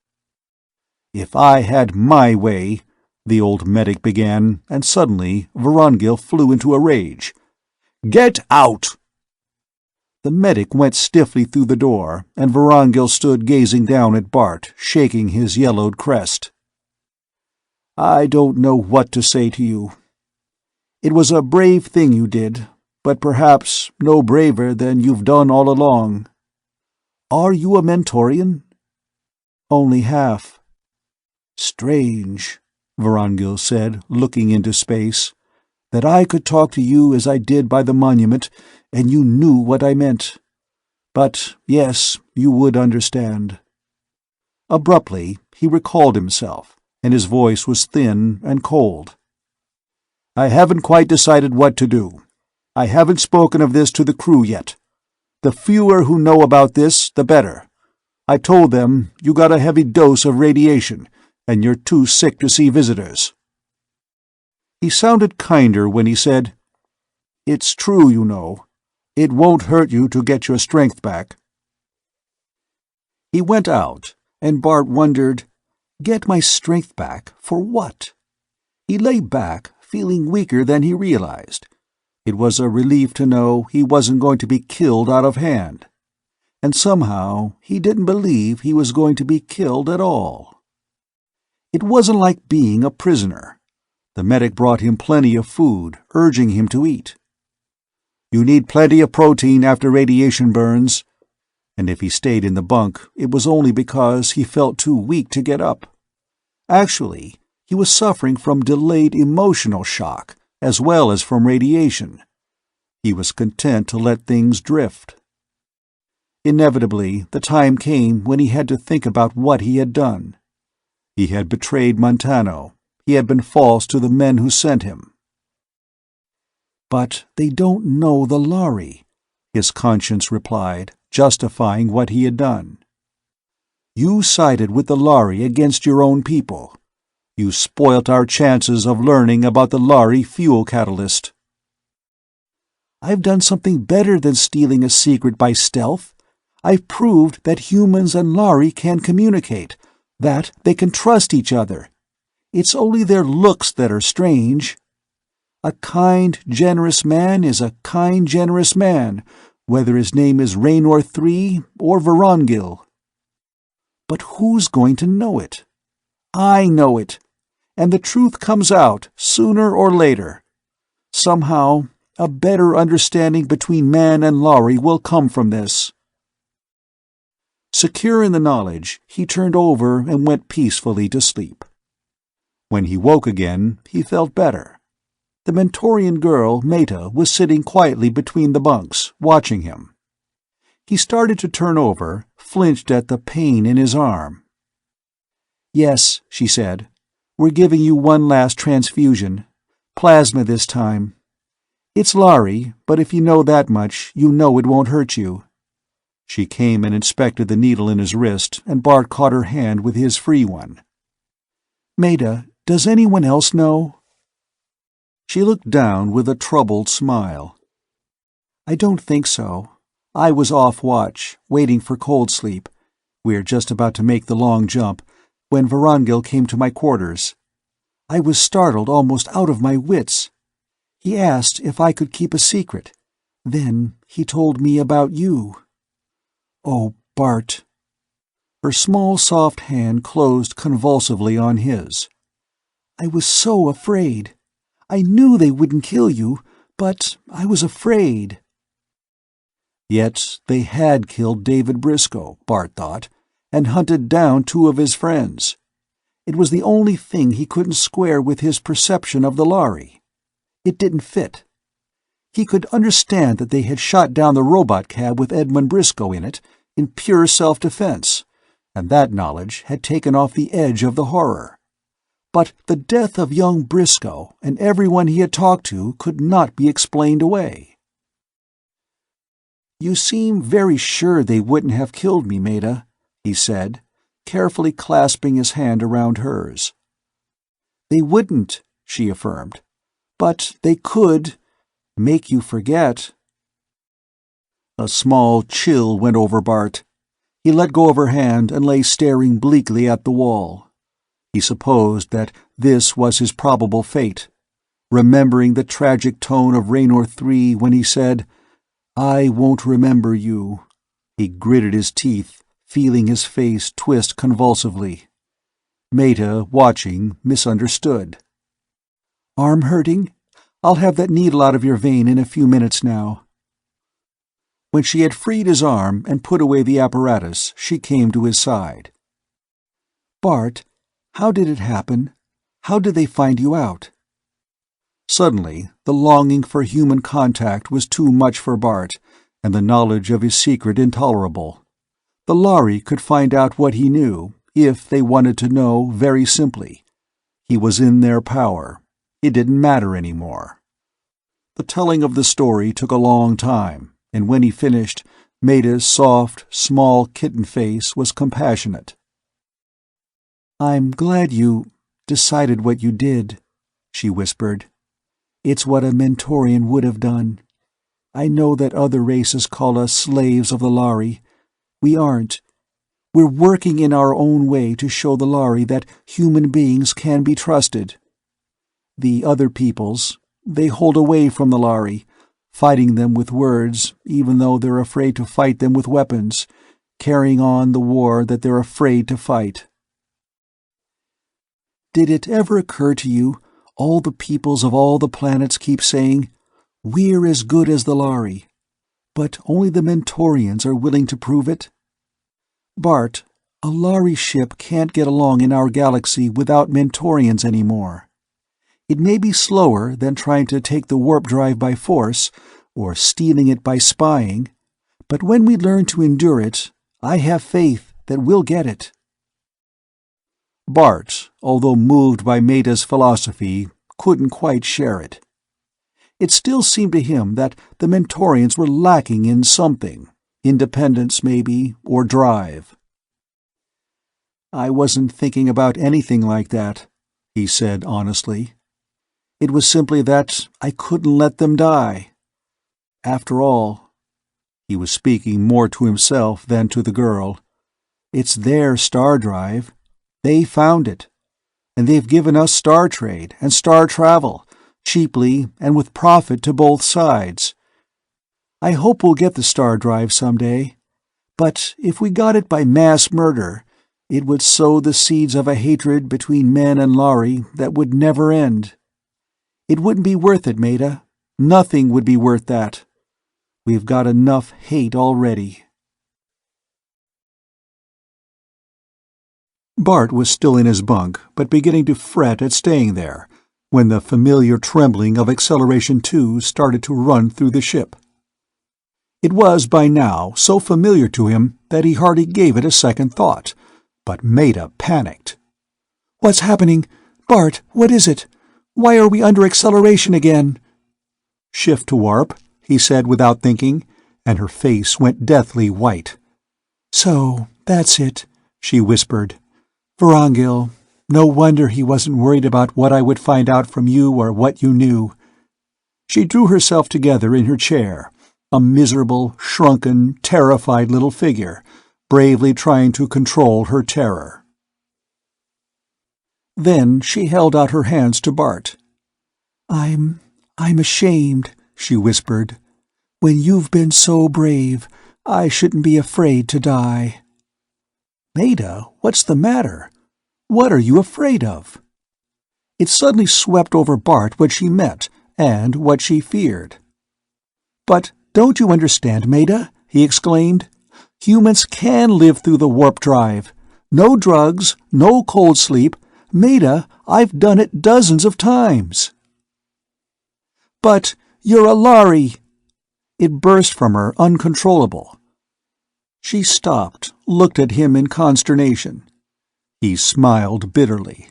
"If I had my way," the old medic began, and suddenly Vorongil flew into a rage. "Get out!" The medic went stiffly through the door, and Vorongil stood gazing down at Bart, shaking his yellowed crest. "I don't know what to say to you. It was a brave thing you did, but perhaps no braver than you've done all along. Are you a Mentorian?" "Only half." "Strange," Vorongil said, looking into space, "that I could talk to you as I did by the monument, and you knew what I meant. But yes, you would understand." Abruptly, he recalled himself, and his voice was thin and cold. I haven't quite decided what to do. I haven't spoken of this to the crew yet. The fewer who know about this, the better. I told them you got a heavy dose of radiation, and you're too sick to see visitors." He sounded kinder when he said, "It's true, you know. It won't hurt you to get your strength back." He went out, and Bart wondered, get my strength back for what? He lay back, feeling weaker than he realized. It was a relief to know he wasn't going to be killed out of hand. And somehow he didn't believe he was going to be killed at all. It wasn't like being a prisoner. The medic brought him plenty of food, urging him to eat. "You need plenty of protein after radiation burns." And if he stayed in the bunk, it was only because he felt too weak to get up. Actually, he was suffering from delayed emotional shock, as well as from radiation. He was content to let things drift. Inevitably, the time came when he had to think about what he had done. He had betrayed Montano. He had been false to the men who sent him. "But they don't know the Lhari," his conscience replied, justifying what he had done. "You sided with the Lhari against your own people. You spoilt our chances of learning about the Lhari fuel catalyst." "I've done something better than stealing a secret by stealth. I've proved that humans and Lhari can communicate, that they can trust each other. It's only their looks that are strange. A kind, generous man is a kind, generous man, whether his name is Raynor III or Vorongil. But who's going to know it? I know it, and the truth comes out sooner or later. Somehow, a better understanding between man and Lhari will come from this." Secure in the knowledge, he turned over and went peacefully to sleep. When he woke again, he felt better. The Mentorian girl, Meta, was sitting quietly between the bunks, watching him. He started to turn over, flinched at the pain in his arm. "Yes," she said. "We're giving you one last transfusion. Plasma this time. It's Lhari, but if you know that much, you know it won't hurt you." She came and inspected the needle in his wrist, and Bart caught her hand with his free one. "Meta, does anyone else know?" She looked down with a troubled smile. "I don't think so. I was off watch, waiting for cold sleep. We're just about to make the long jump, when Vorongil came to my quarters. I was startled almost out of my wits. He asked if I could keep a secret. Then he told me about you. Oh, Bart." Her small, soft hand closed convulsively on his. "I was so afraid. I knew they wouldn't kill you, but I was afraid." Yet they had killed David Briscoe, Bart thought, and hunted down 2 of his friends. It was the only thing he couldn't square with his perception of the Lhari. It didn't fit. He could understand that they had shot down the robot cab with Edmund Briscoe in it, in pure self-defense, and that knowledge had taken off the edge of the horror. But the death of young Briscoe and everyone he had talked to could not be explained away. "You seem very sure they wouldn't have killed me, Meta," he said, carefully clasping his hand around hers. "They wouldn't," she affirmed. "But they could make you forget." A small chill went over Bart. He let go of her hand and lay staring bleakly at the wall. He supposed that this was his probable fate, remembering the tragic tone of Raynor III when he said, "I won't remember you." He gritted his teeth, feeling his face twist convulsively. Meta, watching, misunderstood. "Arm hurting? I'll have that needle out of your vein in a few minutes now." When she had freed his arm and put away the apparatus, she came to his side. "Bart, how did it happen? How did they find you out?" Suddenly, the longing for human contact was too much for Bart, and the knowledge of his secret intolerable. The Lhari could find out what he knew, if they wanted to know, very simply. He was in their power. It didn't matter anymore. The telling of the story took a long time, and when he finished, Maida's soft, small kitten face was compassionate. "I'm glad you decided what you did," she whispered. "It's what a Mentorian would have done. I know that other races call us slaves of the Lhari. We aren't. We're working in our own way to show the Lhari that human beings can be trusted. The other peoples, they hold away from the Lhari, fighting them with words even though they're afraid to fight them with weapons, carrying on the war that they're afraid to fight. Did it ever occur to you, all the peoples of all the planets keep saying, 'We're as good as the Lhari,' but only the Mentorians are willing to prove it? Bart, a Lhari ship can't get along in our galaxy without Mentorians anymore. It may be slower than trying to take the warp drive by force, or stealing it by spying, but when we learn to endure it, I have faith that we'll get it." Bart, although moved by Maida's philosophy, couldn't quite share it. It still seemed to him that the Mentorians were lacking in something, independence maybe, or drive. "I wasn't thinking about anything like that," he said honestly. "It was simply that I couldn't let them die. After all," he was speaking more to himself than to the girl, "it's their star drive. They found it. And they've given us star trade and star travel, cheaply and with profit to both sides. I hope we'll get the star drive someday, but if we got it by mass murder, it would sow the seeds of a hatred between men and Lhari that would never end. It wouldn't be worth it, Maida. Nothing would be worth that. We've got enough hate already." Bart was still in his bunk, but beginning to fret at staying there, when the familiar trembling of Acceleration 2 started to run through the ship. It was, by now, so familiar to him that he hardly gave it a second thought, but Maida panicked. "What's happening? Bart, what is it? Why are we under acceleration again?" "Shift to warp," he said without thinking, and her face went deathly white. "So, that's it," she whispered. "Vorongil, no wonder he wasn't worried about what I would find out from you or what you knew." She drew herself together in her chair, a miserable, shrunken, terrified little figure, bravely trying to control her terror. Then she held out her hands to Bart. I'm ashamed," she whispered. "When you've been so brave, I shouldn't be afraid to die." "Maida, what's the matter? What are you afraid of?" It suddenly swept over Bart what she meant, and what she feared. "But don't you understand, Maida?" he exclaimed. "Humans can live through the warp drive. No drugs, no cold sleep. Maida, I've done it dozens of times." "But you're a Lhari!" It burst from her, uncontrollable. She stopped, looked at him in consternation. He smiled bitterly.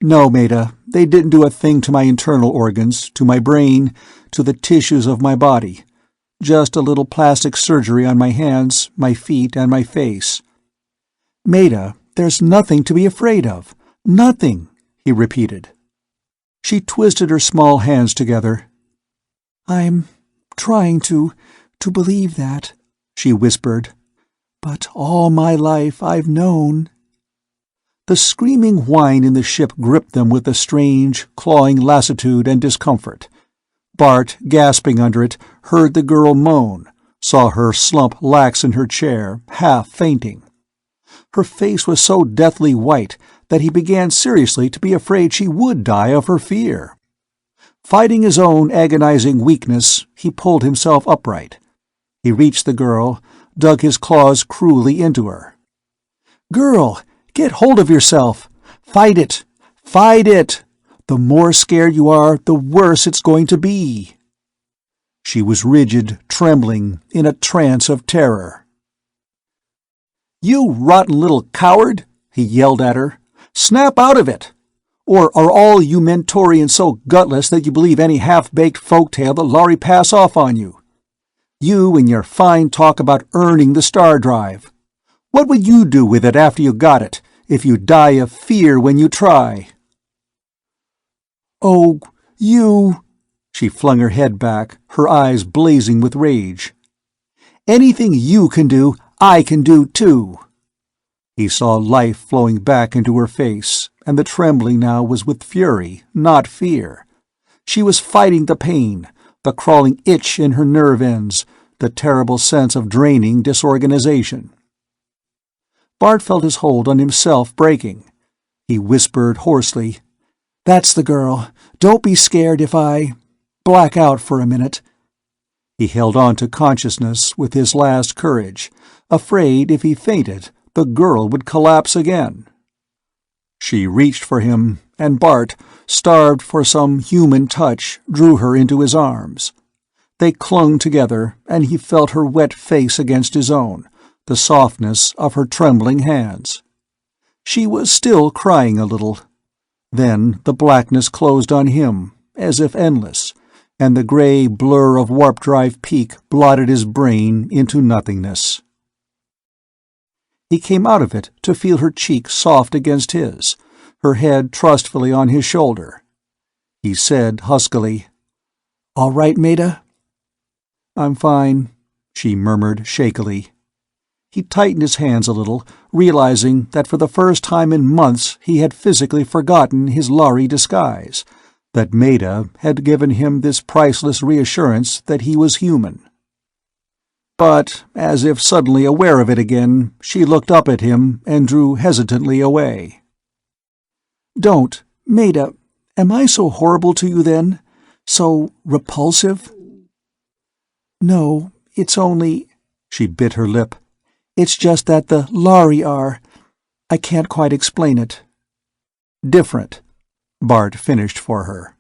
"No, Maida, they didn't do a thing to my internal organs, to my brain, to the tissues of my body. Just a little plastic surgery on my hands, my feet, and my face." "Maida, there's nothing to be afraid of. Nothing," he repeated. She twisted her small hands together. "I'm trying to believe that," she whispered. "But all my life I've known." The screaming whine in the ship gripped them with a strange, clawing lassitude and discomfort. Bart, gasping under it, heard the girl moan, saw her slump lax in her chair, half fainting. Her face was so deathly white that he began seriously to be afraid she would die of her fear. Fighting his own agonizing weakness, he pulled himself upright. He reached the girl, dug his claws cruelly into her. "Girl, get hold of yourself! Fight it! Fight it! The more scared you are, the worse it's going to be." She was rigid, trembling, in a trance of terror. "You rotten little coward!" he yelled at her. "Snap out of it! Or are all you Mentorians so gutless that you believe any half-baked folktale that Lhari pass off on you? You and your fine talk about earning the star drive. What would you do with it after you got it, if you die of fear when you try?" "Oh, you—" She flung her head back, her eyes blazing with rage. "Anything you can do, I can do too." He saw life flowing back into her face, and the trembling now was with fury, not fear. She was fighting the pain, the crawling itch in her nerve ends, the terrible sense of draining disorganization. Bart felt his hold on himself breaking. He whispered hoarsely, "That's the girl. Don't be scared if I black out for a minute." He held on to consciousness with his last courage, afraid if he fainted, the girl would collapse again. She reached for him, and Bart, starved for some human touch, drew her into his arms. They clung together, and he felt her wet face against his own, the softness of her trembling hands. She was still crying a little. Then the blackness closed on him, as if endless, and the gray blur of Warp Drive Peak blotted his brain into nothingness. He came out of it to feel her cheek soft against his, her head trustfully on his shoulder. He said huskily, "All right, Maida?" "I'm fine," she murmured shakily. He tightened his hands a little, realizing that for the first time in months he had physically forgotten his Lhari disguise, that Maida had given him this priceless reassurance that he was human. But, as if suddenly aware of it again, she looked up at him and drew hesitantly away. "Don't, Maida, am I so horrible to you then? So repulsive?" "No, it's only—" She bit her lip. "It's just that the Lhari are— I can't quite explain it." "Different," Bart finished for her.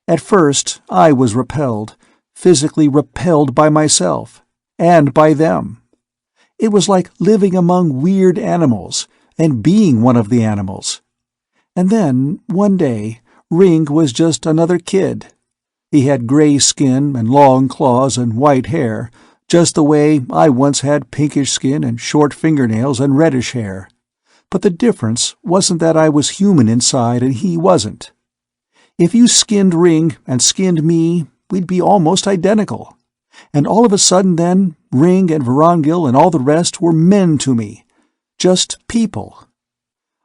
"At first I was repelled, physically repelled by myself, and by them. It was like living among weird animals, and being one of the animals. And then, one day, Ring was just another kid. He had gray skin and long claws and white hair, just the way I once had pinkish skin and short fingernails and reddish hair. But the difference wasn't that I was human inside and he wasn't. If you skinned Ring and skinned me, we'd be almost identical. And all of a sudden then, Ring and Vorongil and all the rest were men to me. Just people.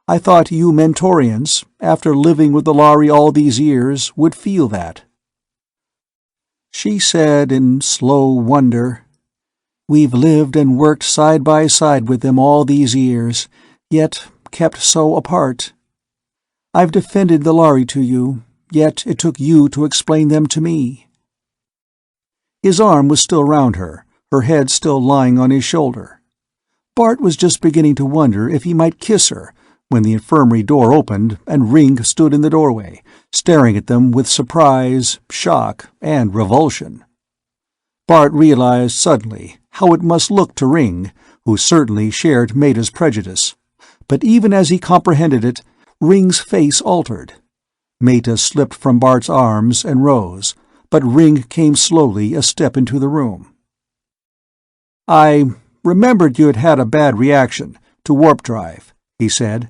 I thought you Mentorians, after living with the Lhari all these years, would feel that." She said in slow wonder, "We've lived and worked side by side with them all these years, yet kept so apart. I've defended the Lhari to you, yet it took you to explain them to me." His arm was still round her head still lying on his shoulder. Bart was just beginning to wonder if he might kiss her, when the infirmary door opened and Ring stood in the doorway, staring at them with surprise, shock, and revulsion. Bart realized suddenly how it must look to Ring, who certainly shared Maida's prejudice. But even as he comprehended it, Ring's face altered. Maida slipped from Bart's arms and rose, but Ring came slowly a step into the room. "I remembered you had had a bad reaction to Warp Drive," he said.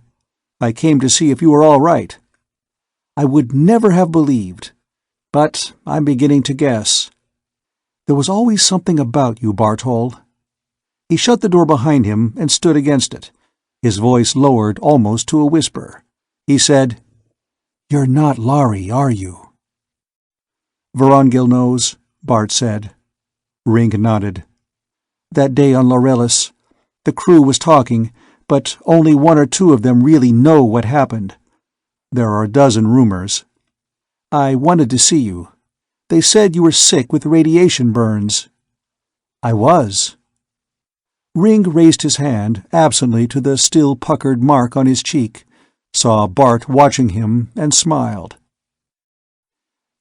"I came to see if you were all right." "I would never have believed. But I'm beginning to guess. There was always something about you, Bartol." He shut the door behind him and stood against it, his voice lowered almost to a whisper. He said, "You're not Lhari, are you?" "Vorongil knows," Bart said. Ring nodded. "That day on Laurelis, the crew was talking, but only one or two of them really know what happened. There are a dozen rumors. I wanted to see you. They said you were sick with radiation burns." "I was." Ring raised his hand absently to the still puckered mark on his cheek, saw Bart watching him, and smiled.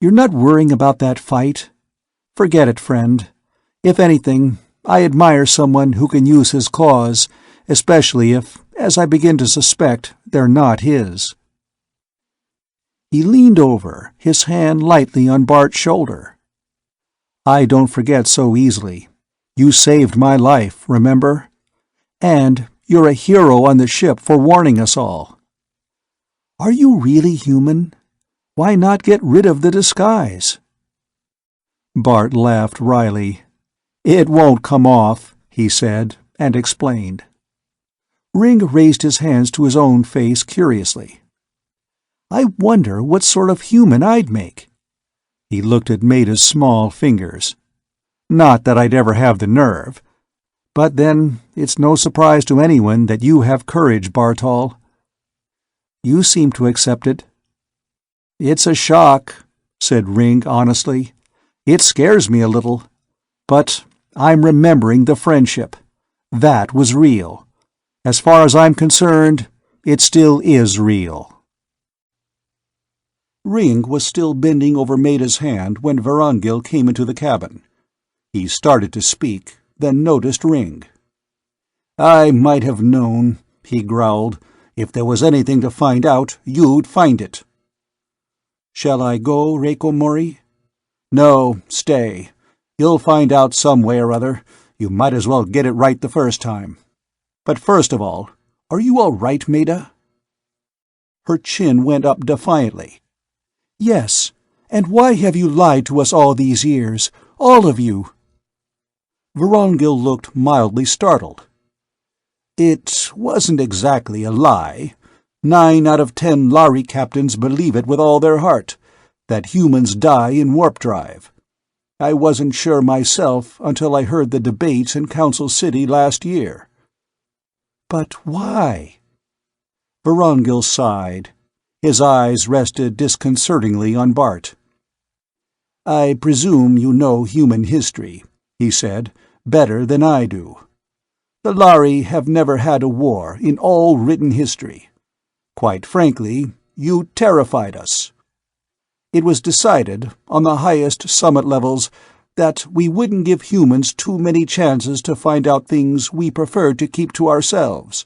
"You're not worrying about that fight? Forget it, friend. If anything, I admire someone who can use his claws, especially if, as I begin to suspect, they're not his." He leaned over, his hand lightly on Bart's shoulder. "I don't forget so easily. You saved my life, remember? And you're a hero on the ship for warning us all. Are you really human? Why not get rid of the disguise?" Bart laughed wryly. "It won't come off," he said, and explained. Ring raised his hands to his own face curiously. "I wonder what sort of human I'd make." He looked at Maida's small fingers. "Not that I'd ever have the nerve. But then, it's no surprise to anyone that you have courage, Bartol." "You seem to accept it." "It's a shock," said Ring honestly. "It scares me a little. But I'm remembering the friendship. That was real. As far as I'm concerned, it still is real." Ring was still bending over Maida's hand when Vorongil came into the cabin. He started to speak, then noticed Ring. "I might have known," he growled. "If there was anything to find out, you'd find it." "Shall I go, Reiko Mori?" "No, stay. You'll find out some way or other. You might as well get it right the first time. But first of all, are you all right, Maida?" Her chin went up defiantly. "Yes. And why have you lied to us all these years? All of you?" Vorongil looked mildly startled. "It wasn't exactly a lie. 9 out of 10 Lhari captains believe it with all their heart, that humans die in warp drive. I wasn't sure myself until I heard the debates in Council City last year." "But why?" Vorongil sighed. His eyes rested disconcertingly on Bart. "I presume you know human history," he said, "better than I do. The Lhari have never had a war in all written history. Quite frankly, you terrified us. It was decided, on the highest summit levels, that we wouldn't give humans too many chances to find out things we preferred to keep to ourselves.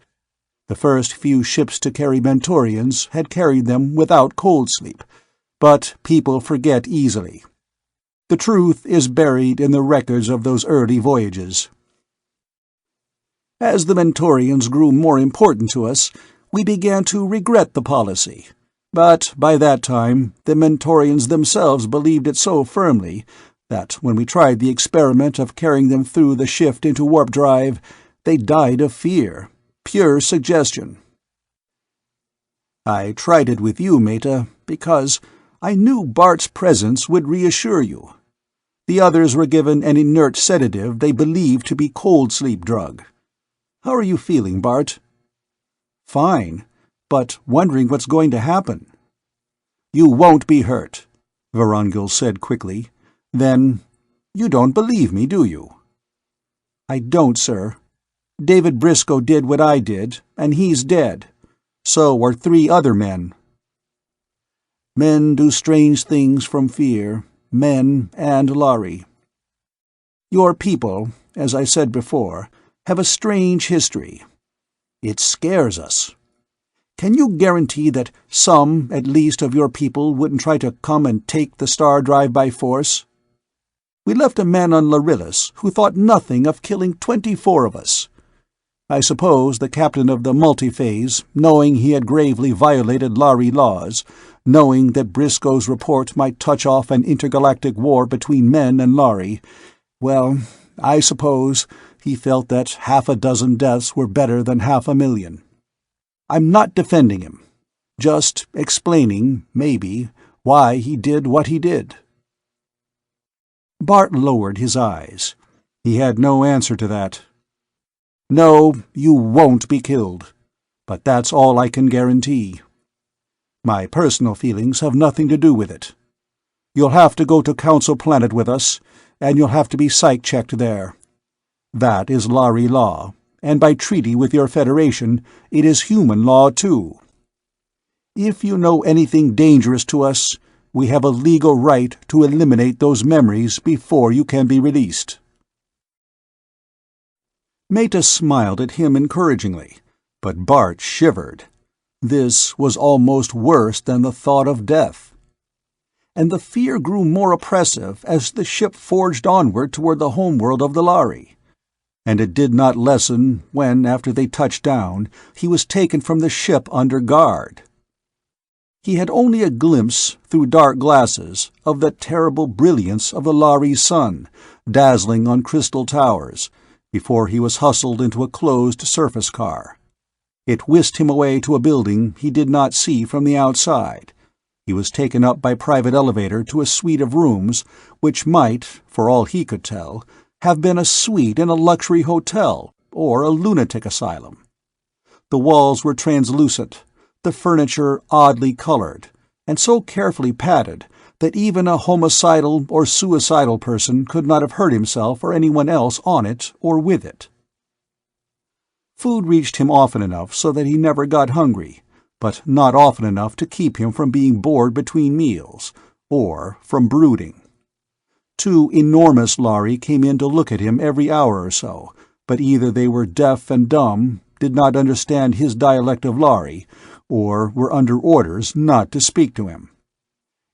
The first few ships to carry Mentorians had carried them without cold sleep, but people forget easily. The truth is buried in the records of those early voyages. As the Mentorians grew more important to us, we began to regret the policy. But by that time, the Mentorians themselves believed it so firmly that when we tried the experiment of carrying them through the shift into warp drive, they died of fear. Pure suggestion. I tried it with you, Meta, because I knew Bart's presence would reassure you. The others were given an inert sedative they believed to be cold sleep drug. How are you feeling, Bart?" "Fine, but wondering what's going to happen." "You won't be hurt," Vorongil said quickly. Then, "You don't believe me, do you?" "I don't, sir. David Briscoe did what I did, and he's dead. So are 3 other men." "Men do strange things from fear, men and Lhari. Your people, as I said before, have a strange history. It scares us. Can you guarantee that some, at least, of your people wouldn't try to come and take the star drive by force? We left a man on Lharillis who thought nothing of killing 24 of us. I suppose the captain of the multiphase, knowing he had gravely violated Lhari laws, knowing that Briscoe's report might touch off an intergalactic war between men and Lhari, well, I suppose he felt that 6 deaths were better than 500,000. I'm not defending him, just explaining, maybe, why he did what he did." Bart lowered his eyes. He had no answer to that. "No, you won't be killed. But that's all I can guarantee. My personal feelings have nothing to do with it. You'll have to go to Council Planet with us, and you'll have to be psych-checked there. That is Lhari law, and by treaty with your Federation, it is human law too. If you know anything dangerous to us, we have a legal right to eliminate those memories before you can be released." Meta smiled at him encouragingly, but Bart shivered. This was almost worse than the thought of death. And the fear grew more oppressive as the ship forged onward toward the homeworld of the Lhari. And it did not lessen when, after they touched down, he was taken from the ship under guard. He had only a glimpse, through dark glasses, of the terrible brilliance of the Lhari sun, dazzling on crystal towers, before he was hustled into a closed surface car. It whisked him away to a building he did not see from the outside. He was taken up by private elevator to a suite of rooms, which might, for all he could tell, have been a suite in a luxury hotel or a lunatic asylum. The walls were translucent, the furniture oddly colored, and so carefully padded that even a homicidal or suicidal person could not have hurt himself or anyone else on it or with it. Food reached him often enough so that he never got hungry, but not often enough to keep him from being bored between meals, or from brooding. 2 enormous Lhari came in to look at him every hour or so, but either they were deaf and dumb, did not understand his dialect of Lhari, or were under orders not to speak to him.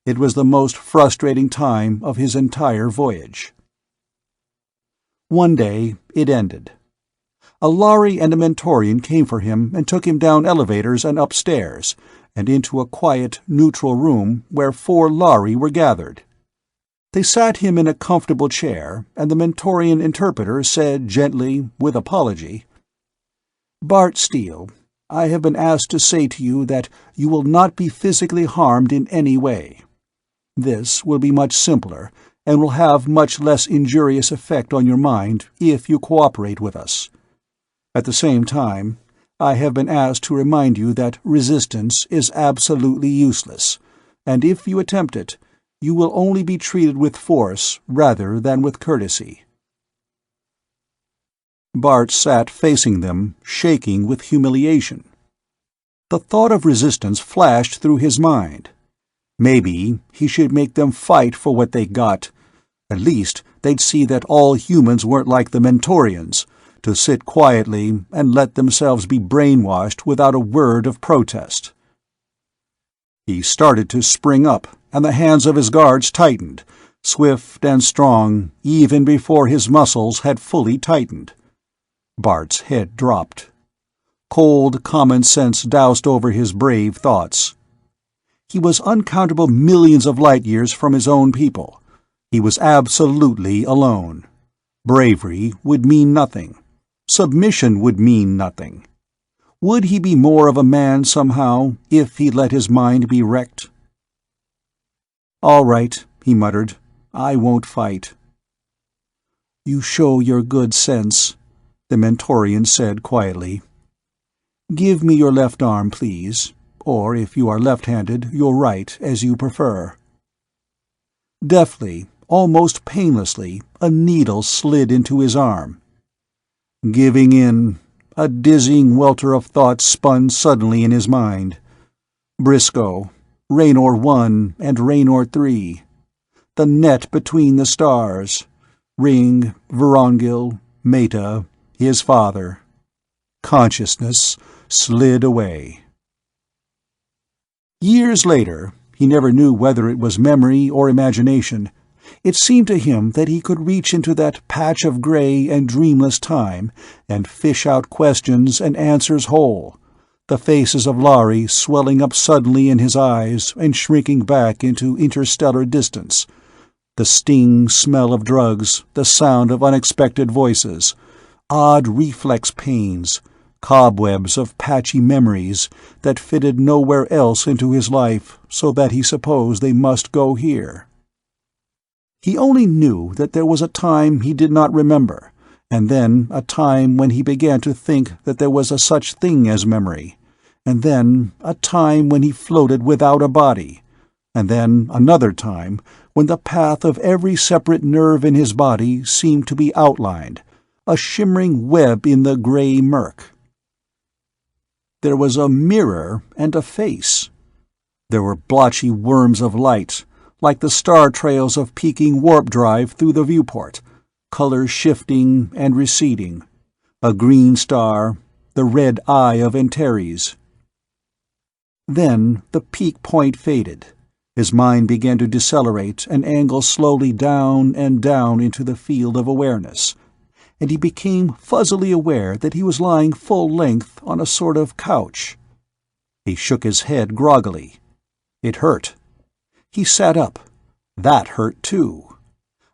It was the most frustrating time of his entire voyage. One day it ended. A Lhari and a Mentorian came for him and took him down elevators and upstairs, and into a quiet, neutral room where 4 Lhari were gathered. They sat him in a comfortable chair, and the Mentorian interpreter said gently, with apology, "Bart Steele, I have been asked to say to you that you will not be physically harmed in any way. This will be much simpler, and will have much less injurious effect on your mind if you cooperate with us. At the same time, I have been asked to remind you that resistance is absolutely useless, and if you attempt it, you will only be treated with force rather than with courtesy." Bart sat facing them, shaking with humiliation. The thought of resistance flashed through his mind. Maybe he should make them fight for what they got. At least they'd see that all humans weren't like the Mentorians, to sit quietly and let themselves be brainwashed without a word of protest. He started to spring up, and the hands of his guards tightened, swift and strong, even before his muscles had fully tightened. Bart's head dropped. Cold common sense doused over his brave thoughts. He was uncountable millions of light-years from his own people. He was absolutely alone. Bravery would mean nothing. Submission would mean nothing. Would he be more of a man somehow if he let his mind be wrecked? "All right," he muttered. "I won't fight." "You show your good sense," the Mentorian said quietly. "Give me your left arm, please, or if you are left-handed, your right, as you prefer." Deftly, almost painlessly, a needle slid into his arm. Giving in, a dizzying welter of thoughts spun suddenly in his mind. Briscoe, Raynor 1 and Raynor 3, the net between the stars, Ring, Vorongil, Meta, his father. Consciousness slid away. Years later, he never knew whether it was memory or imagination, it seemed to him that he could reach into that patch of gray and dreamless time and fish out questions and answers whole, the faces of Lhari swelling up suddenly in his eyes and shrinking back into interstellar distance, the sting smell of drugs, the sound of unexpected voices, odd reflex pains, cobwebs of patchy memories that fitted nowhere else into his life, so that he supposed they must go here. He only knew that there was a time he did not remember, and then a time when he began to think that there was a such thing as memory, and then a time when he floated without a body, and then another time when the path of every separate nerve in his body seemed to be outlined, a shimmering web in the gray murk. There was a mirror and a face. There were blotchy worms of light, like the star trails of peaking warp drive through the viewport, colors shifting and receding. A green star, the red eye of Antares. Then the peak point faded. His mind began to decelerate and angle slowly down and down into the field of awareness, and he became fuzzily aware that he was lying full length on a sort of couch. He shook his head groggily. It hurt. He sat up. That hurt too.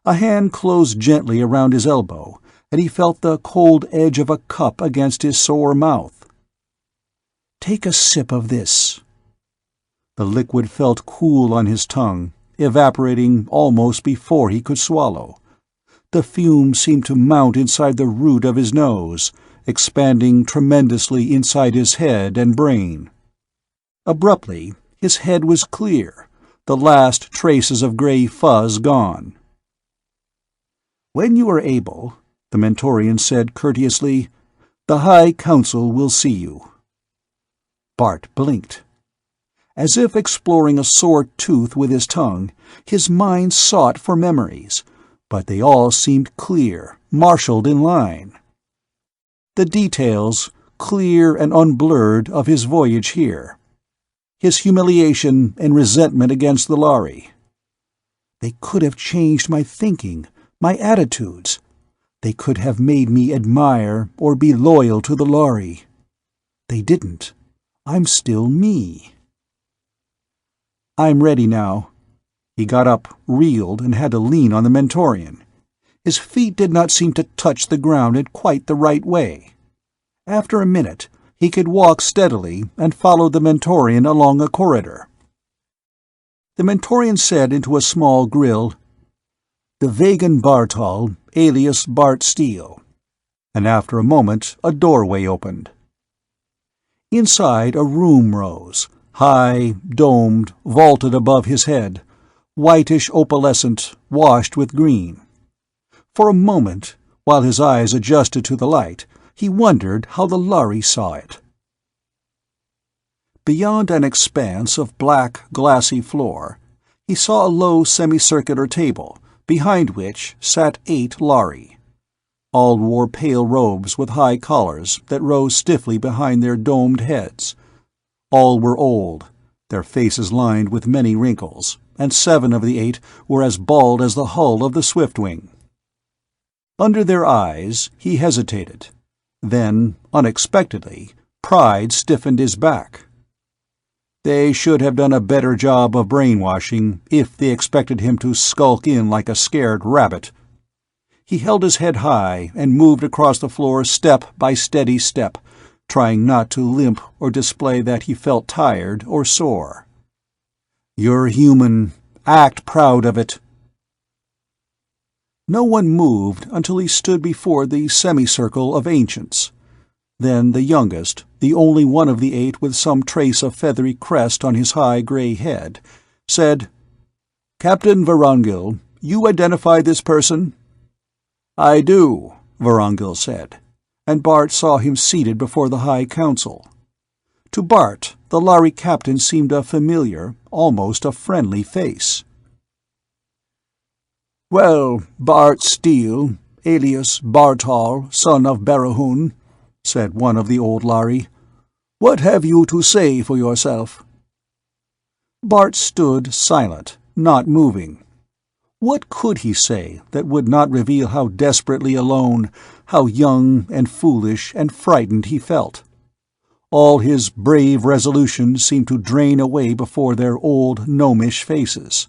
A hand closed gently around his elbow, and he felt the cold edge of a cup against his sore mouth. "Take a sip of this." The liquid felt cool on his tongue, evaporating almost before he could swallow. The fumes seemed to mount inside the root of his nose, expanding tremendously inside his head and brain. Abruptly, his head was clear, the last traces of gray fuzz gone. "When you are able," the Mentorian said courteously, "the High Council will see you." Bart blinked. As if exploring a sore tooth with his tongue, his mind sought for memories, but they all seemed clear, marshaled in line. The details, clear and unblurred, of his voyage here. His humiliation and resentment against the Lhari. They could have changed my thinking, my attitudes. They could have made me admire or be loyal to the Lhari. They didn't. I'm still me. "I'm ready now." He got up, reeled, and had to lean on the Mentorian. His feet did not seem to touch the ground in quite the right way. After a minute, he could walk steadily and followed the Mentorian along a corridor. The Mentorian said into a small grill, "The Vegan Bartol, alias Bart Steele." And after a moment, a doorway opened. Inside, a room rose, high, domed, vaulted above his head, whitish opalescent, washed with green. For a moment, while his eyes adjusted to the light, he wondered how the Lhari saw it. Beyond an expanse of black, glassy floor, he saw a low semicircular table, behind which sat 8 Lhari. All wore pale robes with high collars that rose stiffly behind their domed heads. All were old, their faces lined with many wrinkles, and 7 of the 8 were as bald as the hull of the Swiftwing. Under their eyes, he hesitated. Then, unexpectedly, pride stiffened his back. They should have done a better job of brainwashing if they expected him to skulk in like a scared rabbit. He held his head high and moved across the floor step by steady step, trying not to limp or display that he felt tired or sore. "You're human. Act proud of it." No one moved until he stood before the semicircle of ancients. Then the youngest, the only one of the 8 with some trace of feathery crest on his high gray head, said, "Captain Vorongil, you identify this person?" "I do," Vorongil said, and Bart saw him seated before the High Council. To Bart, the Lhari captain seemed a familiar, almost a friendly face. "Well, Bart Steele, alias Bartol, son of Barahun," said one of the old Lhari, "what have you to say for yourself?" Bart stood silent, not moving. What could he say that would not reveal how desperately alone, how young and foolish and frightened he felt? All his brave resolutions seemed to drain away before their old, gnomish faces.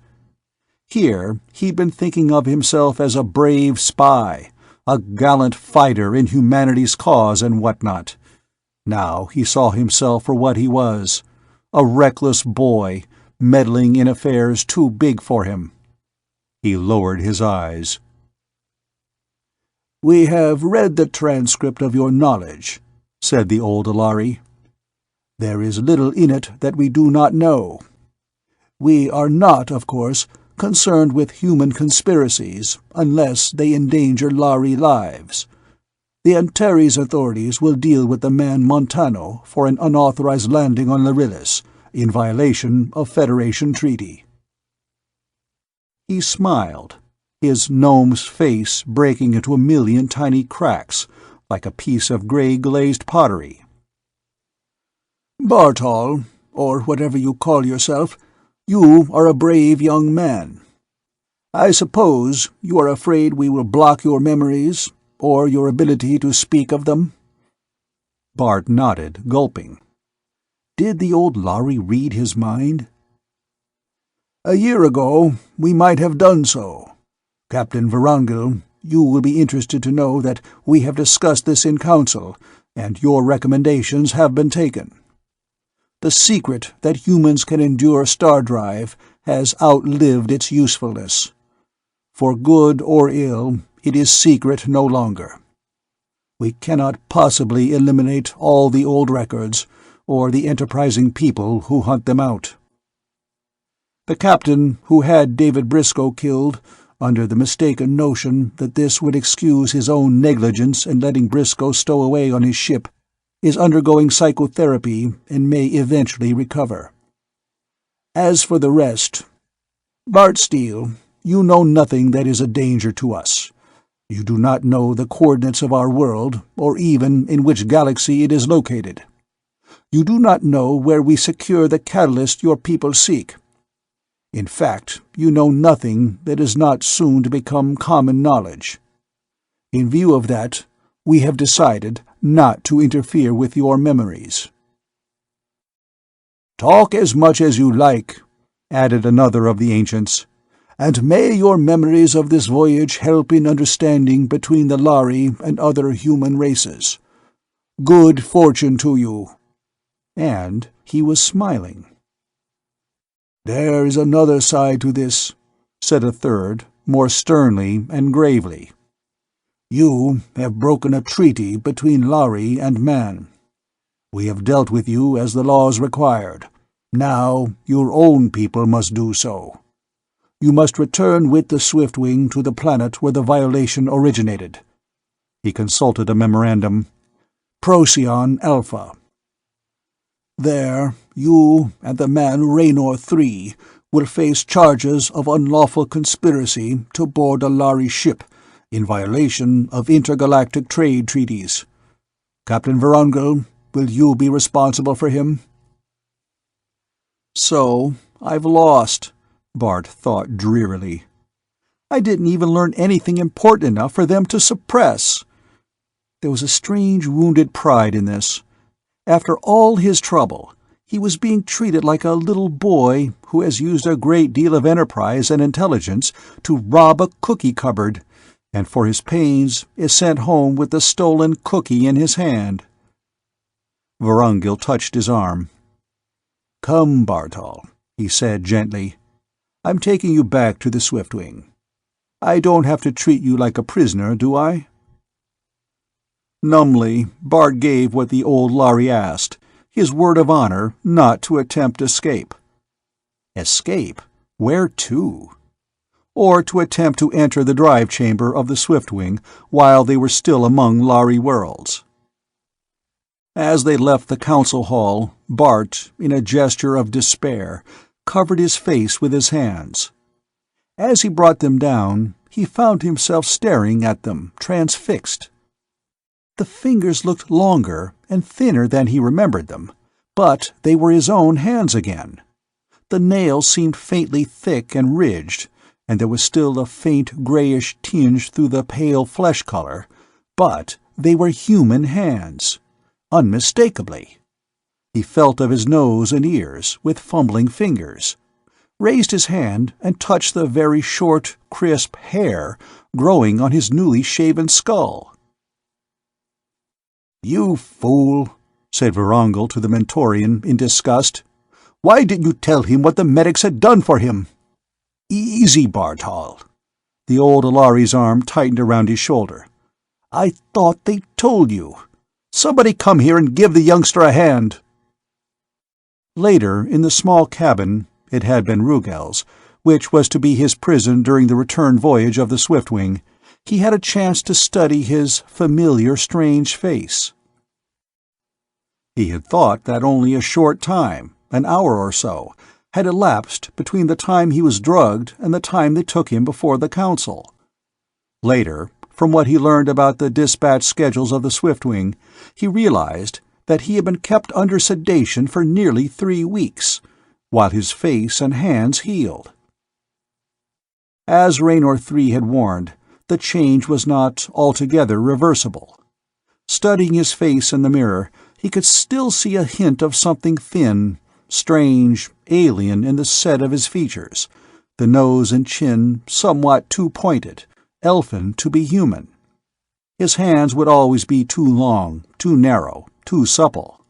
Here he'd been thinking of himself as a brave spy, a gallant fighter in humanity's cause and what-not. Now he saw himself for what he was, a reckless boy, meddling in affairs too big for him. He lowered his eyes. "We have read the transcript of your knowledge," said the old Lhari. "There is little in it that we do not know. We are not, of course, concerned with human conspiracies unless they endanger Lhari lives. The Antares authorities will deal with the man Montano for an unauthorized landing on Lharillis, in violation of Federation treaty." He smiled, his gnome's face breaking into a million tiny cracks, like a piece of gray glazed pottery. "Bartol, or whatever you call yourself, you are a brave young man. I suppose you are afraid we will block your memories, or your ability to speak of them?" Bart nodded, gulping. Did the old Lhari read his mind? "A year ago we might have done so. Captain Vorongil, you will be interested to know that we have discussed this in council, and your recommendations have been taken. The secret that humans can endure star drive has outlived its usefulness. For good or ill, it is secret no longer. We cannot possibly eliminate all the old records, or the enterprising people who hunt them out. The captain who had David Briscoe killed, under the mistaken notion that this would excuse his own negligence in letting Briscoe stow away on his ship, is undergoing psychotherapy and may eventually recover. As for the rest, Bart Steele, you know nothing that is a danger to us. You do not know the coordinates of our world, or even in which galaxy it is located. You do not know where we secure the catalyst your people seek. In fact, you know nothing that is not soon to become common knowledge. In view of that, we have decided not to interfere with your memories." "Talk as much as you like," added another of the ancients, "and may your memories of this voyage help in understanding between the Lhari and other human races. Good fortune to you." And he was smiling. "There is another side to this," said a third, more sternly and gravely. "You have broken a treaty between Lhari and man. We have dealt with you as the laws required. Now your own people must do so. You must return with the Swiftwing to the planet where the violation originated." He consulted a memorandum. "Procyon Alpha. There, you and the man Raynor III will face charges of unlawful conspiracy to board a Lhari ship in violation of intergalactic trade treaties. Captain Vorongil, will you be responsible for him?" "So, I've lost," Bart thought drearily. "I didn't even learn anything important enough for them to suppress." There was a strange wounded pride in this. After all his trouble, he was being treated like a little boy who has used a great deal of enterprise and intelligence to rob a cookie cupboard, and for his pains is sent home with the stolen cookie in his hand. Vorongil touched his arm. "Come, Bartol," he said gently. "I'm taking you back to the Swiftwing. I don't have to treat you like a prisoner, do I?" Numbly, Bart gave what the old Lhari asked, his word of honor not to attempt escape. Escape? Where to? Or to attempt to enter the drive chamber of the Swiftwing while they were still among Lhari worlds. As they left the council hall, Bart, in a gesture of despair, covered his face with his hands. As he brought them down, he found himself staring at them, transfixed. The fingers looked longer and thinner than he remembered them, but they were his own hands again. The nails seemed faintly thick and ridged, and there was still a faint grayish tinge through the pale flesh color, but they were human hands, unmistakably. He felt of his nose and ears with fumbling fingers, raised his hand and touched the very short, crisp hair growing on his newly shaven skull. "You fool," said Vorongil to the Mentorian in disgust. "Why didn't you tell him what the medics had done for him?" "Easy, Bartol." The old Lhari's arm tightened around his shoulder. "I thought they told you. Somebody come here and give the youngster a hand." Later, in the small cabin, it had been Rugel's, which was to be his prison during the return voyage of the Swiftwing, he had a chance to study his familiar strange face. He had thought that only a short time, an hour or so, had elapsed between the time he was drugged and the time they took him before the council. Later, from what he learned about the dispatch schedules of the Swiftwing, he realized that he had been kept under sedation for nearly 3 weeks, while his face and hands healed. As Raynor III had warned, the change was not altogether reversible. Studying his face in the mirror, he could still see a hint of something thin, strange, alien in the set of his features, the nose and chin somewhat too pointed, elfin to be human. His hands would always be too long, too narrow, too supple.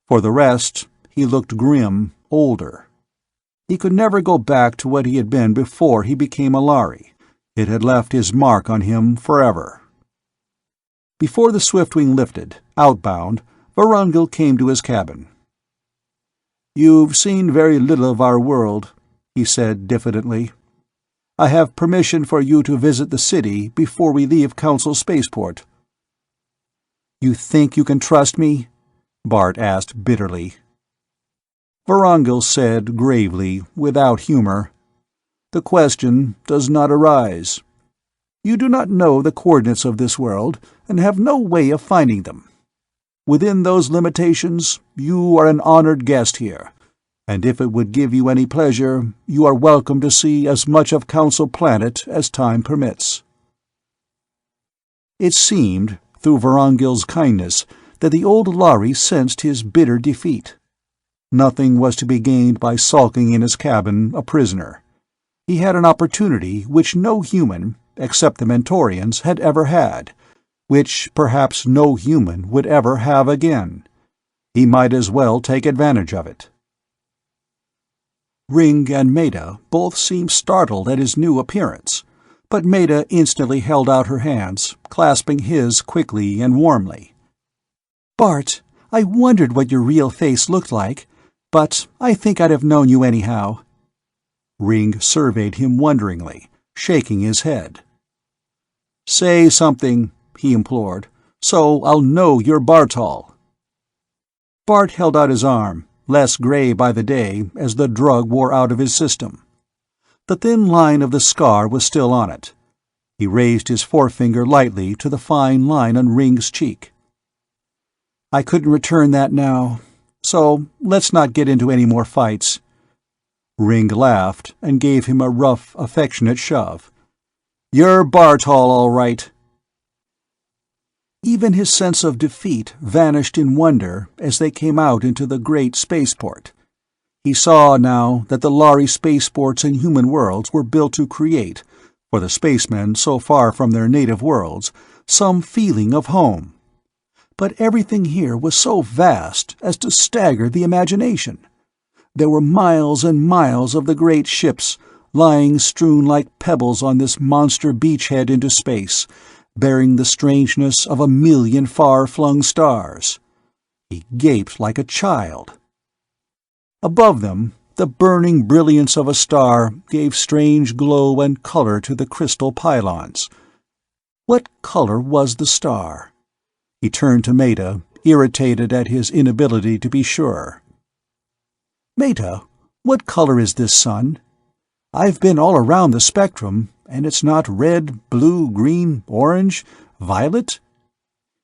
For the rest, he looked grim, older. He could never go back to what he had been before he became a Lhari. It had left his mark on him forever. Before the Swiftwing lifted, outbound, Vorongil came to his cabin. "You've seen very little of our world," he said diffidently. "I have permission for you to visit the city before we leave Council Spaceport." "You think you can trust me?" Bart asked bitterly. Vorongil said gravely, without humor, "The question does not arise. You do not know the coordinates of this world, and have no way of finding them. Within those limitations, you are an honored guest here, and if it would give you any pleasure, you are welcome to see as much of Council Planet as time permits." It seemed, through Vorongil's kindness, that the old Lhari sensed his bitter defeat. Nothing was to be gained by sulking in his cabin, a prisoner. He had an opportunity which no human, except the Mentorians, had ever had, which perhaps no human would ever have again. He might as well take advantage of it. Ring and Maida both seemed startled at his new appearance, but Maida instantly held out her hands, clasping his quickly and warmly. "Bart, I wondered what your real face looked like, but I think I'd have known you anyhow." Ring surveyed him wonderingly, shaking his head. "Say something," he implored, "so I'll know you're Bartol." Bart held out his arm, less gray by the day as the drug wore out of his system. The thin line of the scar was still on it. He raised his forefinger lightly to the fine line on Ring's cheek. "I couldn't return that now, so let's not get into any more fights." Ring laughed and gave him a rough, affectionate shove. "You're Bartol, all right." Even his sense of defeat vanished in wonder as they came out into the great spaceport. He saw now that the Lhari spaceports in human worlds were built to create, for the spacemen so far from their native worlds, some feeling of home. But everything here was so vast as to stagger the imagination. There were miles and miles of the great ships, lying strewn like pebbles on this monster beachhead into space, bearing the strangeness of 1,000,000 far-flung stars. He gaped like a child. Above them, the burning brilliance of a star gave strange glow and color to the crystal pylons. What color was the star? He turned to Maida, irritated at his inability to be sure. "Maida, what color is this sun? I've been all around the spectrum, and it's not red, blue, green, orange, violet."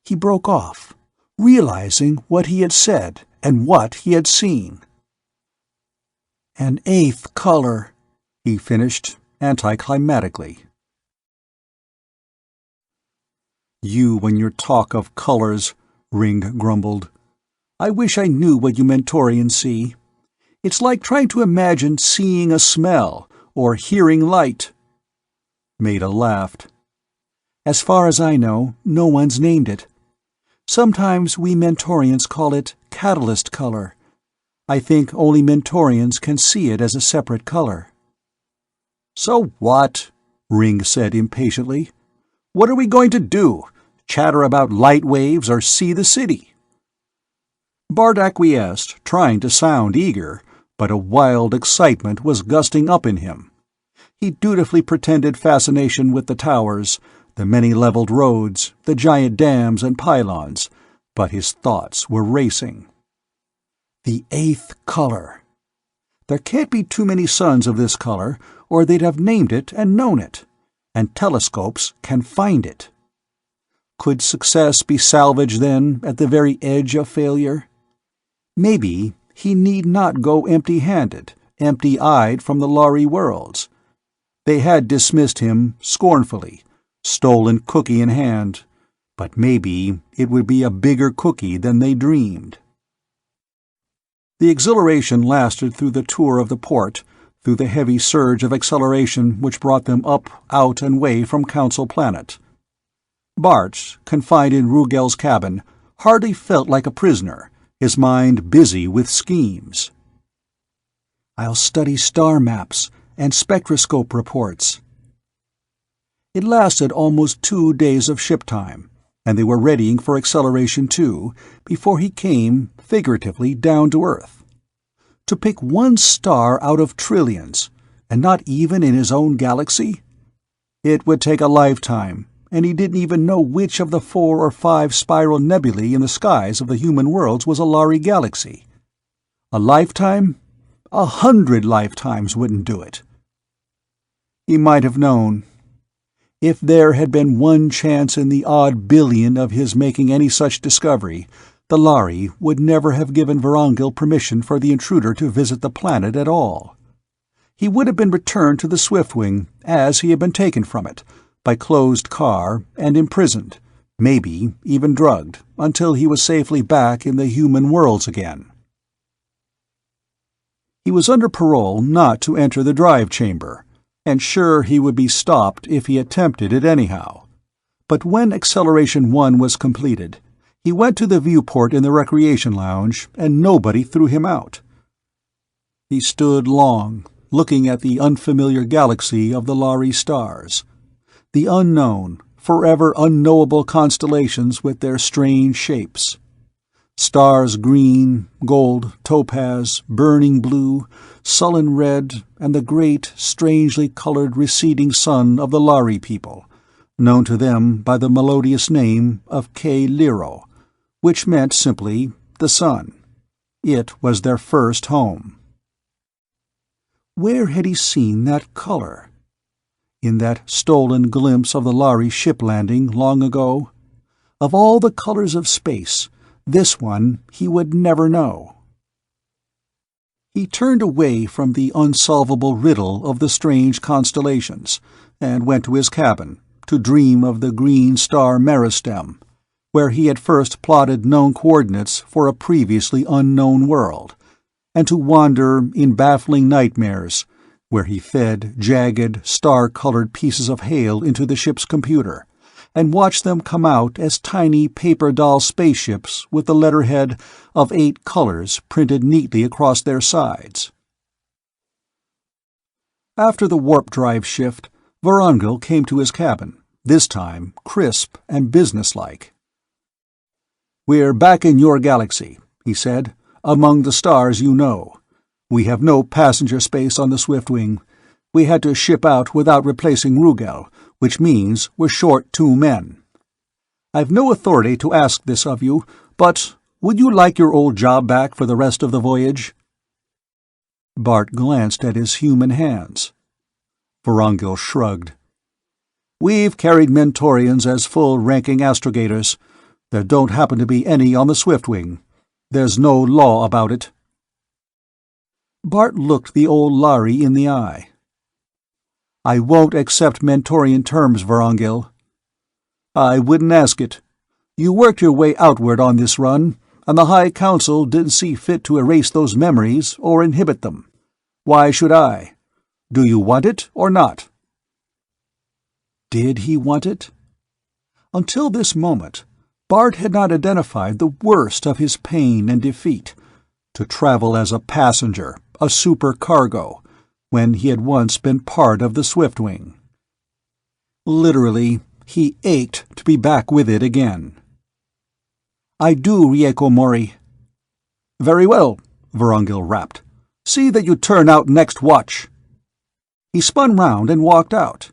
He broke off, realizing what he had said and what he had seen. "An 8th color," he finished, anticlimactically. "You and your talk of colors," Ring grumbled. "I wish I knew what you Mentorians see. It's like trying to imagine seeing a smell, or hearing light." Maida laughed. "As far as I know, no one's named it. Sometimes we Mentorians call it catalyst color. I think only Mentorians can see it as a separate color." "So what?" Ring said impatiently. "What are we going to do? Chatter about light waves or see the city?" Bart acquiesced, trying to sound eager, but a wild excitement was gusting up in him. He dutifully pretended fascination with the towers, the many-leveled roads, the giant dams and pylons, but his thoughts were racing. The 8th color. There can't be too many suns of this color, or they'd have named it and known it, and telescopes can find it. Could success be salvaged then at the very edge of failure? Maybe he need not go empty-handed, empty-eyed from the Lhari worlds. They had dismissed him scornfully, stolen cookie in hand, but maybe it would be a bigger cookie than they dreamed. The exhilaration lasted through the tour of the port, through the heavy surge of acceleration which brought them up, out, and away from Council Planet. Bart, confined in Rugel's cabin, hardly felt like a prisoner, his mind busy with schemes. "I'll study star maps and spectroscope reports." It lasted almost 2 days of ship time, and they were readying for acceleration 2 before he came, figuratively, down to Earth. To pick one star out of trillions, and not even in his own galaxy? It would take a lifetime, and he didn't even know which of the 4 or 5 spiral nebulae in the skies of the human worlds was a Lhari galaxy. A lifetime? 100 lifetimes wouldn't do it. He might have known. If there had been one chance in the odd billion of his making any such discovery, the Lhari would never have given Vorongil permission for the intruder to visit the planet at all. He would have been returned to the Swiftwing as he had been taken from it, by closed car, and imprisoned, maybe even drugged, until he was safely back in the human worlds again. He was under parole not to enter the drive chamber, and sure he would be stopped if he attempted it anyhow. But when Acceleration 1 was completed, he went to the viewport in the recreation lounge, and nobody threw him out. He stood long, looking at the unfamiliar galaxy of the Lhari stars, the unknown, forever unknowable constellations with their strange shapes. Stars green, gold, topaz, burning blue, sullen red, and the great, strangely colored receding sun of the Lhari people, known to them by the melodious name of K-Liro, which meant simply the sun. It was their first home. Where had he seen that color? In that stolen glimpse of the Lhari ship landing long ago? Of all the colors of space, this one he would never know. He turned away from the unsolvable riddle of the strange constellations, and went to his cabin, to dream of the green star Meristem, where he had first plotted known coordinates for a previously unknown world, and to wander in baffling nightmares, where he fed jagged, star-colored pieces of hail into the ship's computer, and watched them come out as tiny paper doll spaceships with the letterhead of 8 colors printed neatly across their sides. After the warp drive shift, Vorongil came to his cabin, this time crisp and businesslike. "We're back in your galaxy," he said, "among the stars you know. We have no passenger space on the Swiftwing. We had to ship out without replacing Rugel, which means we're short 2 men. I've no authority to ask this of you, but would you like your old job back for the rest of the voyage?" Bart glanced at his human hands. Vorongil shrugged. "We've carried Mentorians as full-ranking astrogators. There don't happen to be any on the Swiftwing. There's no law about it." Bart looked the old Lhari in the eye. "I won't accept Mentorian terms, Vorongil." "I wouldn't ask it. You worked your way outward on this run, and the High Council didn't see fit to erase those memories or inhibit them. Why should I? Do you want it or not?" Did he want it? Until this moment, Bart had not identified the worst of his pain and defeat, to travel as a passenger, a supercargo, when he had once been part of the Swiftwing. Literally, he ached to be back with it again. "I do, Rieko Mori." "Very well," Vorongil rapped. "See that you turn out next watch." He spun round and walked out.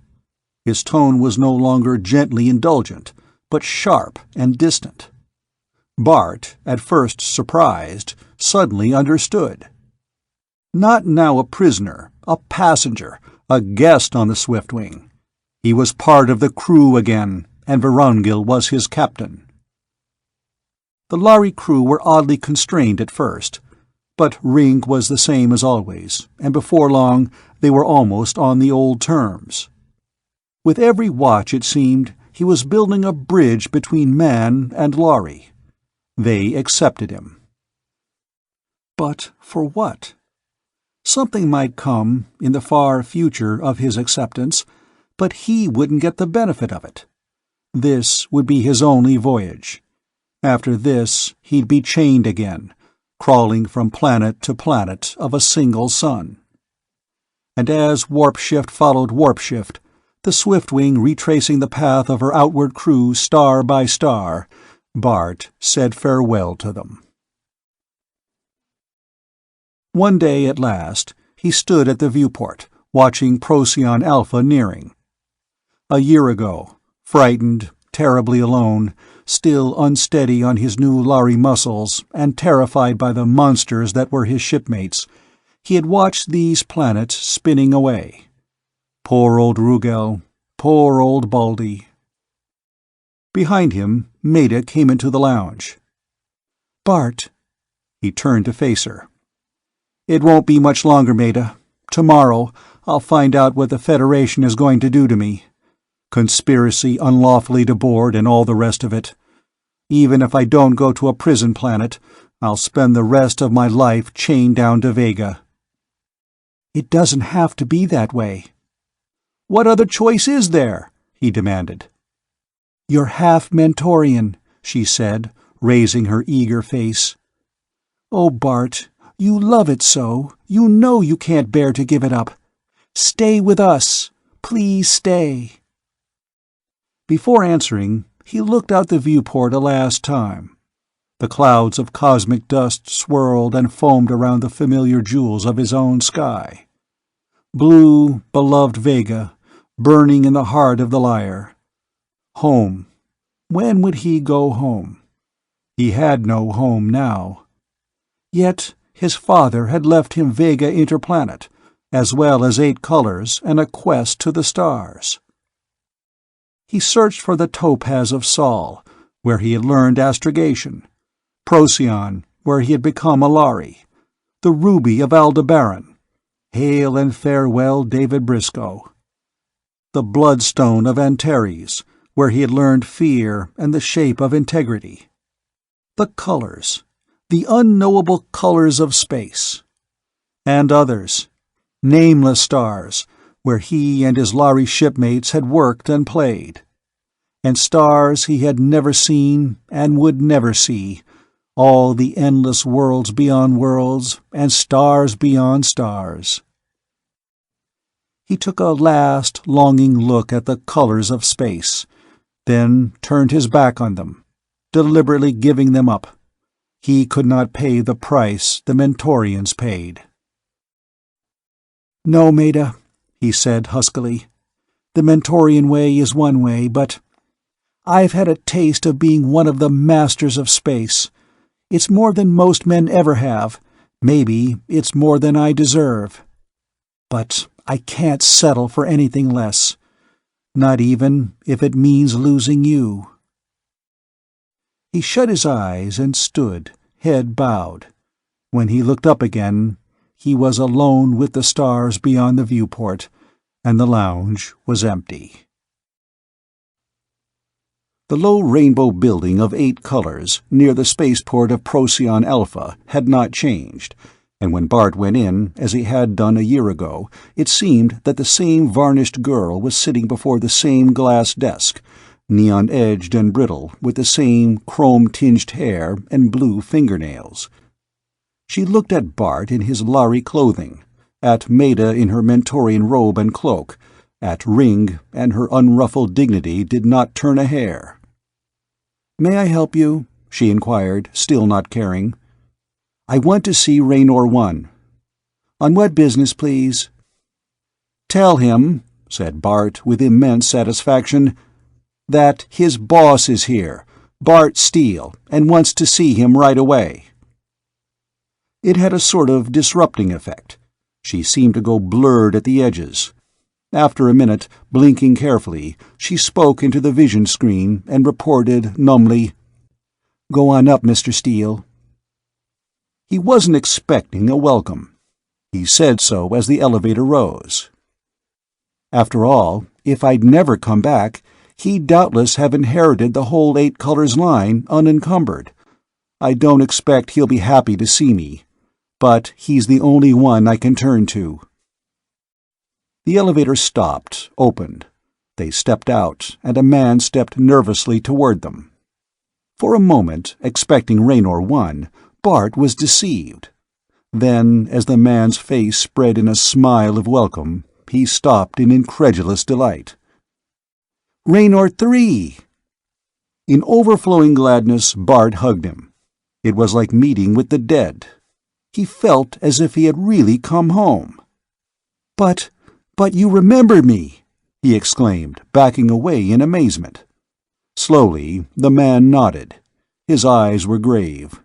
His tone was no longer gently indulgent, but sharp and distant. Bart, at first surprised, suddenly understood. Not now a prisoner, a passenger, a guest on the Swiftwing. He was part of the crew again, and Vorongil was his captain. The Lhari crew were oddly constrained at first, but Ring was the same as always, and before long they were almost on the old terms. With every watch, it seemed, he was building a bridge between man and Lhari. They accepted him. But for what? Something might come, in the far future, of his acceptance, but he wouldn't get the benefit of it. This would be his only voyage. After this, he'd be chained again, crawling from planet to planet of a single sun. And as warp shift followed warp shift, the Swiftwing retracing the path of her outward crew star by star, Bart said farewell to them. One day at last, he stood at the viewport, watching Procyon Alpha nearing. A year ago, frightened, terribly alone, still unsteady on his new Lhari muscles and terrified by the monsters that were his shipmates, he had watched these planets spinning away. Poor old Rugel, poor old Baldy. Behind him, Maida came into the lounge. "Bart." He turned to face her. "It won't be much longer, Maida. Tomorrow, I'll find out what the Federation is going to do to me. Conspiracy unlawfully to board and all the rest of it. Even if I don't go to a prison planet, I'll spend the rest of my life chained down to Vega." "It doesn't have to be that way." "What other choice is there?" he demanded. "You're half Mentorian," she said, raising her eager face. "Oh, Bart, you love it so. You know you can't bear to give it up. Stay with us. Please stay." Before answering, he looked out the viewport a last time. The clouds of cosmic dust swirled and foamed around the familiar jewels of his own sky. Blue, beloved Vega, burning in the heart of the Lyre. Home. When would he go home? He had no home now. Yet his father had left him Vega Interplanet, as well as 8 colors and a quest to the stars. He searched for the topaz of Sol, where he had learned astrogation, Procyon, where he had become a Lhari, the ruby of Aldebaran. Hail and farewell, David Briscoe. The bloodstone of Antares, where he had learned fear and the shape of integrity. The colors, the unknowable colors of space. And others, nameless stars, where he and his Lhari shipmates had worked and played. And stars he had never seen and would never see, all the endless worlds beyond worlds and stars beyond stars. He took a last, longing look at the colors of space, then turned his back on them, deliberately giving them up. He could not pay the price the Mentorians paid. "No, Maida," he said huskily. "The Mentorian way is one way, but I've had a taste of being one of the masters of space. It's more than most men ever have. Maybe it's more than I deserve. But I can't settle for anything less. Not even if it means losing you." He shut his eyes and stood, head bowed. When he looked up again, he was alone with the stars beyond the viewport, and the lounge was empty. The low rainbow building of 8 colors near the spaceport of Procyon Alpha had not changed, and when Bart went in, as he had done a year ago, it seemed that the same varnished girl was sitting before the same glass desk, neon-edged and brittle, with the same chrome-tinged hair and blue fingernails. She looked at Bart in his Lhari clothing, at Maida in her Mentorian robe and cloak, at Ring, and her unruffled dignity did not turn a hair. "May I help you?" she inquired, still not caring. "I want to see Raynor 1. "On what business, please?" "Tell him," said Bart with immense satisfaction, "that his boss is here, Bart Steele, and wants to see him right away." It had a sort of disrupting effect. She seemed to go blurred at the edges. After a minute, blinking carefully, she spoke into the vision screen and reported numbly, "Go on up, Mr. Steele." He wasn't expecting a welcome. He said so as the elevator rose. After all, if I'd never come back, he'd doubtless have inherited the whole 8 colors line unencumbered. I don't expect he'll be happy to see me, but he's the only one I can turn to. The elevator stopped, opened. They stepped out, and a man stepped nervously toward them. For a moment, expecting Raynor 1, Bart was deceived. Then, as the man's face spread in a smile of welcome, he stopped in incredulous delight. "Raynor 3!" In overflowing gladness, Bart hugged him. It was like meeting with the dead. He felt as if he had really come home. But you remember me!" he exclaimed, backing away in amazement. Slowly, the man nodded. His eyes were grave.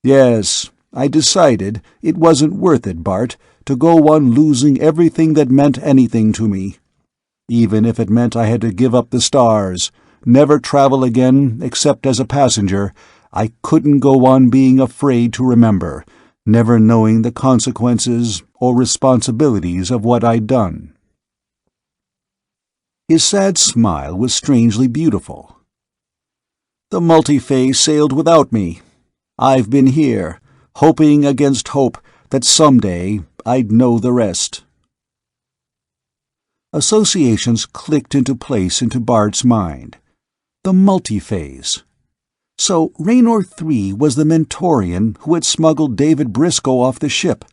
"Yes, I decided it wasn't worth it, Bart, to go on losing everything that meant anything to me. Even if it meant I had to give up the stars, never travel again except as a passenger, I couldn't go on being afraid to remember, never knowing the consequences or responsibilities of what I'd done." His sad smile was strangely beautiful. "The multi-phase sailed without me. I've been here, hoping against hope that someday I'd know the rest." Associations clicked into place into Bart's mind. The multi-phase. So Raynor 3 was the Mentorian who had smuggled David Briscoe off the ship,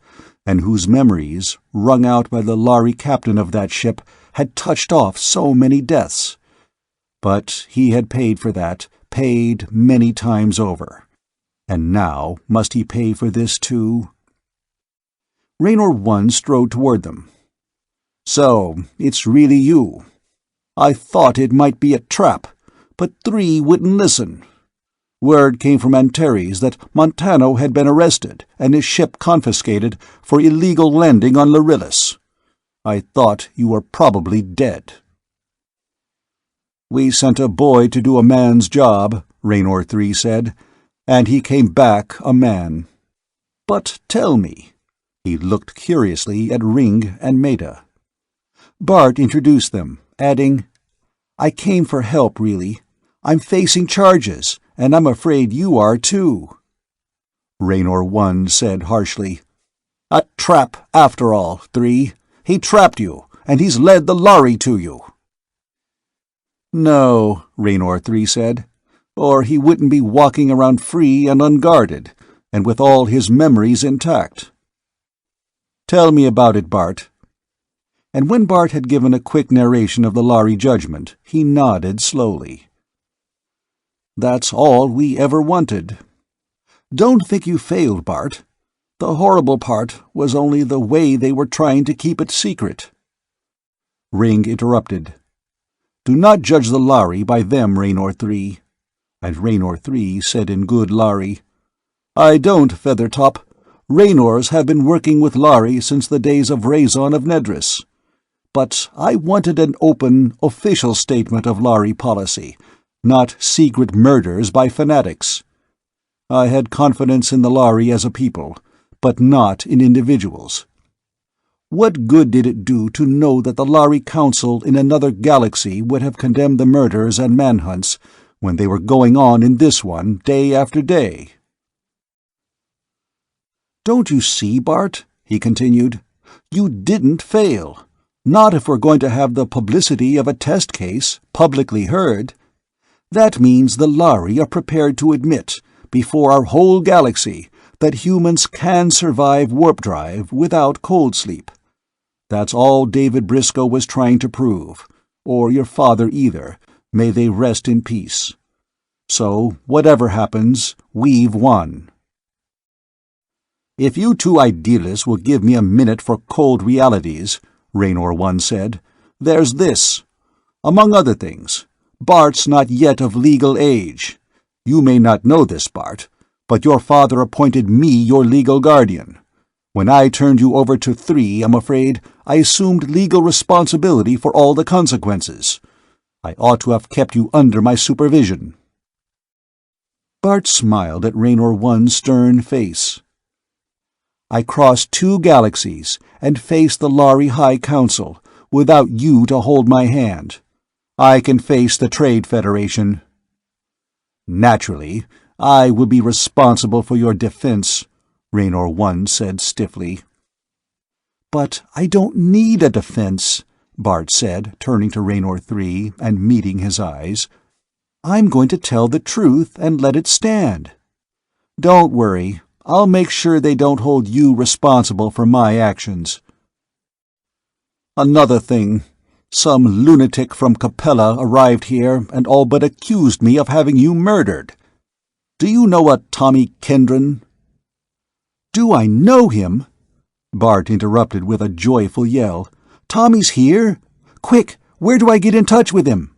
and whose memories, wrung out by the Lhari captain of that ship, had touched off so many deaths. But he had paid for that, paid many times over. And now must he pay for this too? Raynor 1 strode toward them. "So, it's really you. I thought it might be a trap, but 3 wouldn't listen. Word came from Antares that Montano had been arrested and his ship confiscated for illegal landing on Lharillis. I thought you were probably dead." "We sent a boy to do a man's job," Raynor 3 said, "and he came back a man. But tell me." He looked curiously at Ring and Meta. Bart introduced them, adding, "I came for help, really. I'm facing charges, and I'm afraid you are too." Raynor 1 said harshly, "A trap, after all, 3. He trapped you, and he's led the Lhari to you." "No," Raynor 3 said, "or he wouldn't be walking around free and unguarded, and with all his memories intact." "Tell me about it, Bart." And when Bart had given a quick narration of the Lhari judgment, he nodded slowly. "That's all we ever wanted. Don't think you failed, Bart. The horrible part was only the way they were trying to keep it secret." Ring interrupted. "Do not judge the Lhari by them, Raynor 3. And Raynor 3 said in good Lhari, "I don't, Feathertop. Raynors have been working with Lhari since the days of Razon of Nedris. But I wanted an open, official statement of Lhari policy, not secret murders by fanatics. I had confidence in the Lhari as a people, but not in individuals. What good did it do to know that the Lhari Council in another galaxy would have condemned the murders and manhunts when they were going on in this one day after day?" "Don't you see, Bart?" he continued. "You didn't fail. Not if we're going to have the publicity of a test case, publicly heard. That means the Lhari are prepared to admit, before our whole galaxy, that humans can survive warp drive without cold sleep. That's all David Briscoe was trying to prove, or your father either, may they rest in peace. So, whatever happens, we've won." "If you two idealists will give me a minute for cold realities," Raynor 1 said, "there's this. Among other things, Bart's not yet of legal age. You may not know this, Bart, but your father appointed me your legal guardian. When I turned you over to 3, I'm afraid I assumed legal responsibility for all the consequences. I ought to have kept you under my supervision." Bart smiled at Raynor One's stern face. "I crossed 2 galaxies and faced the Lhari High Council without you to hold my hand. I can face the Trade Federation." "Naturally, I would be responsible for your defense," Raynor One said stiffly. "But I don't need a defense," Bart said, turning to Raynor 3 and meeting his eyes. "I'm going to tell the truth and let it stand. Don't worry, I'll make sure they don't hold you responsible for my actions." "Another thing. Some lunatic from Capella arrived here and all but accused me of having you murdered. Do you know a Tommy Kendron?" "Do I know him?" Bart interrupted with a joyful yell. "Tommy's here? Quick, where do I get in touch with him?"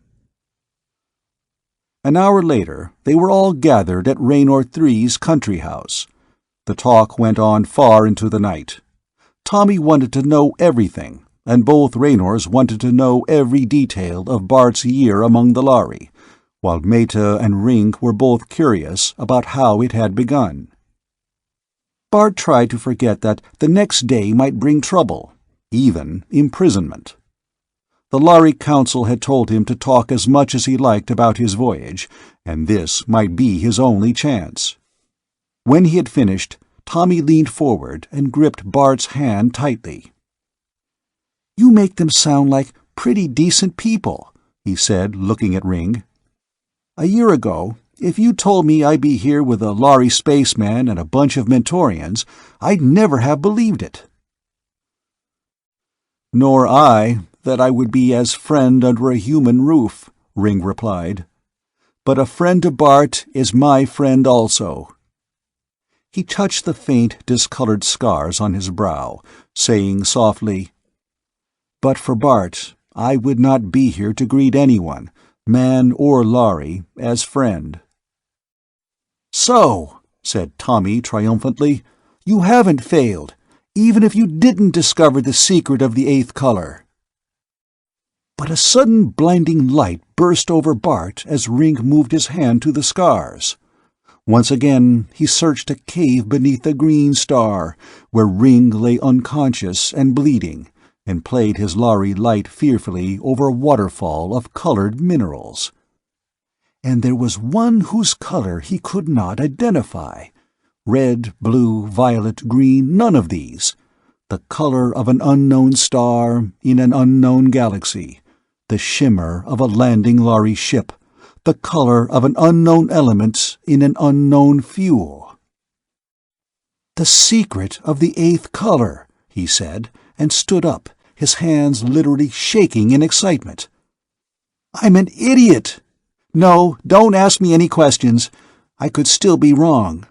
An hour later, they were all gathered at Raynor 3's country house. The talk went on far into the night. Tommy wanted to know everything, and both Raynors wanted to know every detail of Bart's year among the Lhari, while Meta and Rink were both curious about how it had begun. Bart tried to forget that the next day might bring trouble, even imprisonment. The Lhari Council had told him to talk as much as he liked about his voyage, and this might be his only chance. When he had finished, Tommy leaned forward and gripped Bart's hand tightly. "You make them sound like pretty decent people," he said, looking at Ring. "A year ago, if you told me I'd be here with a Lhari spaceman and a bunch of Mentorians, I'd never have believed it." "Nor I, that I would be as friend under a human roof," Ring replied. "But a friend to Bart is my friend also." He touched the faint, discolored scars on his brow, saying softly, "But for Bart, I would not be here to greet anyone, man or Lhari, as friend." "So," said Tommy triumphantly, "you haven't failed, even if you didn't discover the secret of the 8th color." But a sudden blinding light burst over Bart as Ring moved his hand to the scars. Once again he searched a cave beneath the green star, where Ring lay unconscious and bleeding, and played his Lhari light fearfully over a waterfall of colored minerals. And there was one whose color he could not identify. Red, blue, violet, green, none of these. The color of an unknown star in an unknown galaxy. The shimmer of a landing Lhari ship. The color of an unknown element in an unknown fuel. "The secret of the 8th color," he said, and stood up, his hands literally shaking in excitement. "I'm an idiot! No, don't ask me any questions. I could still be wrong.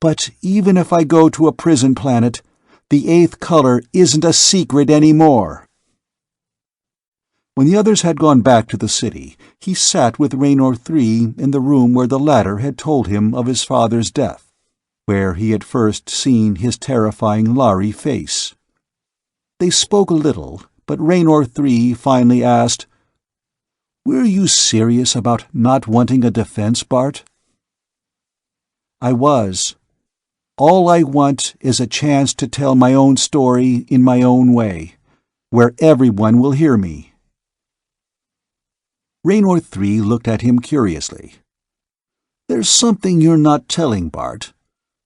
But even if I go to a prison planet, the 8th color isn't a secret anymore." When the others had gone back to the city, he sat with Raynor 3 in the room where the latter had told him of his father's death, where he had first seen his terrifying Lhari face. They spoke a little, but Raynor 3 finally asked, "Were you serious about not wanting a defense, Bart?" "I was. All I want is a chance to tell my own story in my own way, where everyone will hear me." Raynor 3 looked at him curiously. "There's something you're not telling, Bart.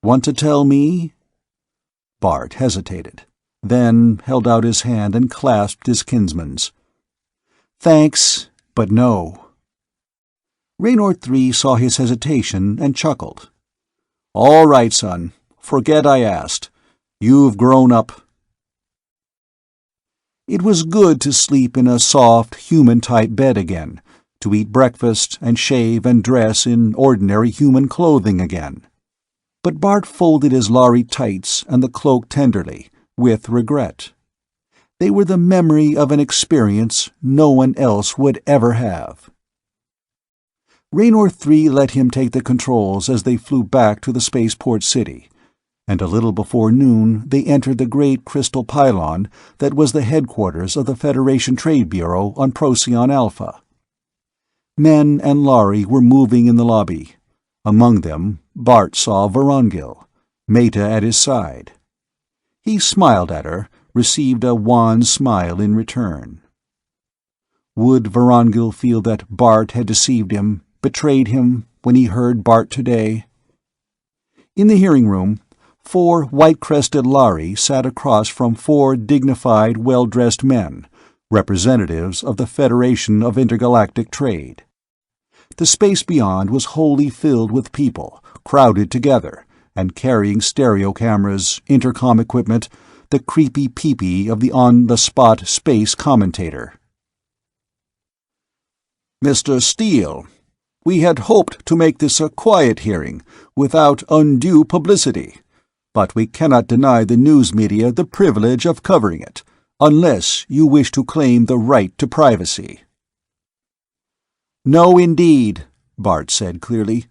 Want to tell me?" Bart hesitated, then held out his hand and clasped his kinsman's. "Thanks, but no." Raynor 3 saw his hesitation and chuckled. "All right, son. Forget I asked. You've grown up." It was good to sleep in a soft, human-type bed again, to eat breakfast and shave and dress in ordinary human clothing again. But Bart folded his Lhari tights and the cloak tenderly, with regret. They were the memory of an experience no one else would ever have. Raynor 3 let him take the controls as they flew back to the spaceport city, and a little before noon they entered the great crystal pylon that was the headquarters of the Federation Trade Bureau on Procyon Alpha. Men and Lhari were moving in the lobby. Among them, Bart saw Vorongil, Meta at his side. He smiled at her, received a wan smile in return. Would Vorongil feel that Bart had deceived him, betrayed him, when he heard Bart today? In the hearing room, 4 white-crested Lhari sat across from 4 dignified, well-dressed men, representatives of the Federation of Intergalactic Trade. The space beyond was wholly filled with people, crowded together, and carrying stereo cameras, intercom equipment, the creepy peepee of the on-the-spot space commentator. Mr. Steele, we had hoped to make this a quiet hearing, without undue publicity, but we cannot deny the news media the privilege of covering it, unless you wish to claim the right to privacy. No, indeed, Bart said clearly.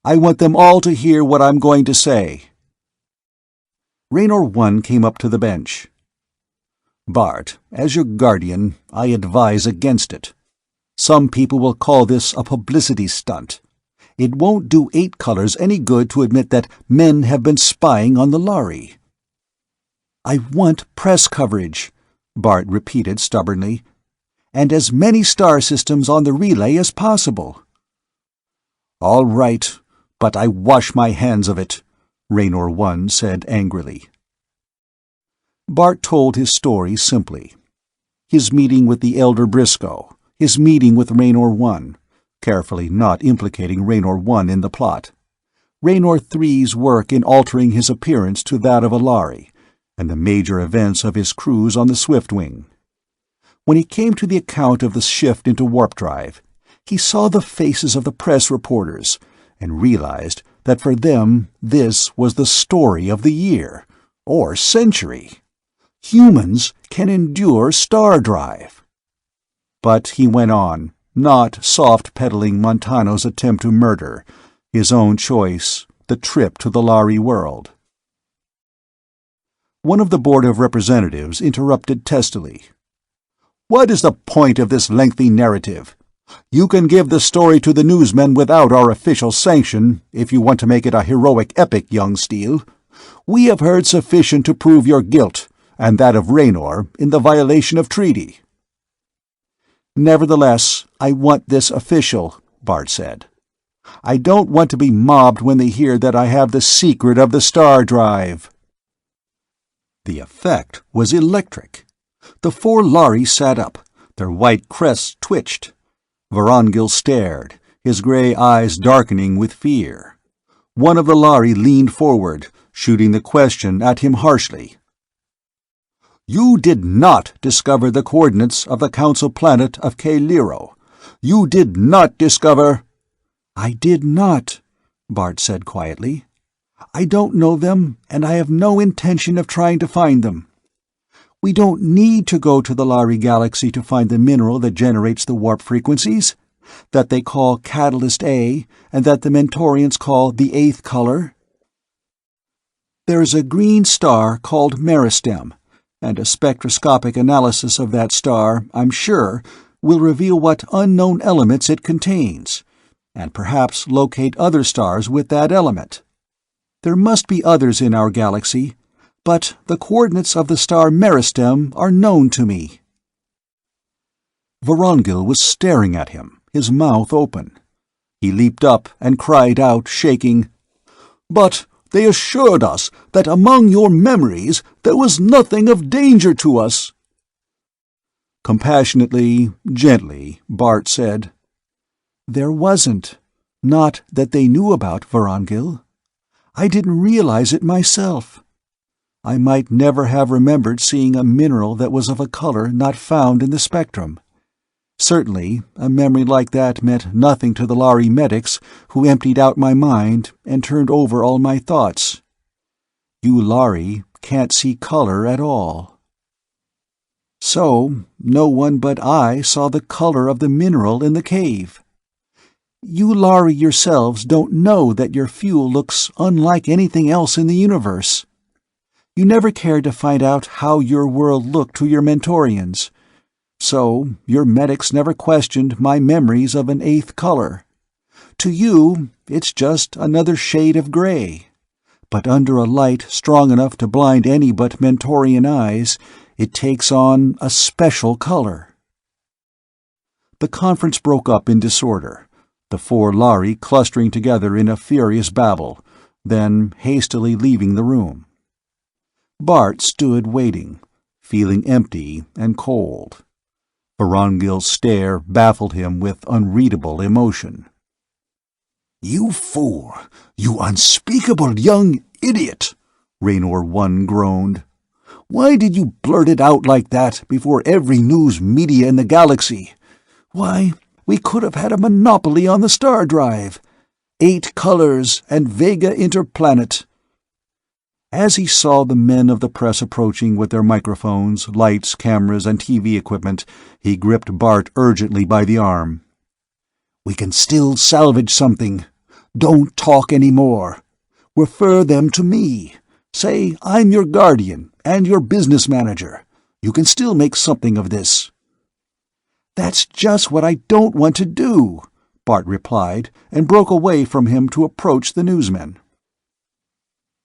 I want them all to hear what I'm going to say. Raynor 1 came up to the bench. Bart, as your guardian, I advise against it. Some people will call this a publicity stunt. It won't do 8 colors any good to admit that men have been spying on the Lhari. I want press coverage, Bart repeated stubbornly, and as many star systems on the relay as possible. All right, but I wash my hands of it, Raynor 1 said angrily. Bart told his story simply. His meeting with the Elder Briscoe, his meeting with Raynor 1, carefully not implicating Raynor 1 in the plot, Raynor 3's work in altering his appearance to that of a Lhari, and the major events of his cruise on the Swiftwing. When he came to the account of the shift into warp drive, he saw the faces of the press reporters and realized that for them this was the story of the year, or century. Humans can endure star drive. But he went on, not soft-pedaling Montano's attempt to murder, his own choice, the trip to the Lhari world. One of the Board of Representatives interrupted testily. What is the point of this lengthy narrative? You can give the story to the newsmen without our official sanction, if you want to make it a heroic epic, young Steele. We have heard sufficient to prove your guilt, and that of Raynor, in the violation of treaty. Nevertheless, I want this official, Bart said. I don't want to be mobbed when they hear that I have the secret of the star drive. The effect was electric. The 4 Lhari sat up, their white crests twitched. Vorongil stared, his gray eyes darkening with fear. One of the Lhari leaned forward, shooting the question at him harshly. You did not discover the coordinates of the council planet of K-Liro. You did not discover— I did not, Bart said quietly. I don't know them, and I have no intention of trying to find them. We don't need to go to the Lhari galaxy to find the mineral that generates the warp frequencies, that they call Catalyst A, and that the Mentorians call the 8th color. There's a green star called Meristem, and a spectroscopic analysis of that star, I'm sure, will reveal what unknown elements it contains, and perhaps locate other stars with that element. There must be others in our galaxy, but the coordinates of the star Meristem are known to me. Vorongil was staring at him, his mouth open. He leaped up and cried out, shaking, But they assured us that among your memories there was nothing of danger to us. Compassionately, gently, Bart said, There wasn't. Not that they knew about, Vorongil. I didn't realize it myself. I might never have remembered seeing a mineral that was of a color not found in the spectrum. Certainly, a memory like that meant nothing to the Lhari medics who emptied out my mind and turned over all my thoughts. You Lhari can't see color at all. So, no one but I saw the color of the mineral in the cave. You Lhari yourselves don't know that your fuel looks unlike anything else in the universe. You never cared to find out how your world looked to your Mentorians. So, your medics never questioned my memories of an eighth color. To you, it's just another shade of gray. But under a light strong enough to blind any but Mentorian eyes, it takes on a special color. The conference broke up in disorder, the four Lhari clustering together in a furious babble, then hastily leaving the room. Bart stood waiting, feeling empty and cold. Vorongil's stare baffled him with unreadable emotion. "You fool! You unspeakable young idiot!" Raynor One groaned. "Why did you blurt it out like that before every news media in the galaxy? Why, we could have had a monopoly on the star drive. 8 colors and Vega Interplanet." As he saw the men of the press approaching with their microphones, lights, cameras, and TV equipment, he gripped Bart urgently by the arm. "We can still salvage something. Don't talk any more. Refer them to me. Say I'm your guardian and your business manager. You can still make something of this." "That's just what I don't want to do," Bart replied, and broke away from him to approach the newsmen.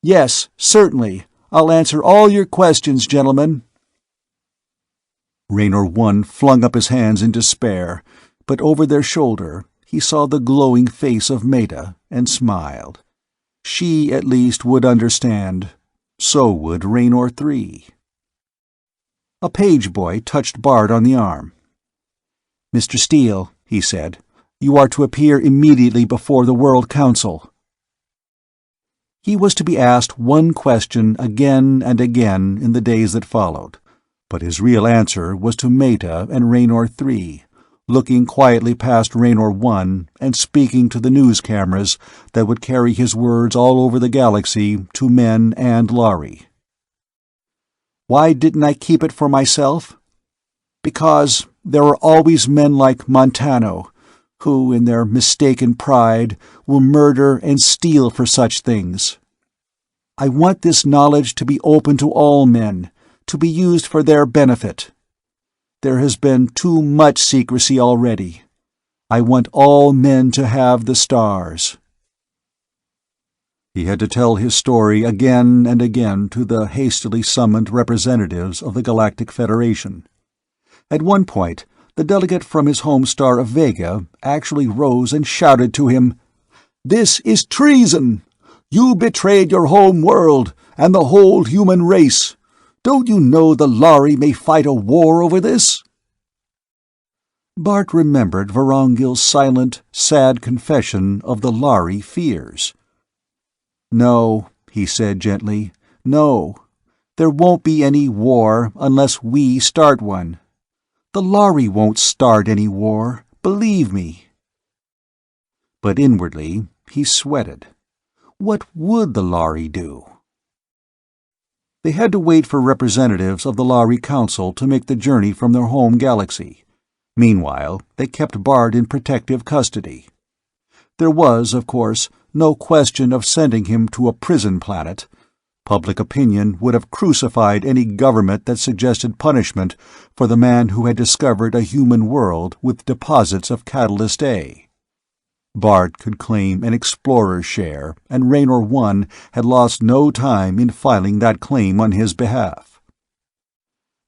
"Yes, certainly. I'll answer all your questions, gentlemen." Raynor One flung up his hands in despair, but over their shoulder he saw the glowing face of Meta and smiled. She, at least, would understand. So would Raynor 3. A page boy touched Bart on the arm. "Mr. Steele," he said, "you are to appear immediately before the World Council." He was to be asked one question again and again in the days that followed, but his real answer was to Meta and Raynor 3, looking quietly past Raynor 1 and speaking to the news cameras that would carry his words all over the galaxy to men and Lhari. Why didn't I keep it for myself? Because there are always men like Montano, who, in their mistaken pride, will murder and steal for such things. I want this knowledge to be open to all men, to be used for their benefit. There has been too much secrecy already. I want all men to have the stars." He had to tell his story again and again to the hastily summoned representatives of the Galactic Federation. At one point, the delegate from his home star of Vega actually rose and shouted to him, "This is treason! You betrayed your home world and the whole human race. Don't you know the Lhari may fight a war over this?" Bart remembered Vorongil's silent, sad confession of the Lhari fears. "No," he said gently, "no. There won't be any war unless we start one. The Lhari won't start any war, believe me." But inwardly he sweated. What would the Lhari do? They had to wait for representatives of the Lhari Council to make the journey from their home galaxy. Meanwhile, they kept Bart in protective custody. There was, of course, no question of sending him to a prison planet. Public opinion would have crucified any government that suggested punishment for the man who had discovered a human world with deposits of Catalyst A. Bart could claim an explorer's share, and Raynor 1 had lost no time in filing that claim on his behalf.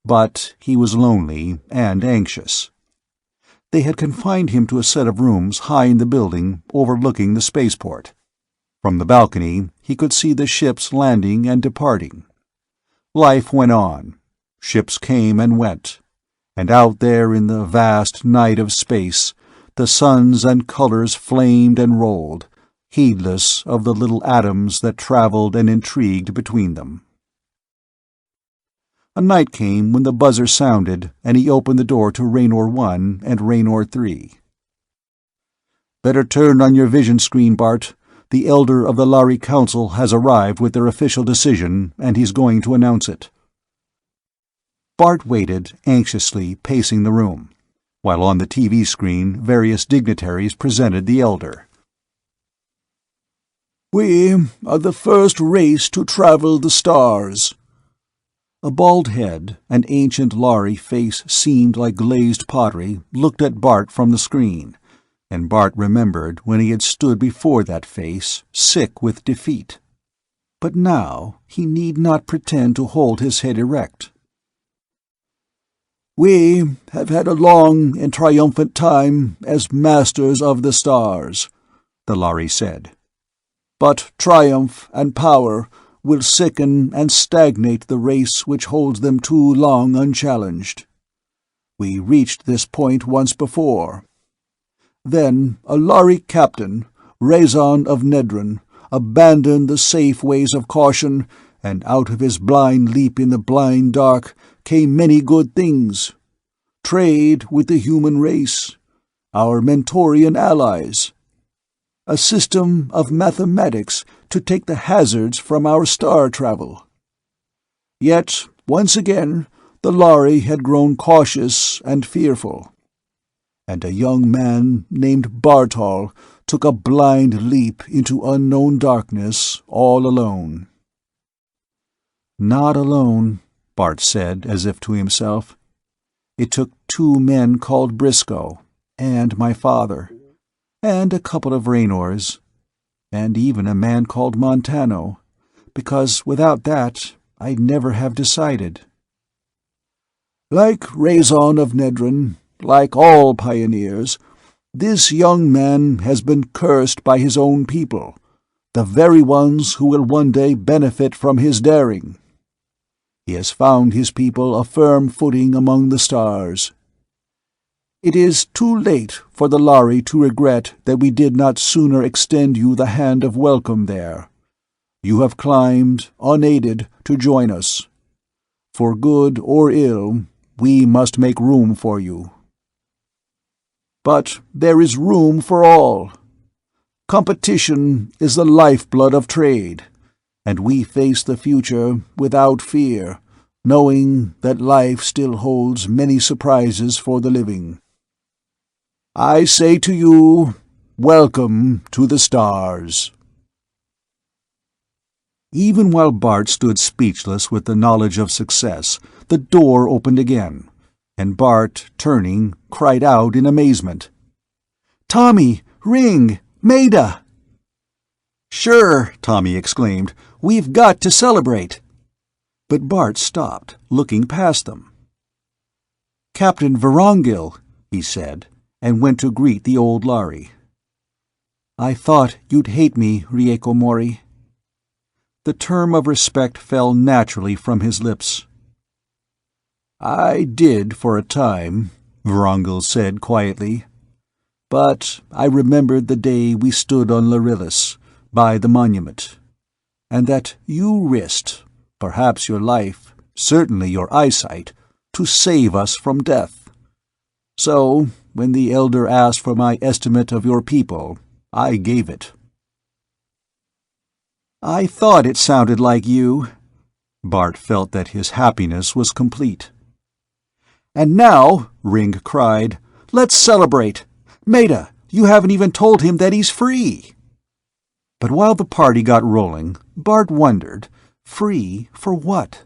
But he was lonely and anxious. They had confined him to a set of rooms high in the building overlooking the spaceport. From the balcony, he could see the ships landing and departing. Life went on. Ships came and went. And out there in the vast night of space, the suns and colors flamed and rolled, heedless of the little atoms that traveled and intrigued between them. A night came when the buzzer sounded, and he opened the door to Raynor 1 and Raynor 3. "Better turn on your vision screen, Bart. The Elder of the Lhari Council has arrived with their official decision, and he's going to announce it." Bart waited, anxiously pacing the room. while on the TV screen various dignitaries presented the elder. "We are the first race to travel the stars." A bald head, an ancient Lhari face seamed like glazed pottery, looked at Bart from the screen, and Bart remembered when he had stood before that face, sick with defeat. But now he need not pretend to hold his head erect. "We have had a long and triumphant time as masters of the stars," the Lhari said. "But triumph and power will sicken and stagnate the race which holds them too long unchallenged. We reached this point once before. Then a Lhari captain, Rezon of Nedron, abandoned the safe ways of caution, and out of his blind leap in the blind dark came many good things. Trade with the human race, our Mentorian allies, a system of mathematics to take the hazards from our star travel. Yet, once again, the Lhari had grown cautious and fearful, and a young man named Bartol took a blind leap into unknown darkness all alone." "Not alone," Bart said, as if to himself. "It took 2 men called Briscoe, and my father, and a couple of Raynors, and even a man called Montano, because without that I'd never have decided." "Like Rezon of Nedron, like all pioneers, this young man has been cursed by his own people, the very ones who will one day benefit from his daring. He has found his people a firm footing among the stars. It is too late for the Lhari to regret that we did not sooner extend you the hand of welcome there. You have climbed, unaided, to join us. For good or ill, we must make room for you. But there is room for all. Competition is the lifeblood of trade, and we face the future without fear, knowing that life still holds many surprises for the living. I say to you, welcome to the stars." Even while Bart stood speechless with the knowledge of success, the door opened again, and Bart, turning, cried out in amazement, "Tommy! Ring! Maida!" "Sure," Tommy exclaimed. "We've got to celebrate." But Bart stopped, looking past them. "Captain Vorongil," he said, and went to greet the old Lhari. "I thought you'd hate me, Rieko Mori." The term of respect fell naturally from his lips. "I did for a time," Vorongil said quietly. "But I remembered the day we stood on Lharillis, by the monument, and that you risked, perhaps your life, certainly your eyesight, to save us from death. So, when the elder asked for my estimate of your people, I gave it." "I thought it sounded like you." Bart felt that his happiness was complete. "And now," Ring cried, "let's celebrate. Maida, you haven't even told him that he's free." But while the party got rolling, Bart wondered, free for what?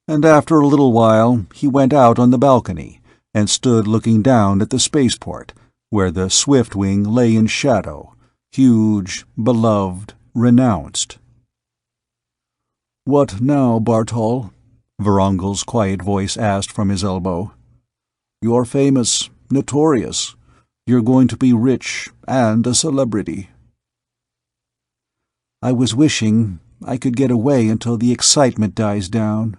And after a little while he went out on the balcony and stood looking down at the spaceport, where the Swiftwing lay in shadow, huge, beloved, renounced. "What now, Bartol?" Vorongil's quiet voice asked from his elbow. "You're famous, notorious. You're going to be rich and a celebrity." "I was wishing I could get away until the excitement dies down."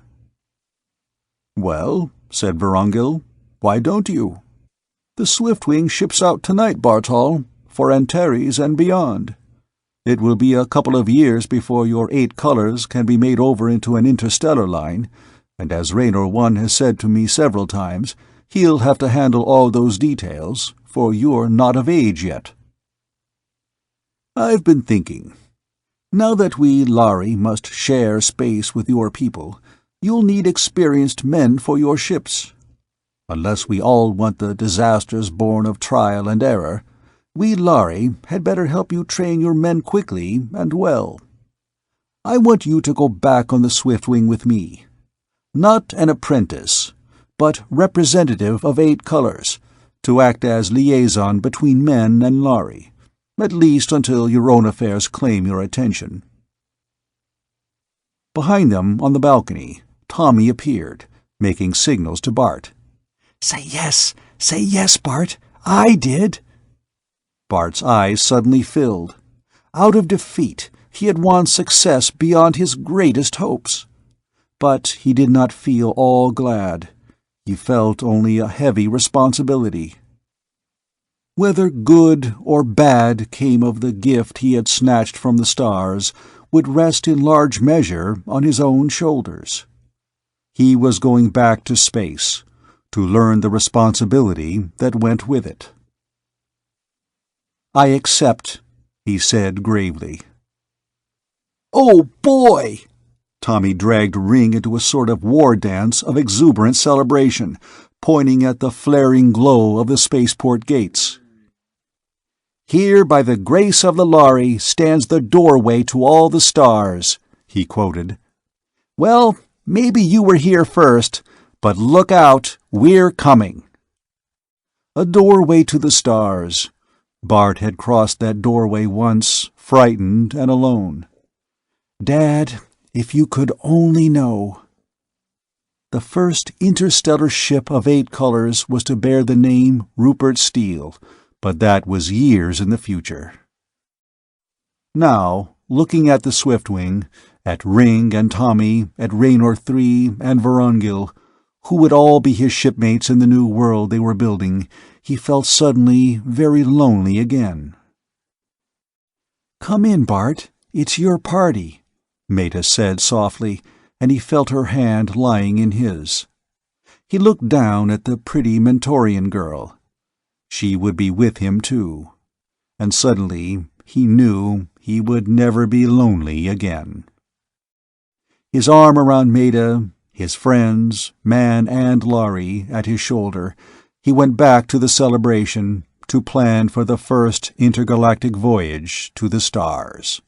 "Well," said Vorongil, "why don't you? The Swiftwing ships out tonight, Bartol, for Antares and beyond. It will be a couple of years before your 8 colors can be made over into an interstellar line, and as Raynor 1 has said to me several times, he'll have to handle all those details, for you're not of age yet. I've been thinking. Now that we Lhari must share space with your people, you'll need experienced men for your ships. Unless we all want the disasters born of trial and error, we Lhari had better help you train your men quickly and well. I want you to go back on the Swiftwing with me. Not an apprentice, but representative of 8 colors, to act as liaison between men and Lhari, at least until your own affairs claim your attention." Behind them, on the balcony, Tommy appeared, making signals to Bart. Say yes, Bart. I did." Bart's eyes suddenly filled. Out of defeat, he had won success beyond his greatest hopes. But he did not feel all glad. He felt only a heavy responsibility. Whether good or bad came of the gift he had snatched from the stars would rest in large measure on his own shoulders. He was going back to space, to learn the responsibility that went with it. "I accept," he said gravely. "Oh, boy!" Tommy dragged Ring into a sort of war dance of exuberant celebration, pointing at the flaring glow of the spaceport gates. "Here by the grace of the Lhari stands the doorway to all the stars," he quoted. "Well, maybe you were here first, but look out, we're coming." A doorway to the stars. Bart had crossed that doorway once, frightened and alone. "Dad, if you could only know." The first interstellar ship of 8 colors was to bear the name Rupert Steele, but that was years in the future. Now, looking at the Swiftwing, at Ring and Tommy, at Raynor 3 and Vorongil, who would all be his shipmates in the new world they were building, he felt suddenly very lonely again. "Come in, Bart. It's your party," Maida said softly, and he felt her hand lying in his. He looked down at the pretty Mentorian girl. She would be with him too, and suddenly he knew he would never be lonely again. His arm around Maida, his friends, man and Lhari, at his shoulder, he went back to the celebration to plan for the first intergalactic voyage to the stars.